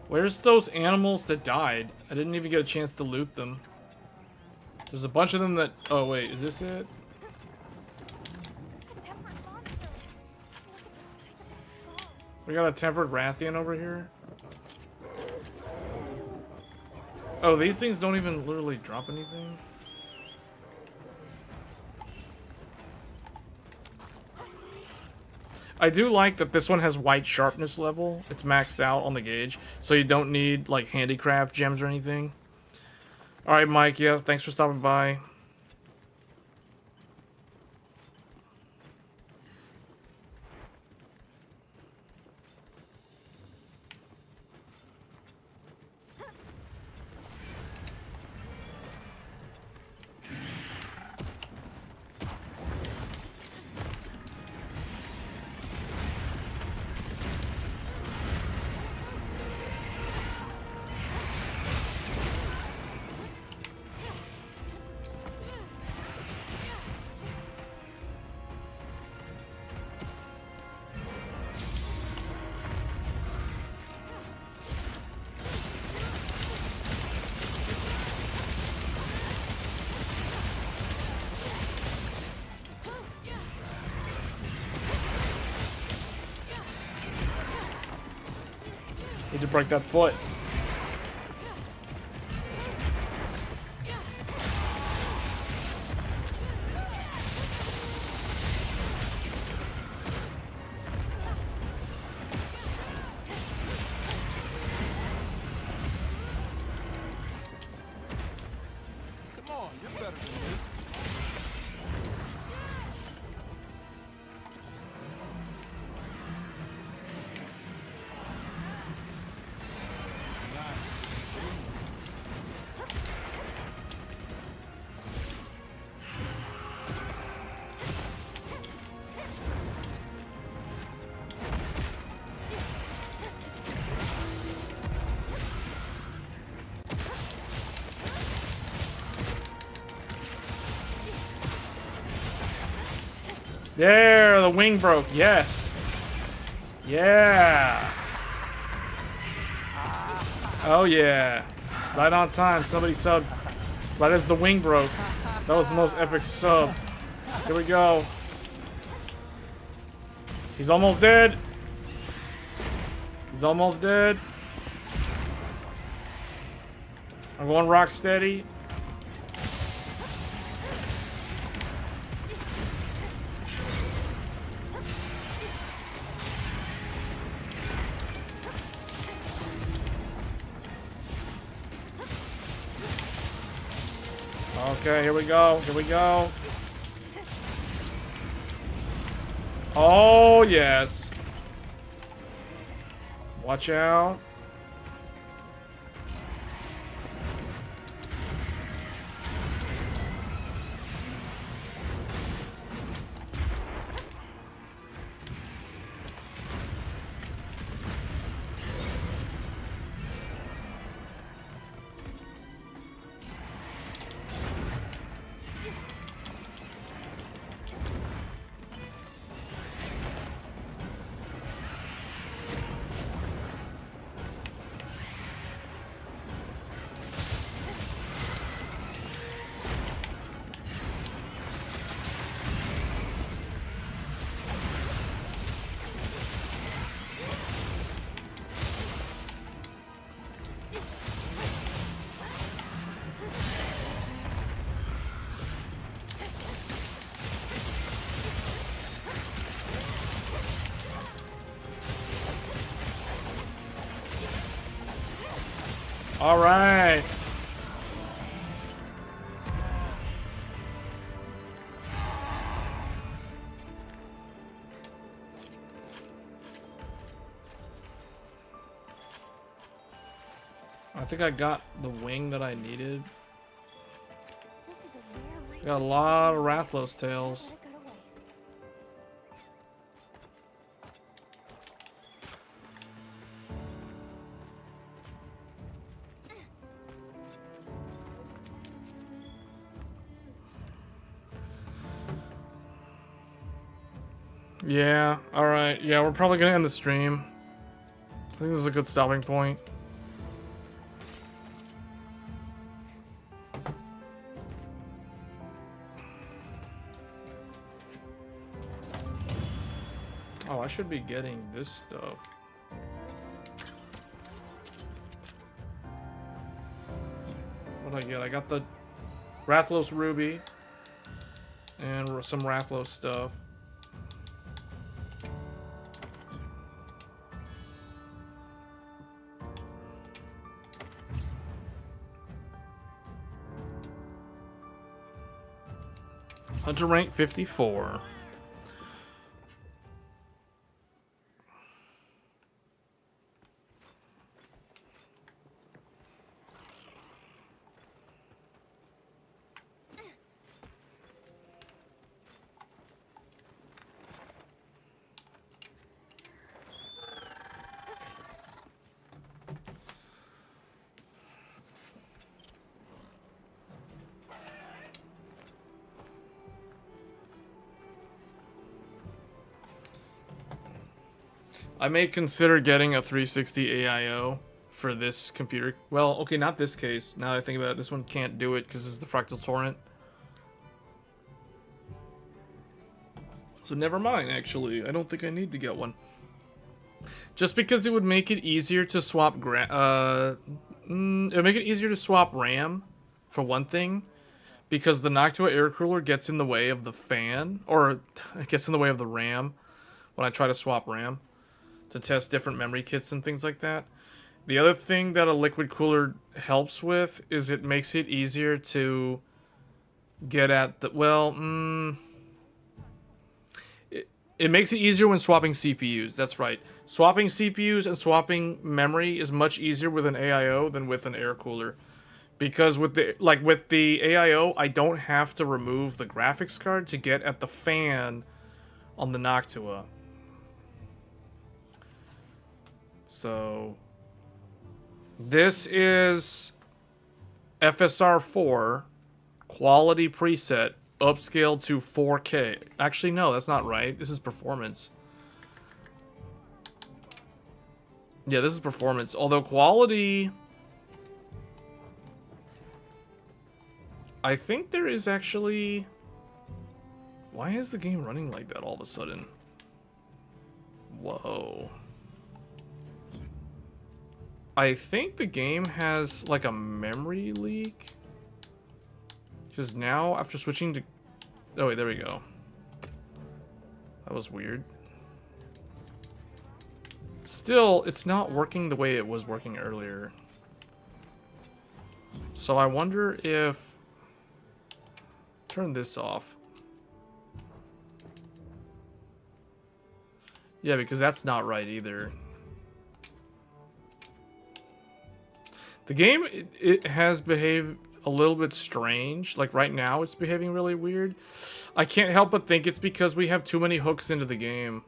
Where's those animals that died? I didn't even get a chance to loot them. There's a bunch of them that... Oh, wait. Is this it? We got a tempered Rathian over here. Oh, these things don't even literally drop anything. I do like that this one has white sharpness level. It's maxed out on the gauge, so you don't need like handicraft gems or anything. All right, Mike. Yeah, thanks for stopping by. Need to break that foot. Come on, you're better than this. There, the wing broke. Yes. Yeah. Oh yeah. Right on time. Somebody subbed. Right as the wing broke. That was the most epic sub. Here we go. He's almost dead. He's almost dead. I'm going rock steady. Okay, here we go. Here we go. Oh, yes. Watch out. All right. I think I got the wing that I needed. Got a lot of Rathlos tails. Yeah, alright. Yeah, we're probably gonna end the stream. I think this is a good stopping point. Oh, I should be getting this stuff. What do I get? I got the Rathlos Ruby and some Rathlos stuff. Hunter rank 54. I may consider getting a 360 AIO for this computer. Well, okay, not this case. Now that I think about it, this one can't do it because this is the Fractal Torrent. So never mind, actually. I don't think I need to get one. Just because it would make it easier to swap it would make it easier to swap RAM, for one thing. Because the Noctua air cooler gets in the way of the fan, or it gets in the way of the RAM when I try to swap RAM to test different memory kits and things like that. The other thing that a liquid cooler helps with is it makes it easier to get at the, well, it makes it easier when swapping CPUs. That's right. Swapping CPUs and swapping memory is much easier with an AIO than with an air cooler. Because with the AIO, I don't have to remove the graphics card to get at the fan on the Noctua. So this is FSR4 quality preset upscaled to 4K. Actually, no, that's not right. This is performance. Yeah, this is performance. Although quality, I think there is actually... Why is the game running like that all of a sudden? Whoa. I think the game has like a memory leak. Because now, after switching to... Oh wait, there we go. That was weird. Still, it's not working the way it was working earlier. So I wonder if... Turn this off. Yeah, because that's not right either. The game, it has behaved a little bit strange. Like right now, it's behaving really weird. I can't help but think it's because we have too many hooks into the game.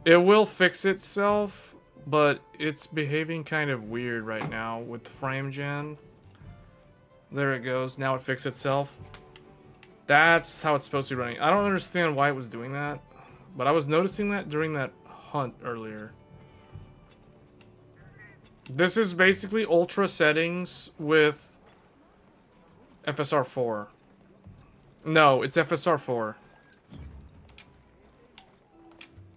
It will fix itself, but it's behaving kind of weird right now with the frame gen. There it goes. Now it fixed itself. That's how it's supposed to be running. I don't understand why it was doing that, but I was noticing that during that hunt earlier. This is basically ultra settings with FSR4. No, it's FSR4.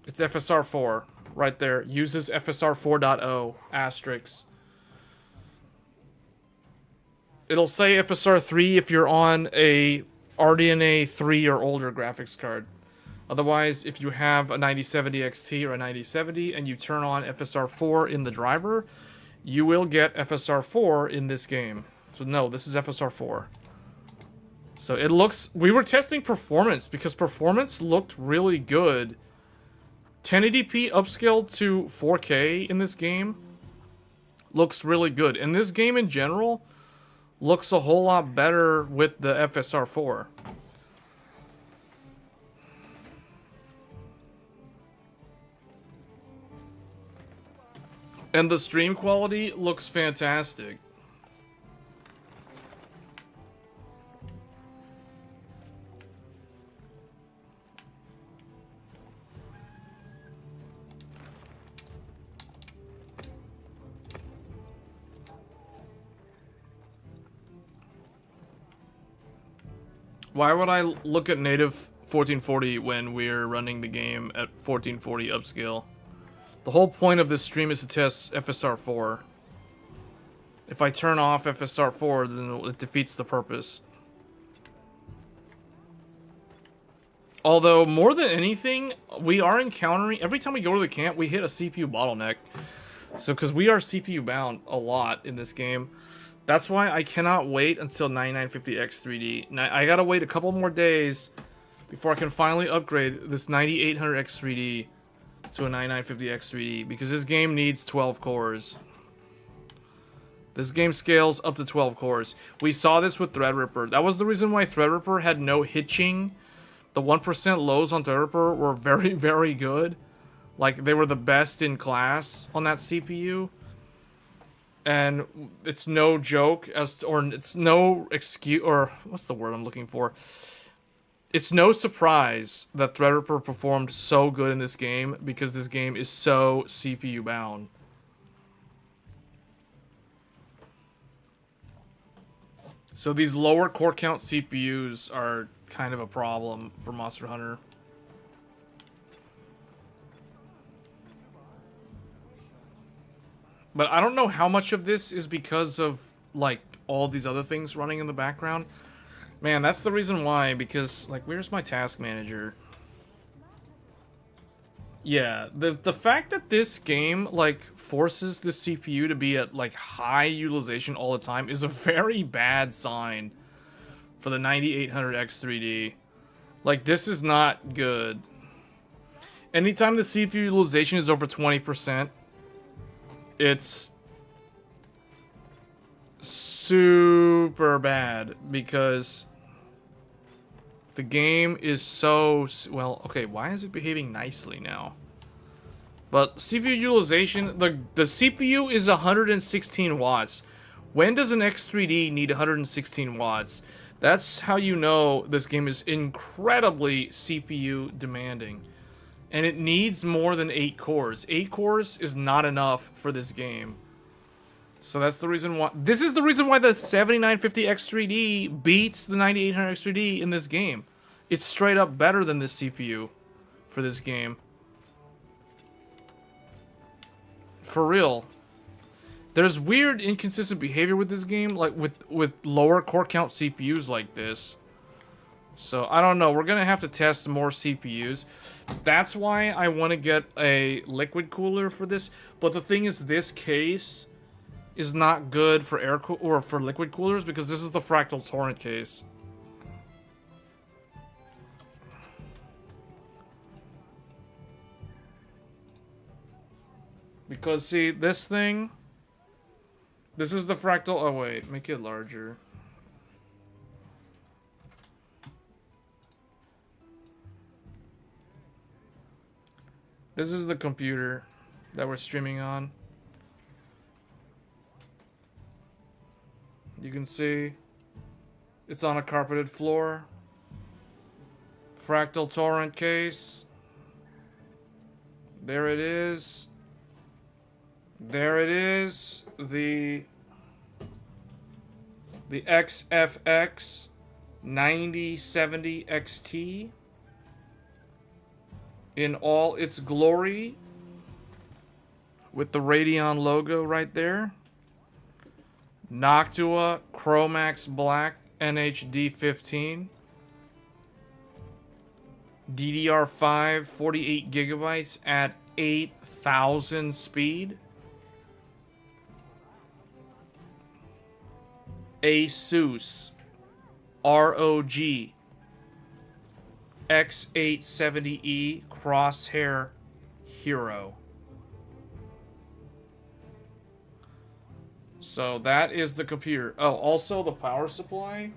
It's FSR4 right there. Uses FSR 4.0 *. It'll say FSR3 if you're on a RDNA 3 or older graphics card. Otherwise, if you have a 9070 XT or a 9070 and you turn on FSR4 in the driver, you will get FSR4 in this game. So no, this is FSR4. So it looks... We were testing performance because performance looked really good. 1080p upscaled to 4K in this game looks really good. And this game in general looks a whole lot better with the FSR4. And the stream quality looks fantastic. Why would I look at native 1440 when we're running the game at 1440 upscale? The whole point of this stream is to test FSR4. If I turn off FSR4, then it defeats the purpose. Although, more than anything, we are encountering... Every time we go to the camp, we hit a CPU bottleneck. So, because we are CPU bound a lot in this game. That's why I cannot wait until 9950X3D. Now, I gotta wait a couple more days before I can finally upgrade this 9800X3D to a 9950X3D. Because this game needs 12 cores. This game scales up to 12 cores. We saw this with Threadripper. That was the reason why Threadripper had no hitching. The 1% lows on Threadripper were very, very good. Like, they were the best in class on that CPU. And it's no joke, or it's no excuse, or what's the word I'm looking for? It's no surprise that Threadripper performed so good in this game, because this game is so CPU bound. So these lower core count CPUs are kind of a problem for Monster Hunter. But I don't know how much of this is because of, like, all these other things running in the background. Man, that's the reason why, because, like, where's my task manager? Yeah, the fact that this game, like, forces the CPU to be at, like, high utilization all the time is a very bad sign for the 9800X3D. Like, this is not good. Anytime the CPU utilization is over 20%, it's super bad, because the game is so... Well, okay, why is it behaving nicely now? But CPU utilization, the CPU is 116 watts. When does an X3D need 116 watts? That's how you know this game is incredibly CPU demanding. And it needs more than 8 cores. 8 cores is not enough for this game. So that's the reason why... This is the reason why the 7950X3D beats the 9800X3D in this game. It's straight up better than this CPU for this game. For real. There's weird inconsistent behavior with this game, like with lower core count CPUs like this. So, I don't know. We're going to have to test more CPUs. That's why I want to get a liquid cooler for this. But the thing is, this case is not good for or for liquid coolers, because this is the Fractal Torrent case. Because, see, this thing... This is the Fractal... Oh, wait. Make it larger. This is the computer that we're streaming on. You can see it's on a carpeted floor. Fractal Torrent case. There it is. There it is. The XFX 9070 XT in all its glory, with the Radeon logo right there. Noctua Chromax Black NHD 15. DDR5 48 gigabytes at 8000 speed. Asus ROG X870E Crosshair Hero. So that is the computer. Oh, also the power supply.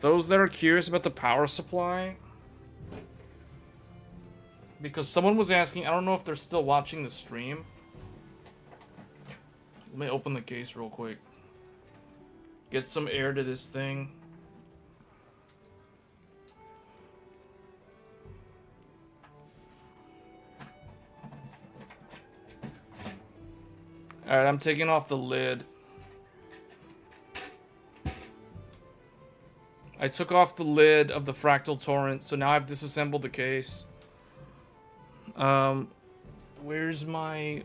Those that are curious about the power supply, because someone was asking, I don't know if they're still watching the stream. Let me open the case real quick. Get some air to this thing. Alright, I'm taking off the lid. I took off the lid of the Fractal Torrent, so now I've disassembled the case. Where's my...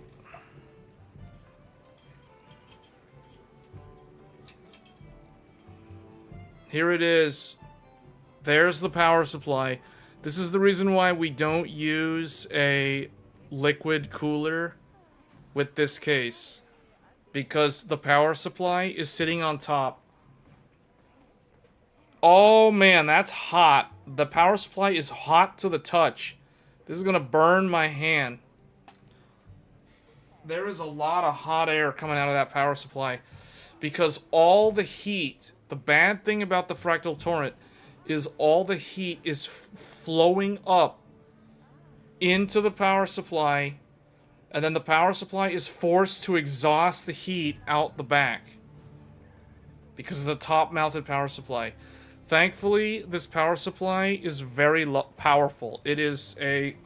Here it is. There's the power supply. This is the reason why we don't use a liquid cooler with this case. Because the power supply is sitting on top. Oh man, that's hot. The power supply is hot to the touch. This is gonna burn my hand. There is a lot of hot air coming out of that power supply. Because all the heat, the bad thing about the fractal torrent is all the heat is flowing up into the power supply, and then the power supply is forced to exhaust the heat out the back because of the top-mounted power supply. Thankfully, this power supply is very powerful. It is a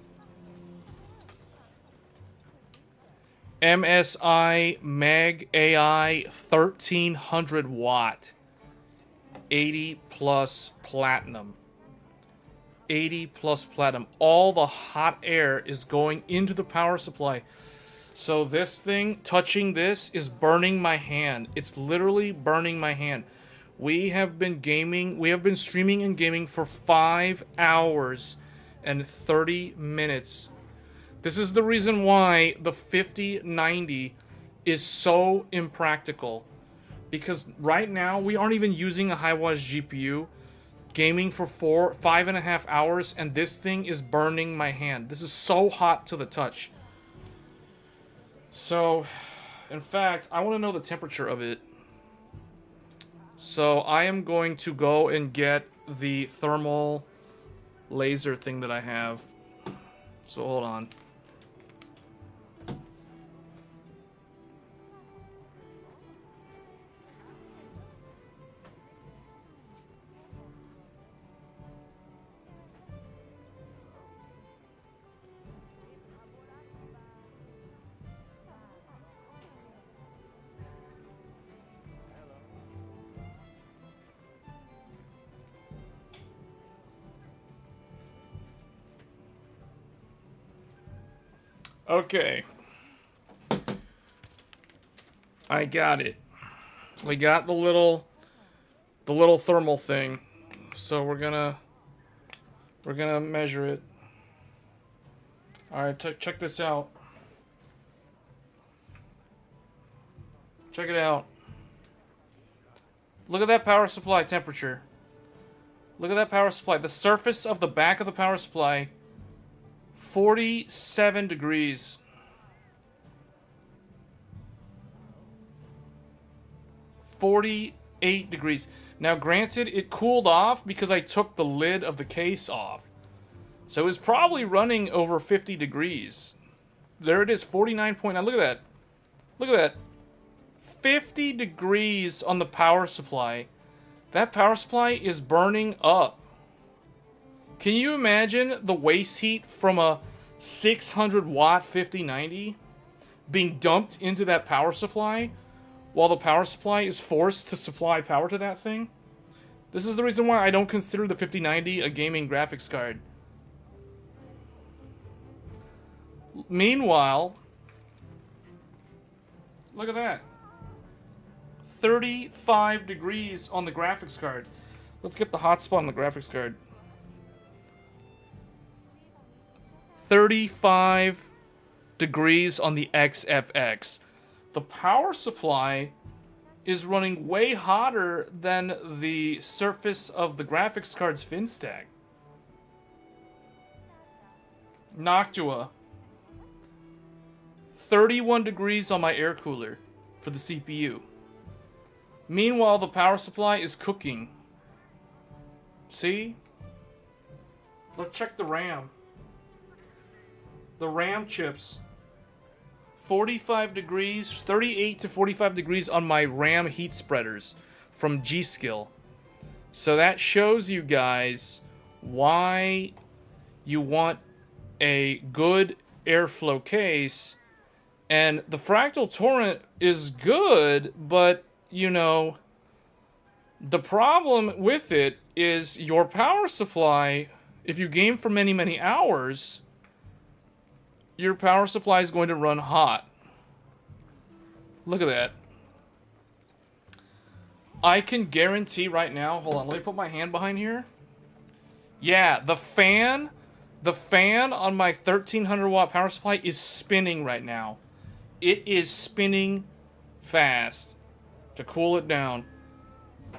MSI Mag AI 1300 watt 80 plus platinum. 80 plus platinum. All the hot air is going into the power supply. So this thing, touching this, is burning my hand. It's literally burning my hand. We have been gaming, we have been streaming and gaming for 5 hours and 30 minutes. This is the reason why the 5090 is so impractical. Because right now, we aren't even using a high wattage GPU. Gaming for 5.5 hours, and this thing is burning my hand. This is so hot to the touch. So, in fact, I want to know the temperature of it. So, I am going to go and get the thermal laser thing that I have. So, hold on. Okay. I got it. We got the little thermal thing. So we're gonna measure it. All right, check this out. Check it out. Look at that power supply temperature. Look at that power supply. The surface of the back of the power supply, 47 degrees. 48 degrees. Now, granted, it cooled off because I took the lid of the case off. So it's probably running over 50 degrees. There it is, 49.9. Look at that. Look at that. 50 degrees on the power supply. That power supply is burning up. Can you imagine the waste heat from a 600 watt 5090 being dumped into that power supply while the power supply is forced to supply power to that thing? This is the reason why I don't consider the 5090 a gaming graphics card. Meanwhile, look at that. 35 degrees on the graphics card. Let's get the hotspot on the graphics card. 35 degrees on the XFX. The power supply is running way hotter than the surface of the graphics card's fin stack. Noctua. 31 degrees on my air cooler for the CPU. Meanwhile, the power supply is cooking. See? Let's check the RAM. The RAM chips. 45 degrees, 38 to 45 degrees on my RAM heat spreaders from G-Skill. So that shows you guys why you want a good airflow case. And the Fractal Torrent is good, but, you know, the problem with it is your power supply, if you game for many, many hours, your power supply is going to run hot. Look at that. I can guarantee right now, hold on, let me put my hand behind here. Yeah, the fan on my 1300 watt power supply is spinning right now. It is spinning fast to cool it down.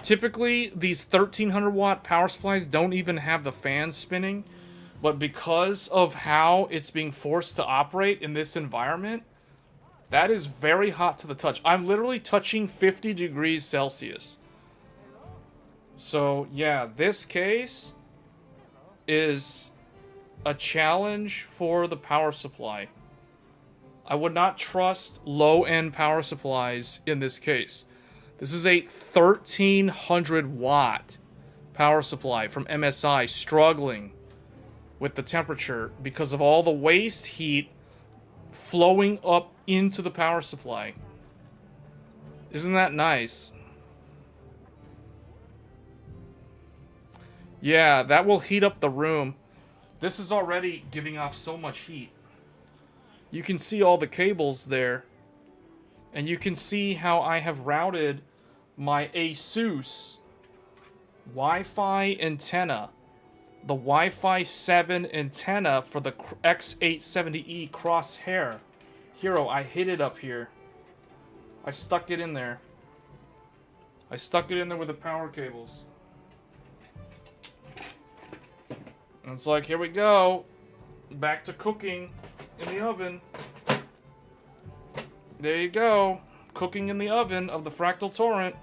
Typically, these 1300 watt power supplies don't even have the fan spinning, but because of how it's being forced to operate in this environment, that is very hot to the touch. I'm literally touching 50 degrees Celsius. So, yeah, this case is a challenge for the power supply. I would not trust low-end power supplies in this case. This is a 1300 watt power supply from MSI struggling with the temperature because of all the waste heat flowing up into the power supply. Isn't that nice? Yeah, that will heat up the room. This is already giving off so much heat. You can see all the cables there. And you can see how I have routed my ASUS Wi-Fi antenna. The Wi-Fi 7 antenna for the X870E crosshair. Hero, I hid it up here. I stuck it in there. I stuck it in there with the power cables. And it's like, here we go. Back to cooking in the oven. There you go. Cooking in the oven of the Fractal Torrent.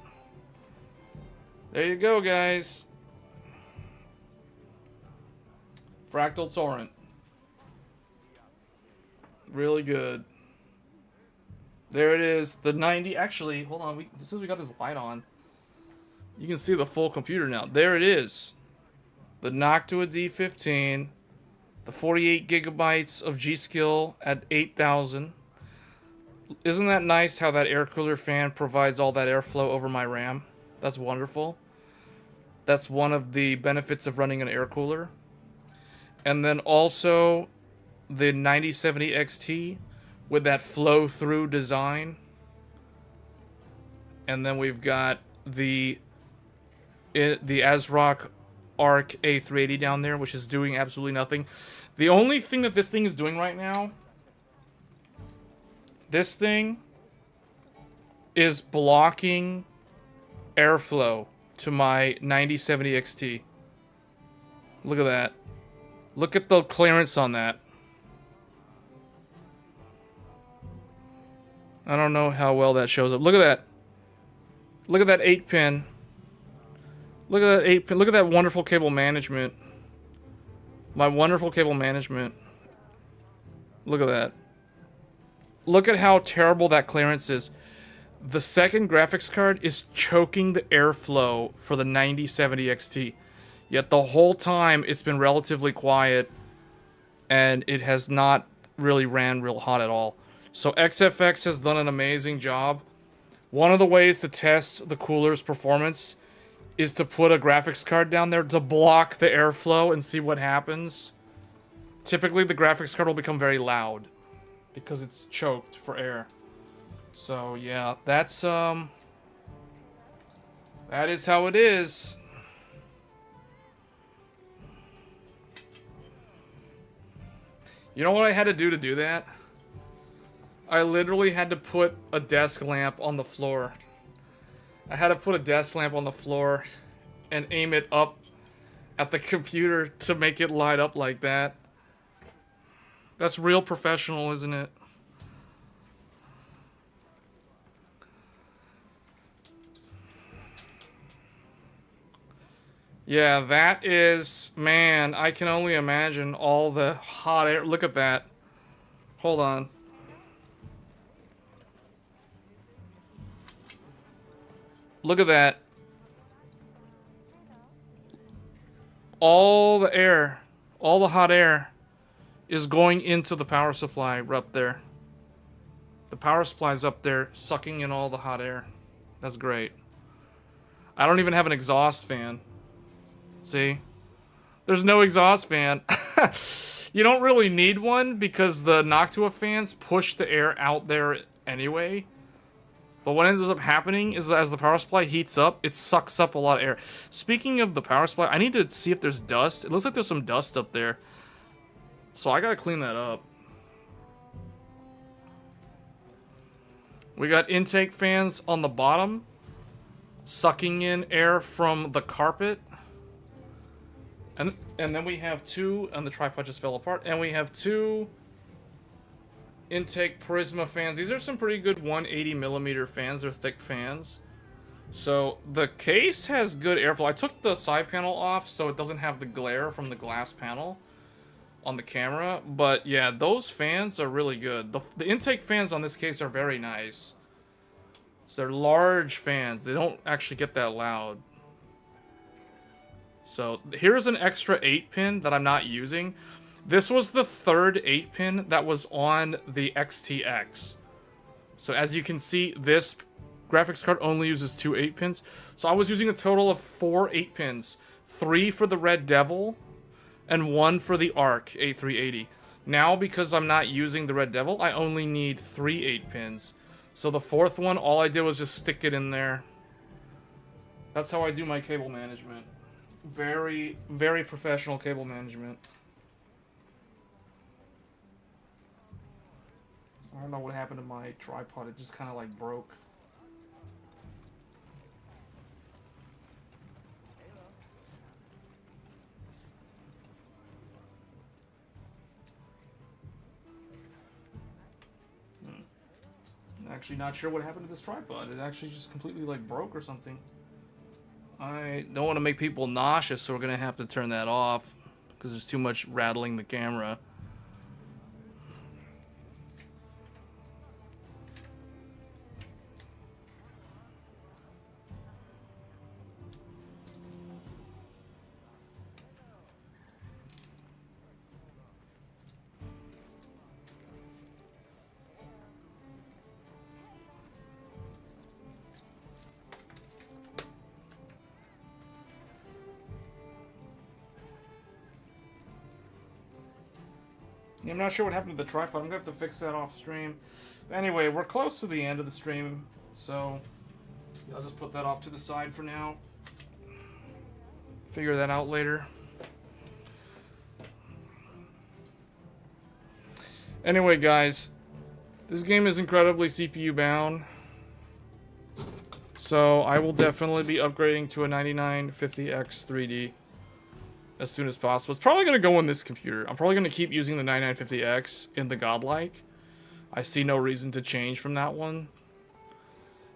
There you go, guys. Fractal Torrent. Really good. There it is. The 90. Actually, hold on. Since we got this light on, you can see the full computer now. There it is. The Noctua D15. The 48 gigabytes of G-Skill at 8000. Isn't that nice how that air cooler fan provides all that airflow over my RAM? That's wonderful. That's one of the benefits of running an air cooler. And then also the 9070 XT with that flow-through design. And then we've got the ASRock Arc A380 down there, which is doing absolutely nothing. The only thing that this thing is doing right now, this thing is blocking airflow to my 9070 XT. Look at that. Look at the clearance on that. I don't know how well that shows up. Look at that. Look at that 8-pin. Look at that 8-pin. Look at that wonderful cable management. My wonderful cable management. Look at that. Look at how terrible that clearance is. The second graphics card is choking the airflow for the 9070 XT. Yet the whole time it's been relatively quiet and it has not really ran real hot at all. So XFX has done an amazing job. One of the ways to test the cooler's performance is to put a graphics card down there to block the airflow and see what happens. Typically the graphics card will become very loud because it's choked for air. So yeah, that is how it is. You know what I had to do that? I literally had to put a desk lamp on the floor. I had to put a desk lamp on the floor and aim it up at the computer to make it light up like that. That's real professional, isn't it? Yeah, that is, man, I can only imagine all the hot air. Look at that. Hold on. Look at that. All the air, all the hot air is going into the power supply up there. The power supply's up there sucking in all the hot air. That's great. I don't even have an exhaust fan. See? There's no exhaust fan. You don't really need one because the Noctua fans push the air out there anyway. But what ends up happening is that as the power supply heats up, it sucks up a lot of air. Speaking of the power supply, I need to see if there's dust. It looks like there's some dust up there. So I gotta clean that up. We got intake fans on the bottom, sucking in air from the carpet. And then we have two, and the tripod just fell apart, and we have two intake Prisma fans. These are some pretty good 180mm fans. They're thick fans. So the case has good airflow. I took the side panel off so it doesn't have the glare from the glass panel on the camera. But yeah, those fans are really good. The intake fans on this case are very nice. So they're large fans. They don't actually get that loud. So here's an extra 8-pin that I'm not using. This was the third 8-pin that was on the XTX. So as you can see, this graphics card only uses 2 8-pins. So I was using a total of 4 8-pins. 3 for the Red Devil, and 1 for the ARC A380. Now, because I'm not using the Red Devil, I only need 3 8-pins. So the fourth one, all I did was just stick it in there. That's how I do my cable management. Very, very professional cable management. I don't know what happened to my tripod. It just kind of like broke. Actually not sure what happened to this tripod. It actually just completely like broke or something. I don't want to make people nauseous, so we're gonna have to turn that off because there's too much rattling the camera. I'm not sure what happened to the tripod. I'm going to have to fix that off stream. But anyway, we're close to the end of the stream, so I'll just put that off to the side for now. Figure that out later. Anyway, guys, this game is incredibly CPU bound, so I will definitely be upgrading to a 9950X 3D. As soon as possible. It's probably going to go on this computer. I'm probably going to keep using the 9950X in the Godlike. I see no reason to change from that one.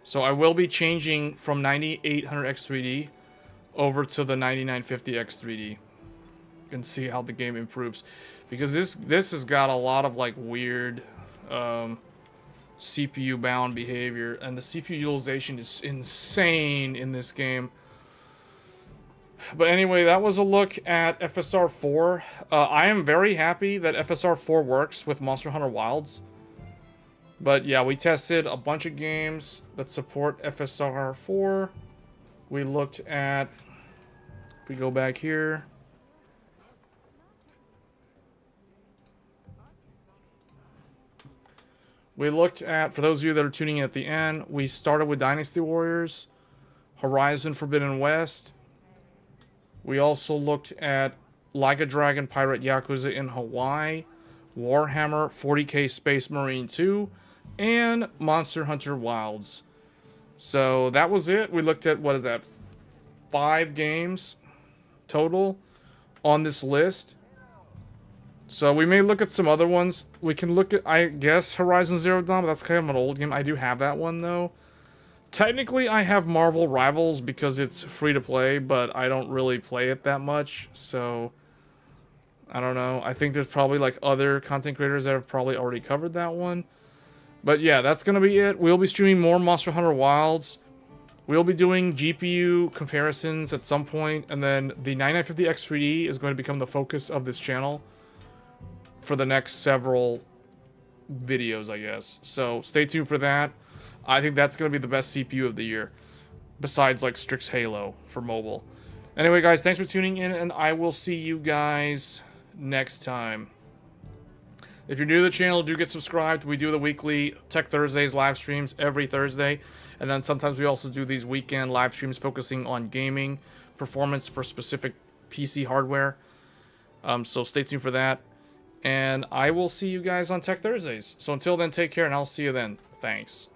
So I will be changing from 9800X 3D over to the 9950X 3D. And see how the game improves. Because this has got a lot of like weird CPU bound behavior. And the CPU utilization is insane in this game. But anyway, that was a look at FSR4. I am very happy that FSR4 works with Monster Hunter Wilds. But yeah, we tested a bunch of games that support FSR4. We looked at, if we go back here, we looked at, for those of you that are tuning in at the end, we started with Dynasty Warriors, Horizon Forbidden West. We also looked at Like a Dragon Pirate Yakuza in Hawaii, Warhammer 40k Space Marine 2, and Monster Hunter Wilds. So that was it. We looked at, what is that, 5 games total on this list. So we may look at some other ones. We can look at, I guess, Horizon Zero Dawn, but that's kind of an old game. I do have that one, though. Technically, I have Marvel Rivals because it's free to play, but I don't really play it that much, so I don't know. I think there's probably like other content creators that have probably already covered that one. But yeah, that's going to be it. We'll be streaming more Monster Hunter Wilds. We'll be doing GPU comparisons at some point, and then the 9950X 3D is going to become the focus of this channel for the next several videos, I guess. So stay tuned for that. I think that's going to be the best CPU of the year, besides like Strix Halo for mobile. Anyway, guys, thanks for tuning in, and I will see you guys next time. If you're new to the channel, do get subscribed. We do the weekly Tech Thursdays live streams every Thursday. And then sometimes we also do these weekend live streams focusing on gaming performance for specific PC hardware. So stay tuned for that. And I will see you guys on Tech Thursdays. So until then, take care, and I'll see you then. Thanks.